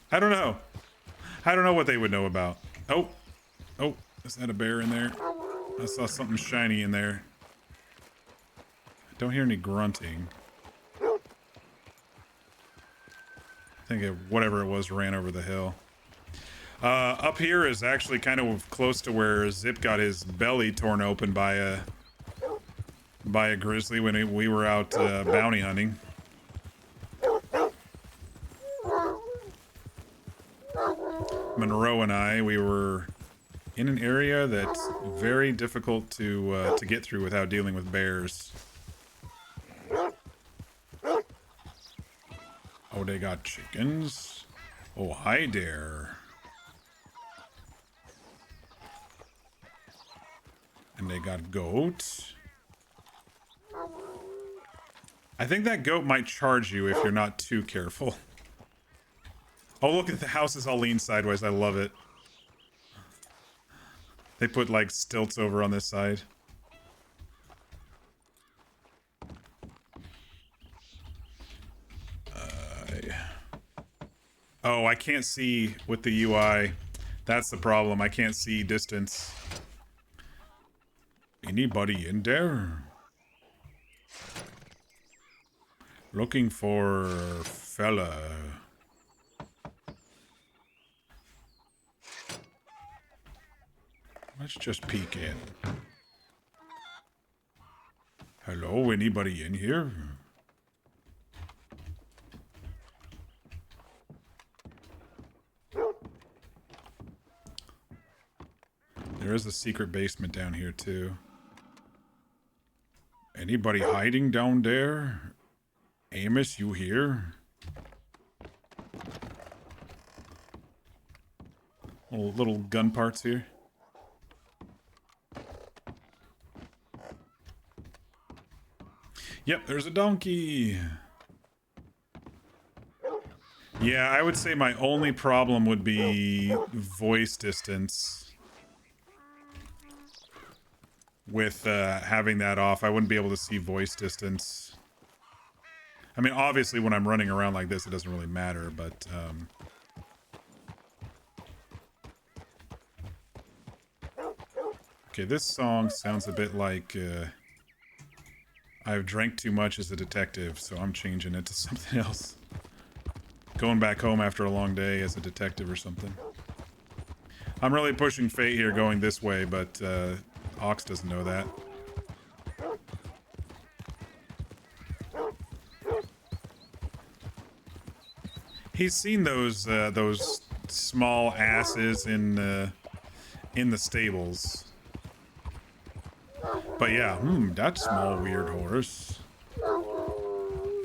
I don't know. I don't know what they would know about. Oh, is that a bear in there? I saw something shiny in there. I don't hear any grunting. I think whatever it was ran over the hill. Up here is actually kind of close to where Zip got his belly torn open by a grizzly when we were out bounty hunting. Monroe and I, we were in an area that's very difficult to get through without dealing with bears. Oh, they got chickens. Oh, hi there. And they got goats. I think that goat might charge you if you're not too careful. Oh, look at the houses all lean sideways. I love it. They put like stilts over on this side. Oh, I can't see with the UI. That's the problem. I can't see distance. Anybody in there? Looking for fella. Let's just peek in. Hello, anybody in here? There is a secret basement down here too. Anybody hiding down there? Amos, you here? Little gun parts here. Yep, there's a donkey. Yeah, I would say my only problem would be voice distance. With having that off, I wouldn't be able to see voice distance. I mean, obviously when I'm running around like this, it doesn't really matter, but... Okay, this song sounds a bit like... I've drank too much as a detective, so I'm changing it to something else. Going back home after a long day as a detective or something. I'm really pushing fate here going this way, but Ox doesn't know that. He's seen those small asses in the stables. But yeah, that small weird horse.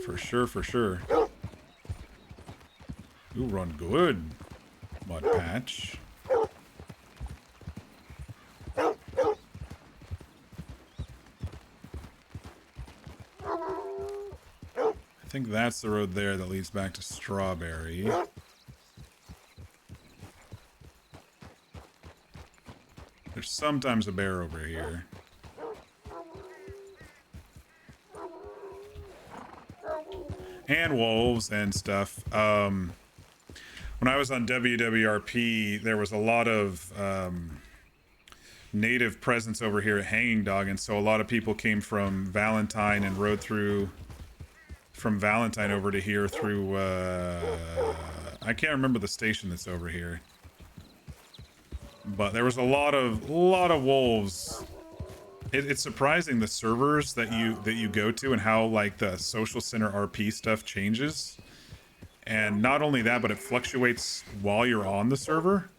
For sure, for sure. You run good, Mud Patch. I think that's the road there that leads back to Strawberry. There's sometimes a bear over here. And wolves and stuff. When I was on WWRP, there was a lot of native presence over here at Hanging Dog, and so a lot of people came from Valentine and rode through from Valentine over to here through I can't remember the station that's over here, but there was a lot of wolves. It's surprising the servers that you go to and how like the social center RP stuff changes. And not only that, but it fluctuates while you're on the server.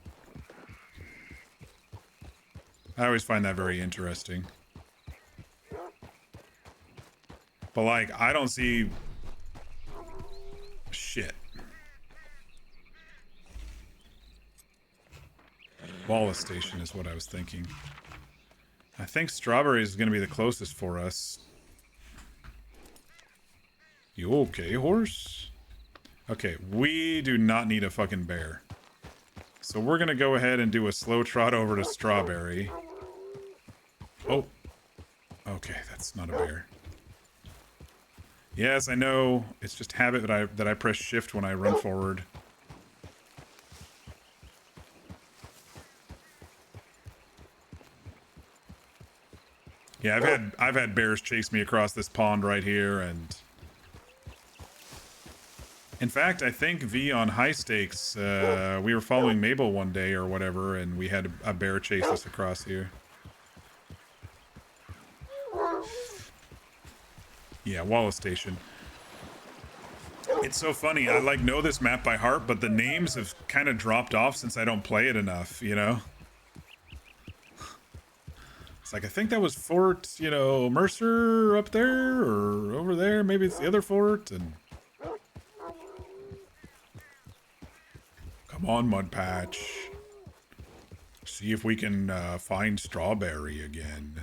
I always find that very interesting. But like, I don't see shit. Wallace Station is what I was thinking. I think Strawberries is going to be the closest for us. You okay, horse? Okay, we do not need a fucking bear. So we're going to go ahead and do a slow trot over to Strawberry. Oh. Okay, that's not a bear. Yes, I know. It's just habit that I press shift when I run forward. Yeah, I've had bears chase me across this pond right here, and in fact, I think V on High Stakes, we were following Mabel one day or whatever, and we had a bear chase us across here. Yeah, Wallace Station. It's so funny. I like know this map by heart, but the names have kind of dropped off since I don't play it enough, you know? It's like, I think that was Fort, you know, Mercer up there or over there. Maybe it's the other fort. And come on, Mud Patch. See if we can find Strawberry again.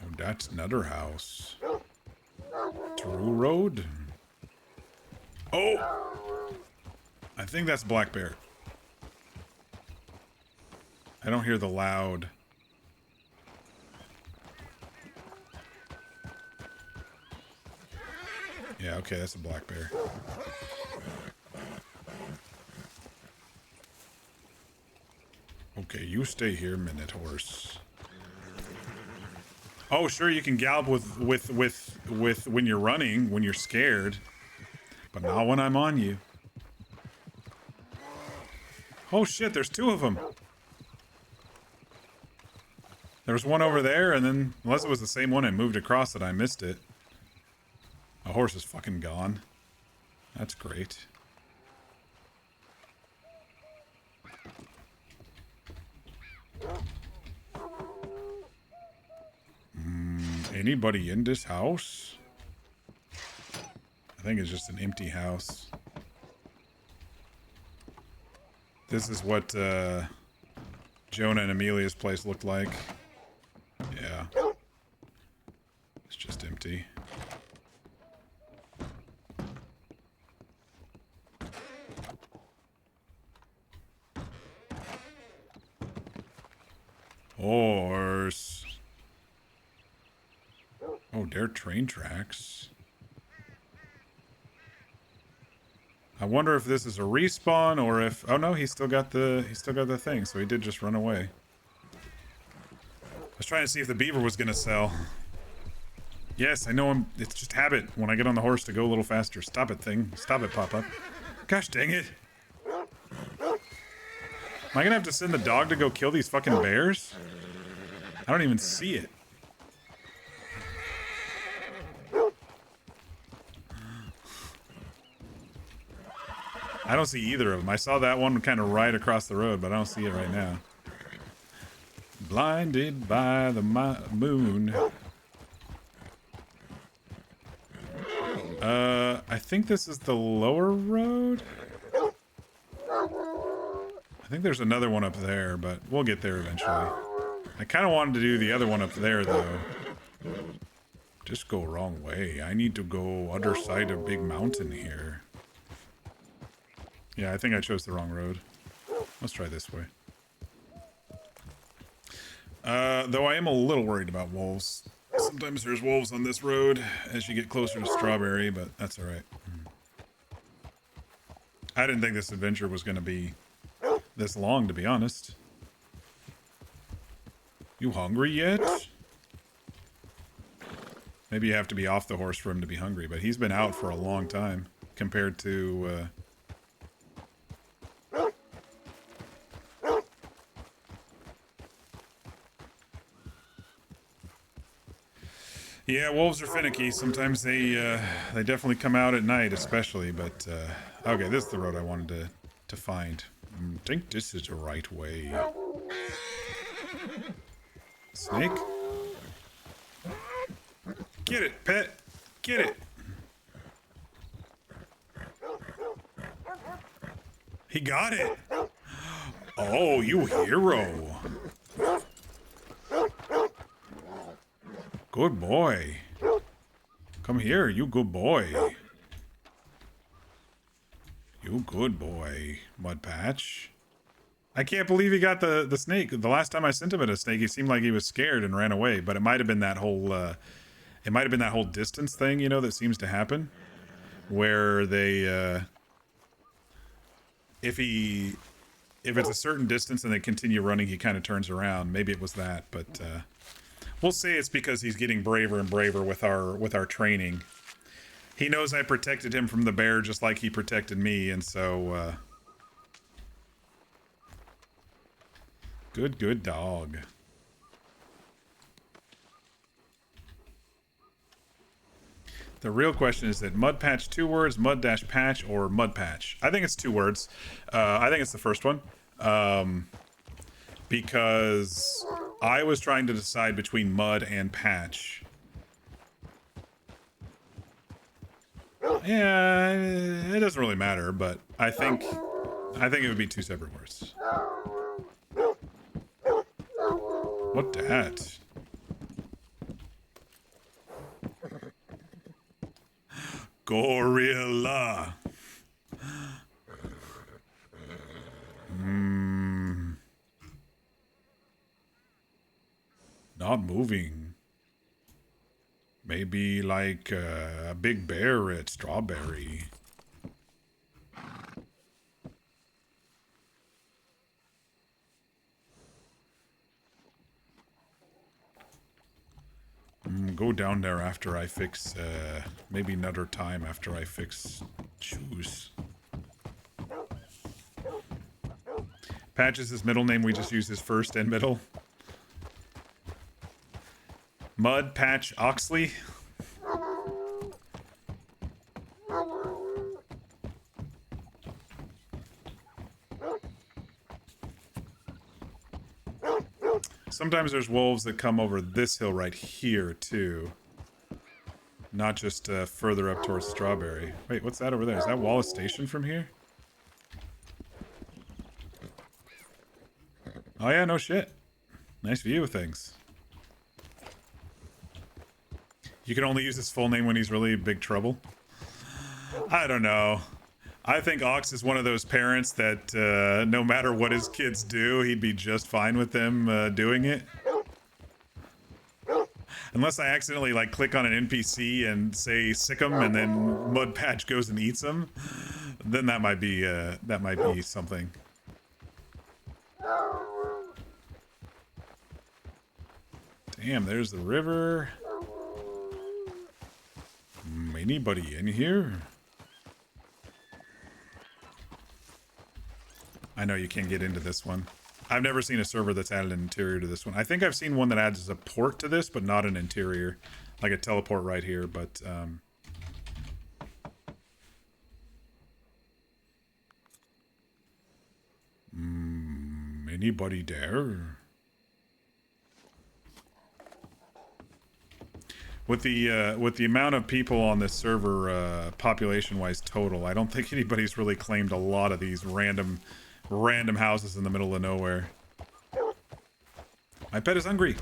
Oh, that's another house. True Road. Oh! I think that's Black Bear. I don't hear the loud. Yeah, okay, that's a black bear. Okay, you stay here, minute horse. Oh, sure, you can gallop with when you're running, when you're scared, but not when I'm on you. Oh shit, there's two of them. There was one over there, and then, unless it was the same one, I moved across it, I missed it. A horse is fucking gone. That's great. Anybody in this house? I think it's just an empty house. This is what Jonah and Amelia's place looked like. Yeah. It's just empty. Horse. Oh, they're train tracks. I wonder if this is a respawn or if... Oh no, he still got the thing, so he did just run away. I was trying to see if the beaver was gonna sell. Yes, I know it's just habit when I get on the horse to go a little faster. Stop it, thing. Stop it, pop-up. Gosh dang it. Am I gonna have to send the dog to go kill these fucking bears? I don't even see it. I don't see either of them. I saw that one kind of right across the road, but I don't see it right now. Blinded by the moon. I think this is the lower road. I think there's another one up there, but we'll get there eventually. I kind of wanted to do the other one up there, though. Just go wrong way. I need to go other side of Big Mountain here. Yeah, I think I chose the wrong road. Let's try this way. Though I am a little worried about wolves. Sometimes there's wolves on this road as you get closer to Strawberry, but that's alright. I didn't think this adventure was going to be this long, to be honest. You hungry yet? Maybe you have to be off the horse for him to be hungry, but he's been out for a long time compared to... Yeah, wolves are finicky. Sometimes they definitely come out at night, especially. But okay, this is the road I wanted to find. I think this is the right way. Snake? Get it, pet. Get it. He got it. Oh, you hero. Good boy. Come here, you good boy. You good boy, Mudpatch. I can't believe he got the snake. The last time I sent him a snake, he seemed like he was scared and ran away. But it might have been that whole distance thing, you know, that seems to happen, where they if it's a certain distance and they continue running, he kind of turns around. Maybe it was that, but we'll say it's because he's getting braver and braver with our training. He knows I protected him from the bear just like he protected me, and so good dog. The real question is that Mudpatch 2 words, Mud-Patch, or Mudpatch? I think it's 2 words. I think it's the first one. Because I was trying to decide between Mud and Patch. Yeah, it doesn't really matter, but I think it would be 2 separate words. What that? Gorilla. Not moving. Maybe like a big bear at Strawberry. Go down there after I fix, maybe another time after I fix shoes. Patch is his middle name, we just use his first and middle. Mud Patch Oxley. Sometimes there's wolves that come over this hill right here, too. Not just further up towards Strawberry. Wait, what's that over there? Is that Wallace Station from here? Oh yeah, no shit. Nice view of things. You can only use his full name when he's really in big trouble. I don't know. I think Ox is one of those parents that no matter what his kids do, he'd be just fine with them doing it. Unless I accidentally like click on an NPC and say sick 'em and then Mudpatch goes and eats them, then that might be something. Damn, there's the river. Anybody in here? I know you can't get into this one. I've never seen a server that's added an interior to this one. I think I've seen one that adds a port to this, but not an interior. Like a teleport right here, but... anybody there? With the amount of people on this server, population-wise total, I don't think anybody's really claimed a lot of these random houses in the middle of nowhere. My pet is hungry.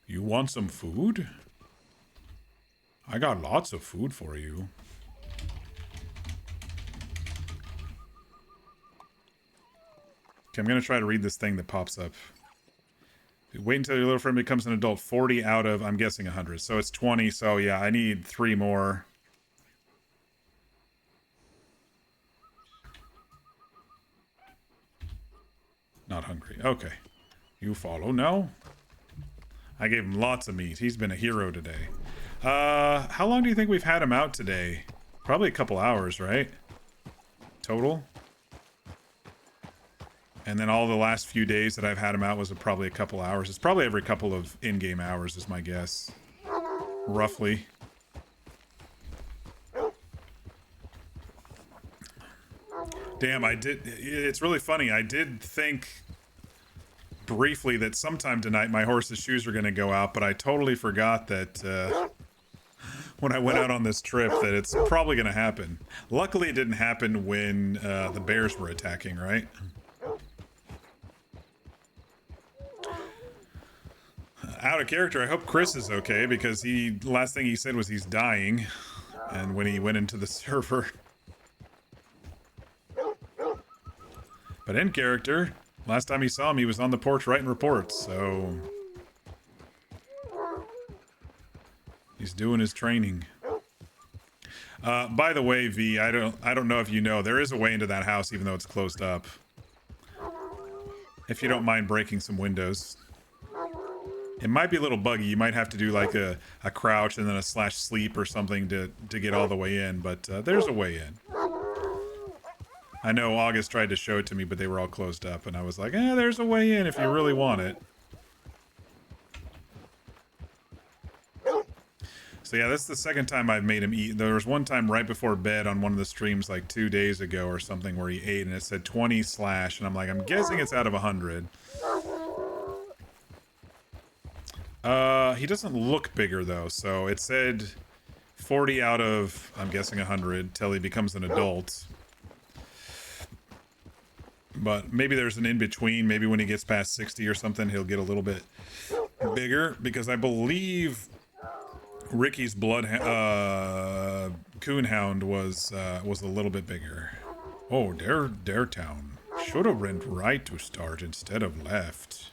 You want some food? I got lots of food for you. Okay, I'm gonna try to read this thing that pops up. Wait until your little friend becomes an adult. 40 out of, I'm guessing, 100. So it's 20, so yeah, I need 3 more. Not hungry. Okay. You follow now? I gave him lots of meat. He's been a hero today. How long do you think we've had him out today? Probably a couple hours, right? Total? And then all the last few days that I've had him out was probably a couple hours. It's probably every couple of in-game hours is my guess. Roughly. Damn, it's really funny. I did think briefly that sometime tonight my horse's shoes were going to go out, but I totally forgot that when I went out on this trip that it's probably going to happen. Luckily, it didn't happen when the bears were attacking, right? Out of character, I hope Chris is okay, because last thing he said was he's dying, and when he went into the server. But in character, last time he saw him, he was on the porch writing reports, so he's doing his training. By the way, V, I don't know if you know, there is a way into that house even though it's closed up. If you don't mind breaking some windows. It might be a little buggy. You might have to do like a crouch and then a /sleep or something to get all the way in, but there's a way in. I know August tried to show it to me, but they were all closed up, and I was like, there's a way in if you really want it. So yeah, that's the second time I've made him eat. There was one time right before bed on one of the streams like 2 days ago or something where he ate, and it said 20 / and I'm like, I'm guessing it's out of 100. He doesn't look bigger though, so it said 40 out of, I'm guessing 100, till he becomes an adult. But maybe there's an in-between. Maybe when he gets past 60 or something, he'll get a little bit bigger, because I believe Ricky's coonhound was a little bit bigger. Oh, Dare Town. Should have went right to start instead of left.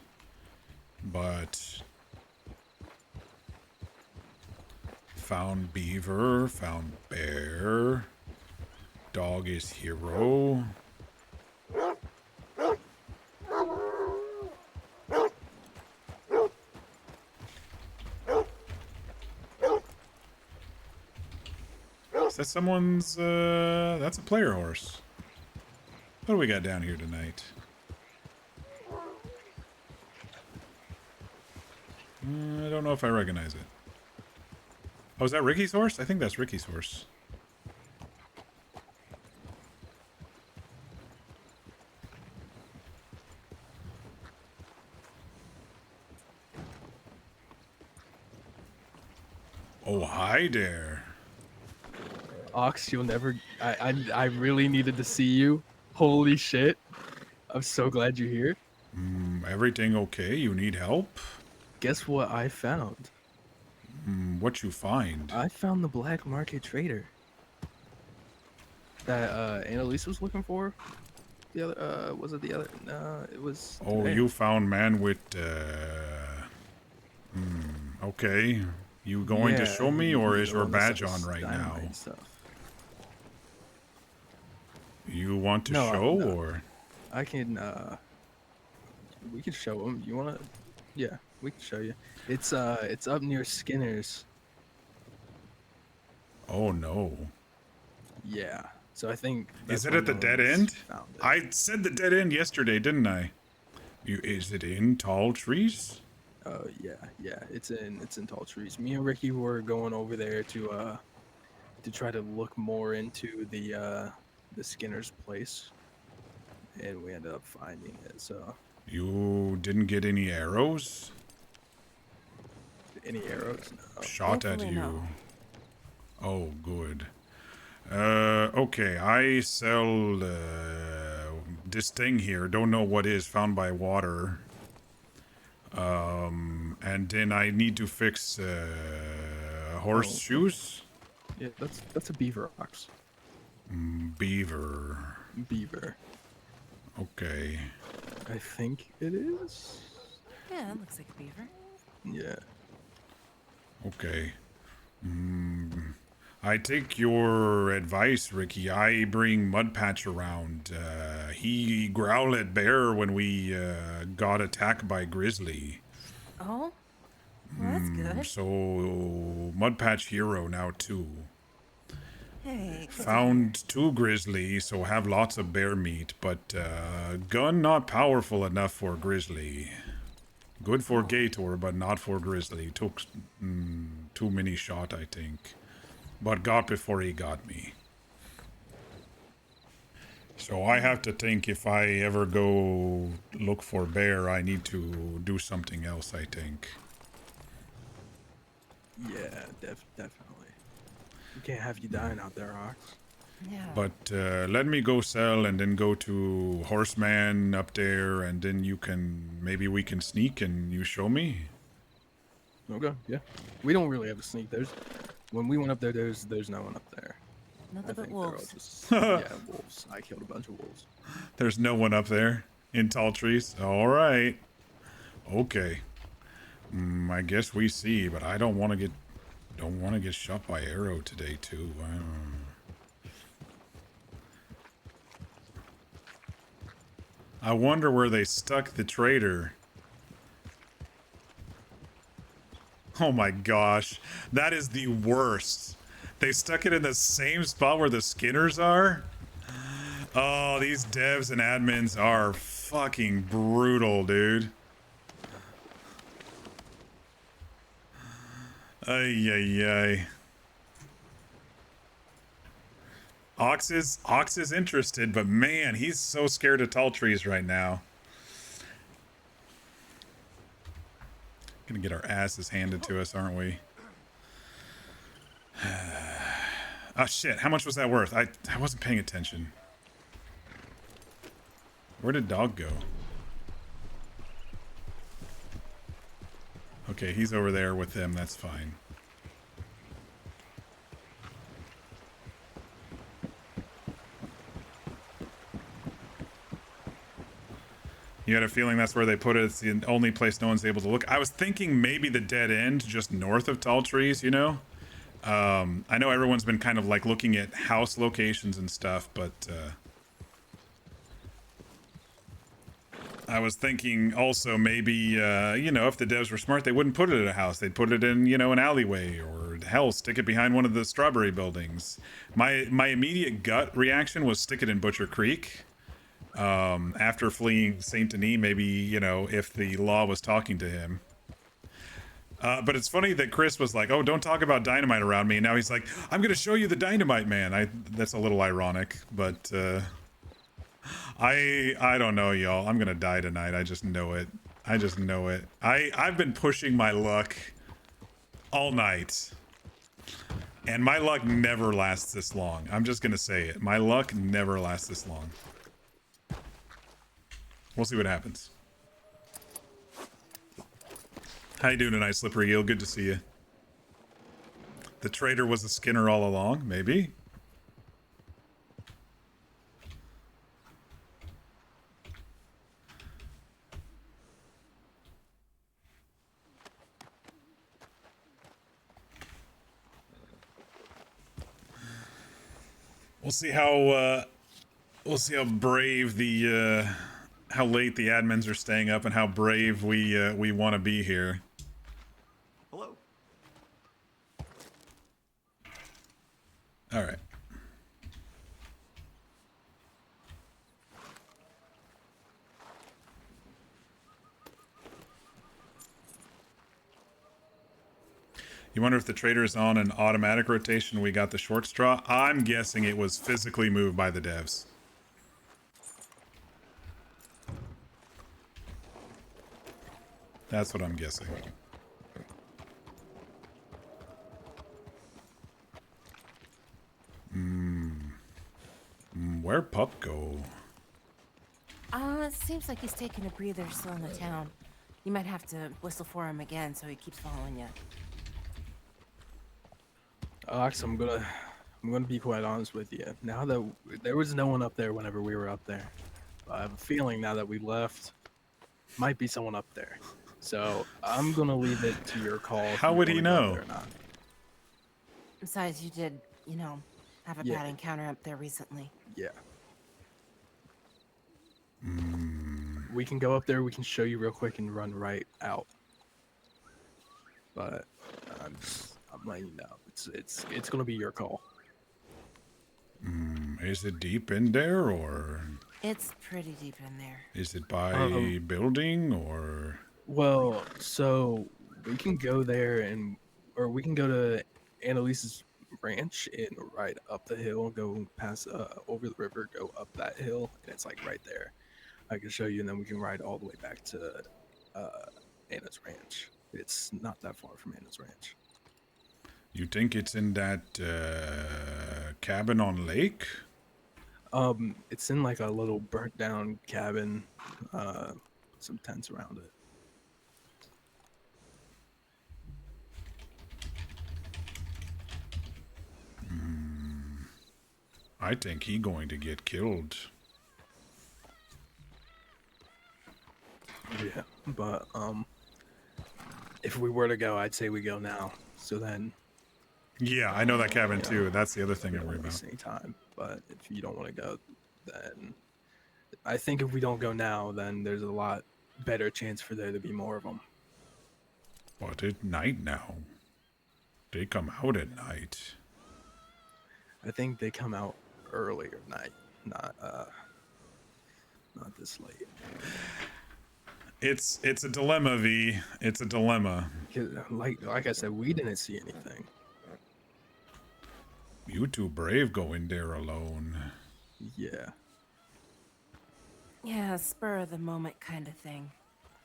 But found beaver, found bear. Dog is hero. Is that someone's, that's a player horse. What do we got down here tonight? I don't know if I recognize it. Oh, is that Ricky's horse? I think that's Ricky's horse. Oh, hi there. Ox, you'll never. I really needed to see you. Holy shit! I'm so glad you're here. Everything okay? You need help? Guess what I found? What you find? I found the black market trader that Annalise was looking for. The other, was it the other? No, it was. Oh, today. you found man with. Okay. You going to show me, or is your badge on right now? Stuff. You want to No, show, no. or? I can. We can show him. You wanna? Yeah, we can show you. It's up near Skinner's. Oh no. Yeah. So I think. Is that's it when at the dead Annalise end? found it. I said the dead end yesterday, didn't I? Is it in Tall Trees? Oh yeah. It's in Tall Trees. Me and Ricky were going over there to try to look more into the Skinner's place, and we ended up finding it. So. You didn't get any arrows? Any arrows? No. Shot at Thankfully, you. no. Oh, good. Okay, I sell this thing here. Don't know what is. Found by water. And then I need to fix horseshoes. Yeah, that's a beaver ox. Beaver. Beaver. Okay. I think it is. Yeah, that looks like a beaver. Yeah. Okay. I take your advice, Ricky. I bring Mudpatch around. He growled at Bear when we got attacked by Grizzly. Oh, well, that's good. So Mudpatch hero now too. Hey, good to Found 2 grizzly, so have lots of bear meat, but gun not powerful enough for grizzly. Good for gator, but not for grizzly. Took too many shot, I think. But got before he got me. So I have to think if I ever go look for bear, I need to do something else, I think. Yeah, definitely. We can't have you dying out there, Ox. Yeah. But let me go sell and then go to Horseman up there, and then you can, maybe we can sneak and you show me. Okay, yeah. We don't really have a sneak. When we went up there, there's no one up there. Nothing I but think they're all wolves. just wolves. I killed a bunch of wolves. There's no one up there in tall trees. All right. Okay. I guess we see, but I don't want to get shot by arrow today too. I wonder where they stuck the traitor. Oh my gosh, that is the worst. They stuck it in the same spot where the Skinners are. Oh, these devs and admins are fucking brutal, dude. Ay, ay, ay. Ox is interested, but man, he's so scared of tall trees right now. Gonna get our asses handed to us, aren't we? Oh shit, how much was that worth? I wasn't paying attention. Where did dog go? Okay, he's over there with them, that's fine. You had a feeling that's where they put it. It's the only place no one's able to look. I was thinking maybe the dead end just north of tall trees, you know? I know everyone's been kind of like looking at house locations and stuff, but I was thinking also maybe, you know, if the devs were smart, they wouldn't put it in a house. They'd put it in, you know, an alleyway, or hell, stick it behind one of the strawberry buildings. My immediate gut reaction was stick it in Butcher Creek. After fleeing Saint Denis, maybe, you know, if the law was talking to him. But it's funny that Chris was like, oh, don't talk about dynamite around me. And now he's like, I'm going to show you the dynamite man. That's a little ironic, but I don't know, y'all. I'm going to die tonight. I just know it. I just know it. I've been pushing my luck all night. And my luck never lasts this long. I'm just going to say it. My luck never lasts this long. We'll see what happens. How you doing tonight, Slippery Eel? Good to see you. The traitor was a Skinner all along, maybe? We'll see how brave the how late the admins are staying up and how brave we want to be here. Hello. All right. You wonder if the trader is on an automatic rotation. We got the short straw. I'm guessing it was physically moved by the devs. That's what I'm guessing. Where'd Pup go? It seems like he's taking a breather still in the town. You might have to whistle for him again so he keeps following you. Ox, I'm gonna be quite honest with you. Now that there was no one up there whenever we were up there, I have a feeling now that we left, might be someone up there. So I'm gonna leave it to your call. How would he know? Or not. Besides, you did, you know, have a Yeah. bad encounter up there recently. Yeah. We can go up there. We can show you real quick and run right out. But I'm letting you know. It's gonna be your call. Is it deep in there, or It's pretty deep in there. is it by Um, building, or? Well, so we can go there or we can go to Annalise's ranch and ride up the hill, go past over the river, go up that hill, and it's like right there. I can show you, and then we can ride all the way back to uh, Anna's ranch. It's not that far from Anna's ranch. You think it's in that cabin on lake? It's in like a little burnt down cabin, some tents around it. I think he going to get killed. Yeah, but if we were to go, I'd say we go now. So then, Yeah, I know that cabin Yeah. too. That's the other thing we I don't worry waste about. any time. But if you don't want to go, then I think if we don't go now, then there's a lot better chance for there to be more of them. But it's night now. They come out at night. I think they come out earlier night, not this late. It's a dilemma, V. It's a dilemma. 'Cause, like I said, we didn't see anything. You too brave going there alone. Yeah, Yeah, spur of the moment kind of thing.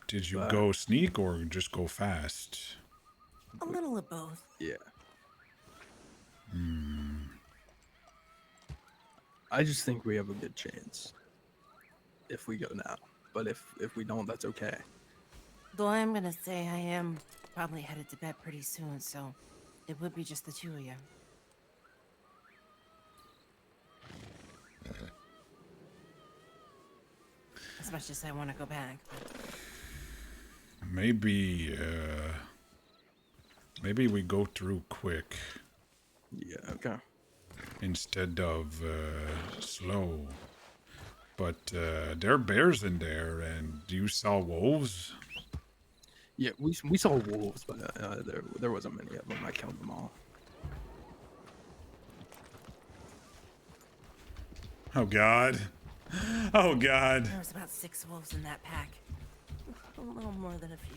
Did you But- go sneak or just go fast? A little of both. yeah. I just think we have a good chance if we go now. But if we don't, that's okay. Though I am gonna say I am probably headed to bed pretty soon, so it would be just the two of you. As much as I want to go back. Maybe we go through quick Yeah, okay. instead of slow. But there are bears in there, and you saw wolves. Yeah, we saw wolves, but there wasn't many of them. I killed them all. Oh God! Oh God! There was about 6 wolves in that pack. A little more than a few.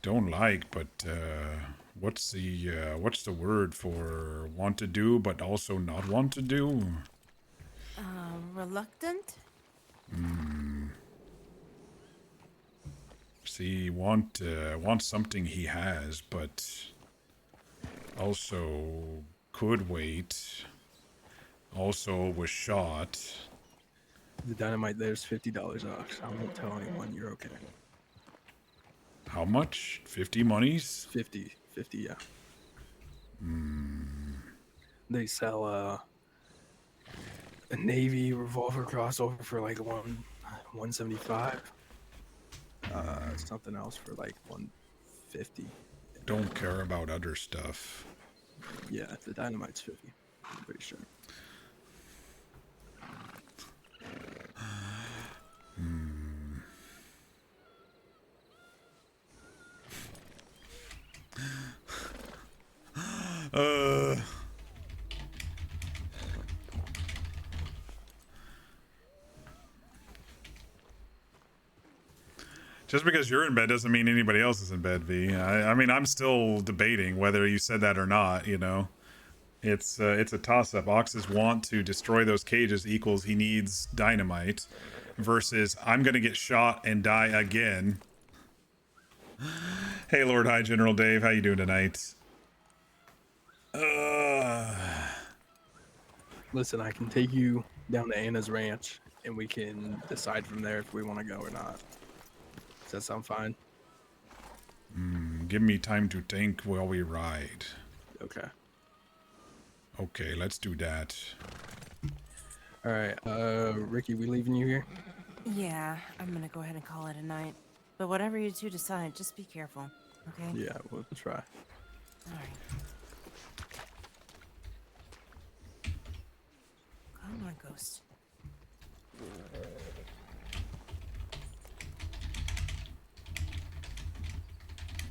Don't like, but what's the word for want to do but also not want to do? Reluctant? See, want something he has, but also could wait. Also was shot. The dynamite there's $50 off. I won't tell anyone you're okay. How much? 50 monies? 50, yeah. They sell a Navy revolver crossover for like 175. Something else for like 150. Don't care about other stuff. Yeah, the dynamite's 50. I'm pretty sure. Just because you're in bed doesn't mean anybody else is in bed, V. I mean, I'm still debating whether you said that or not, you know. It's a toss-up. Ox's want to destroy those cages equals he needs dynamite versus I'm going to get shot and die again. Hey, Lord High General Dave. How you doing tonight? Listen, I can take you down to Anna's ranch, and we can decide from there if we want to go or not. Does that sound fine? Give me time to think while we ride. Okay. Okay, let's do that. All right, Ricky, we leaving you here? Yeah, I'm gonna go ahead and call it a night. But whatever you two decide, just be careful, okay? Yeah, we'll try. Alright. Come on, Ghost.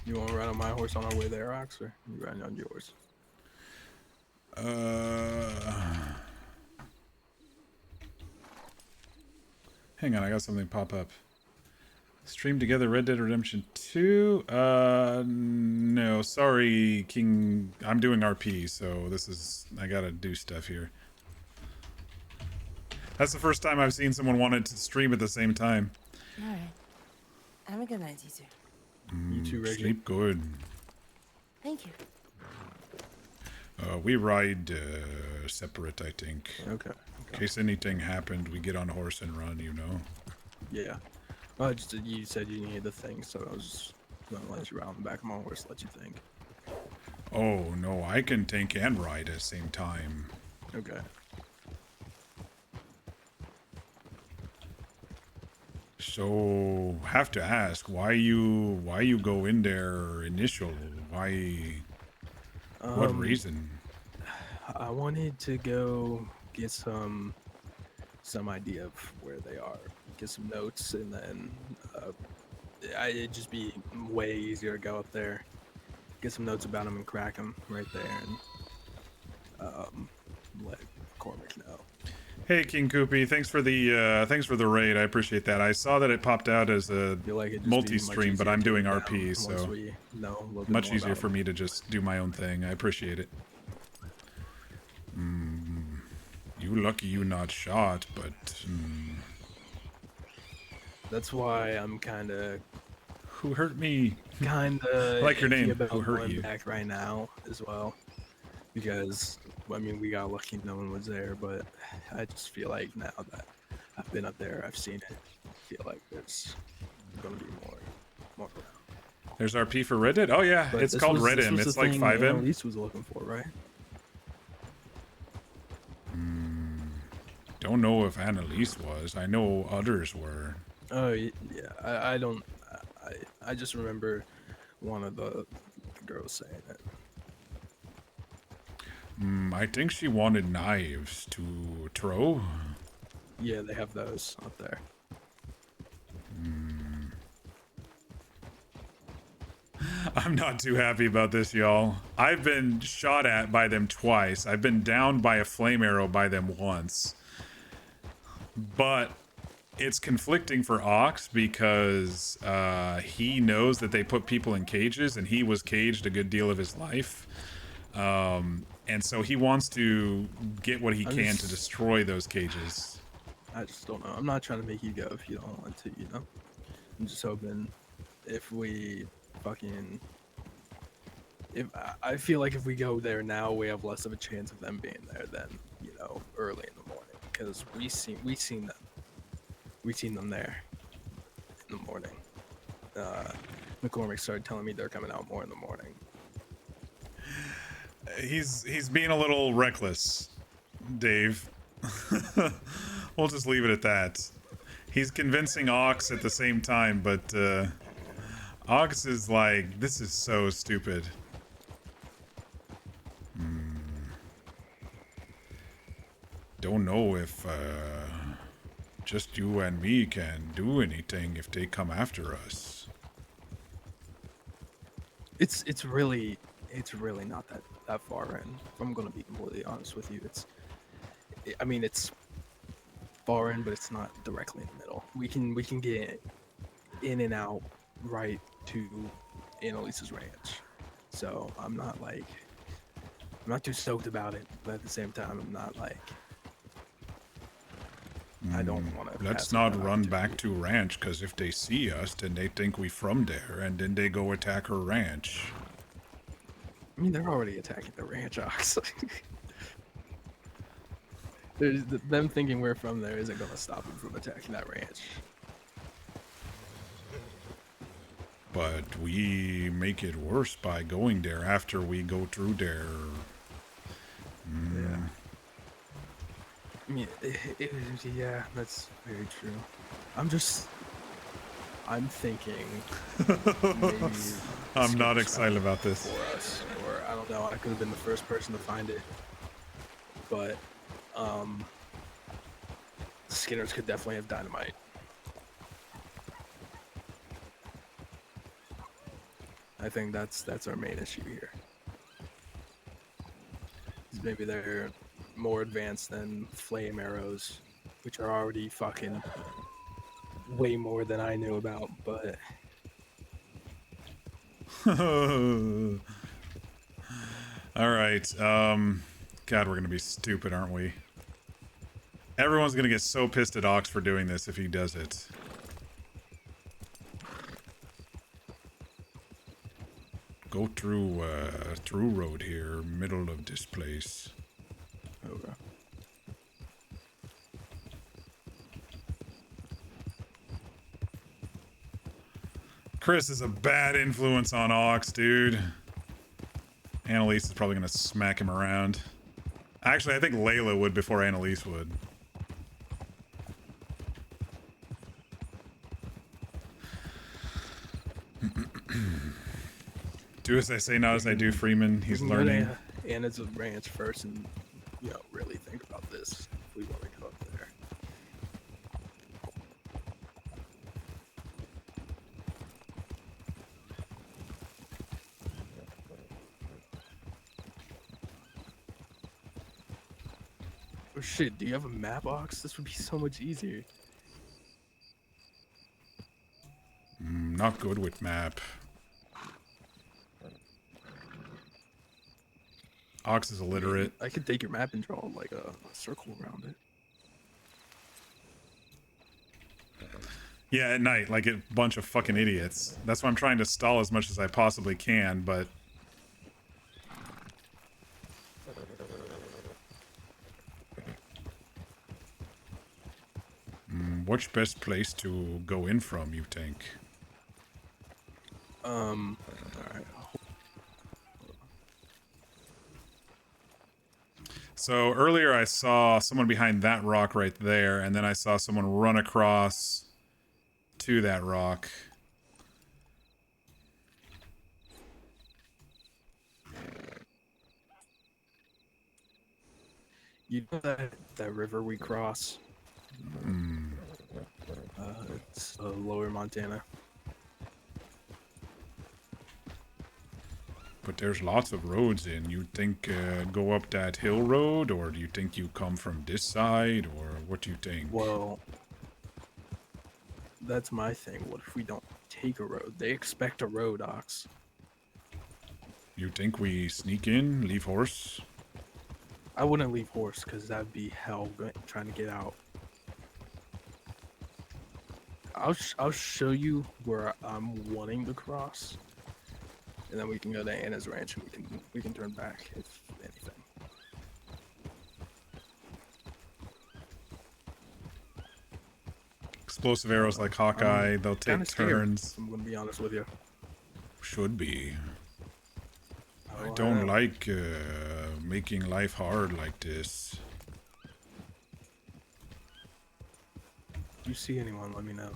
You want to ride on my horse on our way there, Ox, or you riding on yours? Hang on, I got something pop up. Stream together Red Dead Redemption 2? No, sorry, King. I'm doing RP, so I gotta do stuff here. That's the first time I've seen someone want it to stream at the same time. All right. Have a good night, you two. You too, Reggie. Sleep good. Thank you. We ride separate, I think. Okay. In case anything happened, we get on a horse and run, you know? Yeah. Well, you said you needed the thing, so I was just gonna let you ride on the back of my horse, let you think. Oh, no, I can think and ride at the same time. Okay. So, have to ask, why you go in there initial? Why? What reason? I wanted to go get some idea of where they are, get some notes, and then it'd just be way easier to go up there, get some notes about them and crack them right there, and let Cormac know. Hey, King Koopy, thanks for the raid. I appreciate that. I saw that it popped out as a multi-stream, but I'm doing RP, so much easier for me to just do my own thing. I appreciate it. You lucky you not shot, but that's why I'm kind of. Who hurt me? Kind of. I like your name. About Who hurt going you? back right now as well, because I mean we got lucky no one was there, but I just feel like now that I've been up there, I've seen it. I feel like there's gonna be more. There's RP for Reddit? Oh yeah, But it's called Redim. It's like 5M. Annalise was looking for, right? Don't know if Annalise was. I know others were. Oh yeah, I don't. I just remember one of the girls saying it. I think she wanted knives to throw. Yeah, they have those up there. I'm not too happy about this, y'all. I've been shot at by them twice. I've been downed by a flame arrow by them once. But it's conflicting for Ox because he knows that they put people in cages and he was caged a good deal of his life. And so he wants to get what he can to destroy those cages. I just don't know. I'm not trying to make you go if you don't want to, you know? I'm just hoping if we fucking... I feel like if we go there now, we have less of a chance of them being there than, you know, early in the morning. Because we seen them. We seen them there in the morning. McCormick started telling me they're coming out more in the morning. He's being a little reckless, Dave. We'll just leave it at that. He's convincing Ox at the same time, but Ox is like, this is so stupid. Don't know if just you and me can do anything if they come after us. It's really not that far in. If I'm gonna be completely honest with you, I mean it's far in, but it's not directly in the middle. We can get in and out right to Annalise's ranch. So I'm not too stoked about it, but at the same time I'm not like I don't want to. Let's not run back to ranch, because if they see us, then they think we from there, and then they go attack her ranch. I mean, they're already attacking the ranch, Ox. Them thinking we're from there isn't going to stop them from attacking that ranch. But we make it worse by going there after we go through there. Yeah. I mean, yeah, that's very true. I'm thinking. Maybe I'm not excited about this. For us, or I don't know. I could have been the first person to find it, but Skinners could definitely have dynamite. I think that's our main issue here. Maybe they're more advanced than flame arrows, which are already fucking way more than I knew about, but All right. God, we're gonna be stupid, aren't we? Everyone's gonna get so pissed at Ox for doing this if he does it. Go through road here, middle of this place. okay. Chris is a bad influence on Ox, dude. Annalise is probably gonna smack him around. Actually, I think Layla would before Annalise would. Do as I say, not as I do, Freeman. He's We can learning. go to Anna's ranch first and, you know, really think about this if we want to go up there. Oh shit, do you have a map box? This would be so much easier. Not good with map. Ox is illiterate. I could take your map and draw like a circle around it. Yeah, at night, like a bunch of fucking idiots. That's why I'm trying to stall as much as I possibly can, but... which best place to go in from, you think? Alright. So earlier I saw someone behind that rock right there, and then I saw someone run across to that rock. You know that river we cross? It's lower Montana. But there's lots of roads in. You think go up that hill road, or do you think you come from this side, or what do you think? Well, that's my thing. What if we don't take a road? They expect a road, Ox. You think we sneak in, leave horse? I wouldn't leave horse because that'd be hell trying to get out. I'll show you where I'm wanting to cross, and then we can go to Anna's ranch and we can turn back if anything. Explosive arrows like Hawkeye, they'll take Kinda scared, turns. I'm gonna be honest with you. Should be. I Oh, don't know. like making life hard like this. If you see anyone, let me know.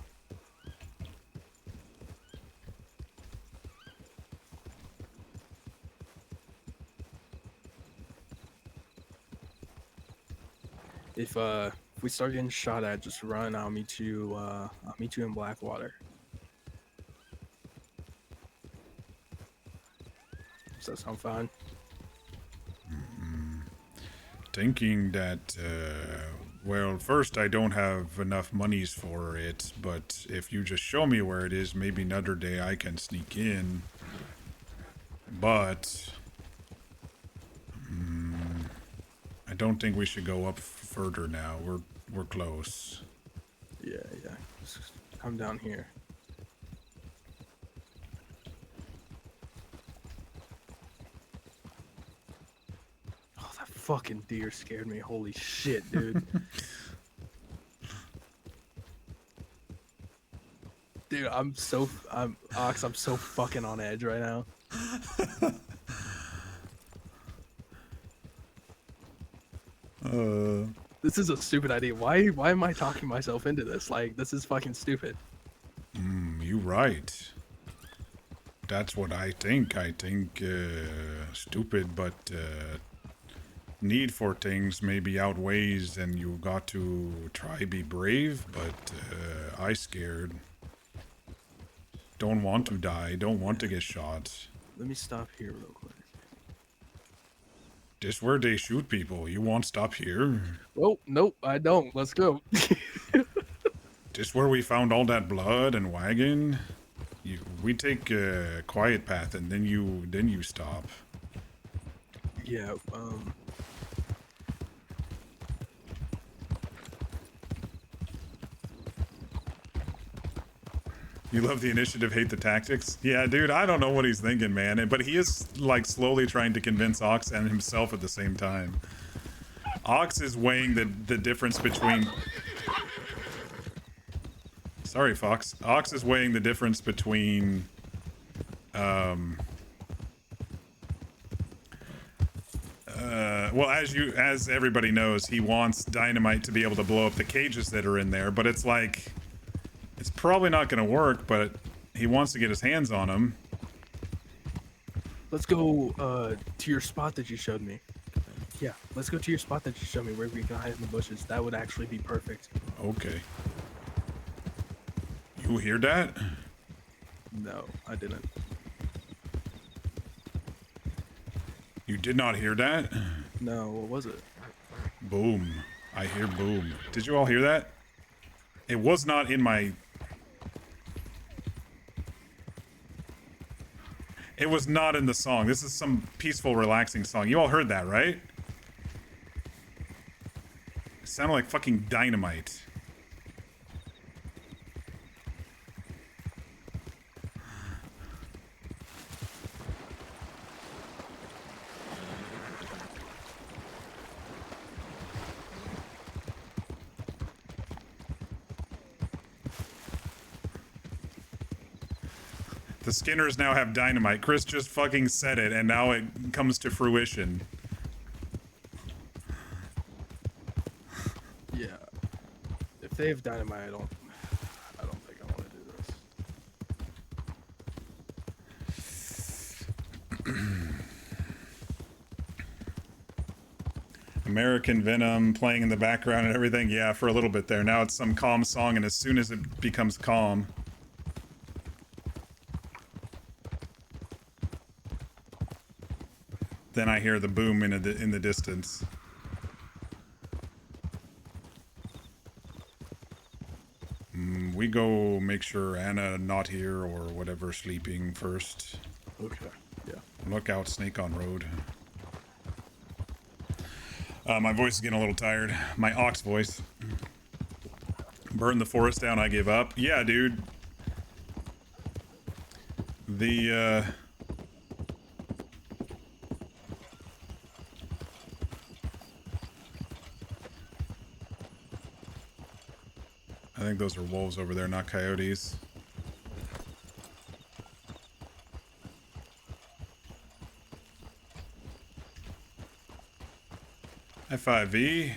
If we start getting shot at, just run. I'll meet you in Blackwater. Does that sound fine? Thinking that, well, first I don't have enough monies for it, but if you just show me where it is, maybe another day I can sneak in. But I don't think we should go up further now. We're close. Yeah. Just come down here. Oh, that fucking deer scared me. Holy shit, dude. Dude, I'm so fucking on edge right now. This is a stupid idea. Why am I talking myself into this? Like, this is fucking stupid. You right. That's what I think. I think stupid, but need for things maybe outweighs, and you got to try be brave. But I scared. Don't want to die. Don't want to get shot. Let me stop here real quick. This where they shoot people. You won't stop here. Oh, nope, I don't. Let's go. This where we found all that blood and wagon. We take a quiet path and then you stop. Yeah, You love the initiative, hate the tactics? Yeah, dude, I don't know what he's thinking, man. But he is, like, slowly trying to convince Ox and himself at the same time. Ox is weighing the difference between... Sorry, Fox. Ox is weighing the difference between... well, as everybody knows, he wants dynamite to be able to blow up the cages that are in there, but it's like... It's probably not going to work, but he wants to get his hands on them. let's go to your spot that you showed me. Yeah, let's go to your spot that you showed me where we can hide in the bushes. That would actually be perfect. Okay. You hear that? No, I didn't. You did not hear that? No, what was it? Boom. I hear boom. Did you all hear that? It was not in my... It was not in the song. This is some peaceful, relaxing song. You all heard that, right? It sounded like fucking dynamite. The Skinners now have dynamite. Chris just fucking said it, and now it comes to fruition. Yeah. If they have dynamite, I don't think I want to do this. American Venom playing in the background and everything. Yeah, for a little bit there. Now it's some calm song, and as soon as it becomes calm... Then I hear the boom in the distance. We go make sure Anna not here or whatever sleeping first. Okay, yeah. Look out, Snake on Road. My voice is getting a little tired. My ox voice. Burn the forest down, I give up. Yeah, dude. I think those are wolves over there, not coyotes. F5V.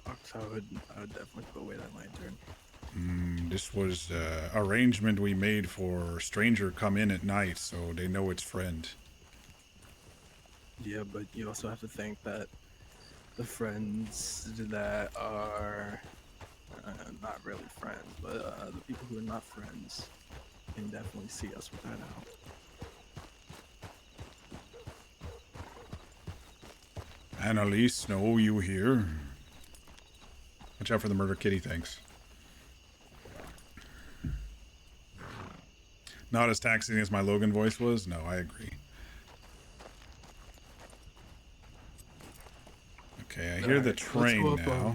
I would definitely put away that lantern. This was arrangement we made for stranger come in at night, so they know it's friend. Yeah, but you also have to think that the friends that are not really friends, but the people who are not friends can definitely see us with that out. Annalise, no, you here? Watch out for the murder kitty, thanks. Not as taxing as my Logan voice was? No, I agree. Okay, I hear the train now.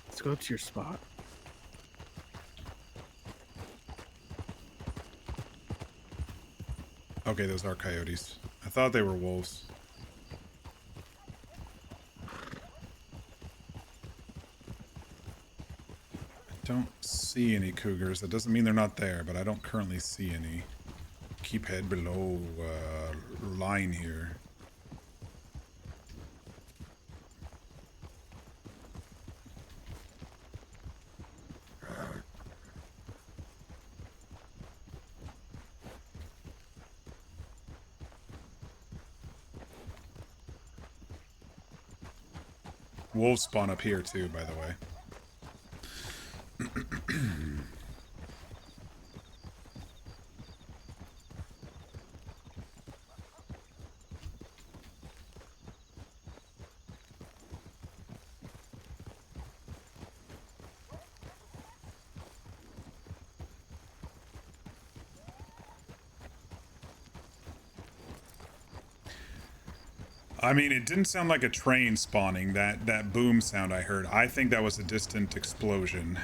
Let's go up to your spot. Okay, those are coyotes. I thought they were wolves. I don't see any cougars. That doesn't mean they're not there, but I don't currently see any. Keep head below line here. Wolves spawn up here too, by the way. I mean, it didn't sound like a train spawning, that boom sound I heard. I think that was a distant explosion.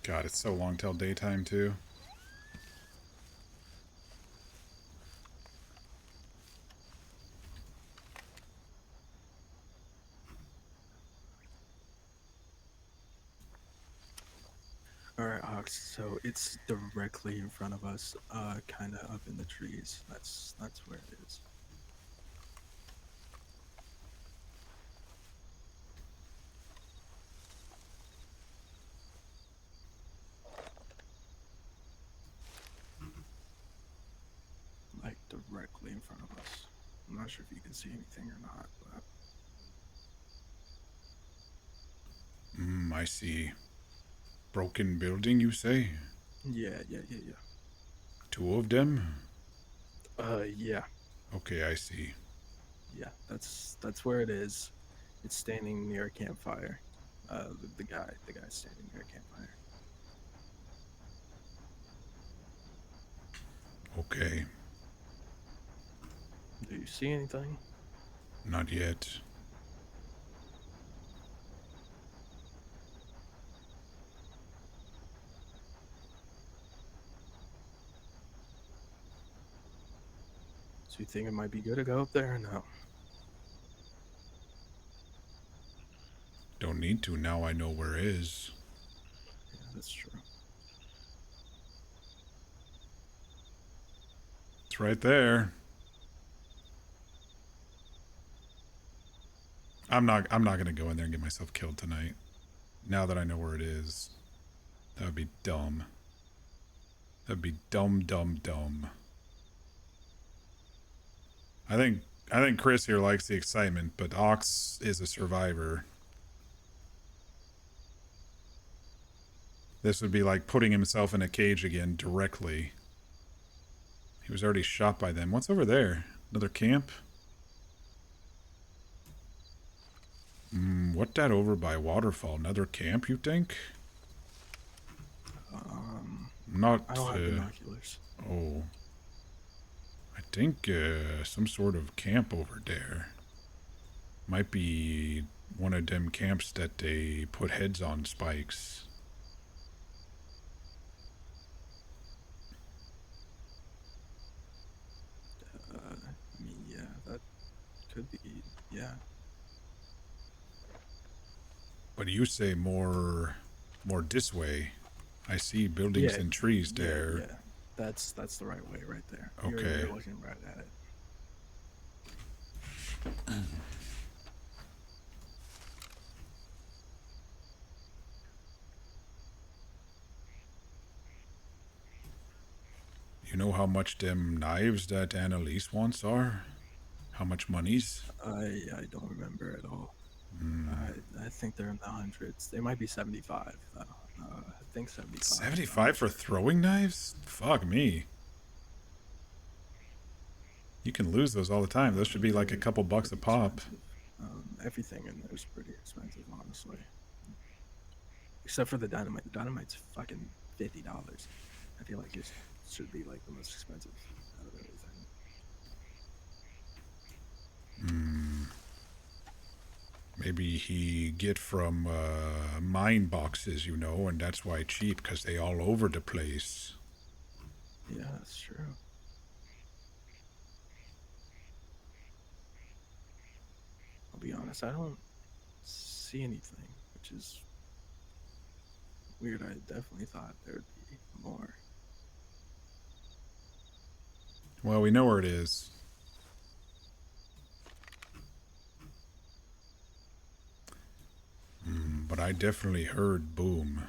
God, it's so long till daytime, too. All right, Ox. So it's directly in front of us, kind of up in the trees. That's where it is. Like directly in front of us. I'm not sure if you can see anything or not, but I see. Broken building, you say? yeah. 2 of them? Yeah, Okay, I see. yeah. That's where it is. It's standing near a campfire. The guy's standing near a campfire. Okay, Do you see anything? not yet. So you think it might be good to go up there or no? Don't need to, now I know where it is. Yeah, that's true. It's right there. I'm not gonna go in there and get myself killed tonight. Now that I know where it is. That would be dumb. That'd be dumb. I think Chris here likes the excitement, but Ox is a survivor. This would be like putting himself in a cage again directly. He was already shot by them. What's over there? Another camp? What that over by waterfall? Another camp, you think? Not. I don't have binoculars. Oh. I think some sort of camp over there. Might be one of them camps that they put heads on spikes. I mean, yeah, that could be. Yeah. But you say more this way. I see buildings and trees there. Yeah. That's the right way right there. Okay. You're looking right at it. You know how much them knives that Annalise wants are? How much monies? I don't remember at all. I think they're in the hundreds. They might be 75. I think 75. 75 for throwing knives? Fuck me. You can lose those all the time. Those should be like a couple bucks a pop. Everything in there is pretty expensive, honestly. Except for the dynamite. The dynamite's fucking $50. I feel like it should be like the most expensive out of everything. Maybe he get from mine boxes, you know, and that's why cheap, because they all over the place. Yeah, that's true. I'll be honest, I don't see anything, which is weird. I definitely thought there'd be more. Well, we know where it is. But I definitely heard boom.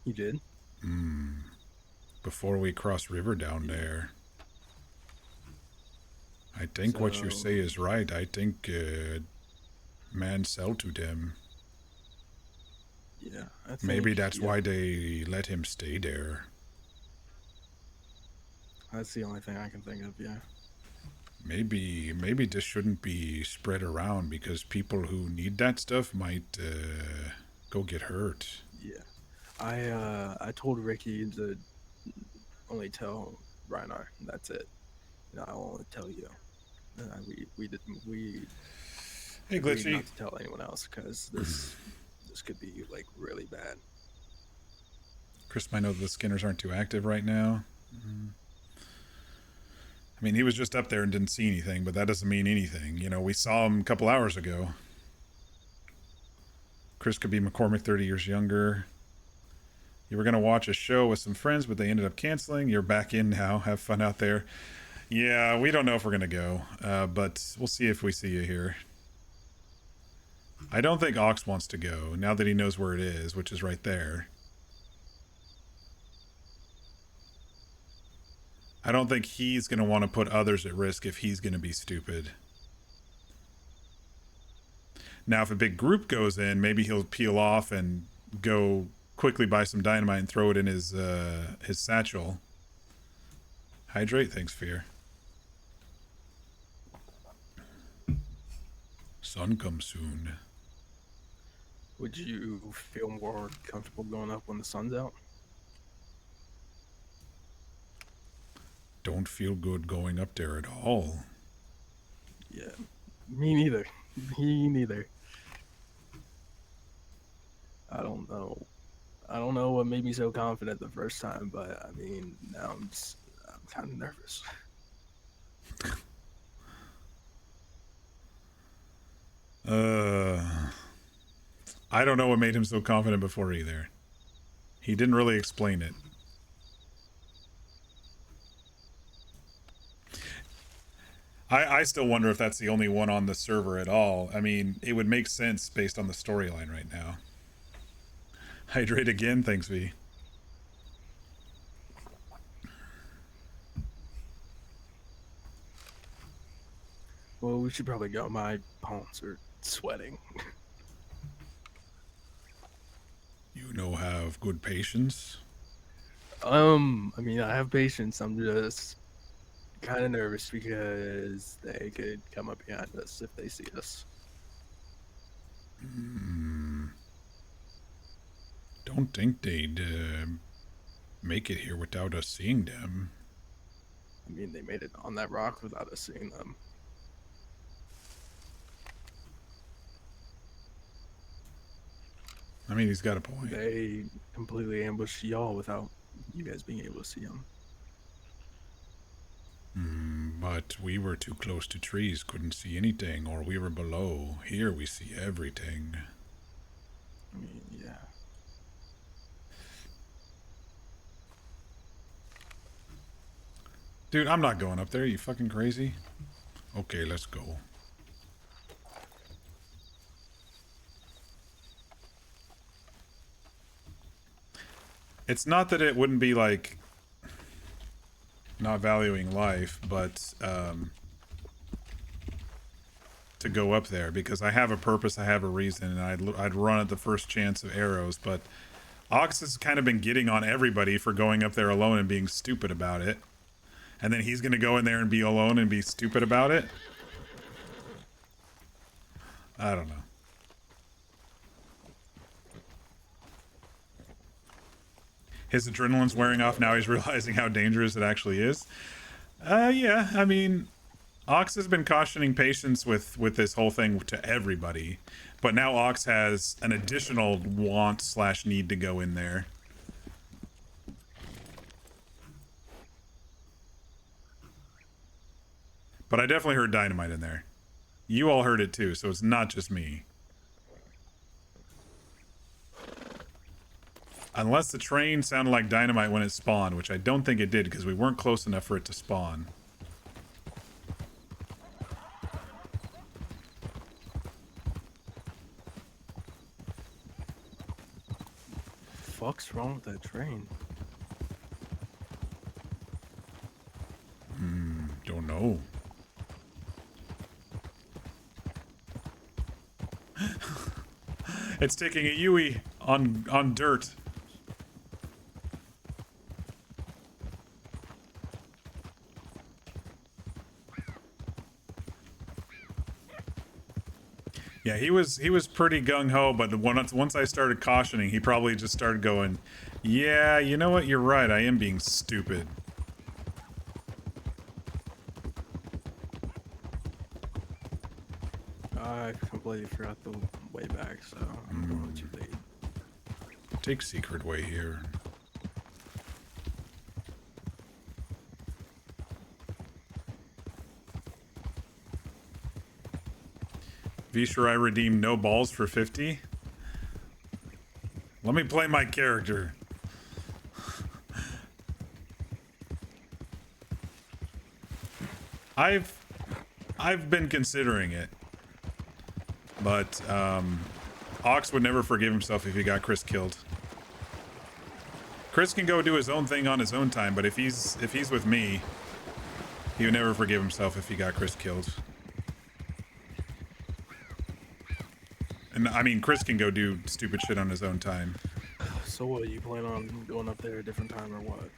You did? Before we cross river down there. I think what you say is right. I think man sell to them. Yeah, I think, Maybe that's yeah, why they let him stay there. that's the only thing I can think of. Yeah. Maybe this shouldn't be spread around because people who need that stuff might go get hurt. Yeah. I told Ricky to only tell Reinar. That's it. I'll only tell you. We Hey, agreed Glitchy. not to tell anyone else because this could be like really bad. Chris might know that the Skinners aren't too active right now. I mean, he was just up there and didn't see anything, but that doesn't mean anything. You know, we saw him a couple hours ago. Chris could be McCormick 30 years younger. You were going to watch a show with some friends, but they ended up canceling. You're back in now. Have fun out there. Yeah, we don't know if we're going to go, but we'll see if we see you here. I don't think Ox wants to go, now that he knows where it is, which is right there. I don't think he's going to want to put others at risk if he's going to be stupid. Now, if a big group goes in, maybe he'll peel off and go quickly buy some dynamite and throw it in his satchel. Hydrate, thanks, Fear. Sun comes soon. Would you feel more comfortable going up when the sun's out? Don't feel good going up there at all. Yeah, me neither. Me neither. I don't know. I don't know what made me so confident the first time, but I mean, now I'm kind of nervous. I don't know what made him so confident before either. He didn't really explain it. I still wonder if that's the only one on the server at all. I mean, it would make sense based on the storyline right now. Hydrate again, thanks, V. Well, we should probably go. My palms are sweating. You know, have good patience. I mean, I have patience. I'm just kind of nervous because they could come up behind us if they see us. Don't think they'd make it here without us seeing them. I mean, they made it on that rock without us seeing them. I mean, he's got a point. They completely ambushed y'all without you guys being able to see them. But we were too close to trees, couldn't see anything, or we were below. Here we see everything. I mean, yeah. Dude, I'm not going up there. You fucking crazy? Okay, let's go. It's not that it wouldn't be like not valuing life, but to go up there because I have a purpose, I have a reason, and I'd run at the first chance of arrows. But Ox has kind of been getting on everybody for going up there alone and being stupid about it, and then he's gonna go in there and be alone and be stupid about it. I don't know. His adrenaline's wearing off now. He's realizing how dangerous it actually is. Yeah, I mean, Ox has been cautioning patience with this whole thing to everybody, but now Ox has an additional want/need to go in there. But I definitely heard dynamite in there. You all heard it too, so it's not just me. Unless the train sounded like dynamite when it spawned, which I don't think it did because we weren't close enough for it to spawn. Fuck's wrong with that train? Don't know. It's taking a Yui. on dirt. Yeah, he was pretty gung ho, but once I started cautioning, he probably just started going, "Yeah, you know what? You're right. I am being stupid." I completely forgot the way back, so I'm going too late. Take secret way here. V sure I redeem no balls for 50. Let me play my character. I've been considering it, but Ox would never forgive himself if he got Chris killed. Chris can go do his own thing on his own time, but if he's with me, he would never forgive himself if he got Chris killed. And I mean, Chris can go do stupid shit on his own time. So what, you plan on going up there a different time or what?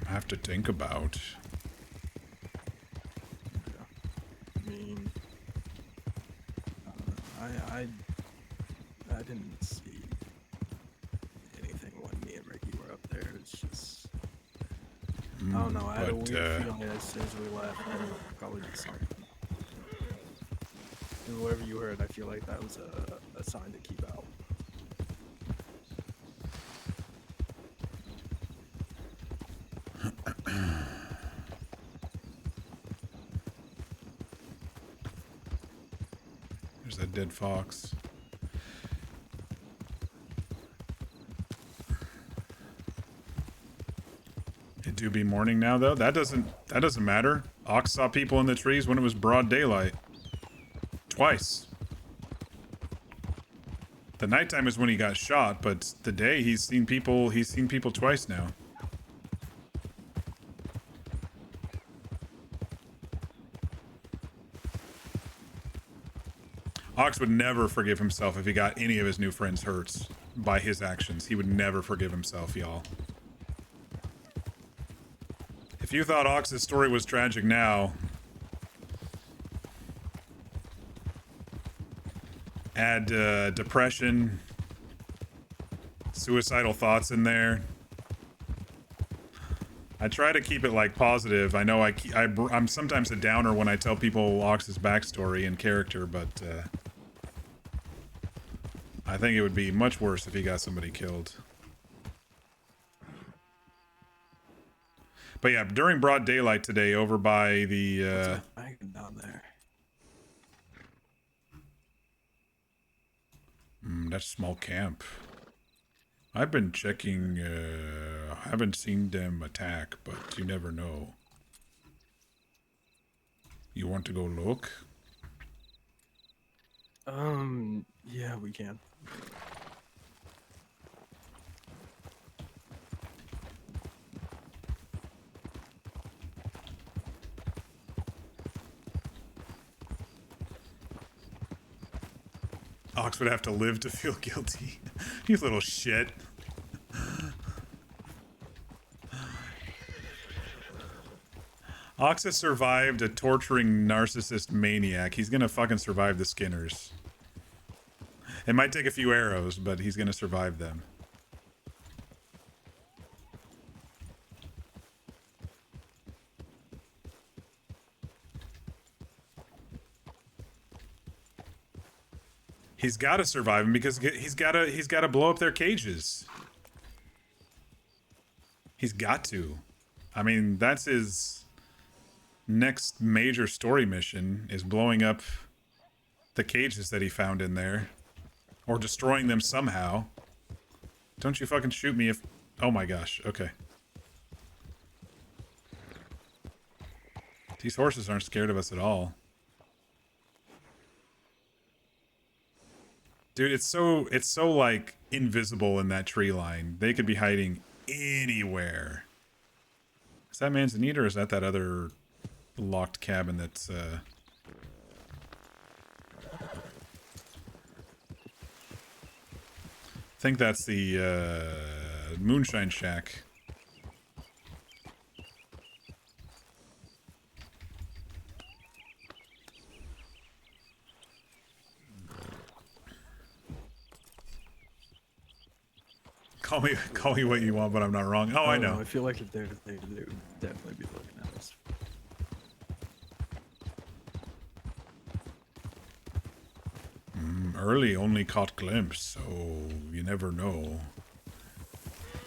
I have to think about. I mean, I didn't see anything when me and Ricky were up there. It's just, I don't know. I had a weird feeling as soon as we left. Probably just something. And whatever you heard, I feel like that was a sign to keep out. There's that dead fox. It do be morning now, though. That doesn't matter. Ox saw people in the trees when it was broad daylight. Twice. The nighttime is when he got shot, but the day he's seen people twice now. Ox would never forgive himself if he got any of his new friends hurt by his actions. He would never forgive himself, y'all. If you thought Ox's story was tragic now, add depression, suicidal thoughts in there. I try to keep it like positive. I know I'm sometimes a downer when I tell people Ox's backstory and character, but I think it would be much worse if he got somebody killed. But yeah, during broad daylight today, over by the Down there. that's small camp. I've been checking, haven't seen them attack, but you never know. You want to go look? Yeah, we can. Ox would have to live to feel guilty. You little shit. Ox has survived a torturing narcissist maniac. He's gonna fucking survive the Skinners. It might take a few arrows, but he's gonna survive them. He's got to survive him because he's got to blow up their cages. He's got to. I mean, that's his next major story mission, is blowing up the cages that he found in there, or destroying them somehow. Don't you fucking shoot me if... Oh my gosh. Okay. These horses aren't scared of us at all. Dude, it's so like invisible in that tree line. They could be hiding anywhere. Is that Manzanita or is that other locked cabin that's think that's the Moonshine Shack. Call me what you want, but I'm not wrong. Oh, I know. I feel like if they would definitely be looking at us. Early only caught glimpse, so you never know.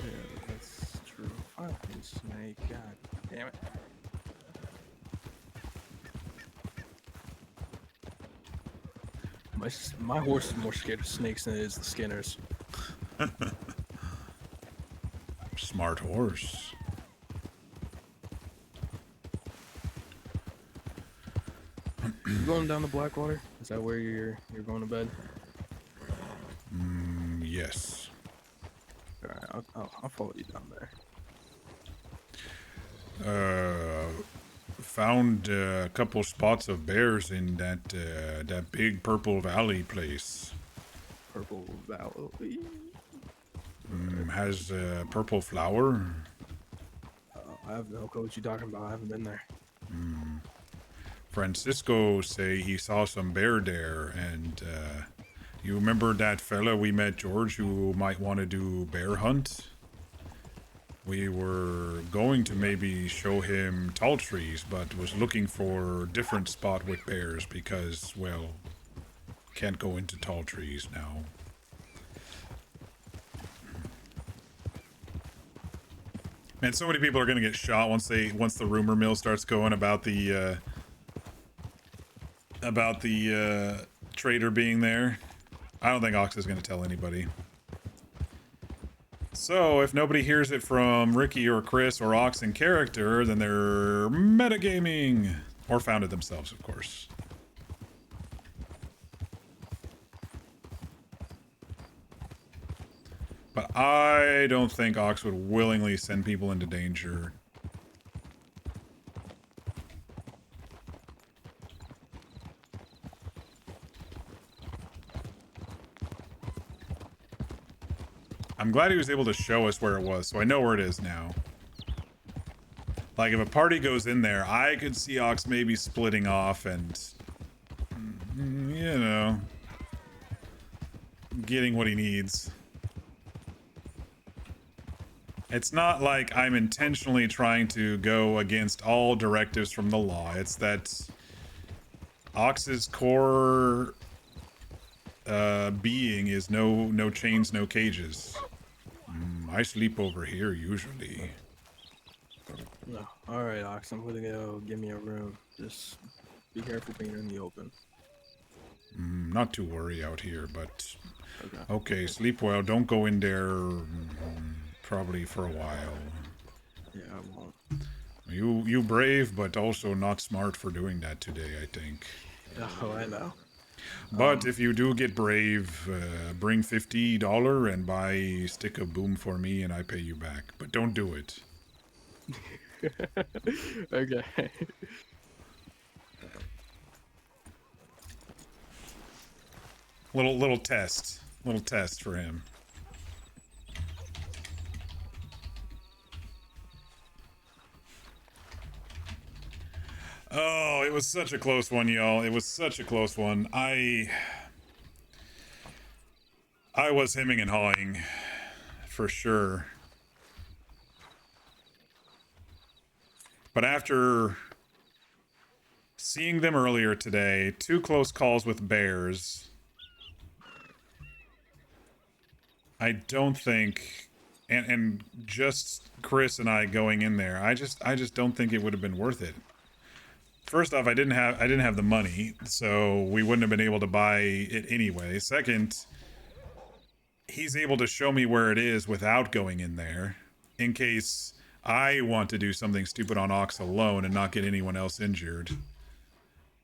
Yeah, that's true. Fucking snake. God damn it. My horse is more scared of snakes than it is the Skinners. Smart horse. You going down to Blackwater? Is that where you're going to bed? Yes. Alright, I'll follow you down there. Found a couple spots of bears in that big Purple Valley place. Purple Valley. Has a purple flower. I have no clue what you're talking about. I haven't been there. Francisco say he saw some bear there, and you remember that fella we met, George, who might want to do bear hunt? We were going to maybe show him tall trees, but was looking for a different spot with bears because, well, can't go into tall trees now. Man, so many people are gonna get shot once the rumor mill starts going about the trader being there. I don't think Ox is gonna tell anybody. So if nobody hears it from Ricky or Chris or Ox in character, then they're metagaming or found it themselves, of course. But I don't think Ox would willingly send people into danger. I'm glad he was able to show us where it was, so I know where it is now. Like, if a party goes in there, I could see Ox maybe splitting off and, you know, getting what he needs. It's not like I'm intentionally trying to go against all directives from the law. It's that Ox's core being is no chains, no cages. I sleep over here usually. No. Alright, Ox, I'm gonna go give me a room. Just be careful being in the open. Not to worry out here, but Okay. okay, sleep well. Don't go in there probably for a while. Yeah, I won't. You brave, but also not smart for doing that today, I think. Oh, I know. But if you do get brave, bring $50 and buy a stick of boom for me and I pay you back. But don't do it. Okay. Little test. Little test for him. Oh, it was such a close one, y'all. It was such a close one. I was hemming and hawing, for sure. But after seeing them earlier today, 2 close calls with bears, I don't think, and just Chris and I going in there, I just don't think it would have been worth it. First off, I didn't have the money, so we wouldn't have been able to buy it anyway. Second, he's able to show me where it is without going in there, in case I want to do something stupid on Ox alone and not get anyone else injured.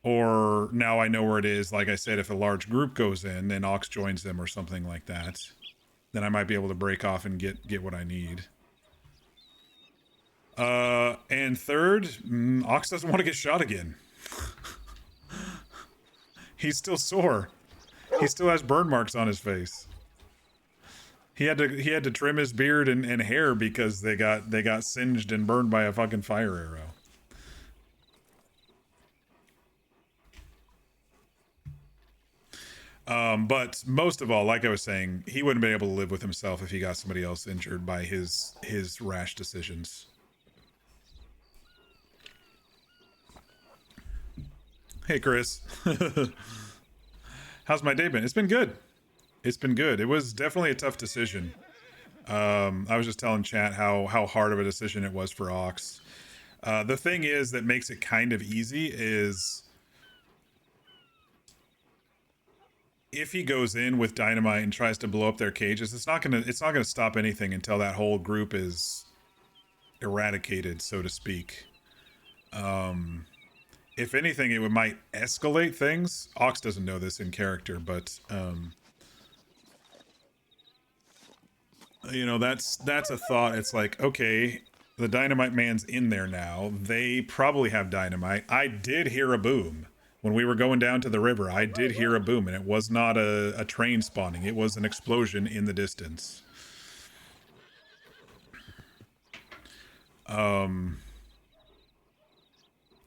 Or now I know where it is, like I said, if a large group goes in and Ox joins them or something like that, then I might be able to break off and get what I need. And third, Ox doesn't want to get shot again. He's still sore. He still has burn marks on his face. He had to trim his beard and hair because they got singed and burned by a fucking fire arrow. But most of all, like I was saying, he wouldn't be able to live with himself if he got somebody else injured by his rash decisions. Hey, Chris. How's my day been? It's been good. It's been good. It was definitely a tough decision. I was just telling chat how hard of a decision it was for Ox. The thing is that makes it kind of easy is if he goes in with dynamite and tries to blow up their cages, it's not gonna stop anything until that whole group is eradicated, so to speak. If anything, it might escalate things. Ox doesn't know this in character, but you know, that's a thought. It's like, okay, the dynamite man's in there now. They probably have dynamite. I did hear a boom. When we were going down to the river, I did hear a boom, and it was not a train spawning. It was an explosion in the distance.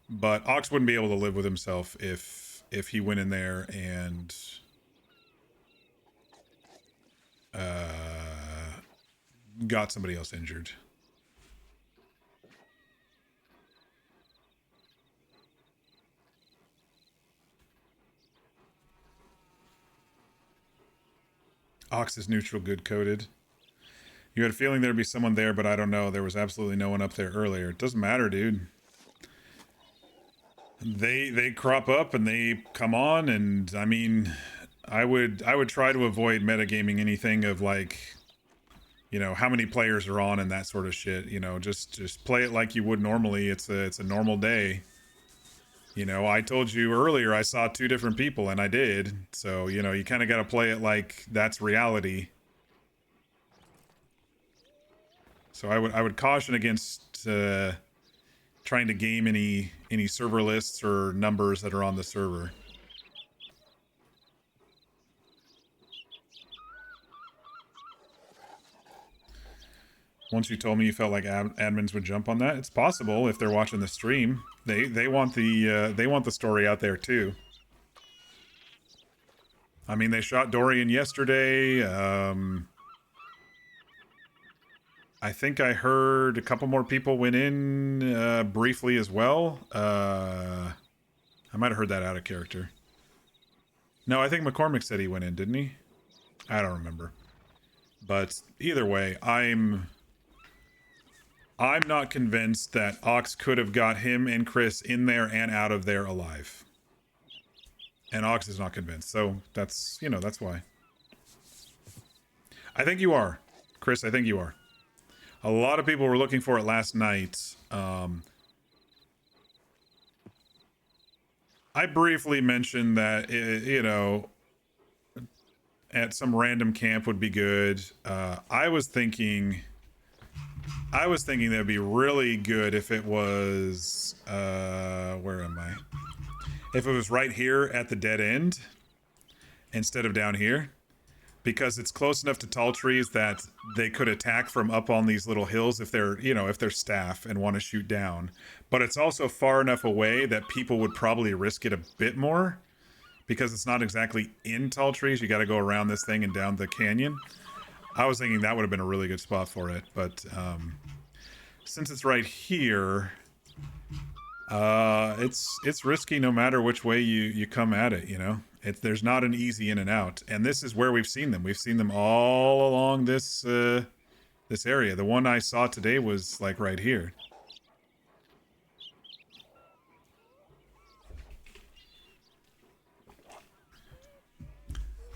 But Ox wouldn't be able to live with himself if he went in there and got somebody else injured. Ox is neutral, good coded. You had a feeling there'd be someone there, but I don't know. There was absolutely no one up there earlier. It doesn't matter, dude. They crop up and they come on, and I mean, I would try to avoid metagaming anything of like, you know, how many players are on and that sort of shit. You know, just play it like you would normally. It's a normal day. You know, I told you earlier I saw 2 different people, and I did. So, you know, you kind of got to play it like that's reality. So I would caution against trying to game any server lists or numbers that are on the server. Once you told me you felt like admins would jump on that, it's possible if they're watching the stream. They want the story out there too. I mean, they shot Dorian yesterday. I think I heard a couple more people went in briefly as well. I might have heard that out of character. No, I think McCormick said he went in, didn't he? I don't remember. But either way, I'm not convinced that Ox could have got him and Chris in there and out of there alive. And Ox is not convinced. So that's, you know, that's why. I think you are. Chris, I think you are. A lot of people were looking for it last night. I briefly mentioned that, you know, at some random camp would be good. I was thinking that'd be really good if it was, where am I? If it was right here at the dead end instead of down here, because it's close enough to tall trees that they could attack from up on these little hills if they're, you know, if they're staff and want to shoot down. But it's also far enough away that people would probably risk it a bit more because it's not exactly in tall trees. You got to go around this thing and down the canyon. I was thinking that would have been a really good spot for it, but since it's right here, it's risky no matter which way you come at it, you know? There's not an easy in and out, and this is where we've seen them. We've seen them all along this this area. The one I saw today was like right here.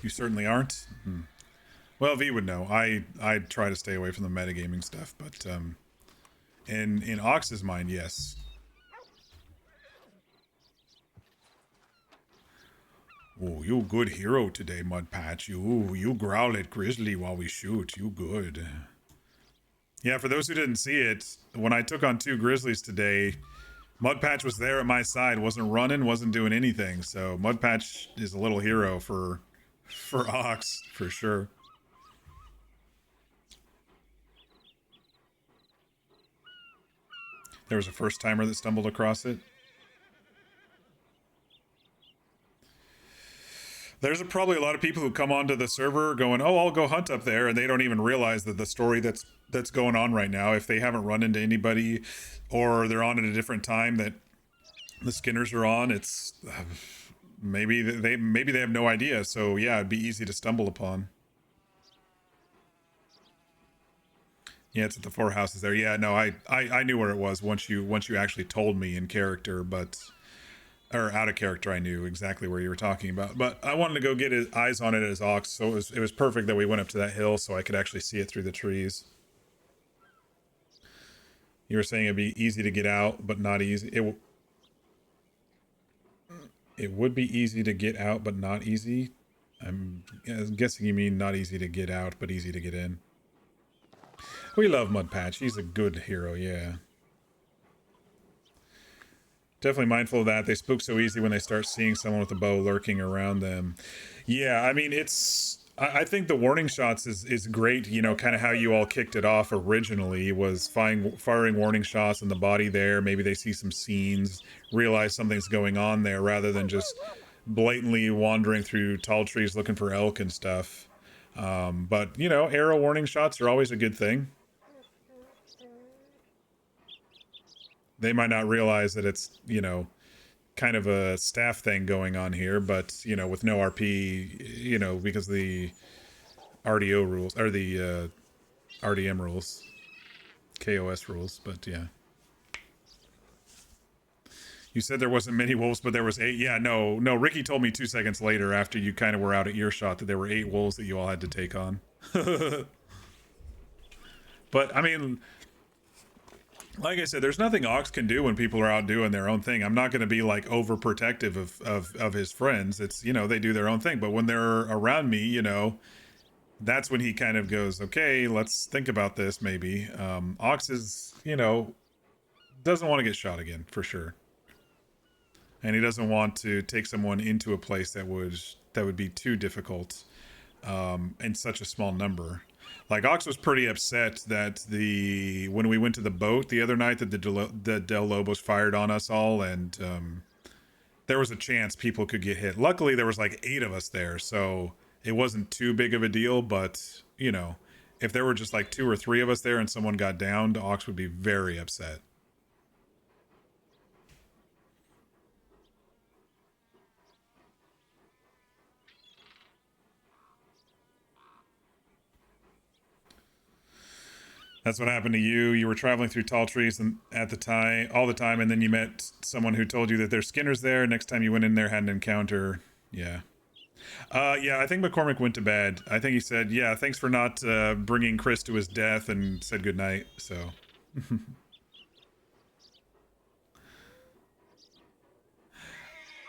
You certainly aren't. Well, V would know. I try to stay away from the metagaming stuff, but in Ox's mind, yes. Oh, you good hero today, Mudpatch. You growl at Grizzly while we shoot. You good. Yeah, for those who didn't see it, when I took on 2 Grizzlies today, Mudpatch was there at my side, wasn't running, wasn't doing anything. So Mudpatch is a little hero for Ox, for sure. There was a first timer that stumbled across it. There's probably a lot of people who come onto the server going, "Oh, I'll go hunt up there," and they don't even realize that the story that's going on right now, if they haven't run into anybody, or they're on at a different time that the Skinners are on, it's maybe they have no idea. So yeah, it'd be easy to stumble upon. Yeah, it's at the four houses there. Yeah, no, I knew where it was once you actually told me in character, but or out of character, I knew exactly where you were talking about. But I wanted to go get his eyes on it as Ox, so it was perfect that we went up to that hill so I could actually see it through the trees. You were saying it'd be easy to get out, but not easy. It would be easy to get out, but not easy. I'm guessing you mean not easy to get out, but easy to get in. We love Mud Patch. He's a good hero, yeah. Definitely mindful of that. They spook so easy when they start seeing someone with a bow lurking around them. Yeah, I mean, I think the warning shots is great, you know, kind of how you all kicked it off originally, was firing warning shots in the body there. Maybe they see some scenes, realize something's going on there, rather than just blatantly wandering through tall trees looking for elk and stuff. But, you know, arrow warning shots are always a good thing. They might not realize that it's, you know, kind of a staff thing going on here, but, you know, with no RP, you know, because the RDO rules, or the RDM rules, KOS rules, but yeah. You said there wasn't many wolves, but there was 8. Yeah, no, Ricky told me 2 seconds later after you kind of were out of earshot that there were 8 wolves that you all had to take on. But, I mean, like I said, there's nothing Ox can do when people are out doing their own thing. I'm not going to be like overprotective of his friends. It's, you know, they do their own thing. But when they're around me, you know, that's when he kind of goes, okay, let's think about this maybe. Ox is, you know, doesn't want to get shot again for sure. And he doesn't want to take someone into a place that would be too difficult in such a small number. Like, Ox was pretty upset that when we went to the boat the other night, that the Del Lobos fired on us all, and there was a chance people could get hit. Luckily, there was like 8 of us there, so it wasn't too big of a deal. But, you know, if there were just like 2 or 3 of us there and someone got downed, Ox would be very upset. That's what happened to you. You were traveling through tall trees all the time, and then you met someone who told you that there's Skinners there. Next time you went in there, had an encounter. Yeah. Yeah, I think McCormick went to bed. I think he said, yeah, thanks for not bringing Chris to his death, and said goodnight, so.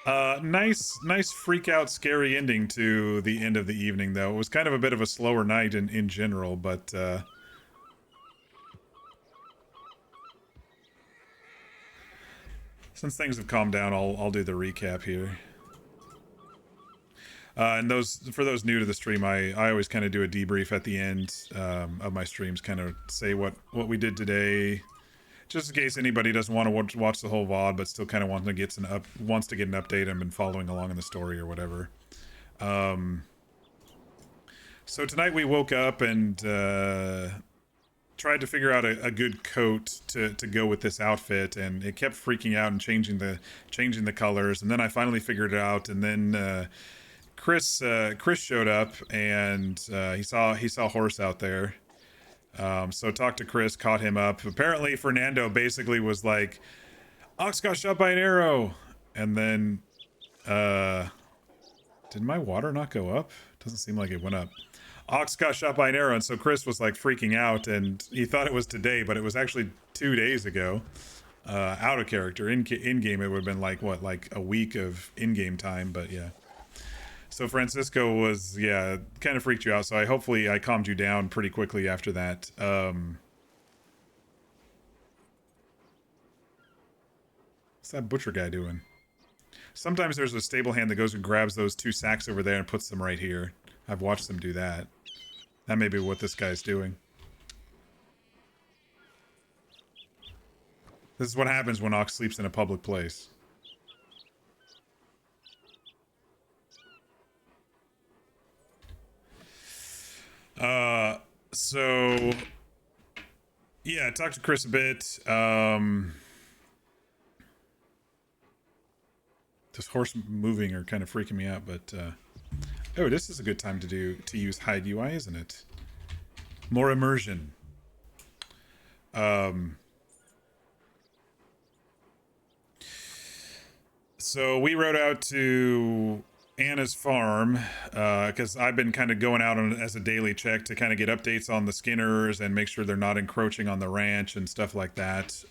Nice freak out, scary ending to the end of the evening, though. It was kind of a bit of a slower night in general, but since things have calmed down, I'll do the recap here. And for those new to the stream, I always kind of do a debrief at the end of my streams, kind of say what we did today, just in case anybody doesn't want to watch the whole VOD, but still kind of wants to get an update and been following along in the story or whatever. So tonight we woke up and tried to figure out a good coat to go with this outfit, and it kept freaking out and changing the colors, and then I finally figured it out, and then Chris showed up, and he saw a horse out there. So talked to Chris, caught him up. Apparently Fernando basically was like, Ox got shot by an arrow, and then did my water not go up? Doesn't seem like it went up. Ox got shot by an arrow, and so Chris was like freaking out, and he thought it was today, but it was actually 2 days ago. Out of character. In game, it would have been like what, like a week of in-game time, but yeah. So Francisco was, yeah, kind of freaked you out. So hopefully I calmed you down pretty quickly after that. What's that butcher guy doing? Sometimes there's a stable hand that goes and grabs those 2 sacks over there and puts them right here. I've watched them do that. That may be what this guy's doing. This is what happens when Ox sleeps in a public place. So yeah, I talked to Chris a bit. This horse moving are kind of freaking me out, but oh, this is a good time to use hide UI, isn't it? More immersion. So we rode out to Anna's farm because I've been kind of going out on as a daily check to kind of get updates on the Skinners and make sure they're not encroaching on the ranch and stuff like that.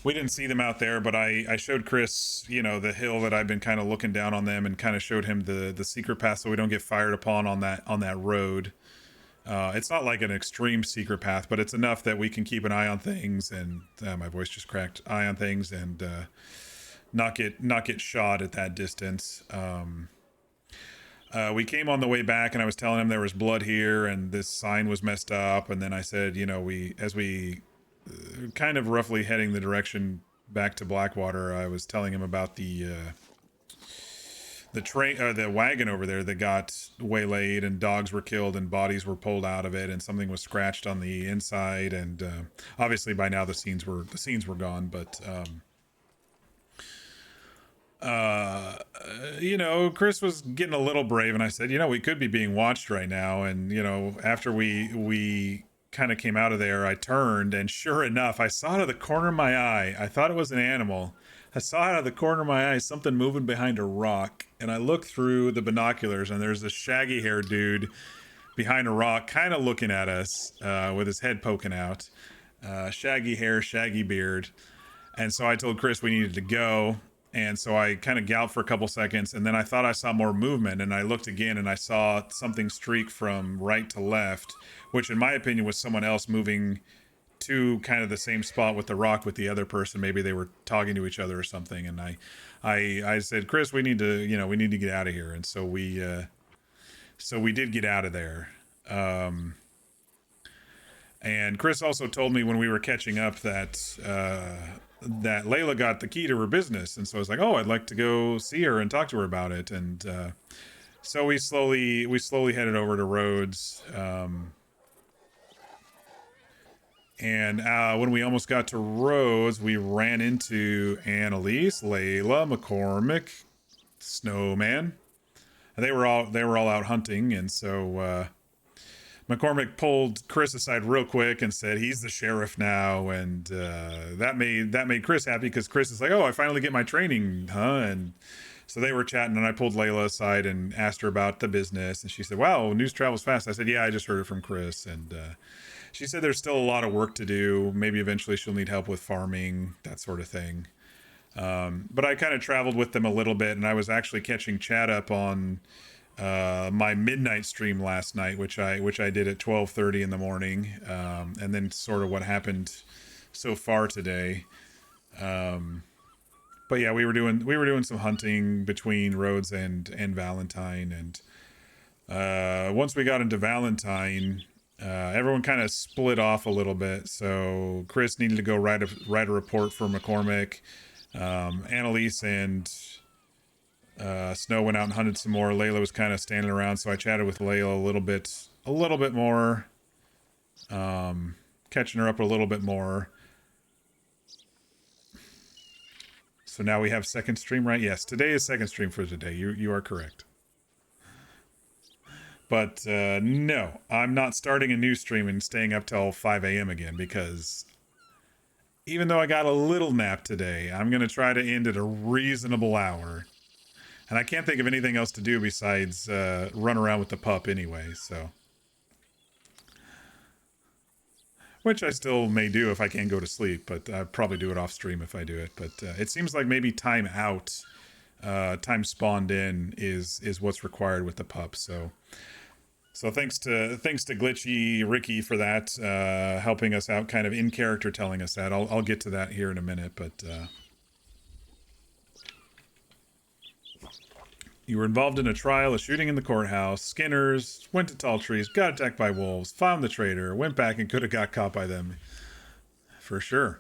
We didn't see them out there, but I showed Chris, you know, the hill that I've been kind of looking down on them, and kind of showed him the secret path so we don't get fired upon on that road. It's not like an extreme secret path, but it's enough that we can keep an eye on things, and my voice just cracked. Eye on things and not get shot at that distance. We came on the way back, and I was telling him there was blood here, and this sign was messed up. And then I said, you know, as we kind of roughly heading the direction back to Blackwater, I was telling him about the train, the wagon over there that got waylaid, and dogs were killed, and bodies were pulled out of it, and something was scratched on the inside. And obviously by now the scenes were gone, but you know, Chris was getting a little brave, and I said, you know, we could be being watched right now. And you know, after we kind of came out of there, I turned, and sure enough, I saw out of the corner of my eye, I thought it was an animal. I saw out of the corner of my eye something moving behind a rock, and I looked through the binoculars, and there's this shaggy haired dude behind a rock kind of looking at us with his head poking out. Shaggy hair, shaggy beard. And so I told Chris we needed to go. And so I kind of galloped for a couple seconds, and then I thought I saw more movement, and I looked again, and I saw something streak from right to left, which in my opinion was someone else moving to kind of the same spot with the rock with the other person. Maybe they were talking to each other or something. And I said, Chris, we need to get out of here. And so we did get out of there. And Chris also told me when we were catching up that that Layla got the key to her business, and so I was like, oh, I'd like to go see her and talk to her about it. And so we slowly headed over to Rhodes. And when we almost got to Rhodes, we ran into Annalise, Layla, McCormick, Snowman. And they were all out hunting, and so McCormick pulled Chris aside real quick and said he's the sheriff now, and that made Chris happy, because Chris is like, oh, I finally get my training, huh? And so they were chatting, and I pulled Layla aside and asked her about the business, and she said, wow, news travels fast. I said, yeah, I just heard it from Chris. And she said there's still a lot of work to do. Maybe eventually she'll need help with farming, that sort of thing. But I kind of traveled with them a little bit, and I was actually catching chat up on my midnight stream last night, which I did at 12:30 in the morning, and then sort of what happened so far today. But yeah, we were doing some hunting between Rhodes and Valentine, and once we got into Valentine, everyone kind of split off a little bit. So Chris needed to go write a report for McCormick. Annalise and Snow went out and hunted some more. Layla was kind of standing around, so I chatted with Layla a little bit more, catching her up a little bit more. So now we have second stream, right? Yes, today is second stream for today. You are correct. But no, I'm not starting a new stream and staying up till 5 a.m. again, because even though I got a little nap today, I'm going to try to end at a reasonable hour. And I can't think of anything else to do besides run around with the pup anyway, so. Which I still may do if I can't go to sleep, but I'll probably do it off stream if I do it. But it seems like maybe time out, time spawned in is what's required with the pup, so. So thanks to Glitchy Ricky for that, helping us out, kind of in character telling us that. I'll get to that here in a minute, but you were involved in a trial, a shooting in the courthouse, Skinners, went to Tall Trees, got attacked by wolves, found the traitor, went back and could have got caught by them. For sure.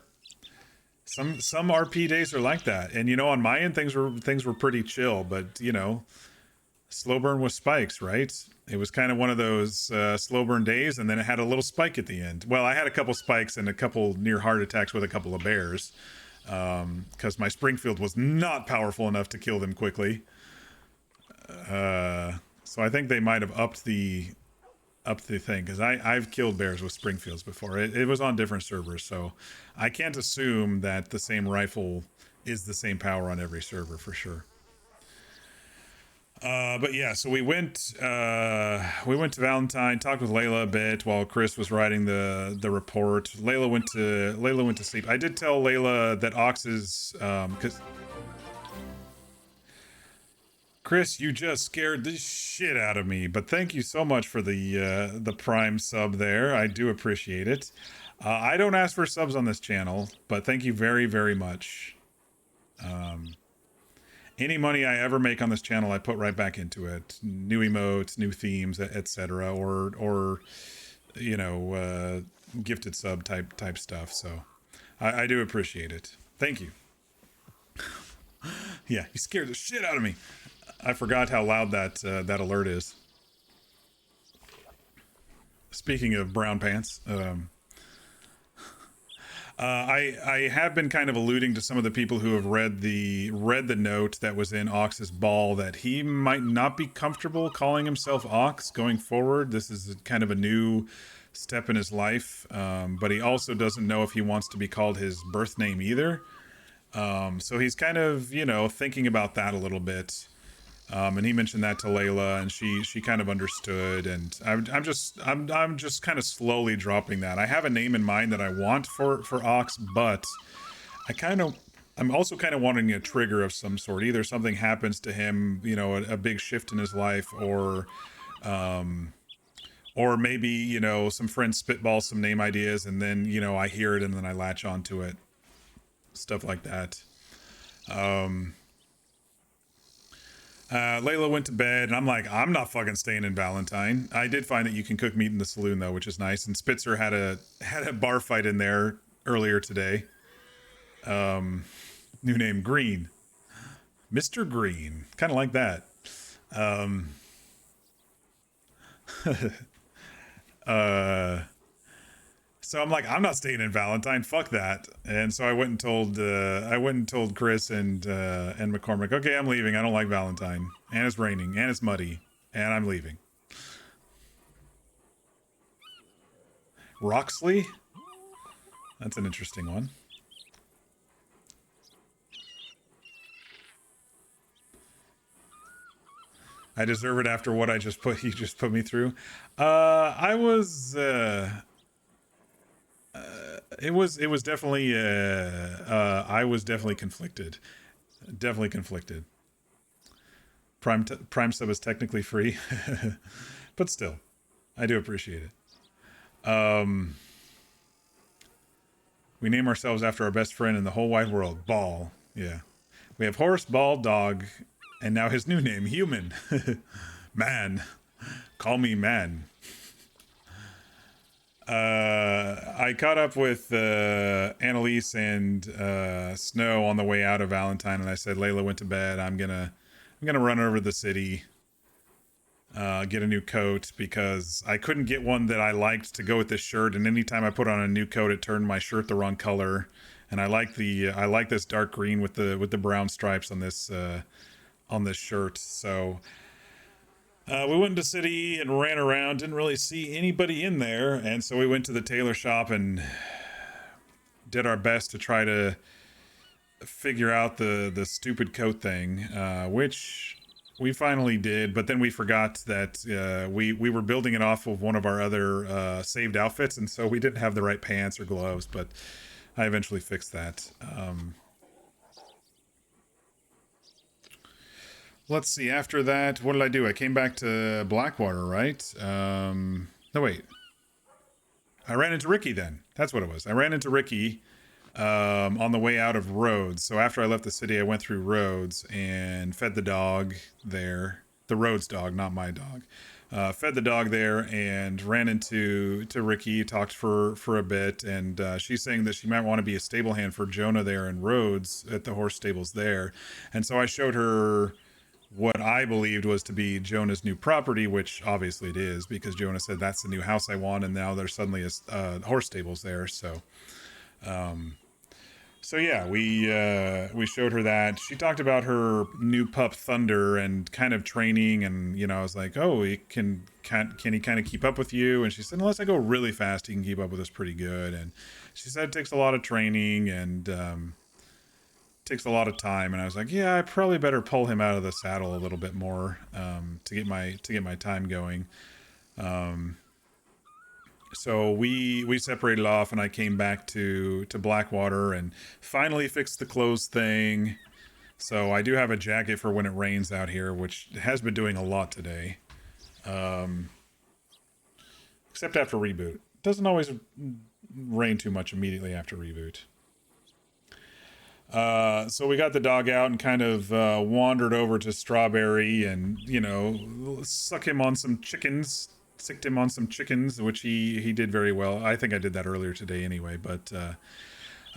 Some RP days are like that, and on my end things were pretty chill, but slow burn with spikes, right? It was kind of one of those slow burn days, and then it had a little spike at the end. Well, I had a couple spikes and a couple near heart attacks with a couple of bears, because my Springfield was not powerful enough to kill them quickly. So I think they might have upped the thing, because I've killed bears with Springfields before. It was on different servers, so I can't assume that the same rifle is the same power on every server for sure. But yeah, so we went to Valentine, talked with Layla a bit while Chris was writing the report. Layla went to sleep. I did tell Layla that Ox's because Chris, you just scared the shit out of me, but thank you so much for the Prime sub there. I do appreciate it. I don't ask for subs on this channel, but thank you very, very much. Any money I ever make on this channel, I put right back into it. New emotes, new themes, etc., or gifted sub type stuff. So I do appreciate it. Thank you. Yeah, you scared the shit out of me. I forgot how loud that alert is. Speaking of brown pants, I have been kind of alluding to some of the people who have read the note that was in Ox's ball that he might not be comfortable calling himself Ox going forward. This is kind of a new step in his life, but he also doesn't know if he wants to be called his birth name either. So he's kind of thinking about that a little bit. And he mentioned that to Layla, and she kind of understood. And I'm just kind of slowly dropping that. I have a name in mind that I want for Ox, but I'm also kind of wanting a trigger of some sort. Either something happens to him, a big shift in his life, or maybe some friends spitball some name ideas, and then I hear it and then I latch onto it. Stuff like that. Layla went to bed, and I'm like, I'm not fucking staying in Valentine. I did find that you can cook meat in the saloon though, which is nice. And Spitzer had a bar fight in there earlier today. New name Green, Mr. Green, kind of like that. So I'm like, I'm not staying in Valentine. Fuck that. And so I went and told Chris and McCormick, okay, I'm leaving. I don't like Valentine. And it's raining and it's muddy and I'm leaving. Roxley? That's an interesting one. I deserve it after what you just put me through. It was definitely I was definitely conflicted. Definitely conflicted. Prime sub is technically free, but still, I do appreciate it. We name ourselves after our best friend in the whole wide world, Ball. Yeah, we have Horse, Ball, Dog, and now his new name, Human. Man, call me Man. I caught up with Annalise and Snow on the way out of Valentine, and I said Layla went to bed. I'm gonna run over to the city, get a new coat, because I couldn't get one that I liked to go with this shirt, and anytime I put on a new coat, it turned my shirt the wrong color. And I like this dark green with the brown stripes on this shirt. So we went to city and ran around, didn't really see anybody in there, and so we went to the tailor shop and did our best to try to figure out the stupid coat thing, which we finally did, but then we forgot that we were building it off of one of our other saved outfits, and so we didn't have the right pants or gloves, but I eventually fixed that. Let's see, after that, what did I do? I came back to Blackwater, right? No, wait. I ran into Ricky then. That's what it was. I ran into Ricky on the way out of Rhodes. So after I left the city, I went through Rhodes and fed the dog there. The Rhodes dog, not my dog. fed the dog there and ran into Ricky, talked for a bit, and she's saying that she might want to be a stable hand for Jonah there in Rhodes at the horse stables there. And so I showed her what I believed was to be Jonah's new property, which obviously it is, because Jonah said that's the new house I want, and now there's suddenly a horse stables there. So yeah, we showed her that. She talked about her new pup Thunder and kind of training, and I was like, oh, can he kind of keep up with you? And she said, unless I go really fast, he can keep up with us pretty good. And she said it takes a lot of training and takes a lot of time. And I was like, yeah, I probably better pull him out of the saddle a little bit more to get my time going. So we separated off, and I came back to Blackwater and finally fixed the clothes thing. So I do have a jacket for when it rains out here, which has been doing a lot today. Except after reboot. It doesn't always rain too much immediately after reboot. So we got the dog out and kind of wandered over to Strawberry and, sicked him on some chickens, which he did very well. I think I did that earlier today anyway, but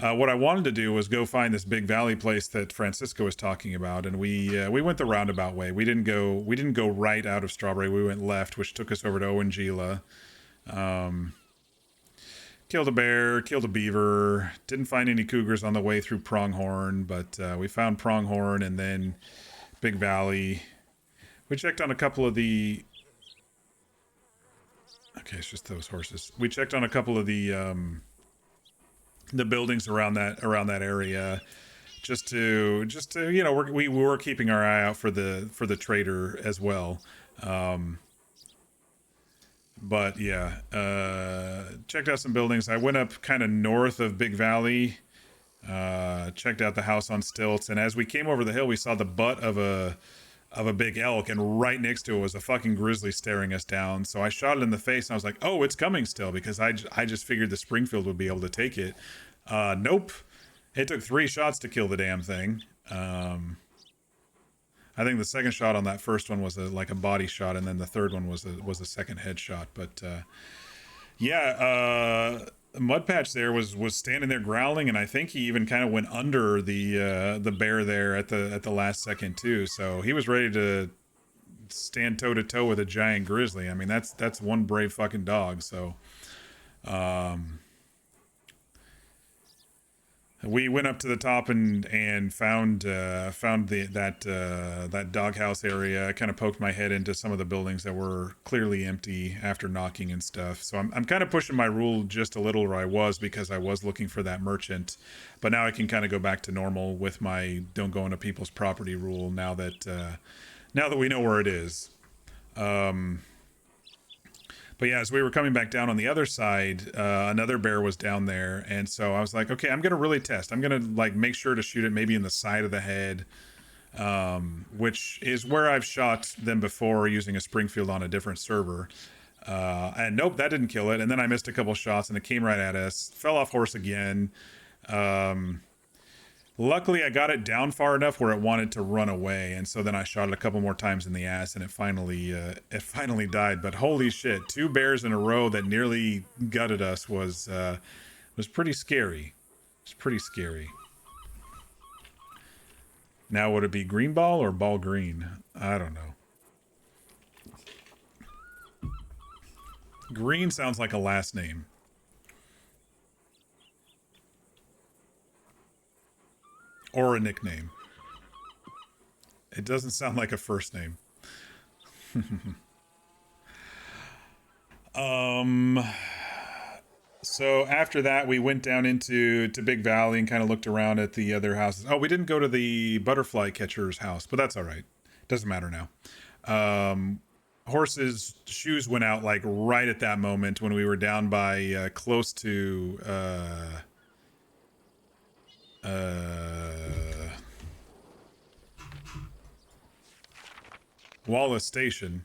what I wanted to do was go find this Big Valley place that Francisco was talking about, and we went the roundabout way. We didn't go right out of Strawberry. We went left, which took us over to Owangila. Killed a bear, killed a beaver. Didn't find any cougars on the way through Pronghorn, but we found Pronghorn and then Big Valley. We checked on a couple of the... Okay, it's just those horses. We checked on a couple of the buildings around that area, just to we were keeping our eye out for the trader as well. But yeah, checked out some buildings. I went up kind of north of Big Valley, checked out the house on stilts, and as we came over the hill, we saw the butt of a big elk, and right next to it was a fucking grizzly staring us down. So I shot it in the face, and I was like, oh, it's coming still, because I just figured the Springfield would be able to take it. Nope. It took 3 shots to kill the damn thing. I think the second shot on that first one was like a body shot, and then the third one was a second headshot. But Mudpatch there was standing there growling, and I think he even kind of went under the bear there at the last second too. So he was ready to stand toe to toe with a giant grizzly. I mean, that's one brave fucking dog. So we went up to the top and found that doghouse area. I kind of poked my head into some of the buildings that were clearly empty after knocking and stuff. So I'm kind of pushing my rule just a little where I was, because I was looking for that merchant, but now I can kind of go back to normal with my don't go into people's property rule now that we know where it is. But yeah, as we were coming back down on the other side, another bear was down there. And so I was like, okay, I'm going to really test. I'm going to make sure to shoot it maybe in the side of the head, which is where I've shot them before using a Springfield on a different server. And nope, that didn't kill it. And then I missed a couple shots and it came right at us, fell off horse again. Luckily, I got it down far enough where it wanted to run away, and so then I shot it a couple more times in the ass, and it finally died. But holy shit, 2 bears in a row that nearly gutted us was pretty scary. It's pretty scary. Now, would it be green ball or ball green? I don't know. Green sounds like a last name. Or a nickname. It doesn't sound like a first name. So after that, we went down into Big Valley and kind of looked around at the other houses. Oh, we didn't go to the butterfly catcher's house, but that's all right. Doesn't matter now. Horse's shoes went out like right at that moment when we were down by close to Wallace Station,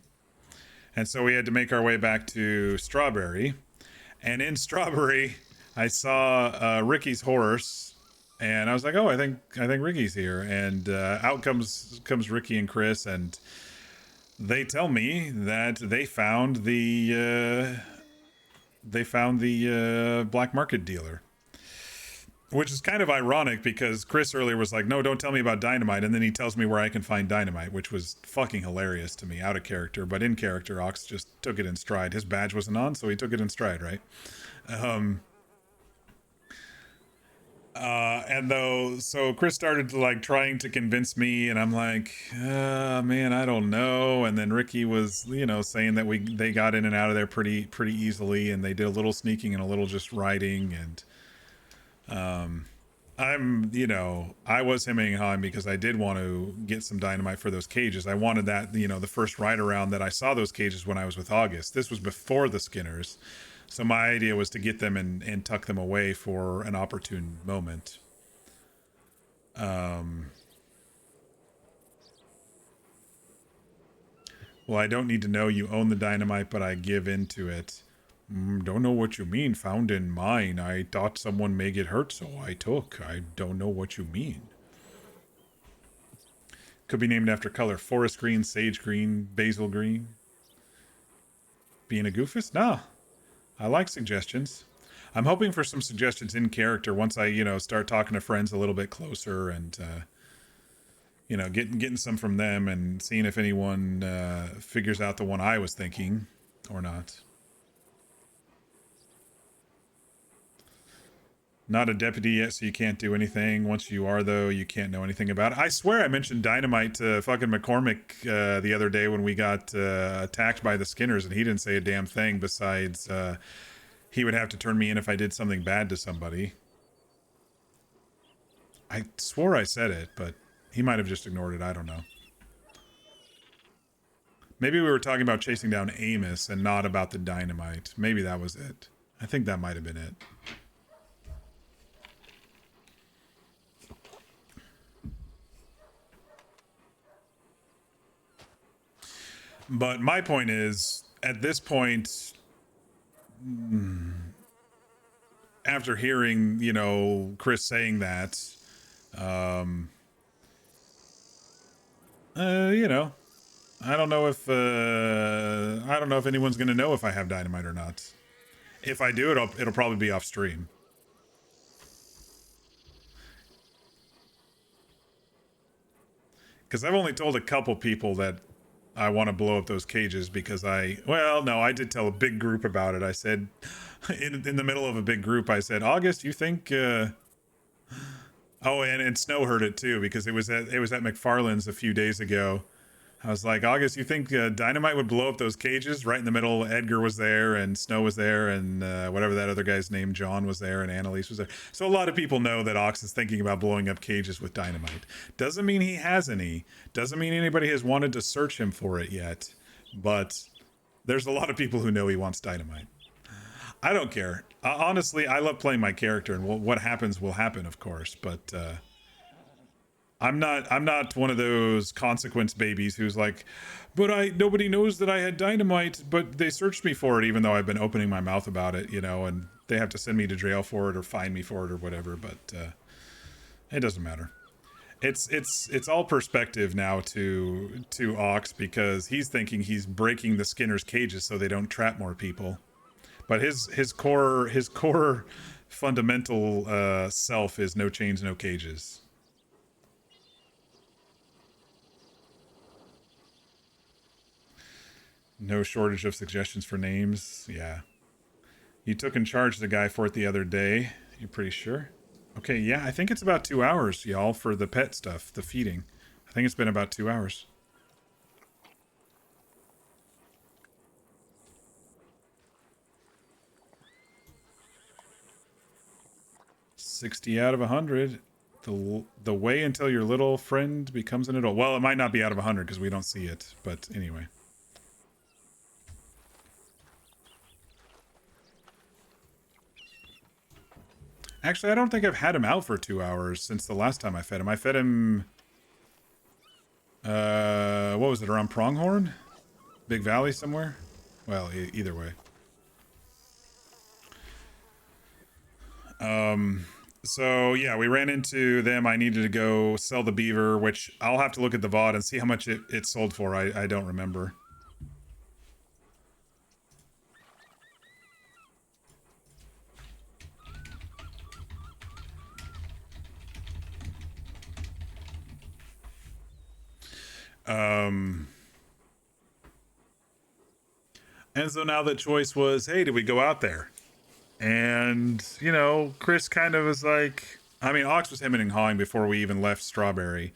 and so we had to make our way back to Strawberry. And in Strawberry, I saw Ricky's horse, and I was like, "Oh, I think Ricky's here." And out comes Ricky and Chris, and they tell me that they found the black market dealer, which is kind of ironic because Chris earlier was like, no, don't tell me about dynamite, and then he tells me where I can find dynamite, which was fucking hilarious to me, out of character. But in character, Ox just took it in stride. His badge wasn't on, so he took it in stride, right? So Chris started to like trying to convince me, and I'm like, man, I don't know. And then Ricky was, saying that they got in and out of there pretty easily, and they did a little sneaking and a little just riding. And I was hemming and hawing because I did want to get some dynamite for those cages. I wanted that, the first ride around that I saw those cages when I was with August. This was before the Skinners. So my idea was to get them and tuck them away for an opportune moment. Well, I don't need to know you own the dynamite, but I give into it. Don't know what you mean. Found in mine. I thought someone may get hurt, so I took. I don't know what you mean. Could be named after color. Forest green, sage green, basil green. Being a goofus? No. I like suggestions. I'm hoping for some suggestions in character once I, start talking to friends a little bit closer and, getting some from them and seeing if anyone figures out the one I was thinking or not. Not a deputy yet, so you can't do anything. Once you are, though, you can't know anything about it. I swear I mentioned dynamite to fucking McCormick the other day when we got attacked by the Skinners, and he didn't say a damn thing besides he would have to turn me in if I did something bad to somebody. I swore I said it, but he might have just ignored it. I don't know. Maybe we were talking about chasing down Amos and not about the dynamite. Maybe that was it. I think that might have been it. But my point is, at this point, after hearing, Chris saying that, I don't know if anyone's gonna know if I have dynamite or not. If I do, it'll probably be off stream. Because I've only told a couple people that I want to blow up those cages because I did tell a big group about it. I said, in the middle of a big group, I said, August, you think, and Snow heard it too, because it was at McFarland's a few days ago. I was like, August, you think dynamite would blow up those cages? Right in the middle, Edgar was there, and Snow was there, and whatever that other guy's name, John, was there, and Annalise was there. So a lot of people know that Ox is thinking about blowing up cages with dynamite. Doesn't mean he has any. Doesn't mean anybody has wanted to search him for it yet. But there's a lot of people who know he wants dynamite. I don't care. Honestly, I love playing my character, and what happens will happen, of course. But I'm not one of those consequence babies who's like, but nobody knows that I had dynamite, but they searched me for it, even though I've been opening my mouth about it, and they have to send me to jail for it or fine me for it or whatever. But it doesn't matter. It's all perspective now to Ox, because he's thinking he's breaking the Skinner's cages so they don't trap more people. But his core fundamental self is no chains, no cages. No shortage of suggestions for names. Yeah. You took in charge of the guy for it the other day. You're pretty sure? Okay, yeah, I think it's about 2 hours, y'all, for the pet stuff, the feeding. I think it's been about 2 hours. $60 out of 100. The way until your little friend becomes an adult. Well, it might not be out of 100 because we don't see it, but anyway. Actually, I don't think I've had him out for 2 hours since the last time I fed him. I fed him, what was it, around Pronghorn? Big Valley somewhere? Well, either way. So yeah, we ran into them. I needed to go sell the beaver, which I'll have to look at the VOD and see how much it sold for. I don't remember. And so now the choice was, hey, do we go out there? And, you know, Chris kind of was like, I mean, Ox was hemming and hawing before we even left Strawberry.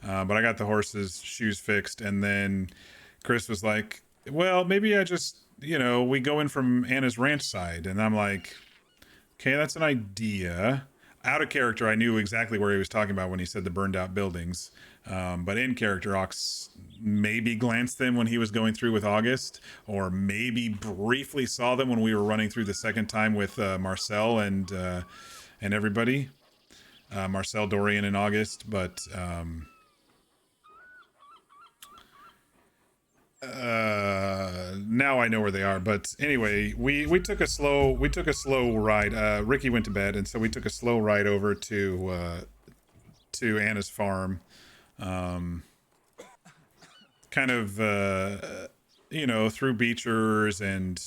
But I got the horse's shoes fixed. And then Chris was like, well, maybe I just, you know, we go in from Anna's ranch side. And I'm like, okay, that's an idea. Out of character, I knew exactly where he was talking about when he said the burned out buildings. But in character, Ox maybe glanced them when he was going through with August, or maybe briefly saw them when we were running through the second time with Marcel and everybody. Marcel, Dorian, and August. But now I know where they are. But anyway, we took a slow ride. Ricky went to bed, and so we took a slow ride over to Anna's farm. Kind of you know, through beechers, and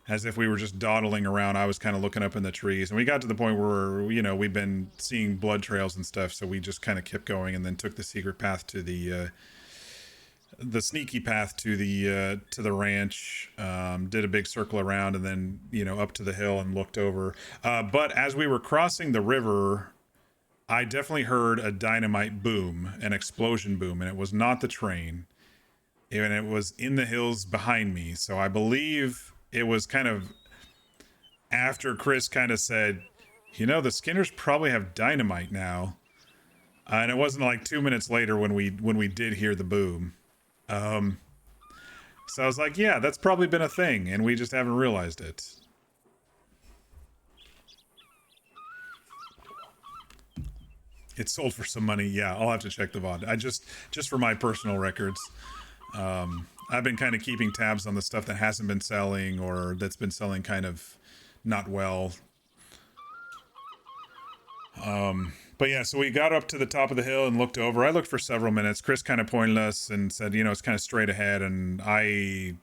as if we were just dawdling around. I was kind of looking up in the trees, and we got to the point where, you know, we've been seeing blood trails and stuff, so we just kind of kept going, and then took the secret path to the sneaky path to the ranch. Did a big circle around, and then, you know, up to the hill and looked over. But as we were crossing the river, I definitely heard a dynamite boom, an explosion boom, and it was not the train. And it was in the hills behind me. So I believe it was kind of after Chris kind of said, you know, the Skinners probably have dynamite now. And it wasn't like 2 minutes later when we did hear the boom. So I was like, yeah, that's probably been a thing, and we just haven't realized it. It sold for some money. Yeah, I'll have to check the VOD. I just for my personal records. I've been kind of keeping tabs on the stuff that hasn't been selling, or that's been selling kind of not well. But yeah, so we got up to the top of the hill and looked over. I looked for several minutes. Chris kind of pointed us and said, you know, it's kind of straight ahead. And I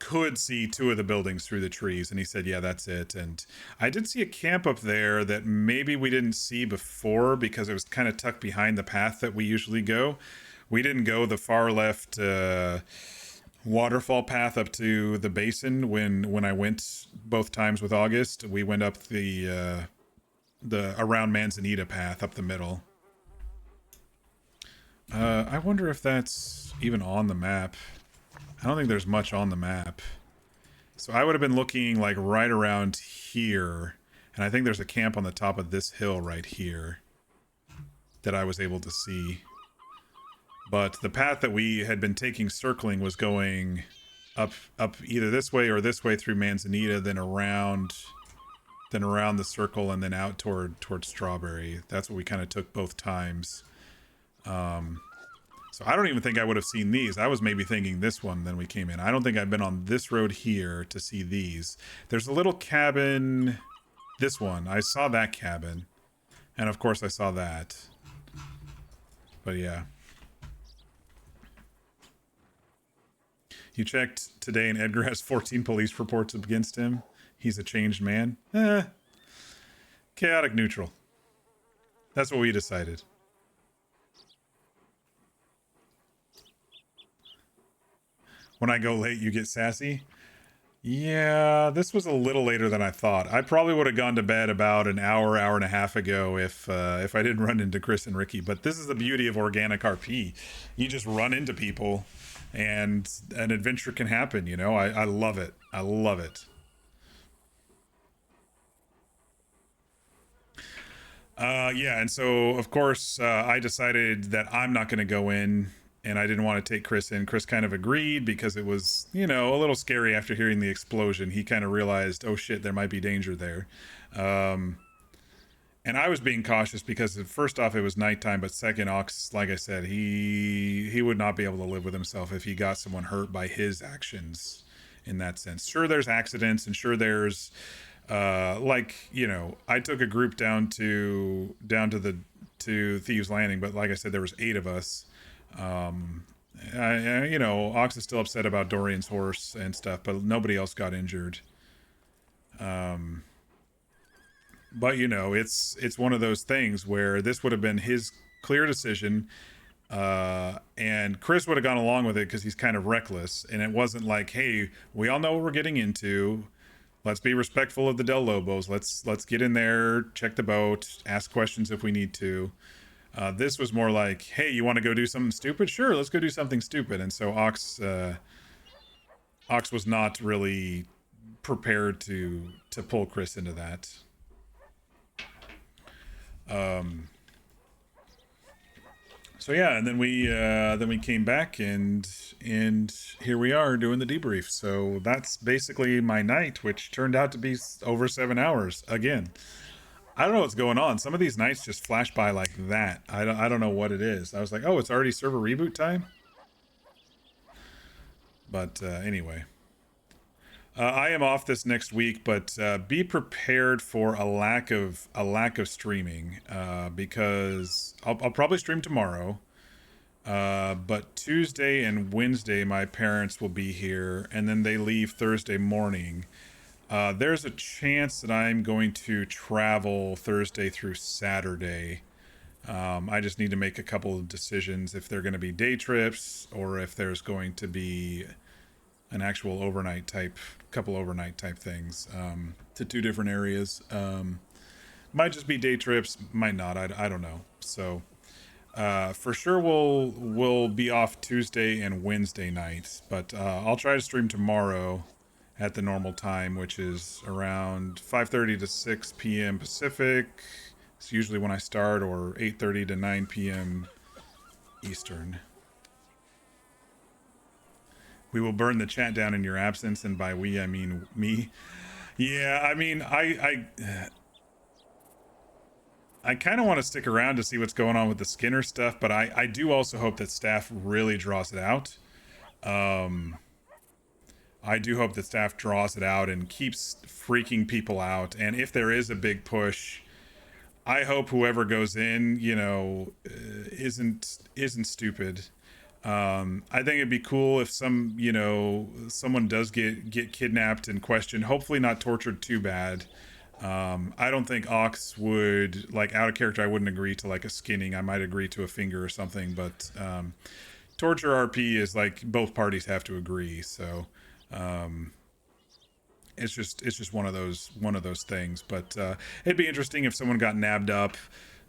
could see two of the buildings through the trees. And he said, yeah, that's it. And I did see a camp up there that maybe we didn't see before because it was kind of tucked behind the path that we usually go. We didn't go the far left waterfall path up to the basin when I went both times with August. We went up the around Manzanita path up the middle. I wonder if that's even on the map. I don't think there's much on the map. So I would have been looking like right around here, and I think there's a camp on the top of this hill right here that I was able to see. But the path that we had been taking circling was going up either this way or this way through Manzanita, then around the circle, and then out toward Strawberry. That's what we kind of took both times. So I don't even think I would have seen these. I was maybe thinking this one, then we came in. I don't think I've been on this road here to see these. There's a little cabin, this one. I saw that cabin. And of course I saw that. But yeah. You checked today and Edgar has 14 police reports against him. He's a changed man. Chaotic neutral. That's what we decided. When I go late, you get sassy. Yeah, this was a little later than I thought. I probably would have gone to bed about an hour and a half ago if I didn't run into Chris and Ricky. But this is the beauty of organic RP. You just run into people, and an adventure can happen. You know, I love it. I love it. Yeah, and so of course I decided that I'm not going to go in, and I didn't want to take Chris in. Chris kind of agreed because it was, you know, a little scary after hearing the explosion. He kind of realized, oh shit, there might be danger there. And I was being cautious because first off, it was nighttime, but second, Ox, like I said, he would not be able to live with himself if he got someone hurt by his actions in that sense. Sure, there's accidents, and sure there's Like, you know, I took a group down to Thieves Landing, but like I said, there was 8 of us. You know, Ox is still upset about Dorian's horse and stuff, but nobody else got injured. But you know, it's one of those things where this would have been his clear decision, and Chris would have gone along with it because he's kind of reckless, and it wasn't like, hey, we all know what we're getting into. Let's be respectful of the Del Lobos. Let's get in there, check the boat, ask questions if we need to. This was more like, hey, you want to go do something stupid? Sure, let's go do something stupid. And so Ox was not really prepared to pull Chris into that. So yeah, and then we came back and here we are doing the debrief. So that's basically my night, which turned out to be over 7 hours again. I don't know what's going on. Some of these nights just flash by like that. I don't know what it is. I was like, oh, it's already server reboot time. But anyway, I am off this next week, but be prepared for a lack of streaming because I'll probably stream tomorrow. But Tuesday and Wednesday, my parents will be here, and then they leave Thursday morning. There's a chance that I'm going to travel Thursday through Saturday. I just need to make a couple of decisions if they're going to be day trips or if there's going to be an actual couple overnight type things to 2 different areas. Might just be day trips, might not. I don't know. So for sure we'll be off Tuesday and Wednesday nights, but I'll try to stream tomorrow at the normal time, which is around 5:30 to 6 p.m. Pacific. It's usually when I start, or 8:30 to 9 p.m. Eastern. We will burn the chat down in your absence, and by we I mean me. Yeah, I mean I kind of want to stick around to see what's going on with the Skinner stuff, but I do also hope that staff really draws it out. I do hope that staff draws it out and keeps freaking people out. And if there is a big push, I hope whoever goes in, you know, isn't stupid. I think it'd be cool if someone does get kidnapped and questioned, hopefully not tortured too bad. I don't think Ox would, like, out of character, I wouldn't agree to like a skinning. I might agree to a finger or something, but torture RP is like both parties have to agree. So it's just one of those things. But it'd be interesting if someone got nabbed up.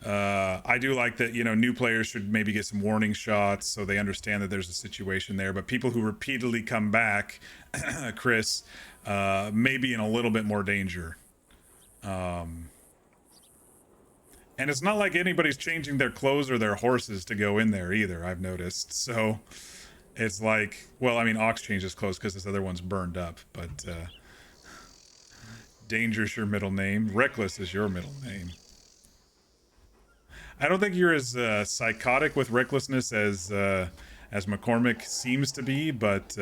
I do like that, you know, new players should maybe get some warning shots so they understand that there's a situation there. But people who repeatedly come back, Chris, may be in a little bit more danger. And it's not like anybody's changing their clothes or their horses to go in there either, I've noticed. So it's like, well, I mean, Ox changed his clothes because this other one's burned up, but Danger's your middle name. Reckless is your middle name. I don't think you're as psychotic with recklessness as McCormick seems to be, but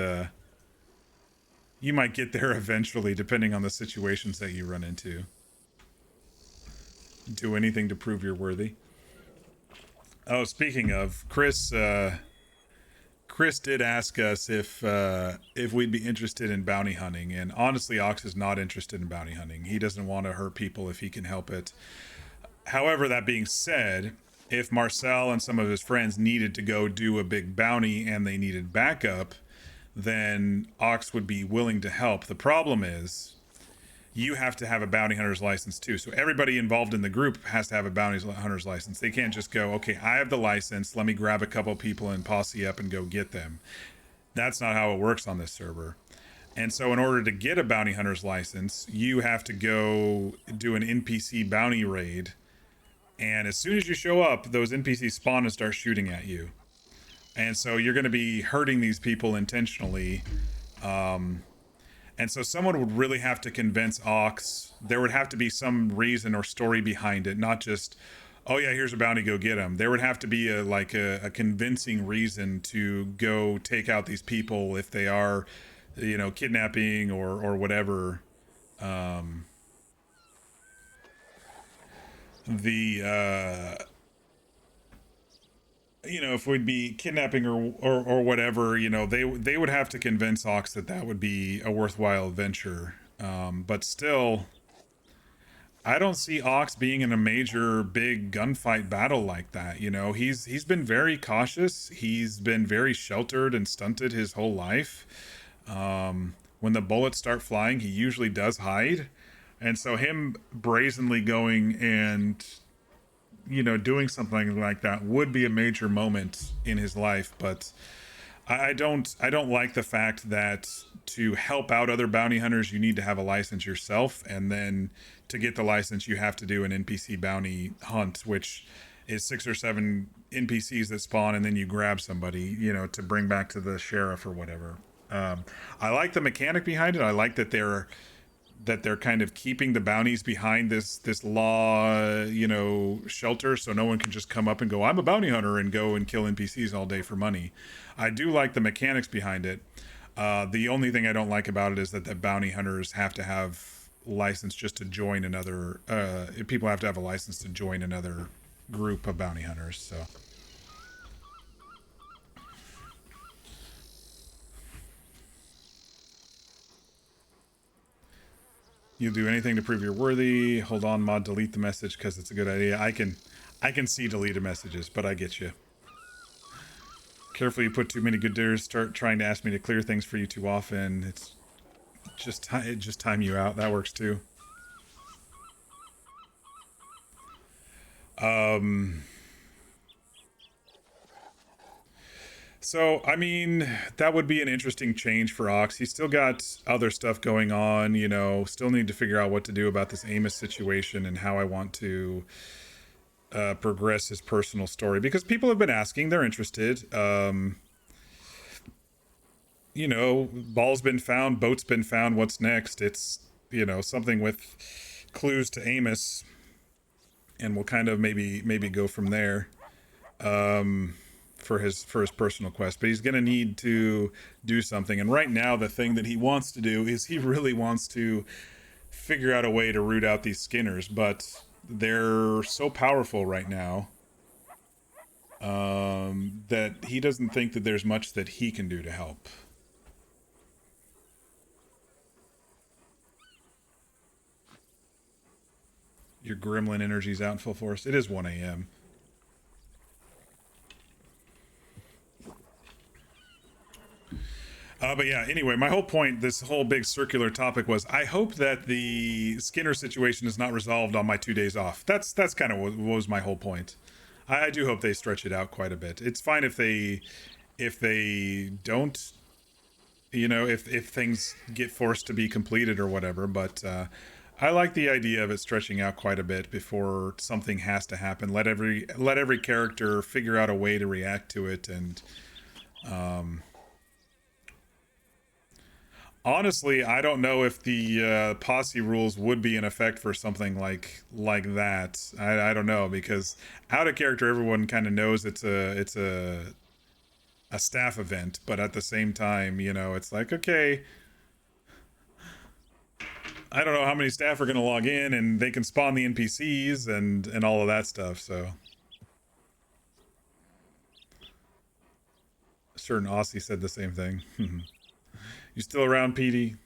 you might get there eventually, depending on the situations that you run into. Do anything to prove you're worthy. Oh, speaking of, Chris did ask us if we'd be interested in bounty hunting, and honestly, Ox is not interested in bounty hunting. He doesn't want to hurt people if he can help it. However, that being said, if Marcel and some of his friends needed to go do a big bounty and they needed backup, then Ox would be willing to help. The problem is, you have to have a bounty hunter's license too. So everybody involved in the group has to have a bounty hunter's license. They can't just go, okay, I have the license, let me grab a couple people and posse up and go get them. That's not how it works on this server. And so in order to get a bounty hunter's license, you have to go do an NPC bounty raid. And as soon as you show up, those NPCs spawn and start shooting at you. And so you're going to be hurting these people intentionally. And so someone would really have to convince Ox. There would have to be some reason or story behind it, not just, oh yeah, here's a bounty, go get them. There would have to be a convincing reason to go take out these people if they are, you know, kidnapping or whatever. the you know, if we'd be kidnapping or whatever, you know, they would have to convince Ox that that would be a worthwhile venture. But still, I don't see Ox being in a major big gunfight battle like that. You know, he's been very cautious. He's been very sheltered and stunted his whole life. When the bullets start flying, he usually does hide. And so him brazenly going and, you know, doing something like that would be a major moment in his life. But I don't like the fact that to help out other bounty hunters you need to have a license yourself, and then to get the license you have to do an NPC bounty hunt, which is 6 or 7 NPCs that spawn, and then you grab somebody, you know, to bring back to the sheriff or whatever. I like the mechanic behind it. I like that they're kind of keeping the bounties behind this law, you know, shelter, so no one can just come up and go, I'm a bounty hunter, and go and kill NPCs all day for money. I do like the mechanics behind it. The only thing I don't like about it is that the bounty hunters have to have license just to join another, people have to have a license to join another group of bounty hunters, so. You'll do anything to prove you're worthy. Hold on, mod, delete the message because it's a good idea. I can see deleted messages, but I get you. Careful, you put too many good dares. Start trying to ask me to clear things for you too often. It's just time you out. That works too. So, I mean, that would be an interesting change for Ox. He's still got other stuff going on, you know, still need to figure out what to do about this Amos situation and how I want to progress his personal story, because people have been asking, they're interested. You know, ball's been found, boat's been found, what's next? It's, you know, something with clues to Amos, and we'll kind of maybe go from there. For his personal quest, but he's going to need to do something. And right now, the thing that he wants to do is he really wants to figure out a way to root out these Skinners, but they're so powerful right now that he doesn't think that there's much that he can do to help. Your gremlin energy's out in full force. It is 1 a.m. But yeah, anyway, my whole point, this whole big circular topic was, I hope that the Skinner situation is not resolved on my 2 days off. That's kind of what was my whole point. I do hope they stretch it out quite a bit. It's fine if they don't, you know, if things get forced to be completed or whatever, but I like the idea of it stretching out quite a bit before something has to happen. Let every character figure out a way to react to it, and honestly, I don't know if the posse rules would be in effect for something like that. I don't know, because out of character, everyone kind of knows it's a staff event, but at the same time, you know, it's like, okay, I don't know how many staff are going to log in, and they can spawn the NPCs and all of that stuff. So, a certain Aussie said the same thing. You still around, PD?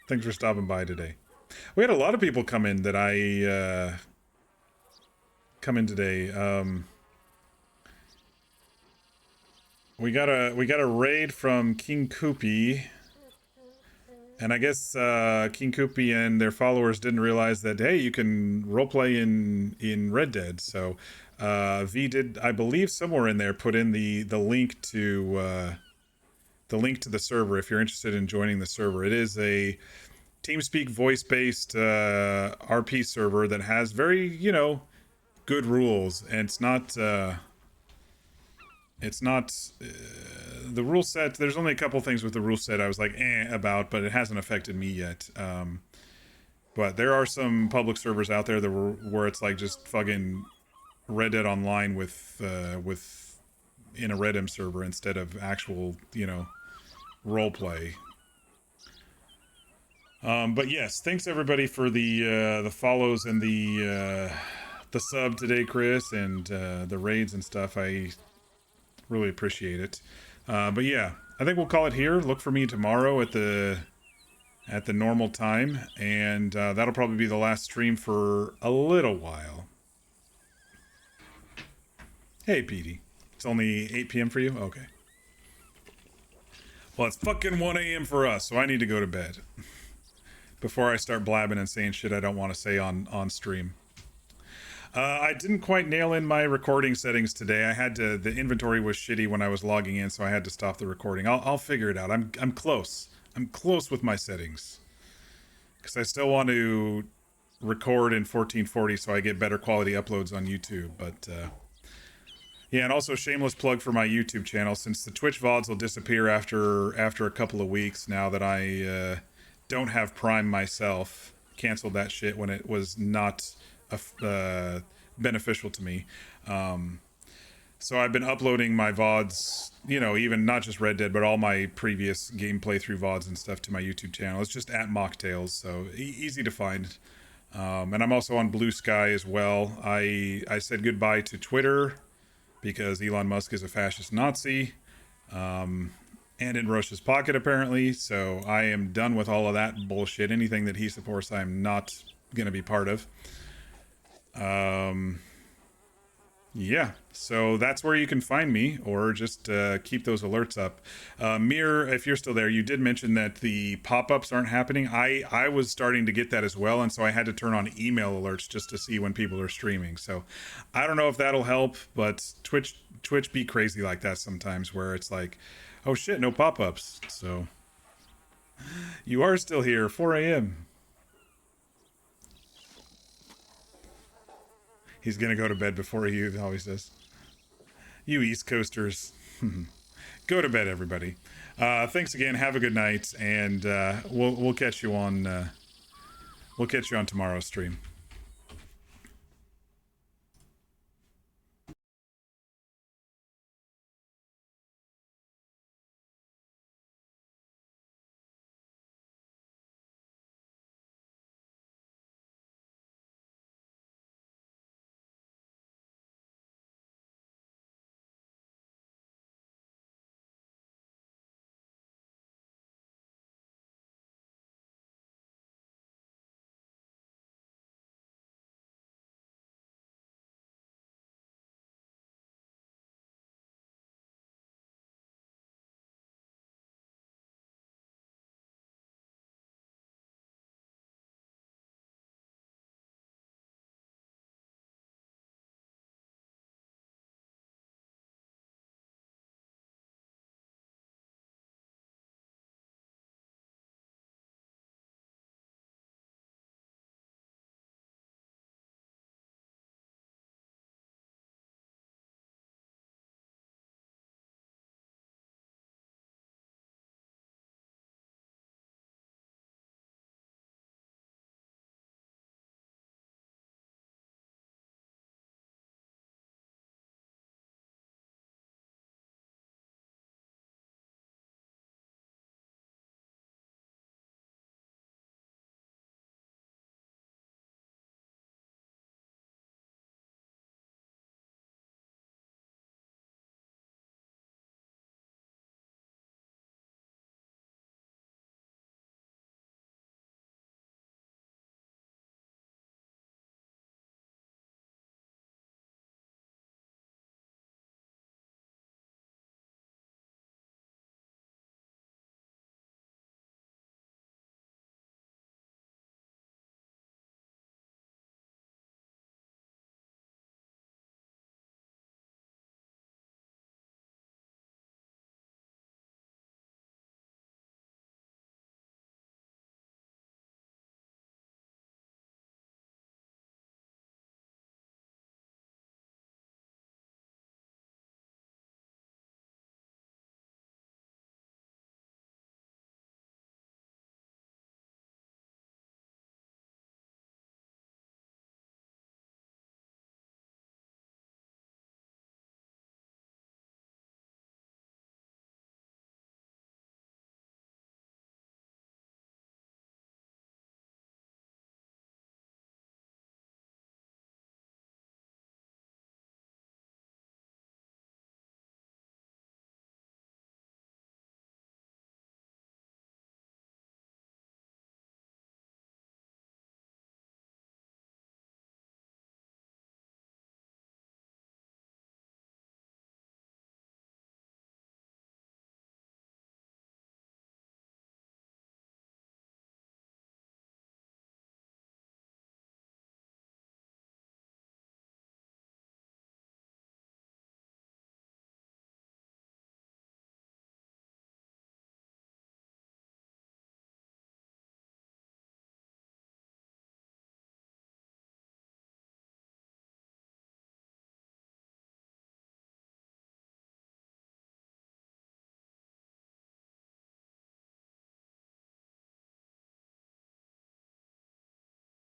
Thanks for stopping by today. We had a lot of people come in that I come in today. We got a raid from King Koopy, and I guess King Koopy and their followers didn't realize that, hey, you can roleplay in Red Dead. So V did, I believe, somewhere in there put in the link to the server if you're interested in joining the server. It is a TeamSpeak voice-based RP server that has very, you know, good rules, and it's not the rule set. There's only a couple things with the rule set I was like about, but it hasn't affected me yet. But there are some public servers out there that where it's like just fucking Red Dead Online with in a Redem server instead of actual, you know, role play. But yes, thanks everybody for the follows and the the sub today, Chris, and the raids and stuff. I really appreciate it. But yeah, I think we'll call it here. Look for me tomorrow at the normal time, and that'll probably be the last stream for a little while. Hey, Petey. It's only 8 p.m. for you? Okay. Well, it's fucking 1 a.m. for us, so I need to go to bed before I start blabbing and saying shit I don't want to say on stream. I didn't quite nail in my recording settings today. I had to. The inventory was shitty when I was logging in, so I had to stop the recording. I'll figure it out. I'm close. I'm close with my settings because I still want to record in 1440 so I get better quality uploads on YouTube. But yeah, and also shameless plug for my YouTube channel, since the Twitch VODs will disappear after a couple of weeks now that I don't have Prime myself. Canceled that shit when it was not beneficial to me. So I've been uploading my VODs, you know, even not just Red Dead, but all my previous game playthrough VODs and stuff to my YouTube channel. It's just at Mocktails, so easy to find. And I'm also on Blue Sky as well. I said goodbye to Twitter because Elon Musk is a fascist Nazi, and in Russia's pocket apparently. So I am done with all of that bullshit. Anything that he supports, I'm not going to be part of. Yeah, so that's where you can find me, or just keep those alerts up. Mir, if you're still there, you did mention that the pop-ups aren't happening. I was starting to get that as well, and so I had to turn on email alerts just to see when people are streaming. So I don't know if that'll help, but Twitch be crazy like that sometimes, where it's like, oh shit, no pop-ups. So you are still here, 4 a.m. He's gonna go to bed before he always does. You East Coasters. Go to bed, everybody. Thanks again. Have a good night, and we'll catch you on tomorrow's stream.